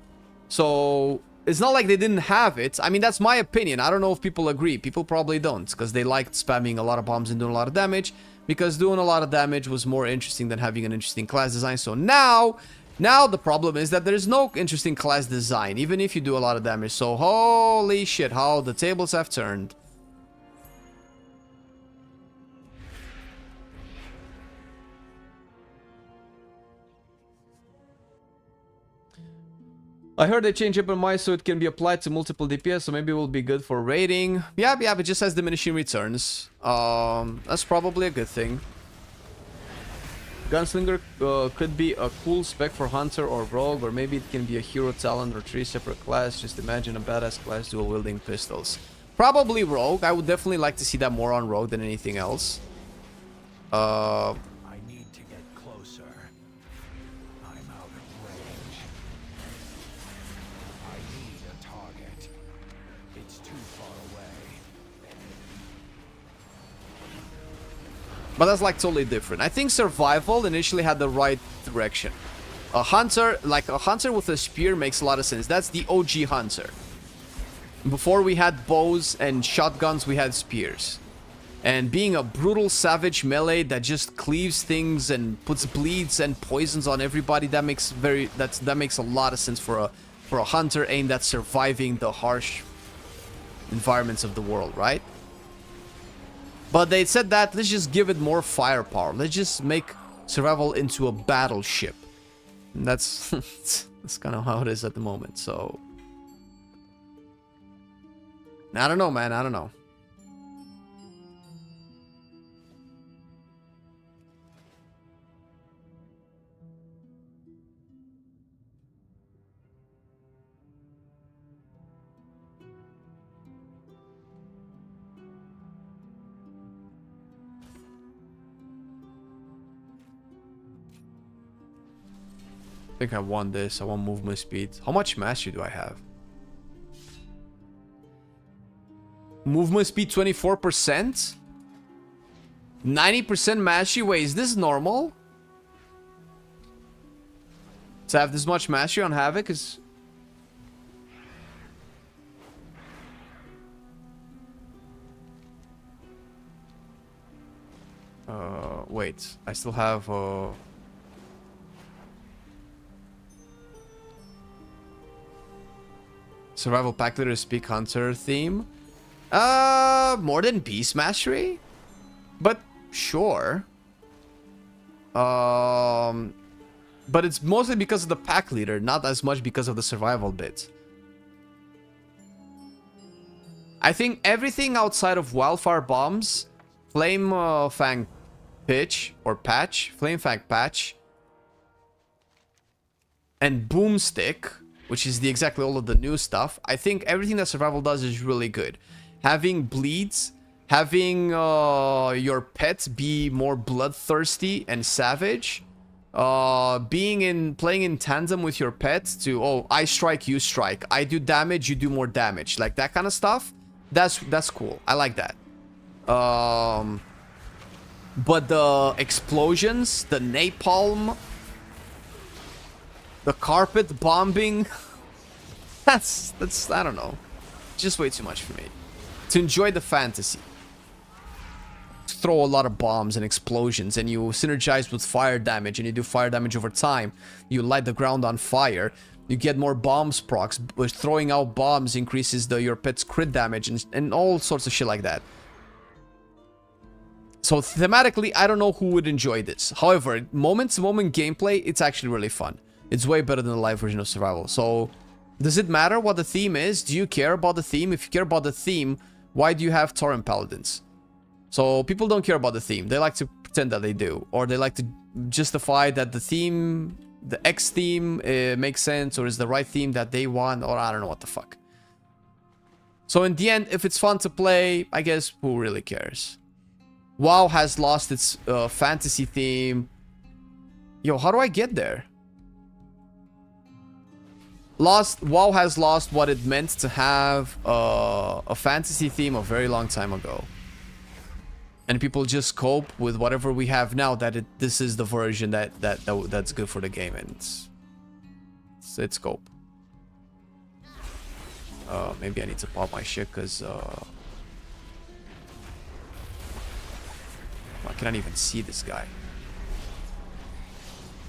So it's not like they didn't have it. I mean, that's my opinion. I don't know if people agree. People probably don't, because they liked spamming a lot of bombs and doing a lot of damage, because doing a lot of damage was more interesting than having an interesting class design. So now the problem is that there's no interesting class design, even if you do a lot of damage. So holy shit, how the tables have turned. I heard they changed Open so it can be applied to multiple DPS, so maybe it will be good for raiding. Yeah, it just has diminishing returns. That's probably a good thing. Gunslinger could be a cool spec for Hunter or Rogue, or maybe it can be a hero talent or 3 separate class. Just imagine a badass class dual wielding pistols. Probably Rogue. I would definitely like to see that more on Rogue than anything else. I need to get closer. I'm out of range. I need a target. It's too far away. But that's like totally different. I think survival initially had the right direction. A hunter with a spear makes a lot of sense. That's the OG hunter. Before we had bows and shotguns, we had spears. And being a brutal savage melee that just cleaves things and puts bleeds and poisons on everybody, that makes a lot of sense for a hunter aimed at surviving the harsh environments of the world, right? But they said that let's just give it more firepower. Let's just make survival into a battleship. And that's that's kind of how it is at the moment. So I don't know, man. I don't know. I think I want this. I want movement speed. How much mastery do I have? Movement speed 24%? 90% mastery? Wait, is this normal? To have this much mastery on Havoc is... wait. I still have... Survival pack leader speak hunter theme. More than beast mastery? But sure. But it's mostly because of the pack leader, not as much because of the survival bit. I think everything outside of wildfire bombs, flame fang pitch or patch, flame fang patch, and boomstick, which is exactly all of the new stuff. I think everything that survival does is really good. Having bleeds, having your pet be more bloodthirsty and savage, playing in tandem with your pet to, oh, I strike, you strike, I do damage, you do more damage, like that kind of stuff. That's cool. I like that. But the explosions, the napalm, the carpet bombing, that's I don't know, just way too much for me. To enjoy the fantasy, throw a lot of bombs and explosions, and you synergize with fire damage, and you do fire damage over time. You light the ground on fire. You get more bombs procs, but throwing out bombs increases your pet's crit damage and all sorts of shit like that. So thematically, I don't know who would enjoy this. However, moment-to-moment gameplay, it's actually really fun. It's way better than the live version of survival. So, does it matter what the theme is? Do you care about the theme? If you care about the theme, why do you have Tauren Paladins? So, people don't care about the theme. They like to pretend that they do. Or they like to justify that the theme, the X theme, makes sense, or is the right theme that they want, or I don't know what the fuck. So in the end, if it's fun to play, I guess who really cares? WoW has lost its fantasy theme. Yo, how do I get there? WoW has lost what it meant to have a fantasy theme a very long time ago. And people just cope with whatever we have now, that this is the version that's good for the game, and it's cope. Maybe I need to pop my shit because I cannot even see this guy.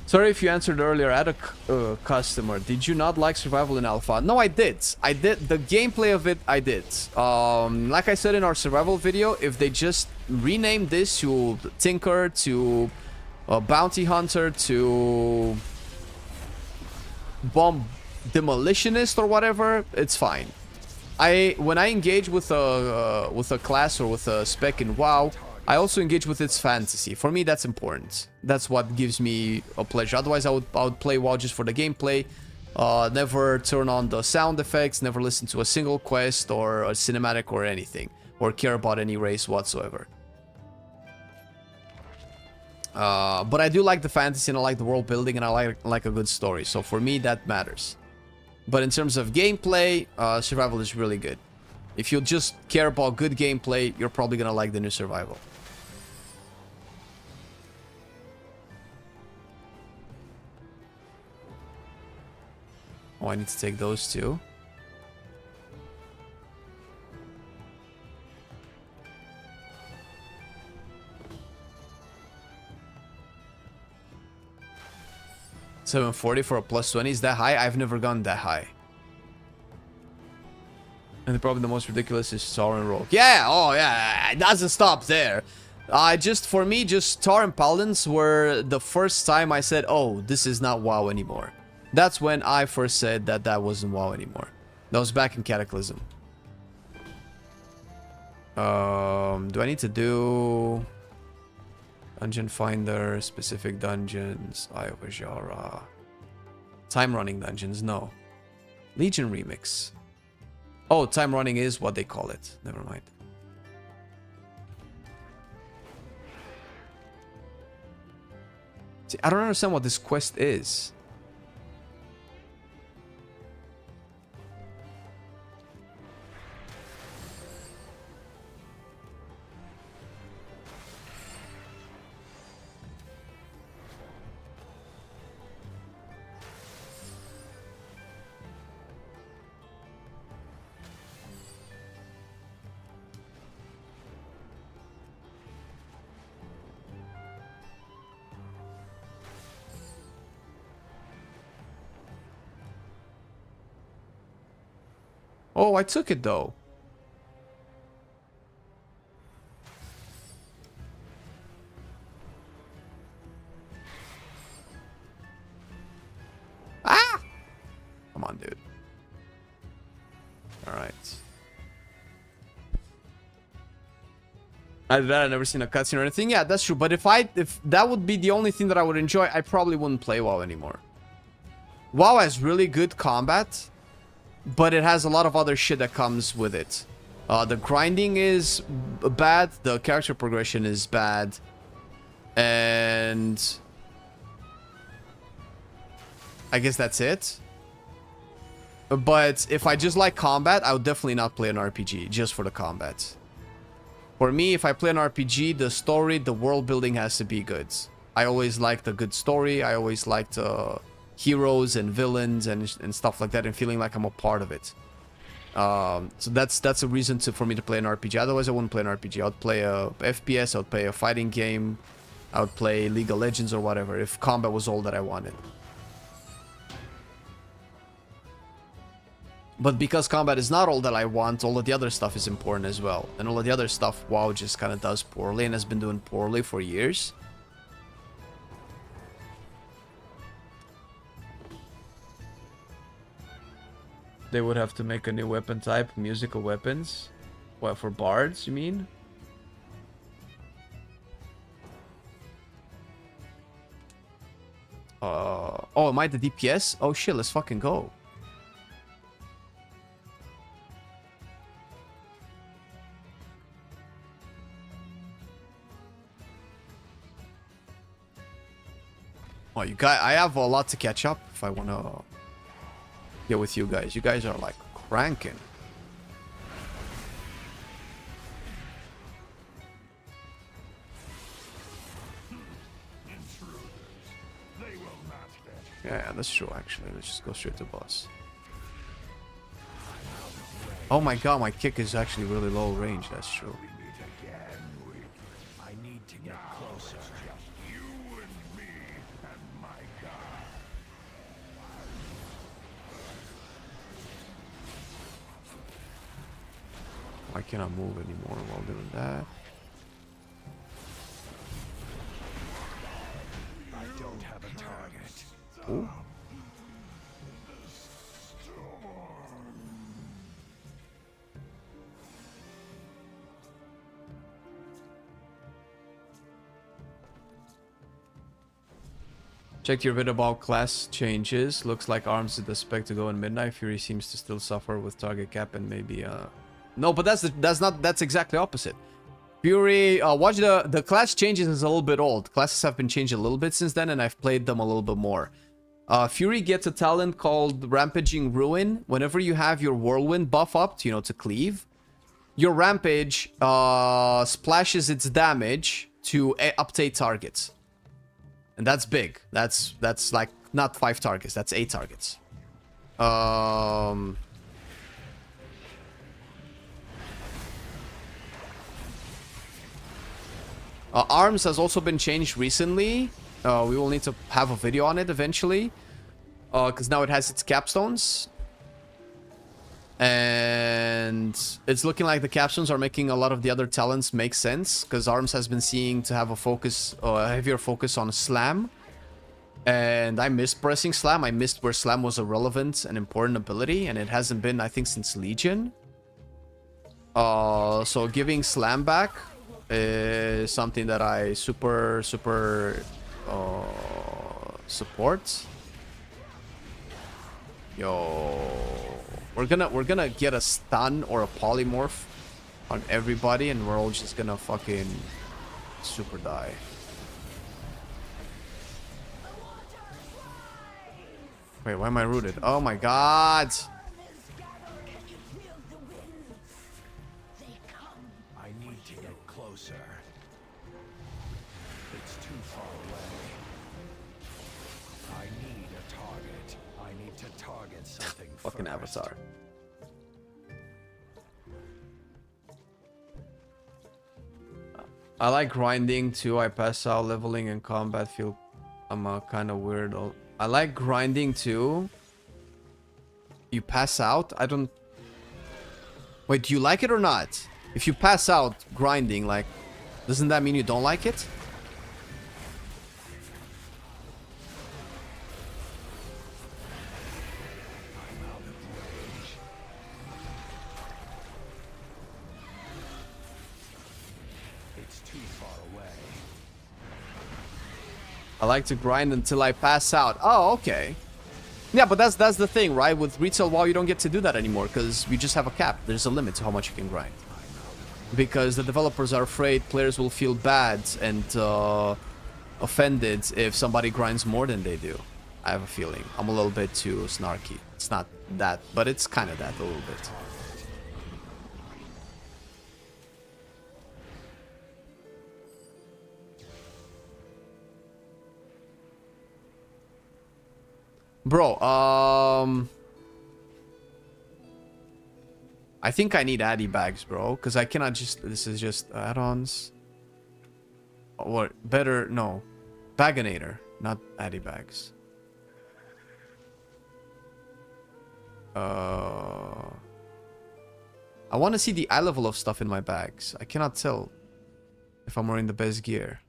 Sorry if you answered earlier. I had a customer. Did you not like survival in alpha? No, I did. I did. The gameplay of it, I did. Like I said in our survival video, if they just rename this to Tinker, to Bounty Hunter, to Bomb Demolitionist or whatever, it's fine. When I engage with a class or with a spec in WoW, I also engage with its fantasy. For me, that's important. That's what gives me a pleasure. Otherwise, I would play WoW just for the gameplay. Never turn on the sound effects, never listen to a single quest or a cinematic or anything, or care about any race whatsoever. But I do like the fantasy, and I like the world building, and I like a good story. So for me, that matters. But in terms of gameplay, survival is really good. If you just care about good gameplay, you're probably gonna like the new survival. Oh, I need to take those two. $740 for a +20. Is that high? I've never gone that high. And probably the most ridiculous is Tar and Rogue. Yeah, oh yeah, it doesn't stop there. For me, just Tar and Paladins were the first time I said, oh, this is not WoW anymore. That's when I first said that wasn't WoW anymore. That was back in Cataclysm. Do I need to do Dungeon Finder, specific dungeons, Eye of Ajara, time running dungeons? No. Legion Remix. Oh, time running is what they call it. Never mind. See, I don't understand what this quest is. Oh, I took it though. Ah! Come on, dude. All right. I've never seen a cutscene or anything. Yeah, that's true. But if that would be the only thing that I would enjoy, I probably wouldn't play WoW anymore. WoW has really good combat, but it has a lot of other shit that comes with it. The grinding is bad. The character progression is bad. And I guess that's it. But if I just like combat, I would definitely not play an RPG just for the combat. For me, if I play an RPG, the story, the world building has to be good. I always liked a good story. I always liked heroes and villains and stuff like that, and feeling like I'm a part of it. So that's a reason for me to play an RPG. Otherwise, I wouldn't play an RPG. I would play a FPS. I would play a fighting game. I would play League of Legends or whatever, if combat was all that I wanted. But because combat is not all that I want, all of the other stuff is important as well. And all of the other stuff, WoW just kind of does poorly and has been doing poorly for years. They would have to make a new weapon type, musical weapons. What, for bards, you mean? Oh, am I the DPS? Oh shit, let's fucking go. Oh, you guys, I have a lot to catch up if I want to get with you guys. You guys are like cranking. Yeah, that's true actually. Let's just go straight to boss. Oh my god, my kick is actually really low range. That's true. I need to get closer. Why can't I move anymore while doing that? I don't have a target. Ooh. Checked your video about class changes. Looks like Arms is the spec to go in Midnight. Fury seems to still suffer with target cap and maybe no, but that's exactly opposite. Fury, watch the class changes is a little bit old. Classes have been changed a little bit since then, and I've played them a little bit more. Fury gets a talent called Rampaging Ruin. Whenever you have your Whirlwind buff up, to cleave, your Rampage splashes its damage to up to 8 targets. And that's big. That's like not 5 targets, that's 8 targets. Arms has also been changed recently. We will need to have a video on it eventually. Because now it has its capstones. And it's looking like the capstones are making a lot of the other talents make sense. Because Arms has been seeing to have a heavier focus on Slam. And I missed pressing Slam. I missed where Slam was a relevant and important ability. And it hasn't been, I think, since Legion. So giving Slam back is something that I super support. Yo, we're gonna get a stun or a polymorph on everybody, and we're all just gonna fucking super die. Wait, why am I rooted? Oh my god! I need to get closer. It's too far away. I need a target. I need to target something Fucking first. Avatar. I like grinding too. I pass out. Leveling in combat feel I'm kind of weird. I like grinding too. You pass out? I don't... Wait, do you like it or not? If you pass out grinding, like, doesn't that mean you don't like it? It's too far away. I like to grind until I pass out. Oh, okay. Yeah, but that's the thing, right? With retail WoW, you don't get to do that anymore because you just have a cap. There's a limit to how much you can grind. Because the developers are afraid players will feel bad and offended if somebody grinds more than they do. I have a feeling. I'm a little bit too snarky. It's not that, but it's kind of that a little bit. Bro, I think I need addy bags, bro, because I cannot just... This is just add-ons. What? Better... No. Baginator, not addy bags. I want to see the eye level of stuff in my bags. I cannot tell if I'm wearing the best gear.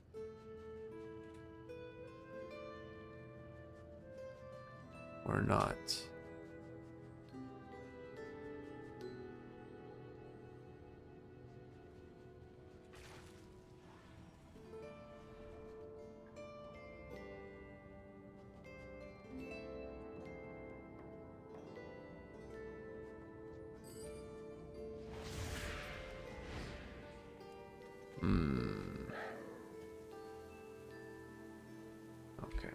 Or not. Okay.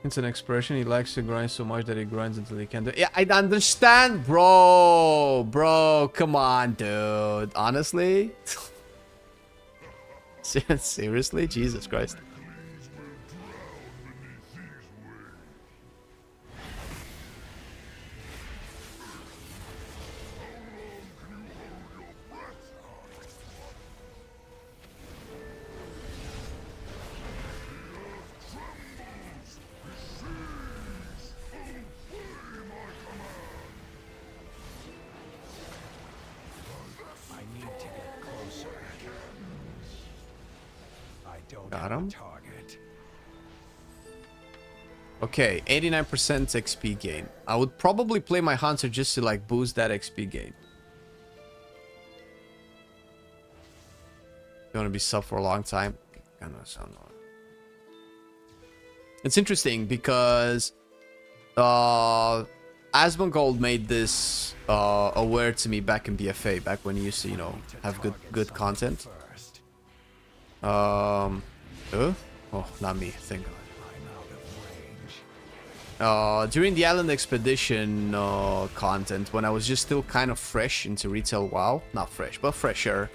It's an expression. He likes to grind so much that he grinds until he can't do. Yeah, I understand, bro. Bro, come on, dude. Honestly, seriously, Jesus Christ. I need to get closer. I don't Got have him. a target. Okay, 89% XP gain. I would probably play my Hunter just to like boost that XP gain. Gonna be sub for a long time. It's interesting because Asmongold made this aware to me back in BFA, back when you used to, you know, have good content. First, Oh, not me, thank God. I'm out of range. During the Island Expedition content, when I was just still kind of fresh into retail WoW, not fresh, but fresher,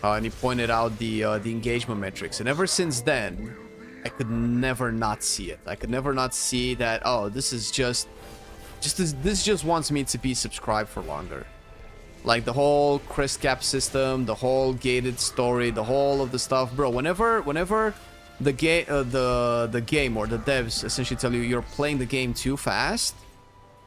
and he pointed out the engagement metrics, and ever since then, I could never not see it. I could never not see that. Oh, this is this just wants me to be subscribed for longer. Like the whole crest cap system, the whole gated story, the whole of the stuff, bro. Whenever the game or the devs essentially tell you you're playing the game too fast,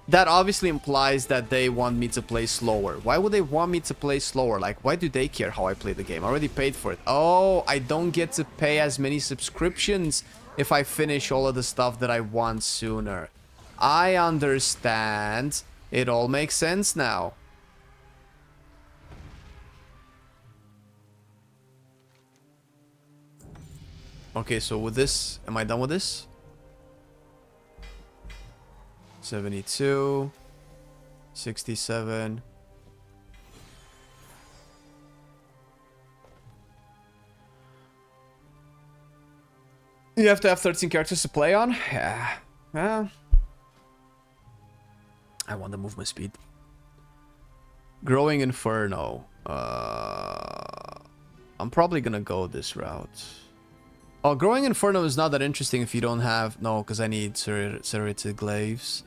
that obviously implies that they want me to play slower. Why would they want me to play slower? Like, why do they care how I play the game? I already paid for it. Oh, I don't get to pay as many subscriptions if I finish all of the stuff that I want sooner. I understand. It all makes sense now. Okay, so with this, am I done with this? 72, 67. You have to have 13 characters to play on? Yeah. Well, I want the movement speed. Growing Inferno. I'm probably gonna go this route. Oh, Growing Inferno is not that interesting if you don't have... No, because I need serrated glaives.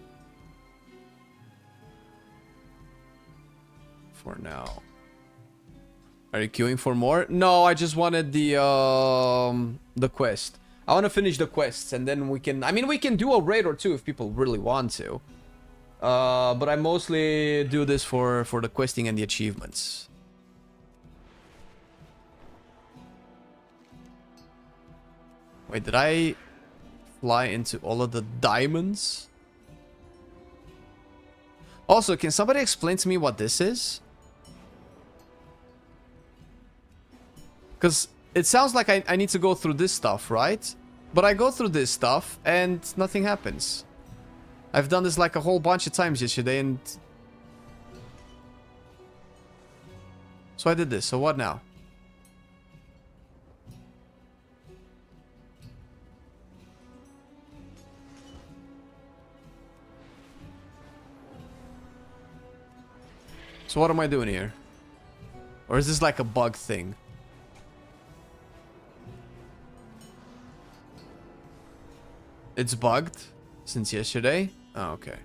For now. Are you queuing for more? No, I just wanted the quest. I want to finish the quests and then we can... I mean, we can do a raid or two if people really want to. But I mostly do this for the questing and the achievements. Wait, did I fly into all of the diamonds? Also, can somebody explain to me what this is? Because it sounds like I need to go through this stuff, right? But I go through this stuff and nothing happens. I've done this like a whole bunch of times yesterday and... So I did this, so what now? So what am I doing here? Or is this like a bug thing? It's bugged since yesterday? Oh, okay.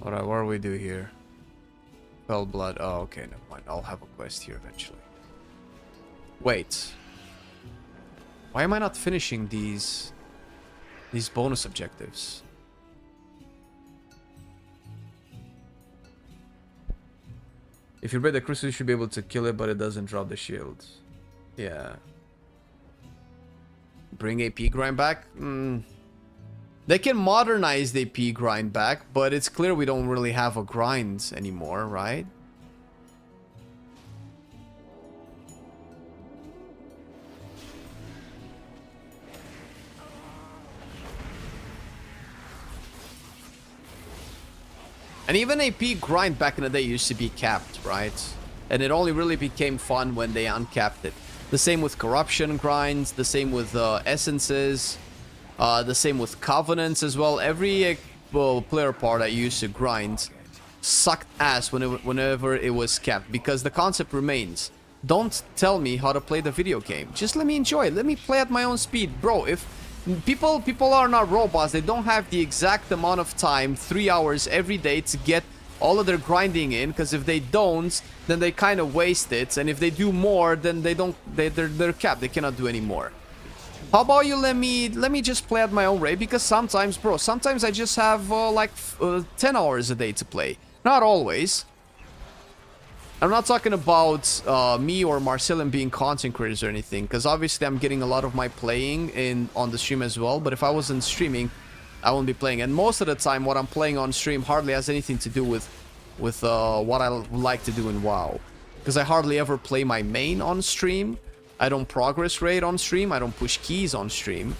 Alright, what do we do here? Fell blood. Oh, okay, never mind. I'll have a quest here eventually. Wait. Why am I not finishing these bonus objectives? If you break the crystal, you should be able to kill it, but it doesn't drop the shield. Yeah. Bring AP grind back? They can modernize the AP grind back, but it's clear we don't really have a grind anymore, right? And even AP grind back in the day used to be capped, right? And it only really became fun when they uncapped it. The same with corruption grinds, the same with essences, the same with covenants as well. Every player part I used to grind sucked ass whenever it was capped, because the concept remains. Don't tell me how to play the video game. Just let me enjoy it. Let me play at my own speed. Bro, if people are not robots, they don't have the exact amount of time, 3 hours every day, to get all of their grinding in, because if they don't, then they kind of waste it, and if they do more, then they're capped. They cannot do any more. How about you let me just play at my own rate, because sometimes, bro, sometimes I just have 10 hours a day to play. Not always. I'm not talking about me or Marcelian being content creators or anything, because obviously I'm getting a lot of my playing on the stream as well, but if I wasn't streaming, I wouldn't be playing. And most of the time, what I'm playing on stream hardly has anything to do with what I like to do in WoW. Because I hardly ever play my main on stream. I don't progress rate on stream. I don't push keys on stream.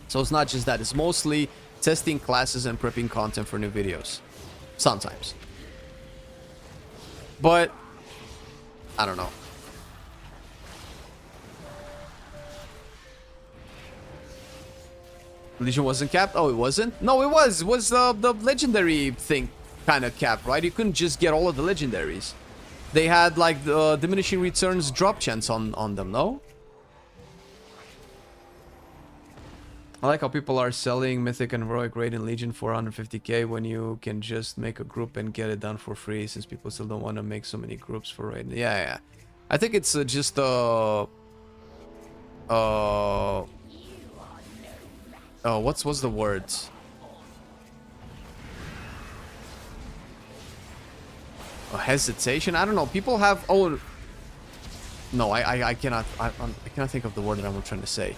So it's not just that. It's mostly testing classes and prepping content for new videos. Sometimes. But I don't know. Legion wasn't capped? Oh, it wasn't? No, it was. It was the legendary thing kind of capped, right? You couldn't just get all of the legendaries. They had like the diminishing returns drop chance on them, no? I like how people are selling Mythic and Heroic Raid in Legion for 150k when you can just make a group and get it done for free, since people still don't want to make so many groups for Raid. Yeah. I think it's just what's the word? A hesitation? I don't know. People have no, I cannot think of the word that I'm trying to say.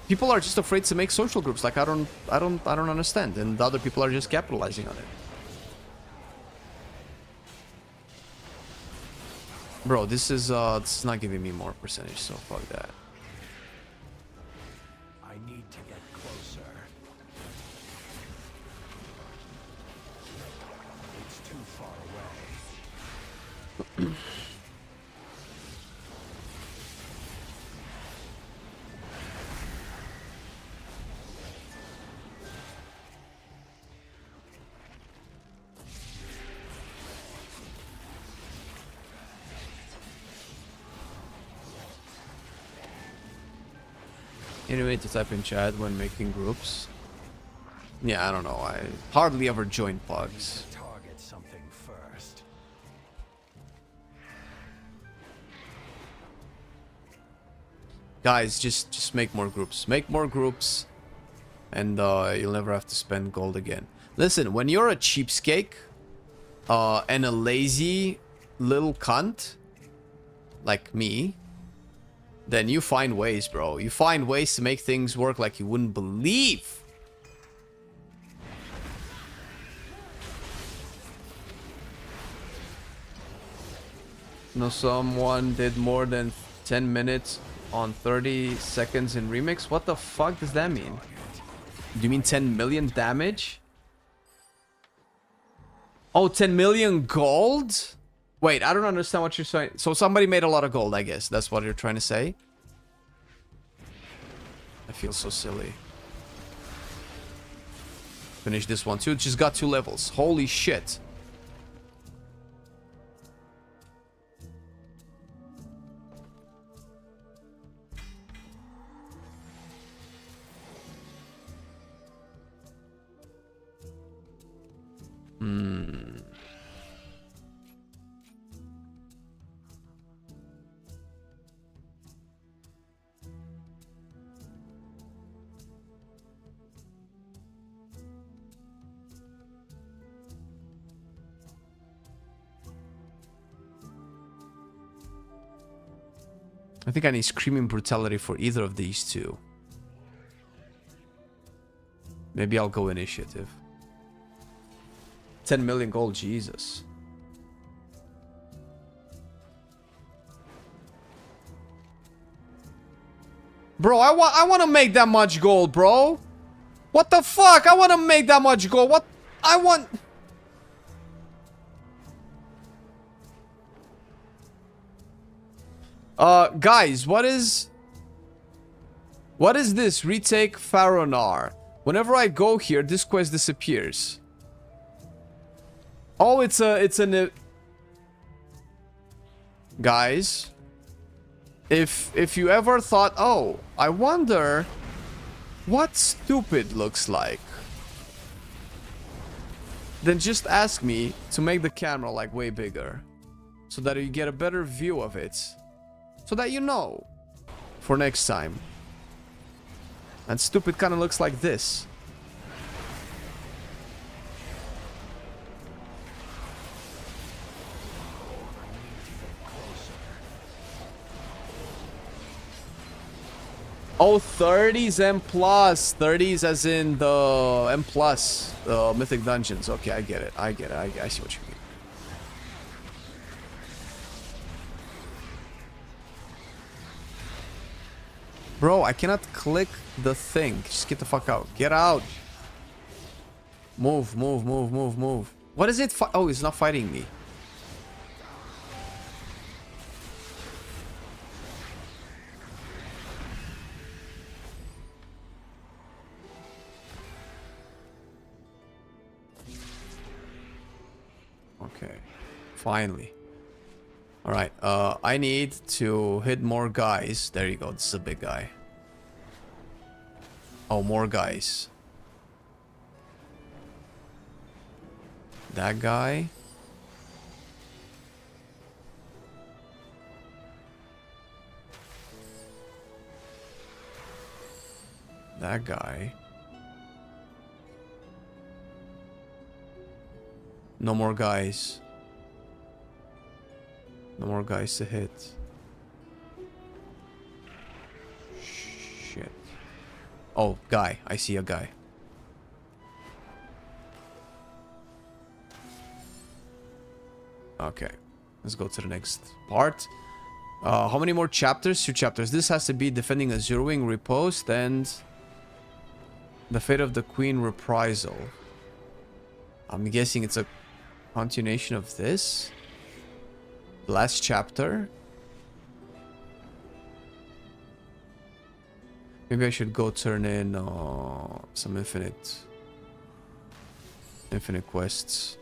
People are just afraid to make social groups. Like I don't understand, and the other people are just capitalizing on it. Bro, this is not giving me more percentage, so fuck that. I need to get closer. It's too far away. Any way to type in chat when making groups? Yeah, I don't know. I hardly ever join plugs. Target something first. Guys, just make more groups. Make more groups, and you'll never have to spend gold again. Listen, when you're a cheapskate and a lazy little cunt like me, then you find ways, bro. You find ways to make things work like you wouldn't believe. No, someone did more than 10 minutes on 30 seconds in remix? What the fuck does that mean? Do you mean 10 million damage? Oh, 10 million gold? Wait, I don't understand what you're saying. So somebody made a lot of gold, I guess. That's what you're trying to say? I feel so silly. Finish this one too. It just got 2 levels. Holy shit. I think I need Screaming Brutality for either of these two. Maybe I'll go Initiative. 10 million gold, Jesus. Bro, I want to make that much gold, bro. What the fuck? I want to make that much gold. What? I want... Guys, what is this? Retake Faronar. Whenever I go here, this quest disappears. Oh, it's an... Guys, if you ever thought, oh, I wonder what stupid looks like, then just ask me to make the camera like way bigger, so that you get a better view of it, so that you know for next time. And stupid kind of looks like this. Oh, 30s M plus. 30s as in the M plus Mythic Dungeons. Okay, I get it. I see what you mean. Bro, I cannot click the thing. Just get the fuck out. Get out. Move. What is it? Oh, it's not fighting me. Okay, finally. All right, I need to hit more guys. There you go. This is a big guy. Oh, more guys. That guy. That guy. No more guys. No more guys to hit. Shit. Oh, guy. I see a guy. Okay. Let's go to the next part. How many more chapters? 2 chapters. This has to be defending Azurewing Riposte and the Fate of the Queen Reprisal. I'm guessing it's a continuation of this. Last chapter. Maybe I should go turn in some infinite quests.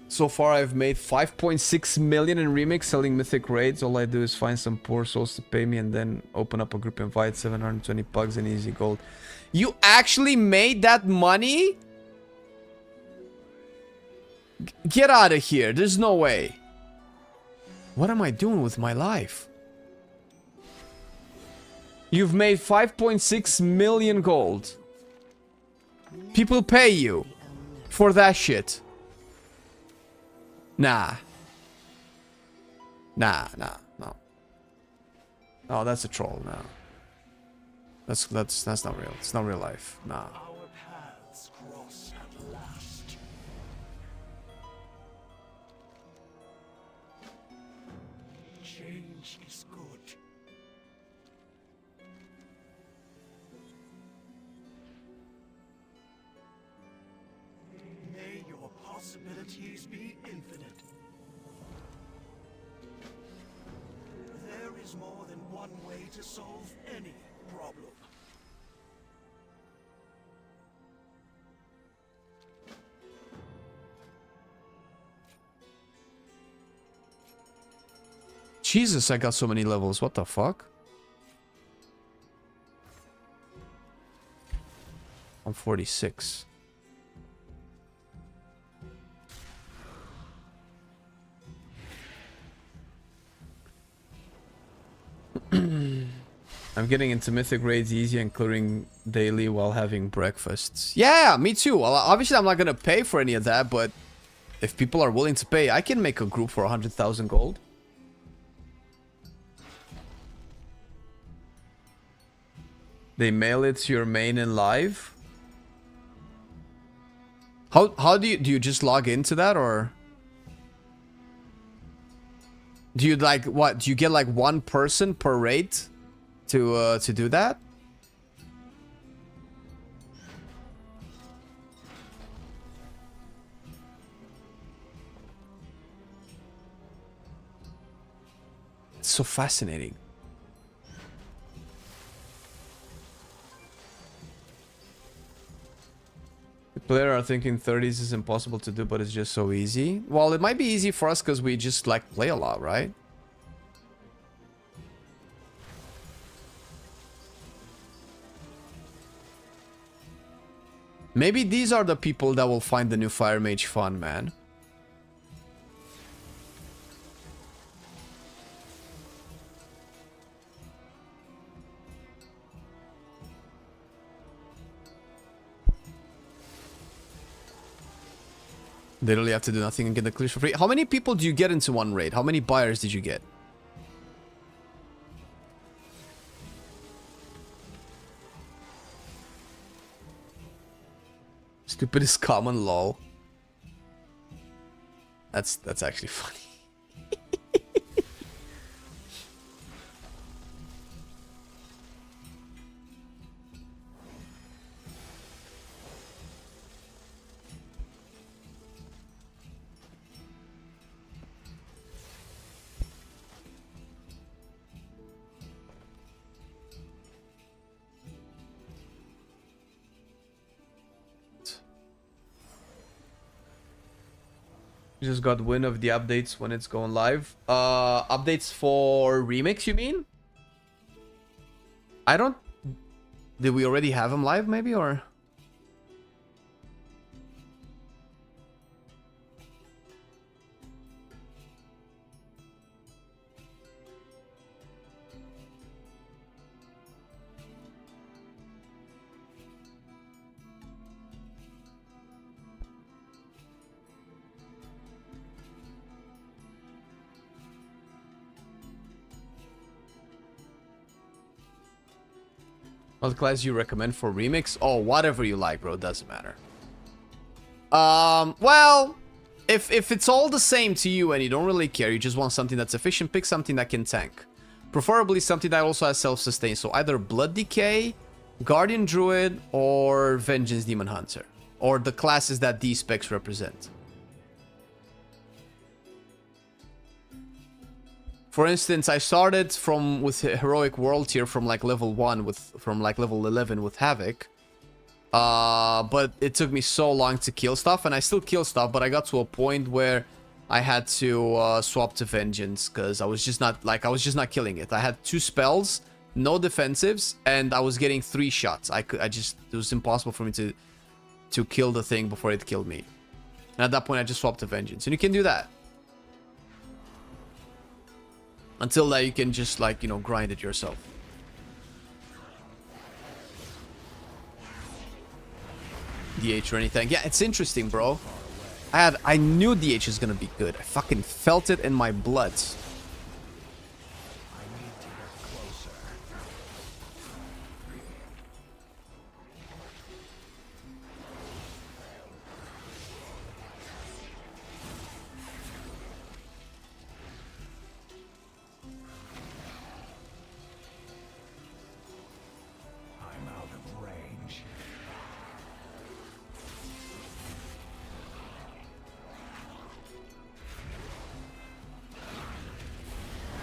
So far I've made 5.6 million in remix selling mythic raids. All I do is find some poor souls to pay me and then open up a group invite. 720 pugs and easy gold. You actually made that money? Get out of here. There's no way. What am I doing with my life? You've made 5.6 million gold. People pay you for that shit. Nah. No. Oh, that's a troll. No. That's not real. It's not real life. Nah. Our paths cross at last. Change is good. May your possibilities be infinite. There is more than one way to solve any problem. Jesus, I got so many levels. What the fuck? I'm 46. I'm getting into mythic raids easy and clearing daily while having breakfasts. Yeah, me too. Well, obviously I'm not gonna pay for any of that, but if people are willing to pay, I can make a group for 100,000 gold. They mail it to your main in live. How do you just log into that, or do you like what? Do you get like one person per raid to do that? so fascinating. The player are thinking 30s is impossible to do, but it's just so easy. Well, it might be easy for us because we just like play a lot, right? Maybe these are the people that will find the new Fire Mage fun, man. Literally have to do nothing and get the clears for free. How many people do you get into one raid? How many buyers did you get? Stupid is common, lol. That's actually funny. You just got wind of the updates when it's going live. Updates for Remix, you mean? I don't... Did we already have them live, maybe, or...? What class you recommend for Remix? Oh, whatever you like, bro. Doesn't matter. Well, if it's all the same to you and you don't really care, you just want something that's efficient, pick something that can tank. Preferably something that also has self-sustain. So either Blood Decay, Guardian Druid, or Vengeance Demon Hunter. Or the classes that these specs represent. For instance, I started with Heroic World Tier from like level 1 from like level 11 with Havoc. But it took me so long to kill stuff, and I still kill stuff, but I got to a point where I had to swap to Vengeance because I was just not killing it. I had 2 spells, no defensives, and I was getting 3 shots. It was impossible for me to kill the thing before it killed me. And at that point I just swapped to Vengeance. And you can do that. Until that, you can just, like, you know, grind it yourself. DH or anything. Yeah, it's interesting, bro. I knew DH is gonna be good. I fucking felt it in my blood.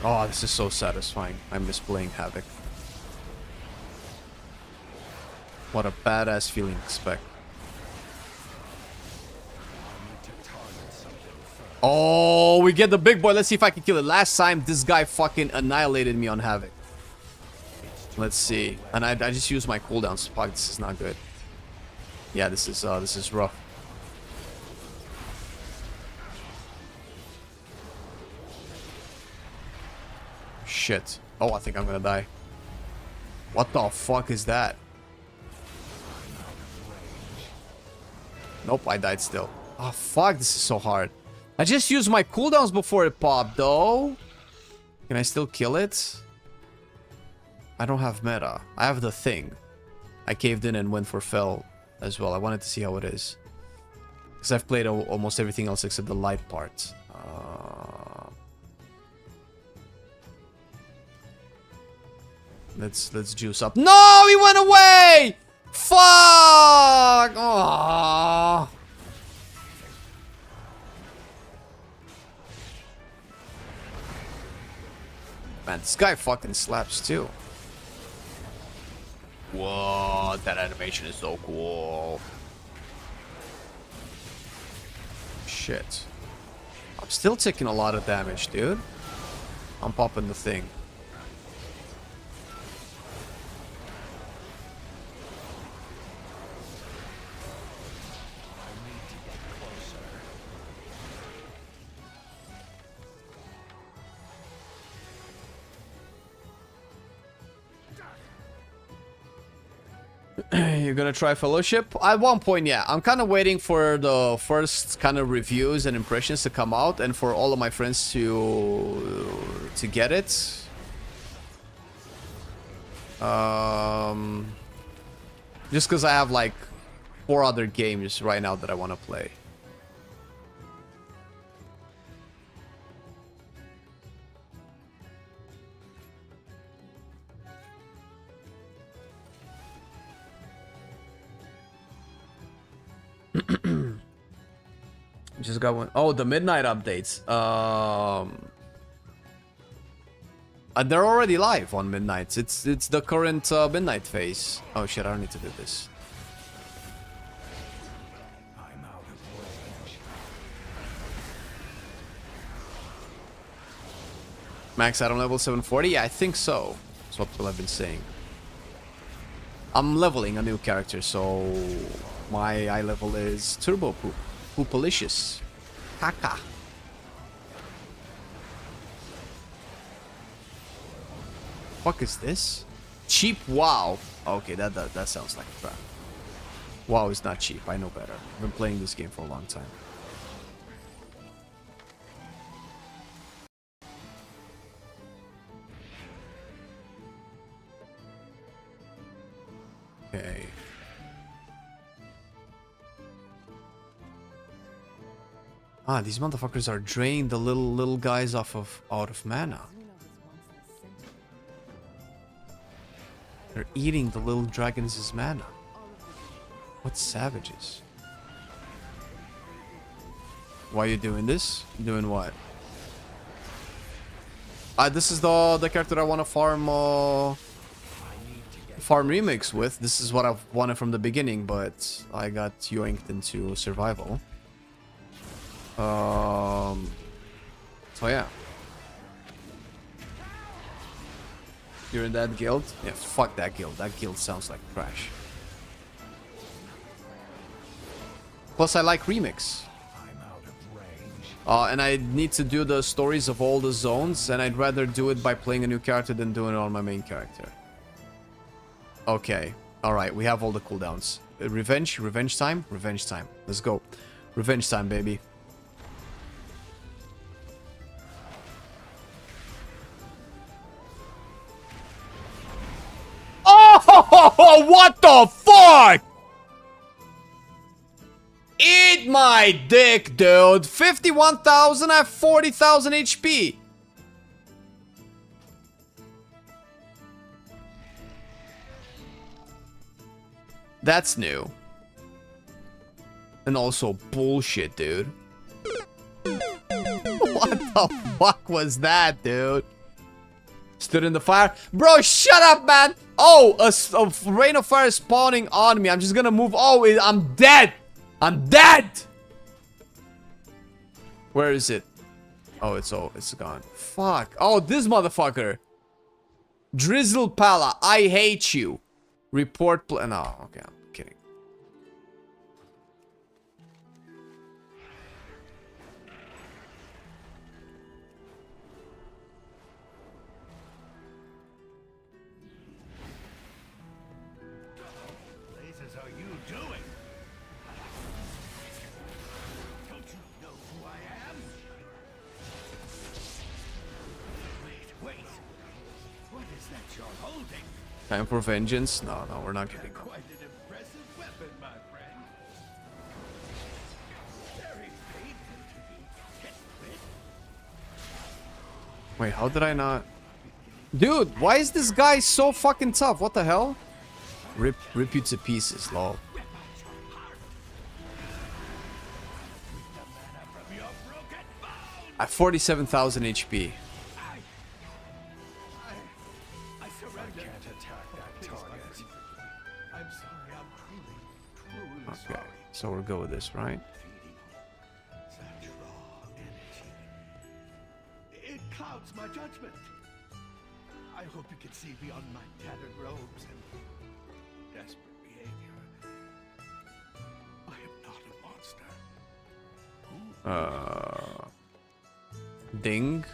Oh, this is so satisfying. I miss playing Havoc. What a badass feeling, spec. Oh, we get the big boy. Let's see if I can kill it. Last time, this guy fucking annihilated me on Havoc. Let's see. And I just used my cooldowns. Fuck, this is not good. Yeah, this is rough. Shit. Oh, I think I'm gonna die. What the fuck is that? Nope, I died still. Oh, fuck, this is so hard. I just used my cooldowns before it popped, though. Can I still kill it? I don't have meta. I have the thing. I caved in and went for fell as well. I wanted to see how it is. Because I've played almost everything else except the light part. Let's juice up. No, he went away! Fuck! Aww. man, this guy fucking slaps too. Whoa, that animation is so cool. Shit. I'm still taking a lot of damage, dude. I'm popping the thing. You're gonna try Fellowship? At one point, yeah. I'm kind of waiting for the first kind of reviews and impressions to come out, and for all of my friends to get it. Just because I have like 4 other games right now that I want to play. Just got one. Oh, the midnight updates. They're already live on midnight. It's the current midnight phase. Oh shit! I don't need to do this. I'm out of range. Max out on level 740? Yeah, I think so. That's what people have been saying. I'm leveling a new character, so my eye level is Turbo Poop. Poopalicious. Caca. Fuck is this? Cheap WoW. Okay, that sounds like a trap. WoW is not cheap. I know better. I've been playing this game for a long time. Okay. Ah, these motherfuckers are draining the little guys out of mana. They're eating the little dragons' mana. What savages? Why are you doing this? Doing what? This is the character I want to farm remix with. This is what I've wanted from the beginning, but I got yoinked into survival. So yeah. You're in that guild? Yeah, fuck that guild. That guild sounds like trash. Plus, I like remix. I'm out of range. And I need to do the stories of all the zones, and I'd rather do it by playing a new character than doing it on my main character. Okay. Alright, we have all the cooldowns. Revenge time? Revenge time. Let's go. Revenge time, baby. Oh, what the fuck? Eat my dick, dude. 51,000 at 40,000 HP. That's new. And also bullshit, dude. What the fuck was that, dude? Stood in the fire. Bro, shut up, man. Oh, a rain of fire is spawning on me. I'm just gonna move. Oh, I'm dead. I'm dead. Where is it? Oh, it's gone. Fuck. Oh, this motherfucker. Drizzle Pala, I hate you. Report. No, okay, I'm kidding. Are you doing? Don't you know who I am? Wait. What is that you're holding? Time for vengeance? No, we're not giving up. Quite an impressive weapon, my friend. Very painful to be hit with. Wait, how did I not? Dude, why is this guy so fucking tough? What the hell? Rip you to pieces, lol. At 47,000 HP. can't attack that target. I'm sorry. I'm truly Okay, sorry. so we'll go with this, right? Feeding on such raw energy. It clouds my judgment. I hope you can see beyond my tattered robes and desperate behavior. I am not a monster. Ding.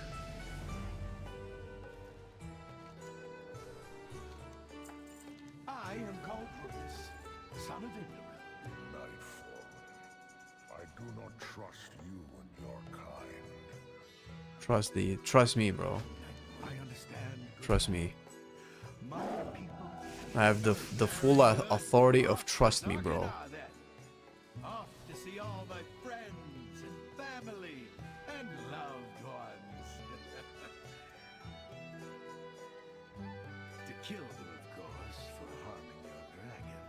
I am called Brutus, son of Indra. Nightfall. I do not trust you and your kind. Trust me, bro. I understand. Trust me. My people. I have the full authority of trust me, bro. Off to see all my friends and family and loved ones. To kill them, of course, for harming your dragon.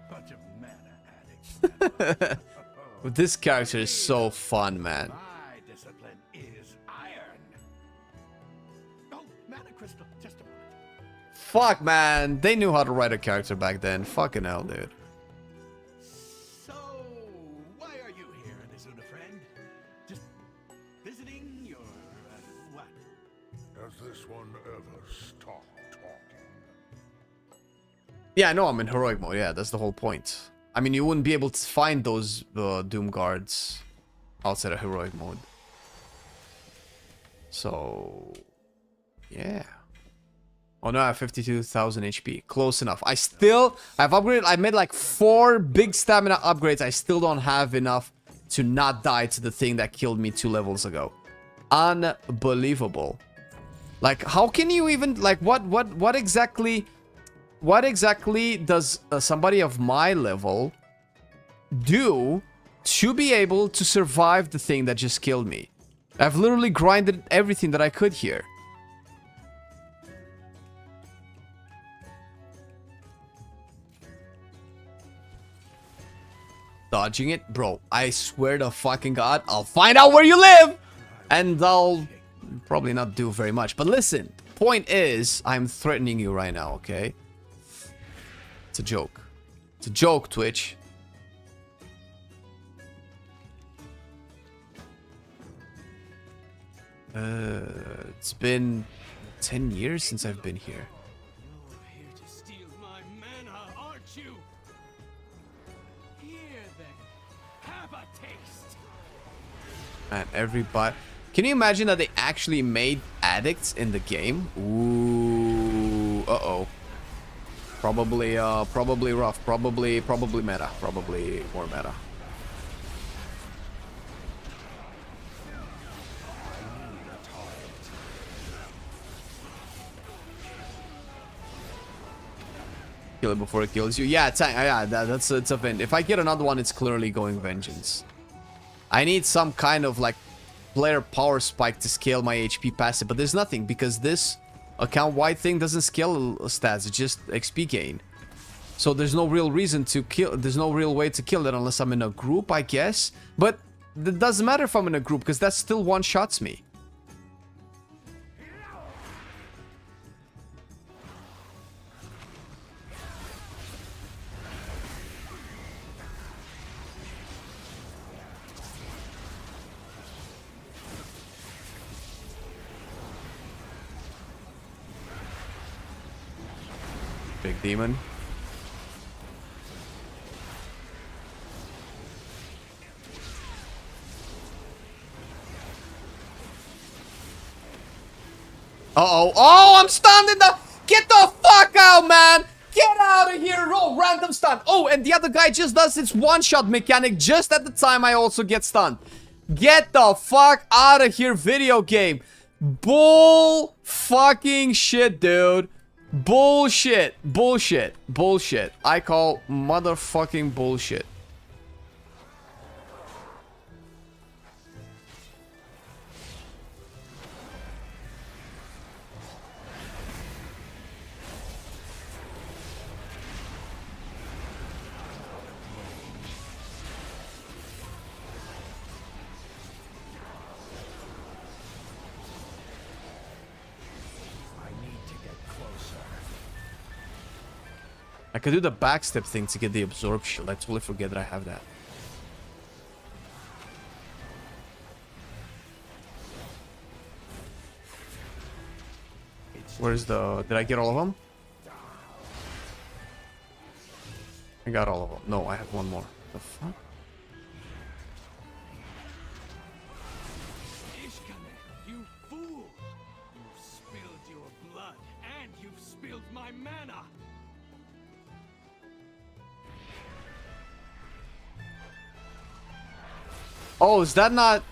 Bunch of mana addicts. But this character is so fun, man. My discipline is iron. Oh, mana crystal, just a moment. Fuck, man. They knew how to write a character back then. Fucking hell, dude. So, why are you here, Inazuna friend? Just visiting your, what? Does this one ever stop talking? Yeah, I know I'm in heroic mode. Yeah, that's the whole point. I mean, you wouldn't be able to find those Doom Guards outside of heroic mode. So, yeah. Oh no, I have 52,000 HP. Close enough. I've upgraded. I made like 4 big stamina upgrades. I still don't have enough to not die to the thing that killed me 2 levels ago. Unbelievable. Like, how can you even, like, what exactly does somebody of my level do to be able to survive the thing that just killed me? I've literally grinded everything that I could here. Dodging it? Bro, I swear to fucking God, I'll find out where you live! And I'll probably not do very much. But listen, point is, I'm threatening you right now, okay? It's a joke. It's a joke, Twitch. It's been 10 years since I've been here. You're here to steal my mana, aren't you? Here then, have a taste. Man, everybody... Can you imagine that they actually made addicts in the game? Ooh, uh-oh. Probably rough. Probably meta. Probably more meta. Kill it before it kills you. Yeah, it's a event. If I get another one, it's clearly going vengeance. I need some kind of like player power spike to scale my HP passive, but there's nothing because this account-wide thing doesn't scale stats. It's just XP gain. So there's no real reason to kill. There's no real way to kill it unless I'm in a group, I guess. But it doesn't matter if I'm in a group because that still one-shots me. Big demon. Uh-oh. Oh, I'm stunned in the... Get the fuck out, man! Get out of here! Oh, random stun. Oh, and the other guy just does its one-shot mechanic just at the time I also get stunned. Get the fuck out of here, video game. Bull fucking shit, dude. Bullshit. Bullshit. Bullshit. I call motherfucking bullshit. I need I could do the backstep thing to get the absorb shield. I totally forget that I have that. Where's the... Did I get all of them? I got all of them. No, I have one more. The fuck? You fool! You've spilled your blood, and you've spilled my mana! Oh, is that not...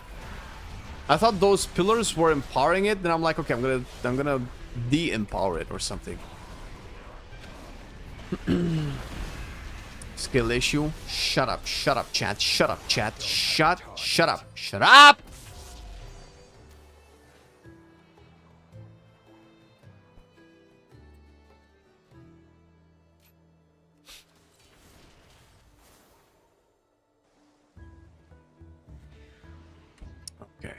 I thought those pillars were empowering it. Then I'm like, okay, I'm gonna de-empower it or something. Skill issue. Shut up, chat. Shut up, chat. Shut up. Shut up! Okay.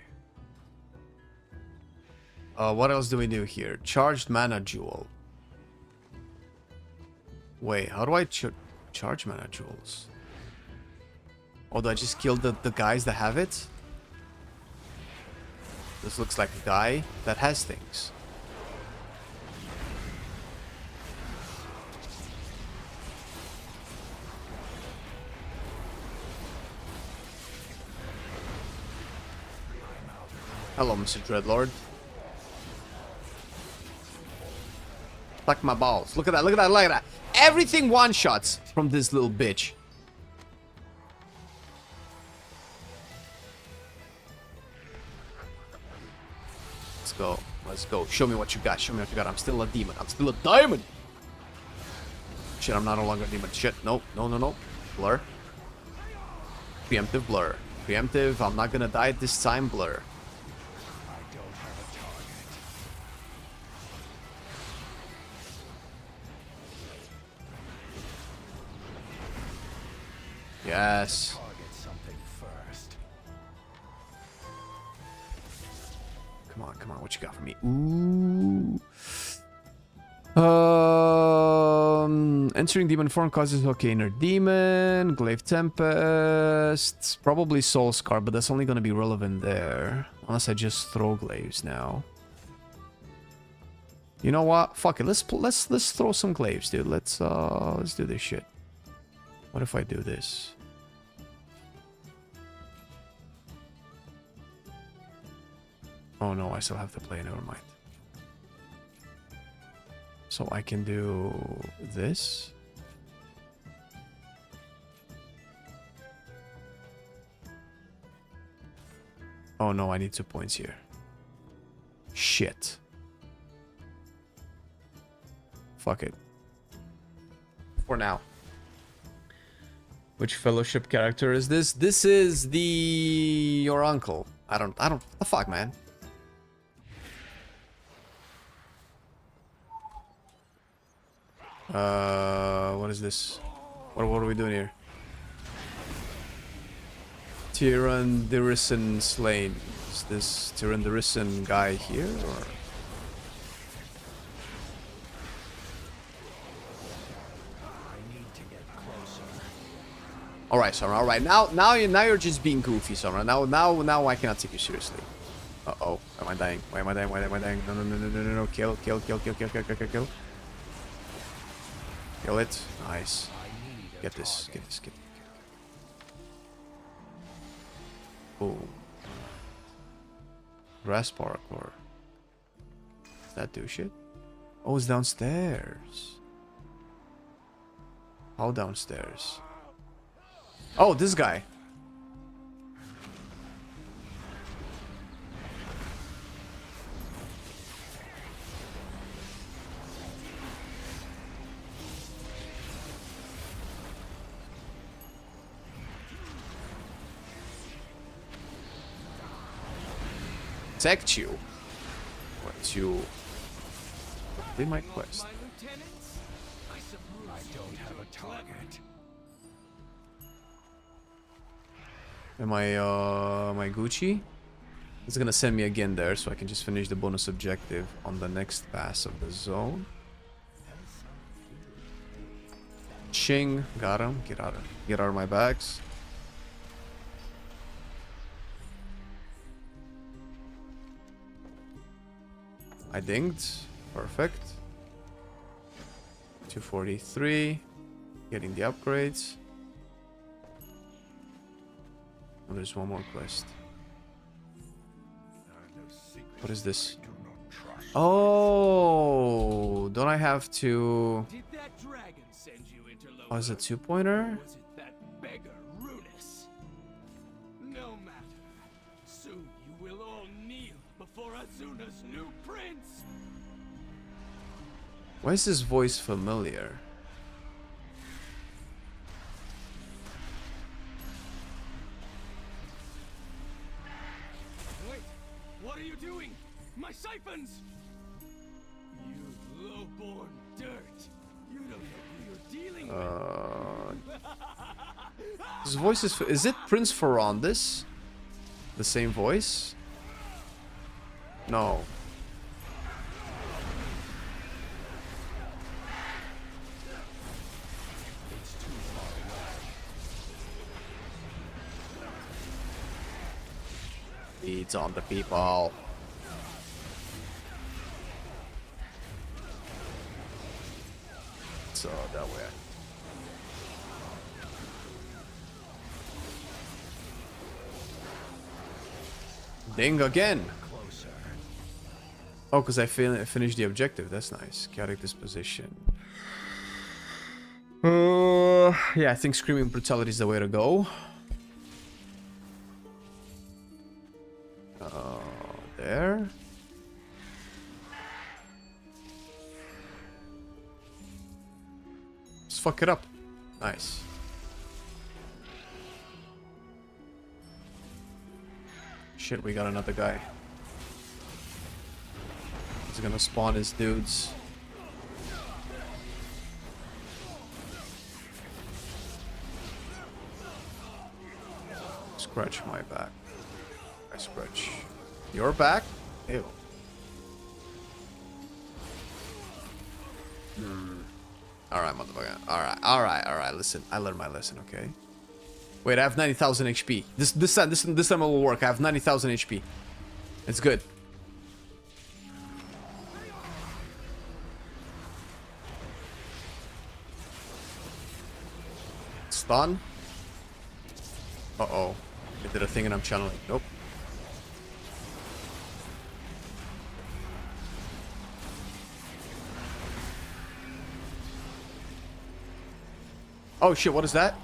What else do we do here? Charged mana jewel. Wait, how do I charge mana jewels? Oh, do I just kill the guys that have it? This looks like a guy that has things. Hello, Mr. Dreadlord. Suck my balls. Look at that, look at that, look at that. Everything one-shots from this little bitch. Let's go. Let's go. Show me what you got. Show me what you got. I'm still a demon. I'm still a diamond. Shit, I'm not no longer a demon. Shit, no, no, no, no. Blur. Preemptive blur. Preemptive, I'm not gonna die this time, blur. Yes. Come on, come on. What you got for me? Ooh. Entering demon form causes inner demon, glaive tempest, probably soul scar, but that's only gonna be relevant there unless I just throw glaives now. You know what? Fuck it. Let's throw some glaives, dude. Let's do this shit. What if I do this? Oh no, I still have to play. Never mind. So I can do this. Oh no, I need 2 points here. Shit. Fuck it. For now. Which fellowship character is this? This is your uncle. I don't, what the fuck, man? What is this? What are we doing here? Tyrandirisan slain. Is this Tyrandirisan guy here, or? All right, Summer. All right, now you're just being goofy, Summer. Now I cannot take you seriously. Uh oh, am I dying? Why am I dying? Why am I dying? No! Kill! Kill it. Nice. Get this. Oh. Grass parkour. Does that do shit? Oh, it's downstairs. How downstairs? Oh, this guy. Protect you. What you did my quest. I don't have a target. Am I Gucci? It's gonna send me again there, so I can just finish the bonus objective on the next pass of the zone. Ching. Got him. Get out of my bags. I dinged. Perfect. 243. Getting the upgrades. Oh, there's one more quest. What is this? Oh, don't I have to... Did that dragon send you into Oh, is it 2-pointer? Was it that beggar Runus? No matter. Soon you will all kneel before Azuna's new prince. Why is this voice familiar? Wait, what are you doing? My siphons! You low-born dirt. You don't know who you're dealing with. His voice is it Prince Ferrandis? The same voice? No. Feeds on the people. So that way. Ding again. Oh, because I finished the objective. That's nice. Chaotic disposition. Yeah, I think screaming brutality is the way to go. There. Just fuck it up. Nice. Shit, we got another guy. He's gonna spawn his dudes. Scratch my back. I scratch your back? Ew. Alright, motherfucker. Alright. Listen, I learned my lesson, okay? Wait, I have 90,000 HP. This time it will work. I have 90,000 HP. It's good. Stun. Uh-oh. I did a thing and I'm channeling. Nope. Oh shit, what is that?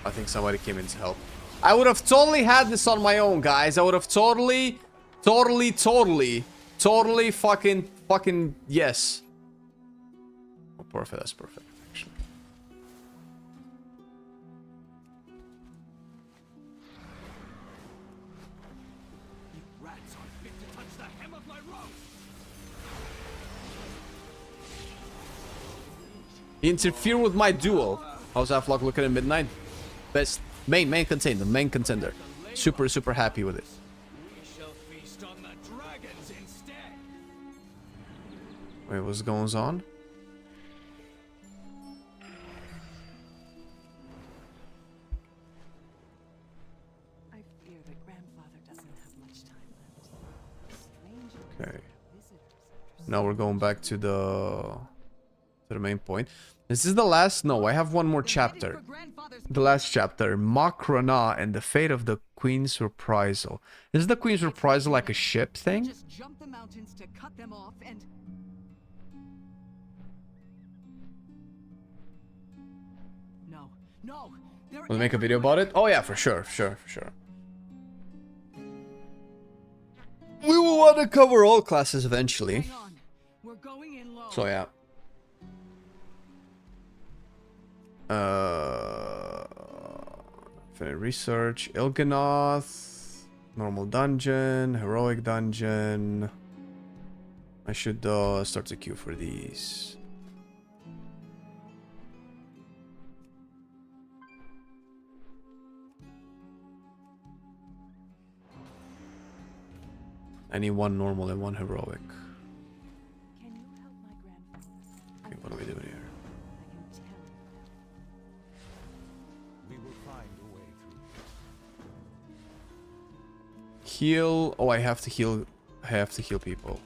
I think somebody came in to help. I would have totally had this on my own, guys. I would have totally fucking yes. Oh, perfect. That's perfect, actually. Rats aren't fit to touch the hem of my robe. He interfered with my duel. How's Affliction looking at midnight? Best main contender. Super happy with it. We shall feast on the dragons instead. Wait, what's going on? I fear that grandfather doesn't have much time left. Strange Okay. visitors. Now we're going back to the main point. This is the last. No, I have one more chapter. The last chapter, Makrona and the fate of the Queen's Reprisal. Is the Queen's Reprisal like a ship thing? Just jump the mountains to cut them off and... No. We'll make a video about it? Oh yeah, for sure. We will want to cover all classes eventually. Hang on. We're going in low. So yeah. Infinite Research, Ilganoth, normal dungeon, heroic dungeon. I should start the queue for these. I need one normal and one heroic. Can you help my grandfather? Okay, what are we doing here? I can tell you. We will find a way through. Heal. Oh, I have to heal. I have to heal people.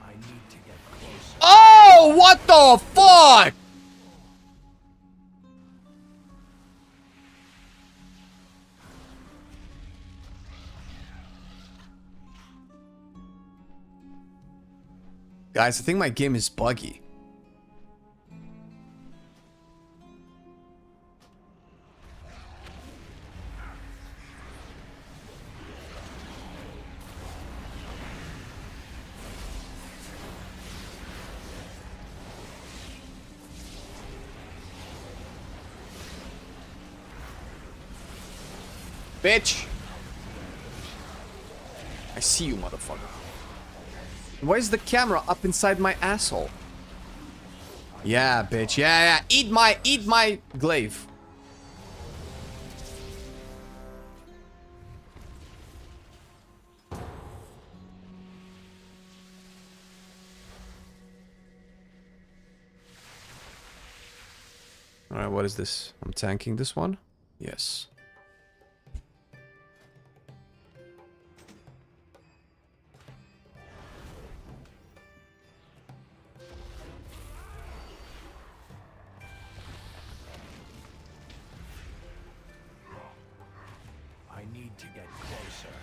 I need to get closer. Oh, what the fuck? Guys, I think my game is buggy. Bitch! I see you, motherfucker. Why is the camera up inside my asshole? Yeah, bitch. Yeah. Eat my glaive. Alright, what is this? I'm tanking this one? Yes. I need to get closer.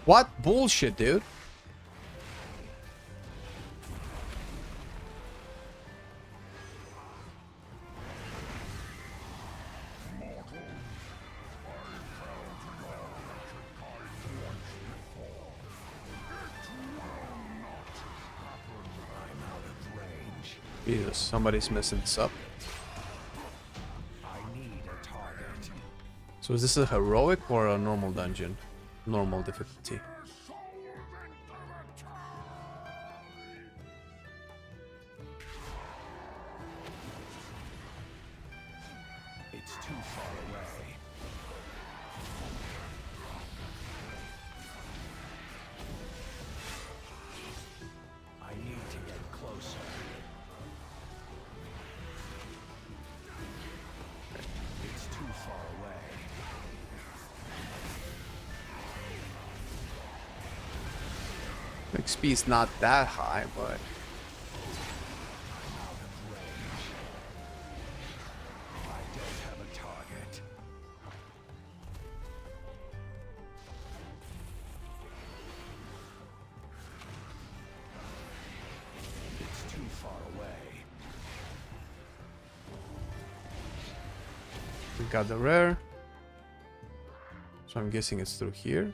What bullshit, dude? Jesus, somebody's messing this up. I need a target. So is this a heroic or a normal dungeon? Normal difficulty. It's too far away. I need to get closer. It's too far away. XP is not that high, but... I'm out of range. I don't have a target. It's too far away. We got the rare. So I'm guessing it's through here.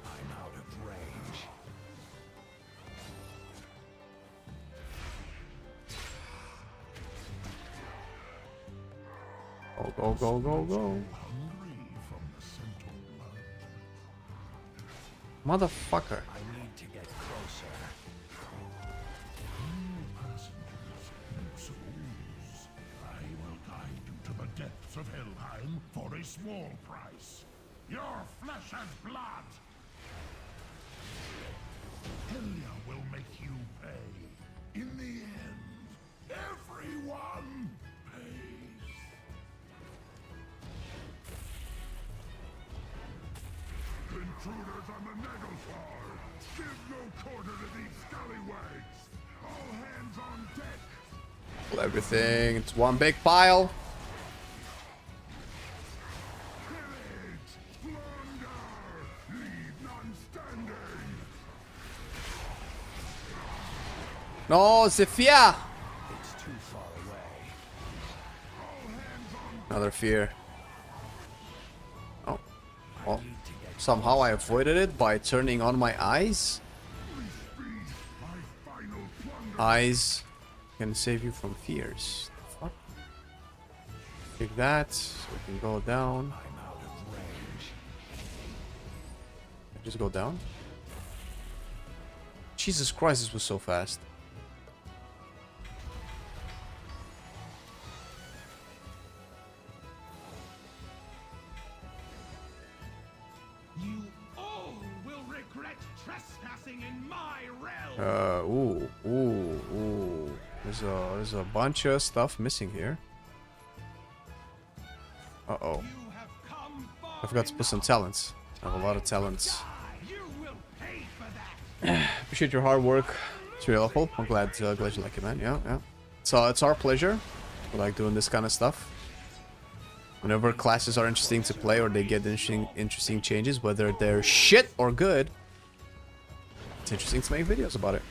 I'm out of range. Go, go, go, go. Hungry from the scent of blood. Motherfucker. I need to get closer. New passengers, new souls. I will guide you to the depths of Helheim for a small price. Your flesh and blood. Helia will make you pay. In the end, everyone pays. Intruders on the Nagelfar! Give no quarter to these scallywags! All hands on deck! Pull everything. It's one big pile. Pillage! Plunder! Leave none standing! No, Zephyr. It's too far away. All hands on Another fear. Oh. Well, Need to get somehow I avoided it by turning on my eyes. speed! My final plunder! Eyes can save you from fears. The fuck? Take that, so we can go down. I'm out of range. Just go down. Jesus Christ, this was so fast. You all will regret trespassing in my realm. Ooh. There's a bunch of stuff missing here. Uh-oh. I forgot to put some talents. I have a lot of talents. Appreciate your hard work. It's really helpful. I'm glad you like it, man. Yeah. So it's our pleasure. We like doing this kind of stuff. Whenever classes are interesting to play or they get interesting changes, whether they're shit or good, it's interesting to make videos about it.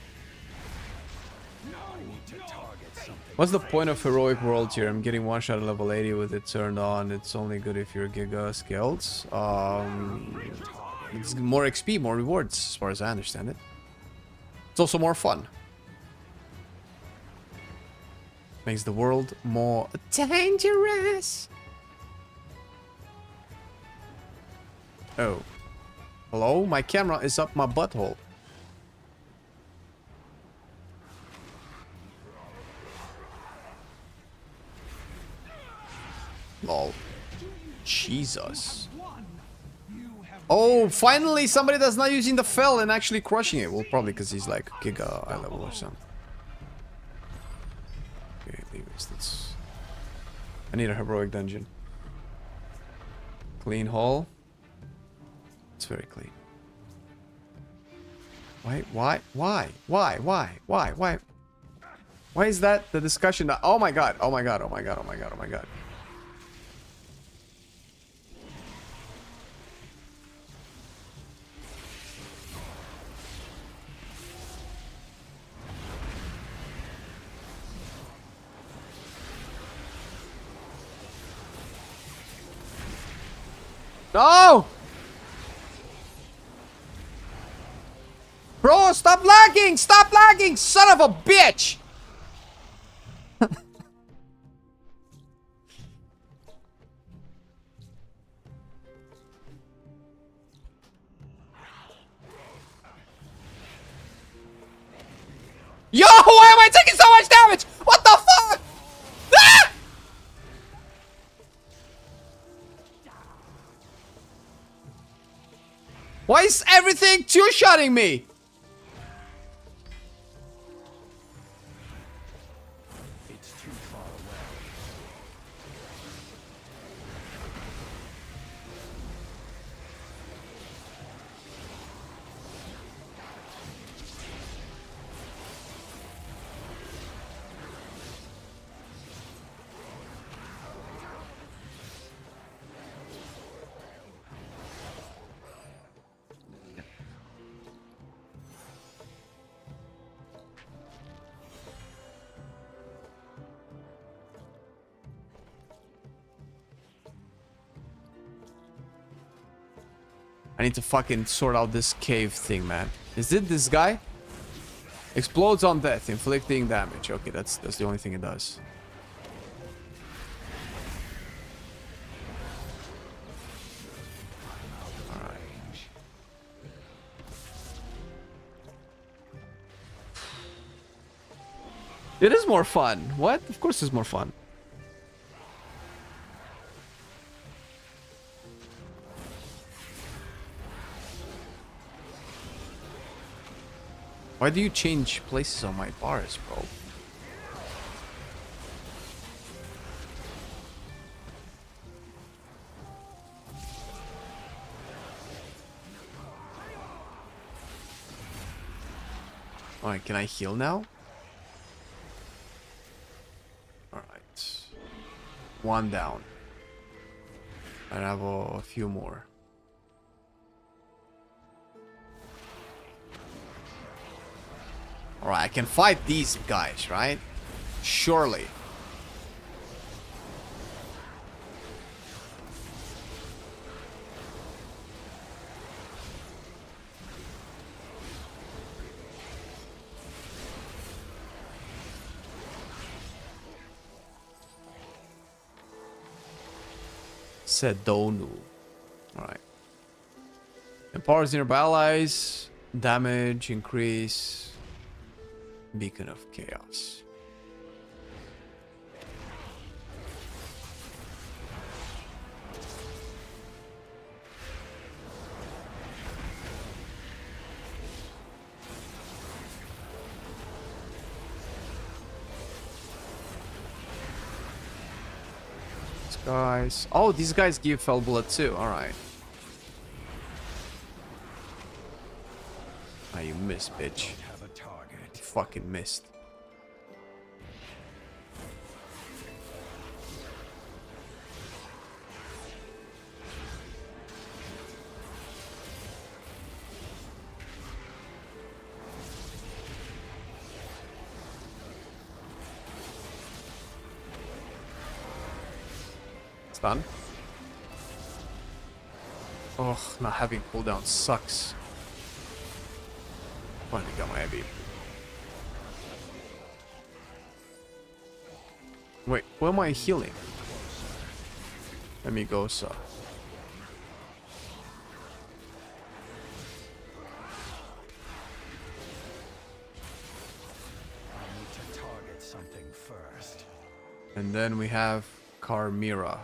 What's the point of heroic world here? I'm getting one shot at level 80 with it turned on. It's only good if you're giga skilled. It's more XP, more rewards, as far as I understand it. It's also more fun. Makes the world more dangerous. Oh. Hello? My camera is up my butthole. Lol. Jesus. Oh, finally somebody that's not using the fell and actually crushing it. Well, probably because he's like giga high level or something. Okay, leave this. I need a heroic dungeon. Clean hall. It's very clean. Why? Why is that the discussion? Oh my god. No! Bro, stop lagging! Stop lagging, son of a bitch! Yo, why am I taking so much damage? What the fuck? Ah! Why is everything two-shotting me? I need to fucking sort out this cave thing, man. Is it this guy? Explodes on death, inflicting damage. Okay, that's the only thing it does. Alright. It is more fun. What? Of course it's more fun. Why do you change places on my bars, bro? Alright, can I heal now? Alright. One down. I have a few more. Alright, I can fight these guys, right? Surely. Said Donu. Alright. Empowers nearby allies. Damage increase. Beacon of Chaos. These guys. Oh, these guys give Fell Bullet too. Alright. Ah, you missed, bitch. Have a target. You fucking missed. Stun. Oh, not having cooldown sucks. Finally got my heavy. Wait, who am I healing? Let me go, sir. I need to target something first. And then we have Carmira.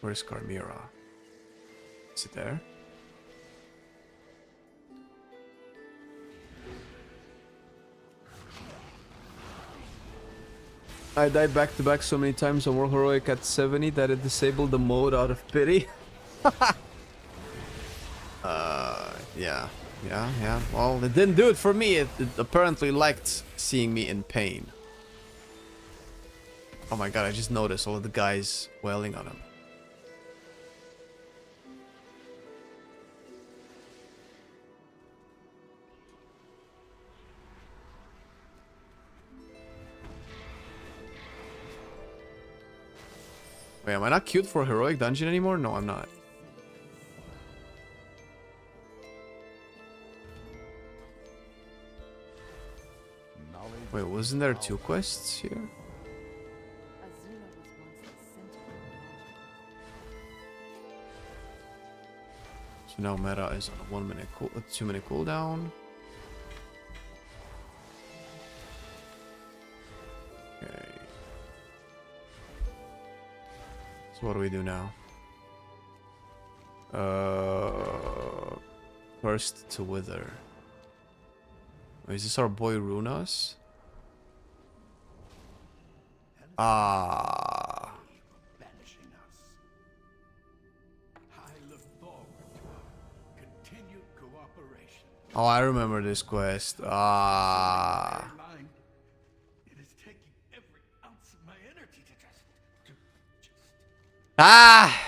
Where's Carmira? Is it there? I died back to back so many times on World Heroic at 70 that it disabled the mode out of pity. Yeah. Well, it didn't do it for me. It apparently liked seeing me in pain. Oh my god, I just noticed all of the guys wailing on him. Wait, am I not queued for Heroic Dungeon anymore? No, I'm not. Wait, wasn't there 2 quests here? Azula was once the center of magic. So now meta is on a 1 minute cool, 2 minute cooldown. Okay. So what do we do now? First to Wither. Wait, is this our boy Runas? Ah. Banishing us. I look forward to our continued cooperation. Oh, I remember this quest. Ah. Bear in mind, it is taking every ounce of my energy to just Ah.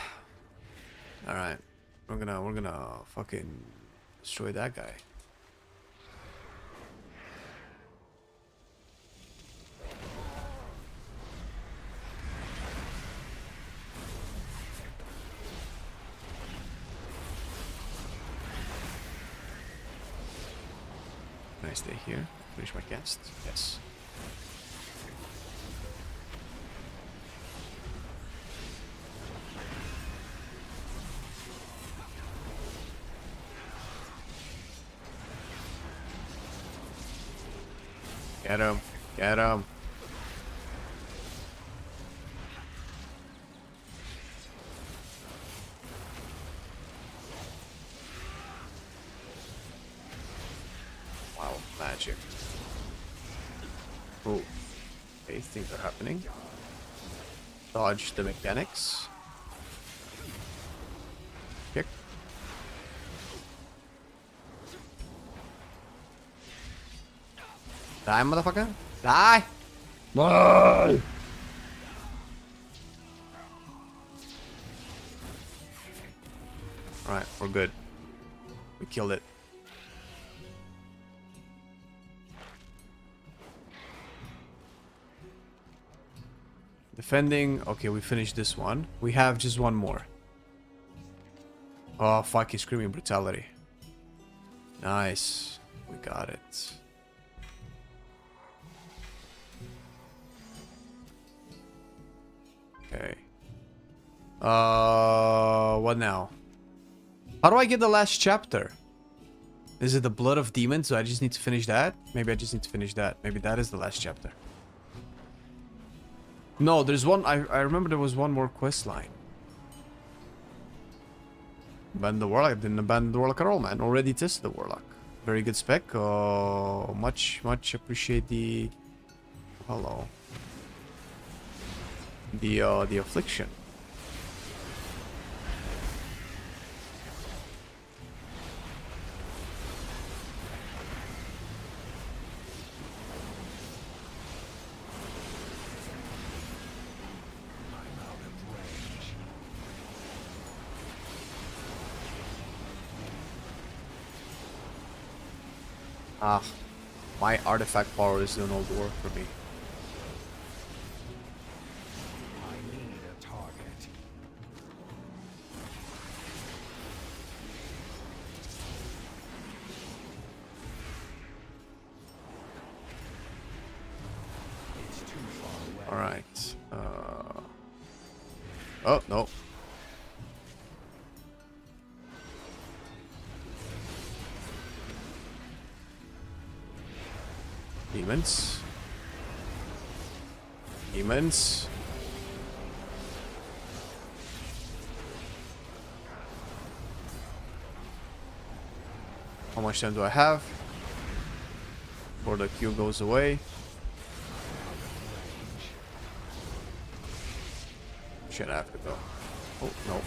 All right, we're gonna fucking destroy that guy. Can I stay here? Finish my cast? Yes. Get him. Get him. Wow, magic. Oh, okay, things are happening. Dodge the mechanics. Kick. Die, motherfucker. Die. Die. Alright, we're good. We killed it. Defending. Okay, we finished this one. We have just one more. Oh, fuck, he's screaming brutality. Nice. We got it. Okay. What now? How do I get the last chapter? Is it the Blood of Demons? So I just need to finish that? Maybe I just need to finish that. Maybe that is the last chapter. No, there's one. I remember there was one more quest line. Abandon the Warlock. I didn't abandon the Warlock at all, man. Already tested the Warlock. Very good spec. Much appreciate the... Hello. The Affliction. Ah, my artifact power is doing all the work for me. I need a target. It's too far away. All right. Oh no. Demons. Demons. How much time do I have before the queue goes away? Shit, I have to go. Oh, no.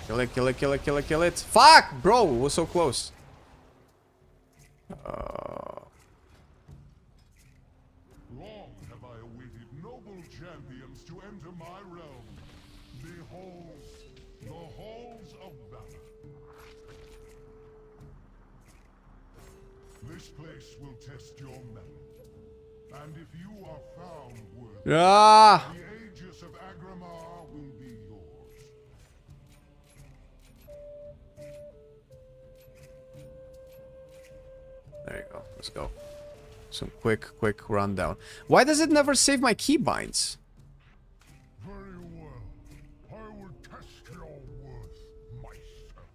Kill it, kill it, kill it, kill it, kill it. Fuck! Bro, it was so close. Long have I awaited noble champions to enter my realm. Behold, the halls of battle. This place will test your mettle. And if you are found worthy, Ah! the Aegis of Agramar will be yours. There you go. Let's go. Some quick rundown. Why does it never save my keybinds? Very well. I will test your worth myself.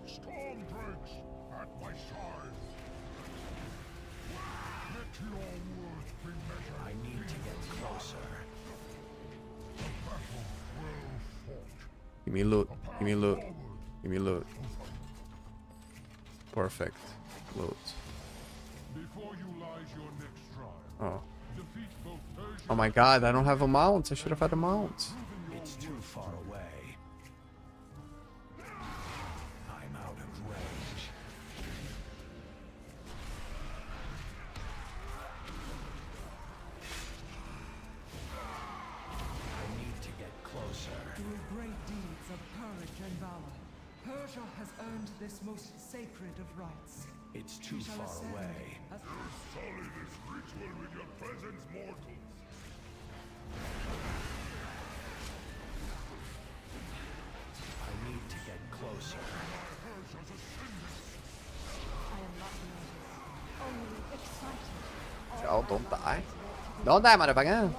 Storm drakes at my side. Let your worth be measured. I need to get closer. The battle well fought. Give me loot. Give me loot. Give me loot. Perfect. Loot. Before you lies your next trial. Oh. Defeat both Persia Oh my god, I don't have a mount. I should have had a mount. It's too far away. I'm out of range. I need to get closer. Through great deeds of courage and valor, Persia has earned this most sacred of rights. It's too We shall far ascend away. as sully this ritual with your presence, mortals. I need to get closer. Persia's ascendant. I am not nervous, only excited. Oh, don't die. Don't die, motherfucker.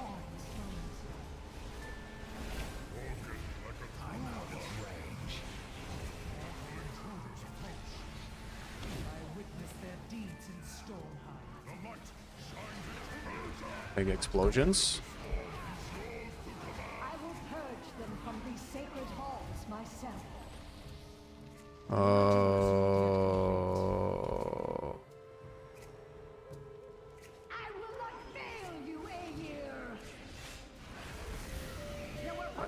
I'm out of range. I witness their deeds in Stormheim. The light shines in Persia. Big explosions. I will purge them from these sacred halls myself. I will not fail you, Aegir.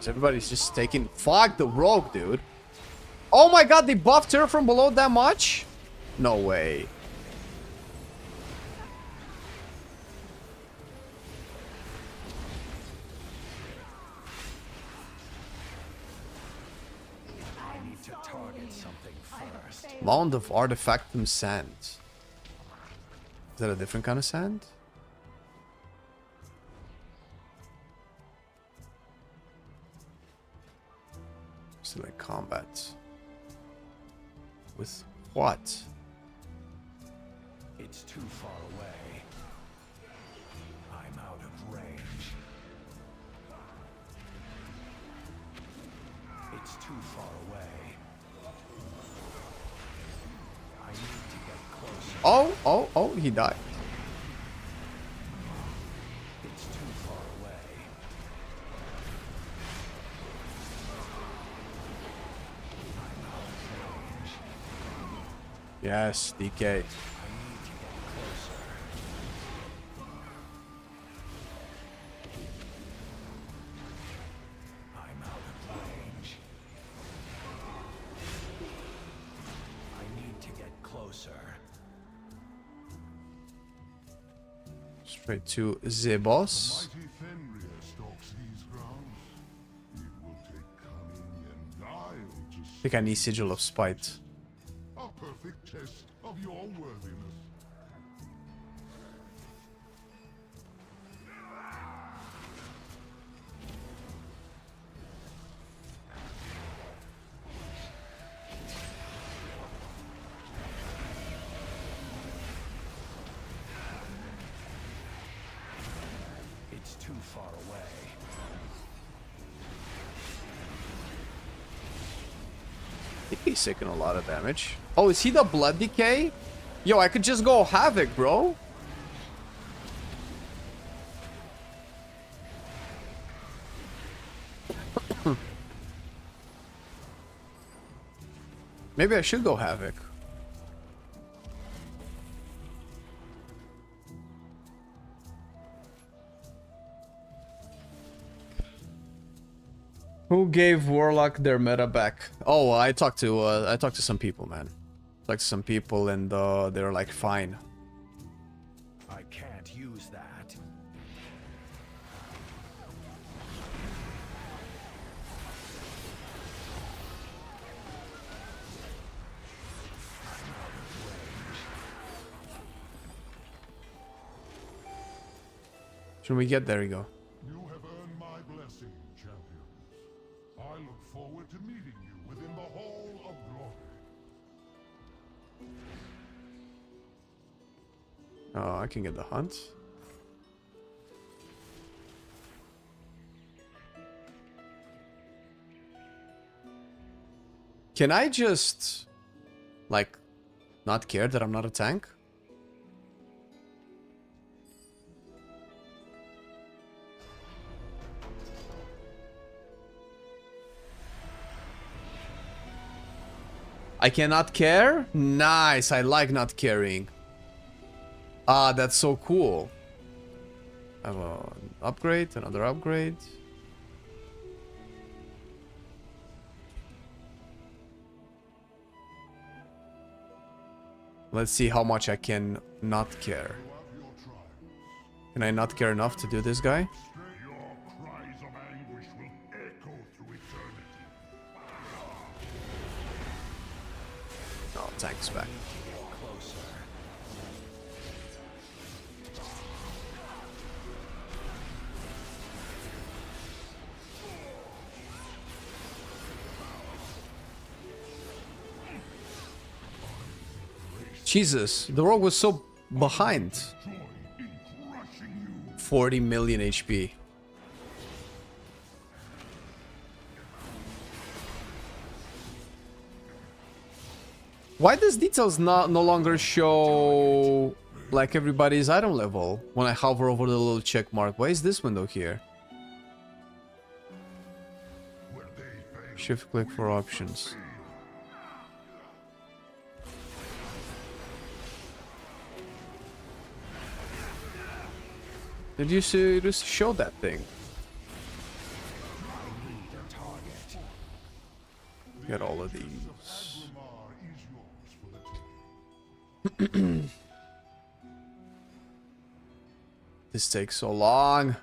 Everybody's just taking... Fuck the rogue, dude. Oh my god, they buffed her from below that much? No way. I need to target something first. Mound of Artifactum Sand. Is that a different kind of sand? Still in combat. With what? It's too far away. I'm out of range. too far away. I need to get closer. Oh, he died. It's too far away. I'm out of range. Yes, DK. I need to get closer. I'm out of range. I need to get closer. Straight to the boss. Mighty Fenrir stalks these grounds. It will take cunning and guile to I think I need Sigil of Spite. a perfect test of your worthiness. It's too far away. I think he's taking a lot of damage. Oh, is he the Blood Decay? Yo, I could just go Havoc, bro. Maybe I should go Havoc. Who gave Warlock their meta back? Oh, I talked to some people, man. Talked to some people, and they're like, fine. I can't use that. Should we get there? We go. You have earned my blessing, champions. I look forward to meeting you within the Hall of Glory. Oh, I can get the hunt. Can I just, like, not care that I'm not a tank? I cannot care? Nice, I like not caring. Ah, that's so cool. I have an upgrade, another upgrade. Let's see how much I can not care. Can I not care enough to do this guy? Your cries of anguish will echo through eternity. Oh, tank's back. Jesus, the rogue was so behind. 40 million HP. Why does details no longer show like everybody's item level when I hover over the little check mark? Why is this window here? Shift click for options. Did you just show that thing? Get all of these. This takes so long.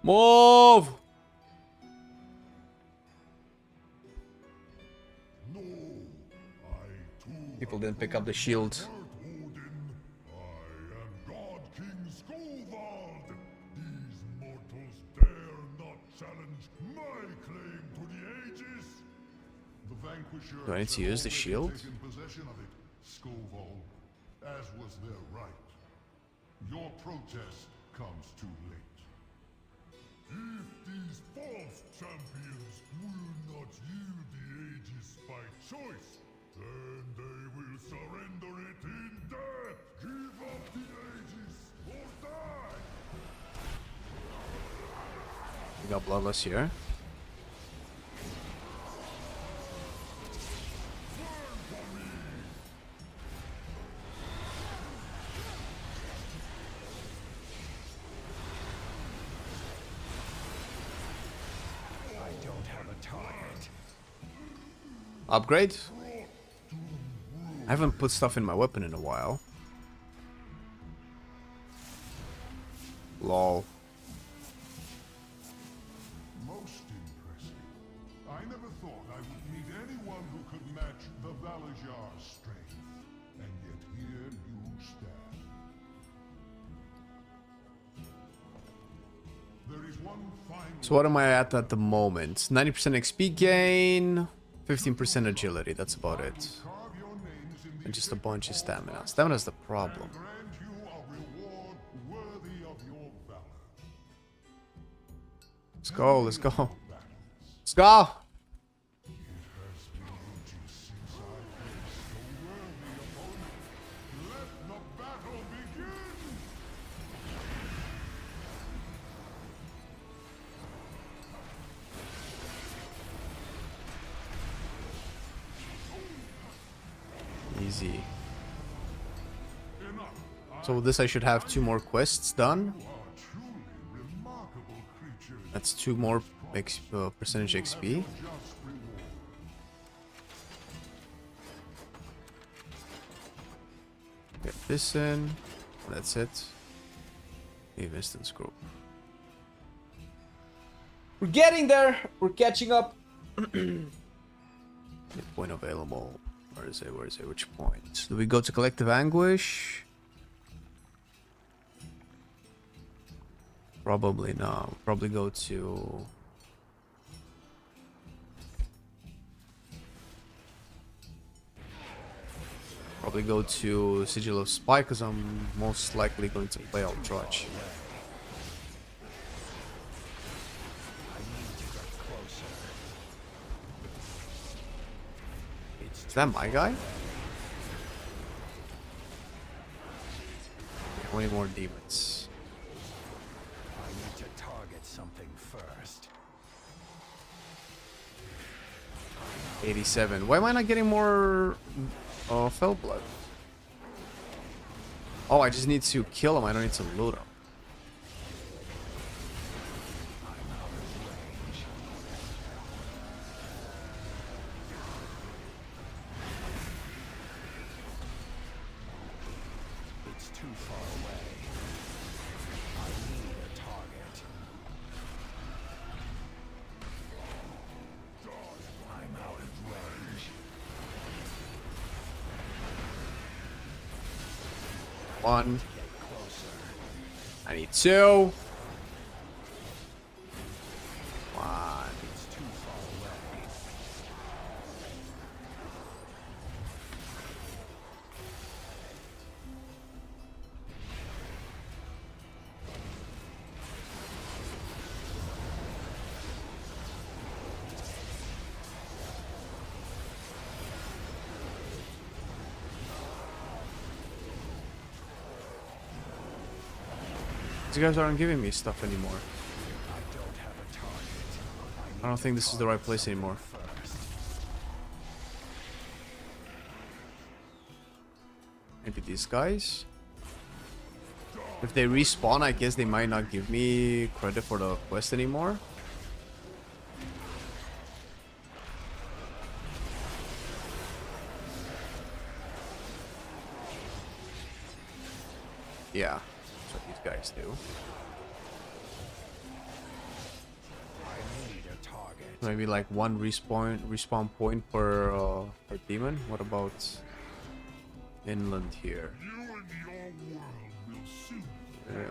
Move! People didn't pick up the shield. Do I need to use the shield? As was their right. Your protest comes too late. If these false champions will not yield the We got Bloodless here. Upgrade? I haven't put stuff in my weapon in a while. Lol. Most impressive. I never thought I would meet anyone who could match the Valajar's strength. And yet here you stand. There is one final... So what am I at the moment? 90% XP gain, 15% agility, that's about it. And just a bunch of stamina. Stamina's the problem. Let's go, let's go. Let's go! Easy. So with this I should have 2 more quests done. That's 2 more percentage XP. Get this in. That's it. Leave instance group. We're getting there! We're catching up! Point available. Where is it? Where is it? Which point? Do we go to Collective Anguish? Probably not. Probably go to... Probably go to Sigil of Spy, because I'm most likely going to play Ultrach. Is that my guy? 20 more demons. I need to target something first. 87. Why am I not getting more fell blood? Oh, I just need to kill him. I don't need to loot him. One. I need 2. 1. These guys aren't giving me stuff anymore. I don't think this is the right place anymore. Maybe these guys? If they respawn, I guess they might not give me credit for the quest anymore. Yeah. Guys do. Maybe like 1 respawn point per demon. What about inland here?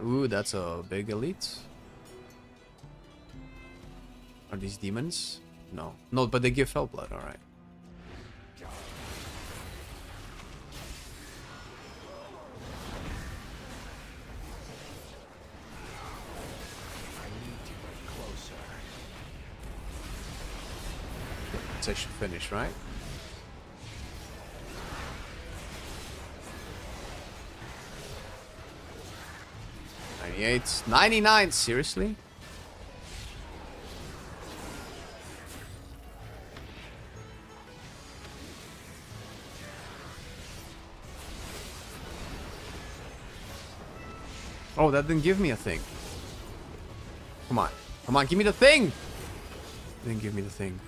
Ooh, that's a big elite. Are these demons? No, no, but they give fell blood. All right. I should finish, right? 98, 99, seriously? Oh, that didn't give me a thing. Come on. Come on, give me the thing! Didn't give me the thing.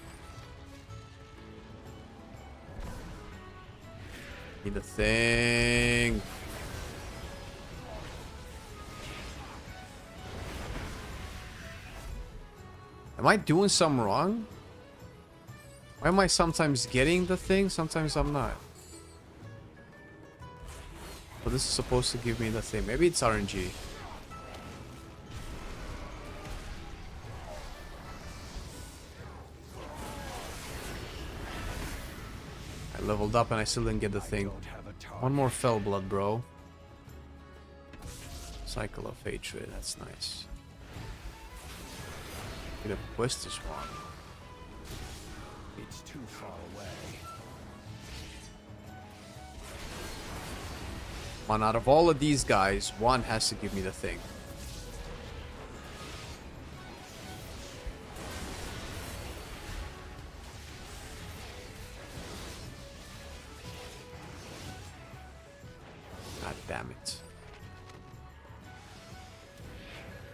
Give me the thing. Am I doing something wrong? Why am I sometimes getting the thing, sometimes I'm not? But this is supposed to give me the thing. Maybe it's RNG. I leveled up and I still didn't get the thing. One more fell blood, bro. Cycle of hatred, that's nice. Get a quest this one. It's too far away. One out of all of these guys, one has to give me the thing. God damn it.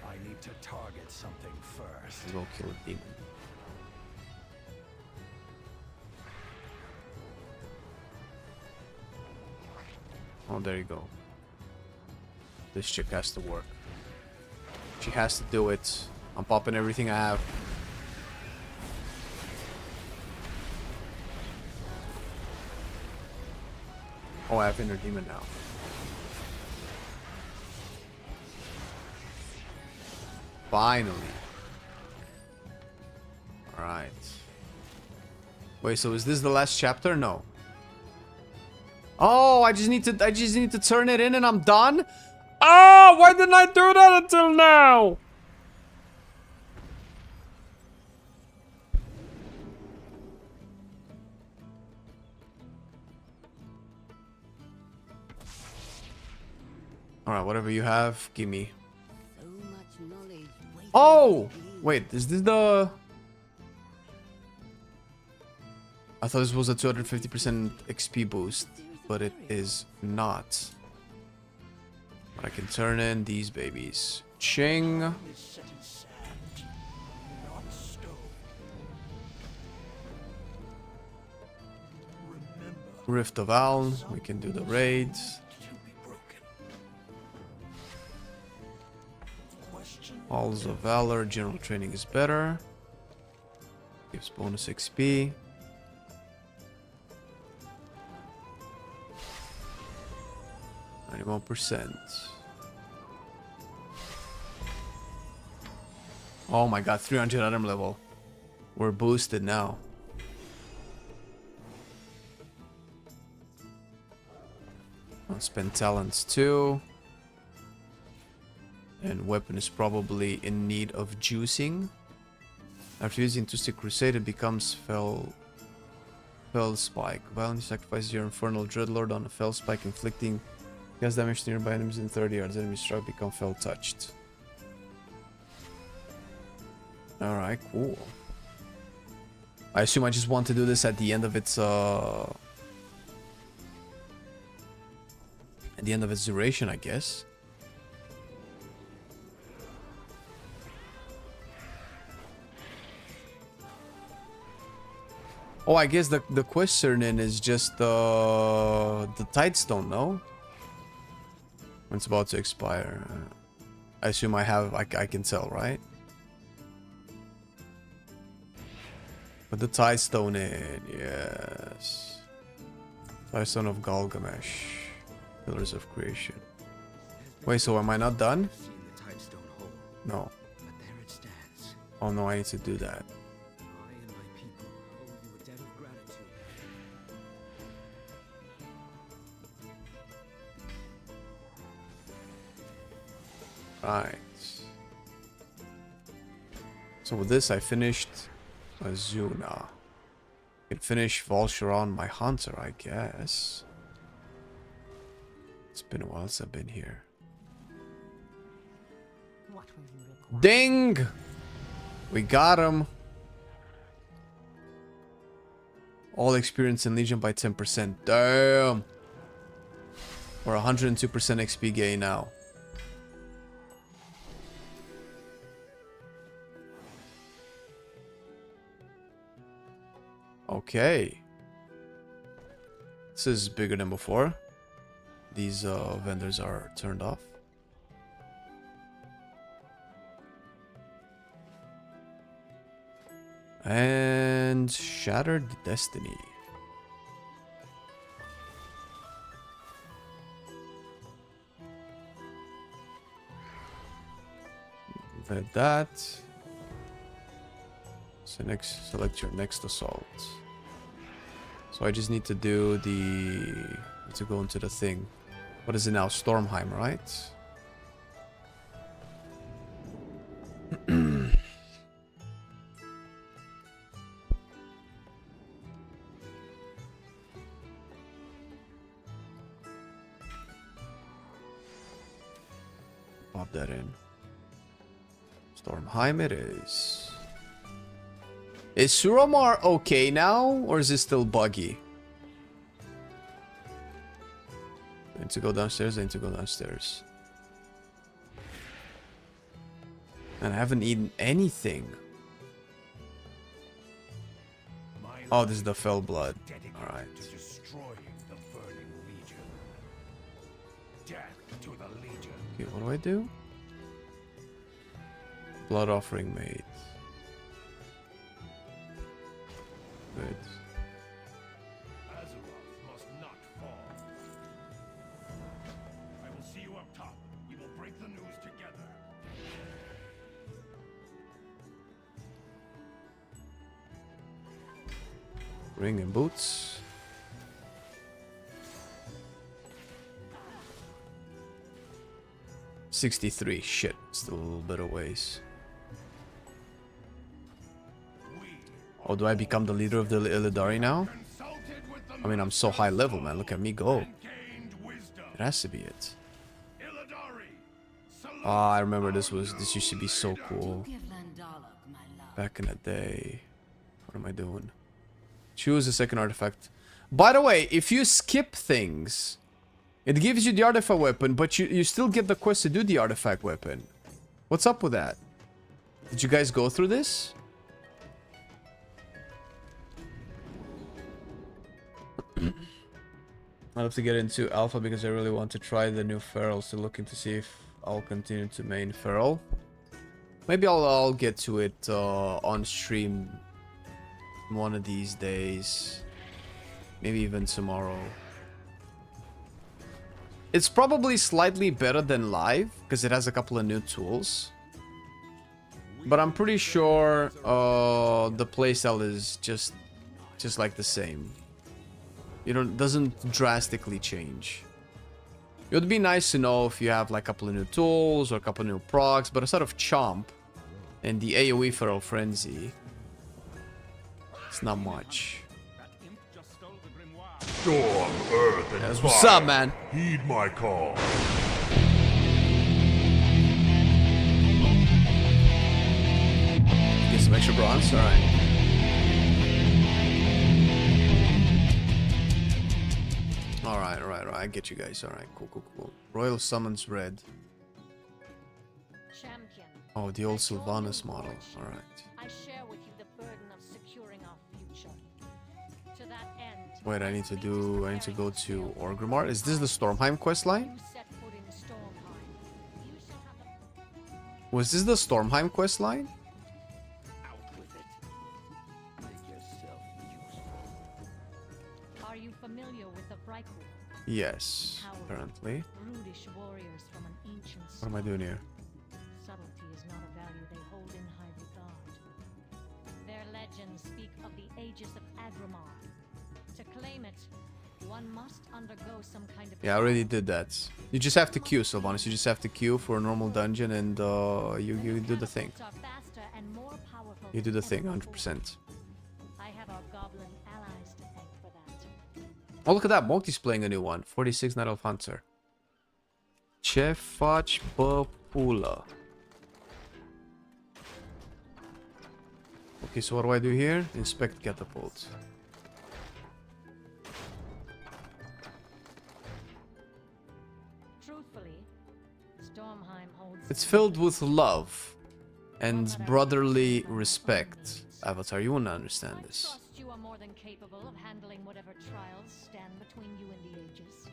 I need to target something first. Go kill a demon. Oh, there you go. This chick has to work. She has to do it. I'm popping everything I have. Oh, I have inner demon now. Finally. Alright. Wait, so is this the last chapter? No. Oh, I just need to turn it in and I'm done? Oh, why didn't I do that until now? Alright, whatever you have, give me. So much knowledge waiting Oh! to be gleaned. Wait, is this the... I thought this was a 250% XP boost, but it is not. But I can turn in these babies. Ching. Is set in sand, not stone. Remember, Rift of Aln. We can do the raids. to be broken. Question Halls of Valor. General training is better. Gives bonus XP. %. Oh my god, 300 item level. We're boosted now. I'll spend talents too. And weapon is probably in need of juicing. After using Twisted Crusade, it becomes Fell Spike. Violently sacrifices your Infernal Dreadlord on a Fell Spike, inflicting gas damage to nearby enemies in 30 yards. Enemies struck become Fell touched. Alright, cool. I assume I just want to do this at the end of its duration, I guess. Oh, I guess the quest turn-in is just the Tidestone, no? When it's about to expire. I assume I can tell, right? Put the Tidestone in, yes. Tidestone of Galgamesh. Pillars of Creation. Wait, so am I not done? Seen the Tidestone hole, No. but there it stands. Oh no, I need to do that. I and my people owe you a debt of gratitude. Right. So with this, I finished Azuna. Can finish Volsharon, my hunter, I guess. It's been a while since I've been here. What will you require? Ding! We got him. All experience in Legion by 10%. Damn! We're 102% XP gain now. Okay. This is bigger than before. These vendors are turned off. And Shattered Destiny. Vet that. So next, select your next assault. So I just need to do the... need to go into the thing. What is it now? Stormheim, right? Pop that in. Stormheim it is. Is Suramar okay now, or is it still buggy? I need to go downstairs, I need to go downstairs. And I haven't eaten anything. Oh, this is the fell blood. Alright. Okay, what do I do? Blood offering made. Good. Must not fall. I will see you up top. We will break the news together. Ring and boots. $63. Shit, still a little bit of ways. Oh, do I become the leader of the Illidari now? I mean, I'm so high level, man. Look at me go. It has to be it. Ah, I remember this used to be so cool. Back in the day. What am I doing? Choose a second artifact. By the way, if you skip things, it gives you the artifact weapon, but you still get the quest to do the artifact weapon. What's up with that? Did you guys go through this? I'll have to get into alpha because I really want to try the new feral. Still looking to see if I'll continue to main feral. Maybe I'll get to it on stream one of these days. Maybe even tomorrow. It's probably slightly better than live because it has a couple of new tools. But I'm pretty sure the playstyle is just like the same. You know, it doesn't drastically change. It would be nice to know if you have like a couple of new tools or a couple of new procs, but aside of Chomp and the AoE Feral Frenzy, it's not much. Storm, earth, and That's what's up, man. Heed my call. Get some extra bronze, alright. Alright, I get you guys. Alright, cool. Royal Summons Red. Champion. Oh, the old Sylvanas model. Alright. I share with you the burden of securing our future. To that end, Wait, I need to go to Orgrimmar. Is this the Stormheim questline? you set foot in Stormheim. You shall have the Was this the Stormheim questline? Out with it. Make yourself useful. Are you familiar with the Vrykul? Yes, apparently. Brutish warriors from an ancient What am I doing here? Subtlety is not a value they hold in high regard. Their legends speak of the Aegis of Agramar. To claim it, one must undergo some kind of... Yeah, I already did that. You just have to queue, Sylvanas. You just have to queue for a normal dungeon and you do the thing. You do the thing, 100%. I have our goblin allies to thank for that. Oh, look at that. Mokti's playing a new one. 46 Night Elf Hunter. Chefach Papula. Okay, so what do I do here? Inspect catapult. Truthfully, Stormheim holds... It's filled with love and brotherly respect. Avatar, you won't understand this. trust you are more than capable of handling whatever trials stand between you and the ages.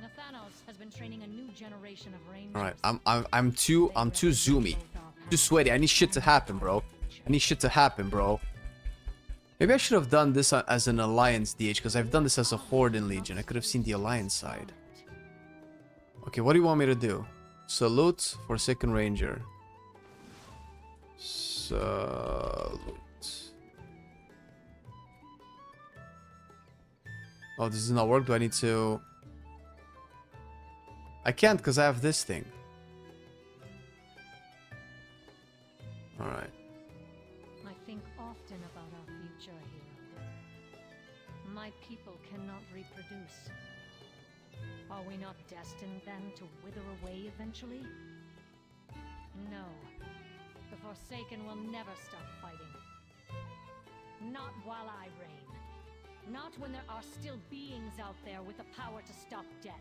Nathanos has been training a new generation of rangers. All right, I'm too zoomy, too sweaty. I need shit to happen, bro. I need shit to happen, bro. Maybe I should have done this as an Alliance DH, because I've done this as a Horde in Legion. I could have seen the Alliance side. Okay, what do you want me to do? Salute for Second Ranger. Salute. Oh, this does not work. Do I need to... I can't because I have this thing. Alright. I think often about our future here. My people cannot reproduce. Are we not destined then to wither away eventually? No. The Forsaken will never stop fighting. Not while I reign. Not when there are still beings out there with the power to stop death.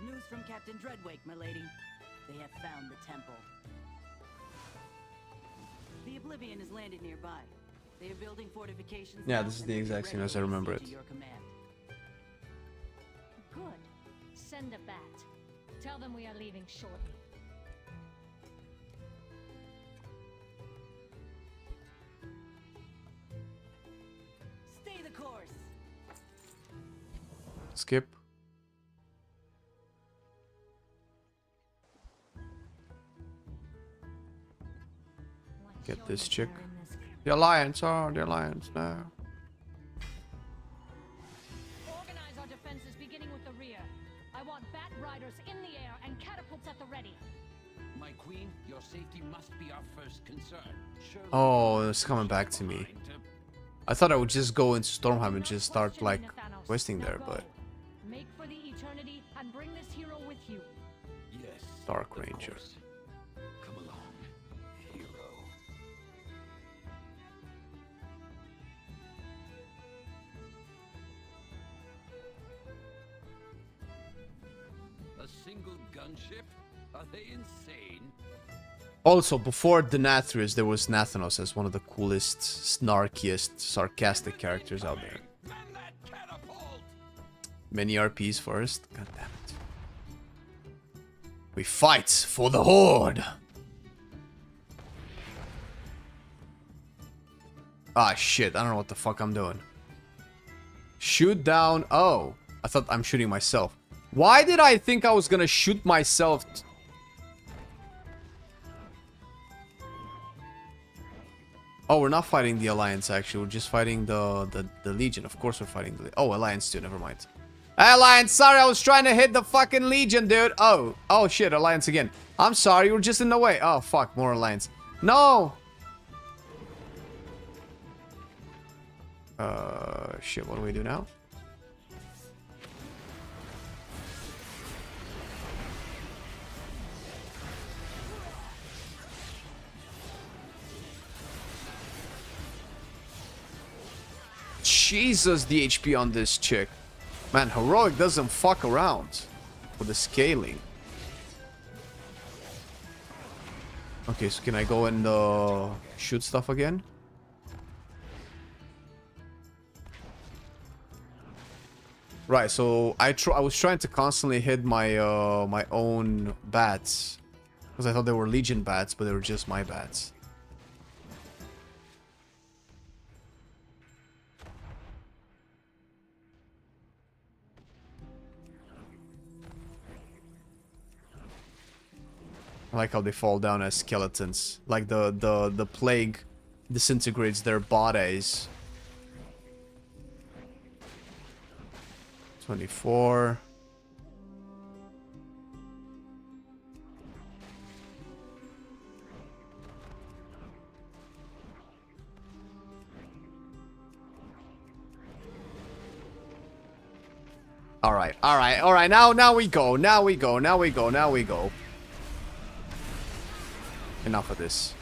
News from Captain Dreadwake, my lady. They have found the temple. The Oblivion is landed nearby. They are building fortifications. Yeah, this is the exact same as I remember it. Good. Send a bat. Tell them we are leaving shortly. Stay the course. Skip. Get this chick. The Alliance, oh, the Alliance now. Organize our defenses beginning with the rear. I want bat riders in the air and catapults at the ready. My queen, your safety must be our first concern. Surely Oh, it's coming back to me. I thought I would just go into Stormheim and just start like questing there, but Make for the eternity and bring this hero with you. Yes. Dark Ranger. Come along, hero. A single gunship? Are they insane? Also, before Denathrius, there was Nathanos as one of the coolest, snarkiest, sarcastic characters out there. Many RPs first. God damn it. We fight for the Horde! Ah, shit. I don't know what the fuck I'm doing. Shoot down. Oh. I thought I'm shooting myself. Why did I think I was gonna shoot myself? Oh, we're not fighting the Alliance, actually. We're just fighting the Legion. Of course we're fighting the... Oh, Alliance too. Never mind. Hey, Alliance. Sorry, I was trying to hit the fucking Legion, dude. Oh. Oh, shit. Alliance again. I'm sorry. You were just in the way. Oh, fuck. More Alliance. No. Shit. What do we do now? Jesus, the HP on this chick. Man, Heroic doesn't fuck around with the scaling. Okay, so can I go and shoot stuff again? Right, so I was trying to constantly hit my my own bats. Because I thought they were Legion bats, but they were just my bats. I like how they fall down as skeletons. Like the plague disintegrates their bodies. 24. All right. Now we go. Enough of this.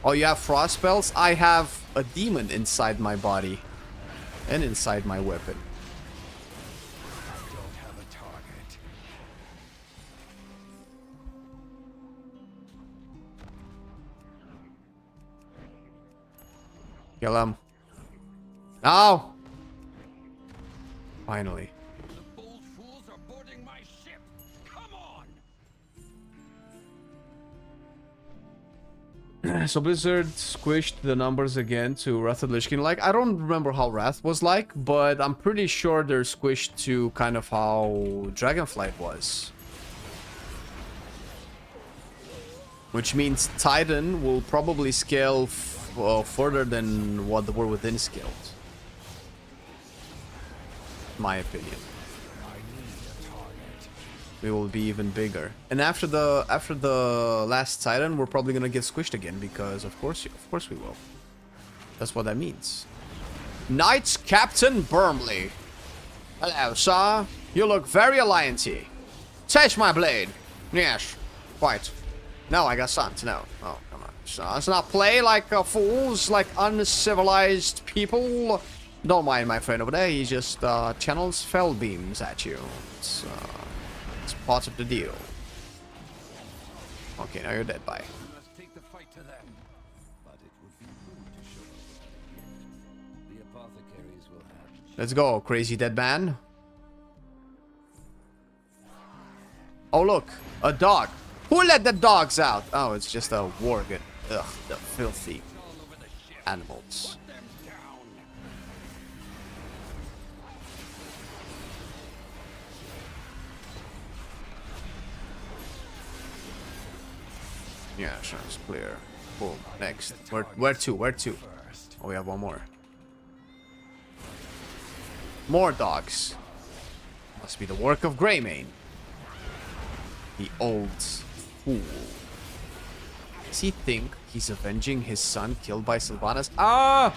Oh, you have frost spells? I have a demon inside my body. And inside my weapon. I don't have a target. Kill him. Now! Finally. The bold fools are boarding my ship. Come on. So Blizzard squished the numbers again to Wrath of the Lich King. Like, I don't remember how Wrath was like, but I'm pretty sure they're squished to kind of how Dragonflight was. Which means Titan will probably scale further than what the War Within scaled. My opinion. We will be even bigger. And after the last Titan, we're probably gonna get squished again because of course we will. That's what that means. Knights Captain Burmley. Hello, sir. You look very alliancy. Touch my blade. Yes, quite. No, I got sons. No. Oh, come on. So, let's not play like fools, like uncivilized people. Don't mind my friend over there. He just channels fell beams at you. It's part of the deal. Okay, now you're dead. Bye. Must take the fight to them. But it would be rude to show them the apothecaries will have. Let's go, crazy dead man. Oh look, a dog. Who let the dogs out? Oh, it's just a worgen. Ugh, the filthy animals. Yeah, sure, it's clear. Boom. Next. Where to? Where to? Oh, we have one more. More dogs. Must be the work of Greymane. The old fool. Does he think he's avenging his son killed by Sylvanas? Ah!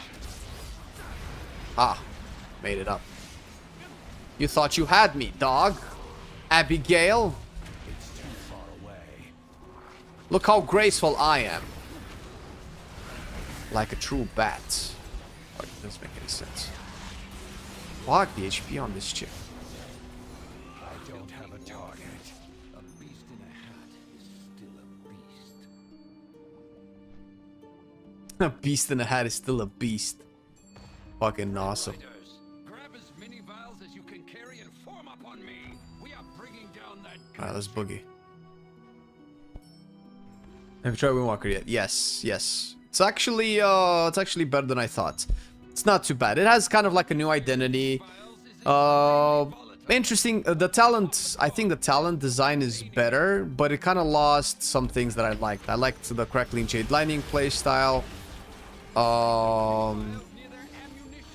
Ah. Made it up. You thought you had me, dog. Abigail? Look how graceful I am. Like a true bat. Oh, it doesn't make any sense. Fuck the HP on this chick. I don't have a target. A beast in a hat is still a beast. A beast in a hat is still a beast. Fucking awesome. Grab as many vials as you can carry and form up on me. We are bringing down that. Alright, let's boogie. Have you tried Windwalker yet? Yes, yes. It's actually better than I thought. It's not too bad. It has kind of like a new identity. Interesting. The talent, I think the talent design is better, but it kind of lost some things that I liked. I liked the Crackling Jade Lightning playstyle.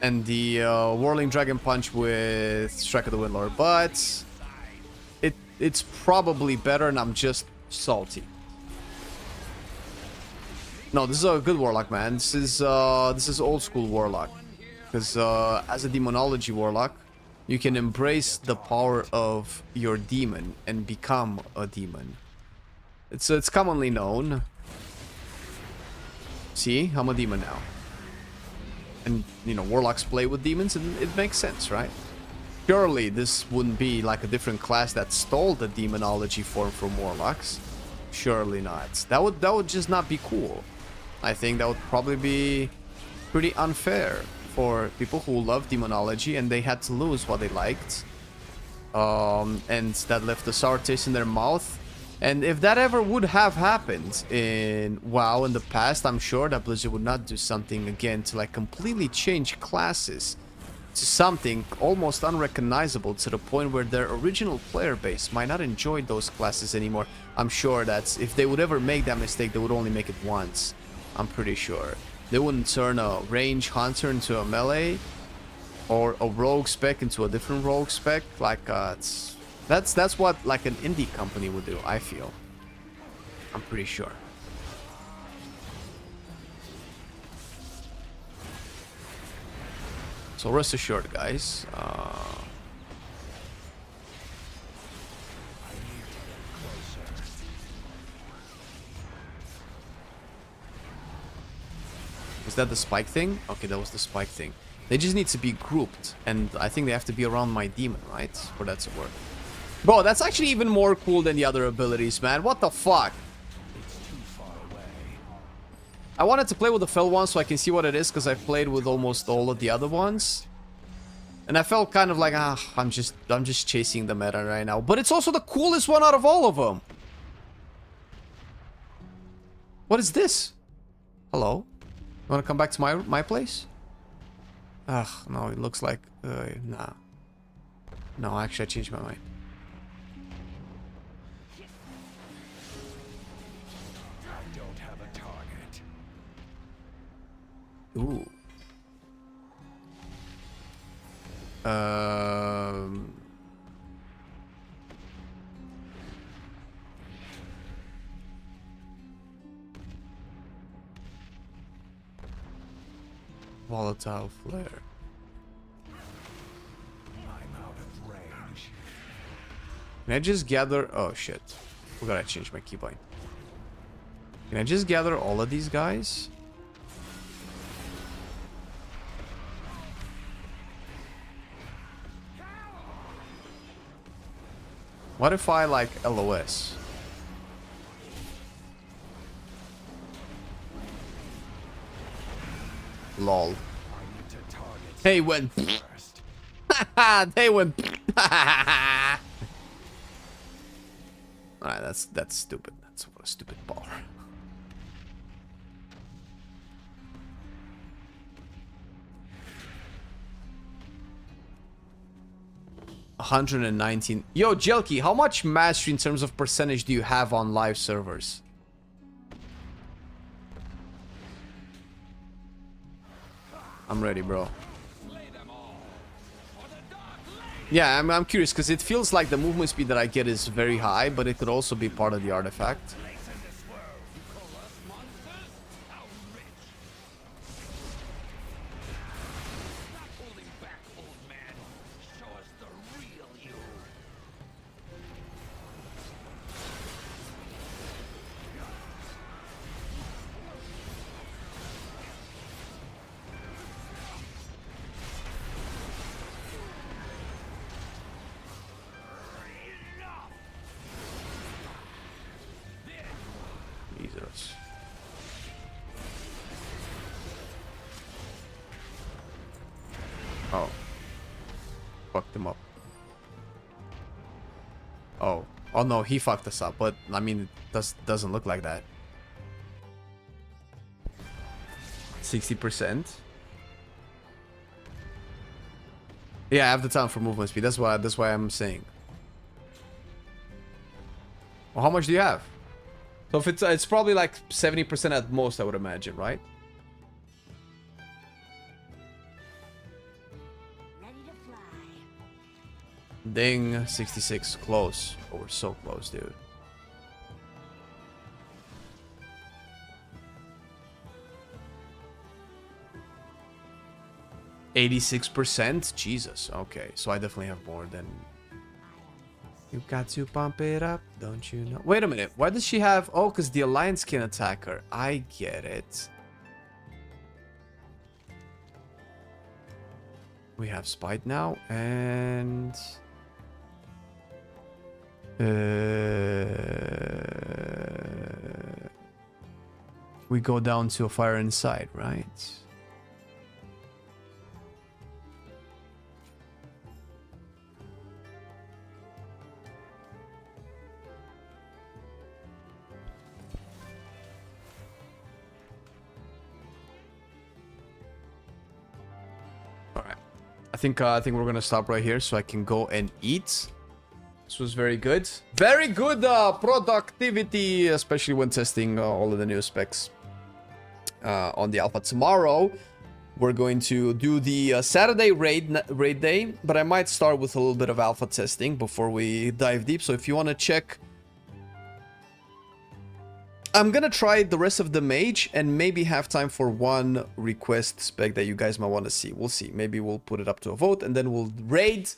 And the Whirling Dragon Punch with Strike of the Windlord. But it's probably better and I'm just salty. No, this is a good Warlock, man. This is old school Warlock. Because as a Demonology Warlock, you can embrace the power of your demon and become a demon. It's commonly known. See, I'm a demon now. And, you know, Warlocks play with demons and it makes sense, right? Surely this wouldn't be like a different class that stole the Demonology form from Warlocks. Surely not. That would just not be cool. I think that would probably be pretty unfair for people who love Demonology and they had to lose what they liked. And that left a sour taste in their mouth. And if that ever would have happened in WoW in the past, I'm sure that Blizzard would not do something again to like completely change classes to something almost unrecognizable to the point where their original player base might not enjoy those classes anymore. I'm sure that if they would ever make that mistake, they would only make it once. I'm pretty sure. They wouldn't turn a range hunter into a melee or a rogue spec into a different rogue spec. Like that's what like an indie company would do, I feel. I'm pretty sure. So rest assured, guys. Was that the spike thing? Okay, that was the spike thing. They just need to be grouped, and I think they have to be around my demon, right? For that to work. Bro, that's actually even more cool than the other abilities, man. What the fuck? It's too far away. I wanted to play with the Fell one so I can see what it is, because I played with almost all of the other ones. And I felt kind of like, I'm just chasing the meta right now. But it's also the coolest one out of all of them. What is this? Hello? You want to come back to my place? Ugh, no, it looks like... nah. No, actually, I changed my mind. I don't have a target. Ooh. Volatile flare. I'm out of range. Can I just gather... Oh, shit. Forgot I changed my keybind. Can I just gather all of these guys? What if I, like, LOS? Lol. Hey, went... They went... Alright, that's stupid. That's what a stupid bar. $119. Yo, Jelky, how much mastery in terms of percentage do you have on live servers? I'm ready, bro. Yeah, I'm curious because it feels like the movement speed that I get is very high, but it could also be part of the artifact. Jesus. Oh. Fucked him up. Oh. Oh no, he fucked us up, but I mean, it doesn't look like that. 60%. Yeah, I have the time for movement speed. That's why I'm saying. Well, how much do you have? So if it's probably like 70% at most, I would imagine, right? Ready to fly. Ding, 66, close. Oh, we're so close, dude. %, Jesus. Okay, so I definitely have more than. You got to pump it up, don't you know? Wait a minute. Why does she have... Oh, because the Alliance can attack her. I get it. We have Spite now, and... we go down to a fire inside, right? I think we're gonna stop right here so I can go and eat. This was very good. Very good productivity, especially when testing all of the new specs on the alpha. Tomorrow, we're going to do the Saturday raid day, but I might start with a little bit of alpha testing before we dive deep. So if you want to check... I'm gonna try the rest of the mage and maybe have time for one request spec that you guys might want to see. We'll see. Maybe we'll put it up to a vote and then we'll raid.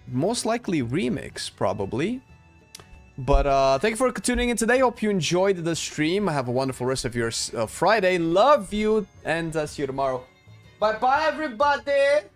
Most likely remix, probably. But thank you for tuning in today. Hope you enjoyed the stream. Have a wonderful rest of your Friday. Love you and see you tomorrow. Bye-bye, everybody.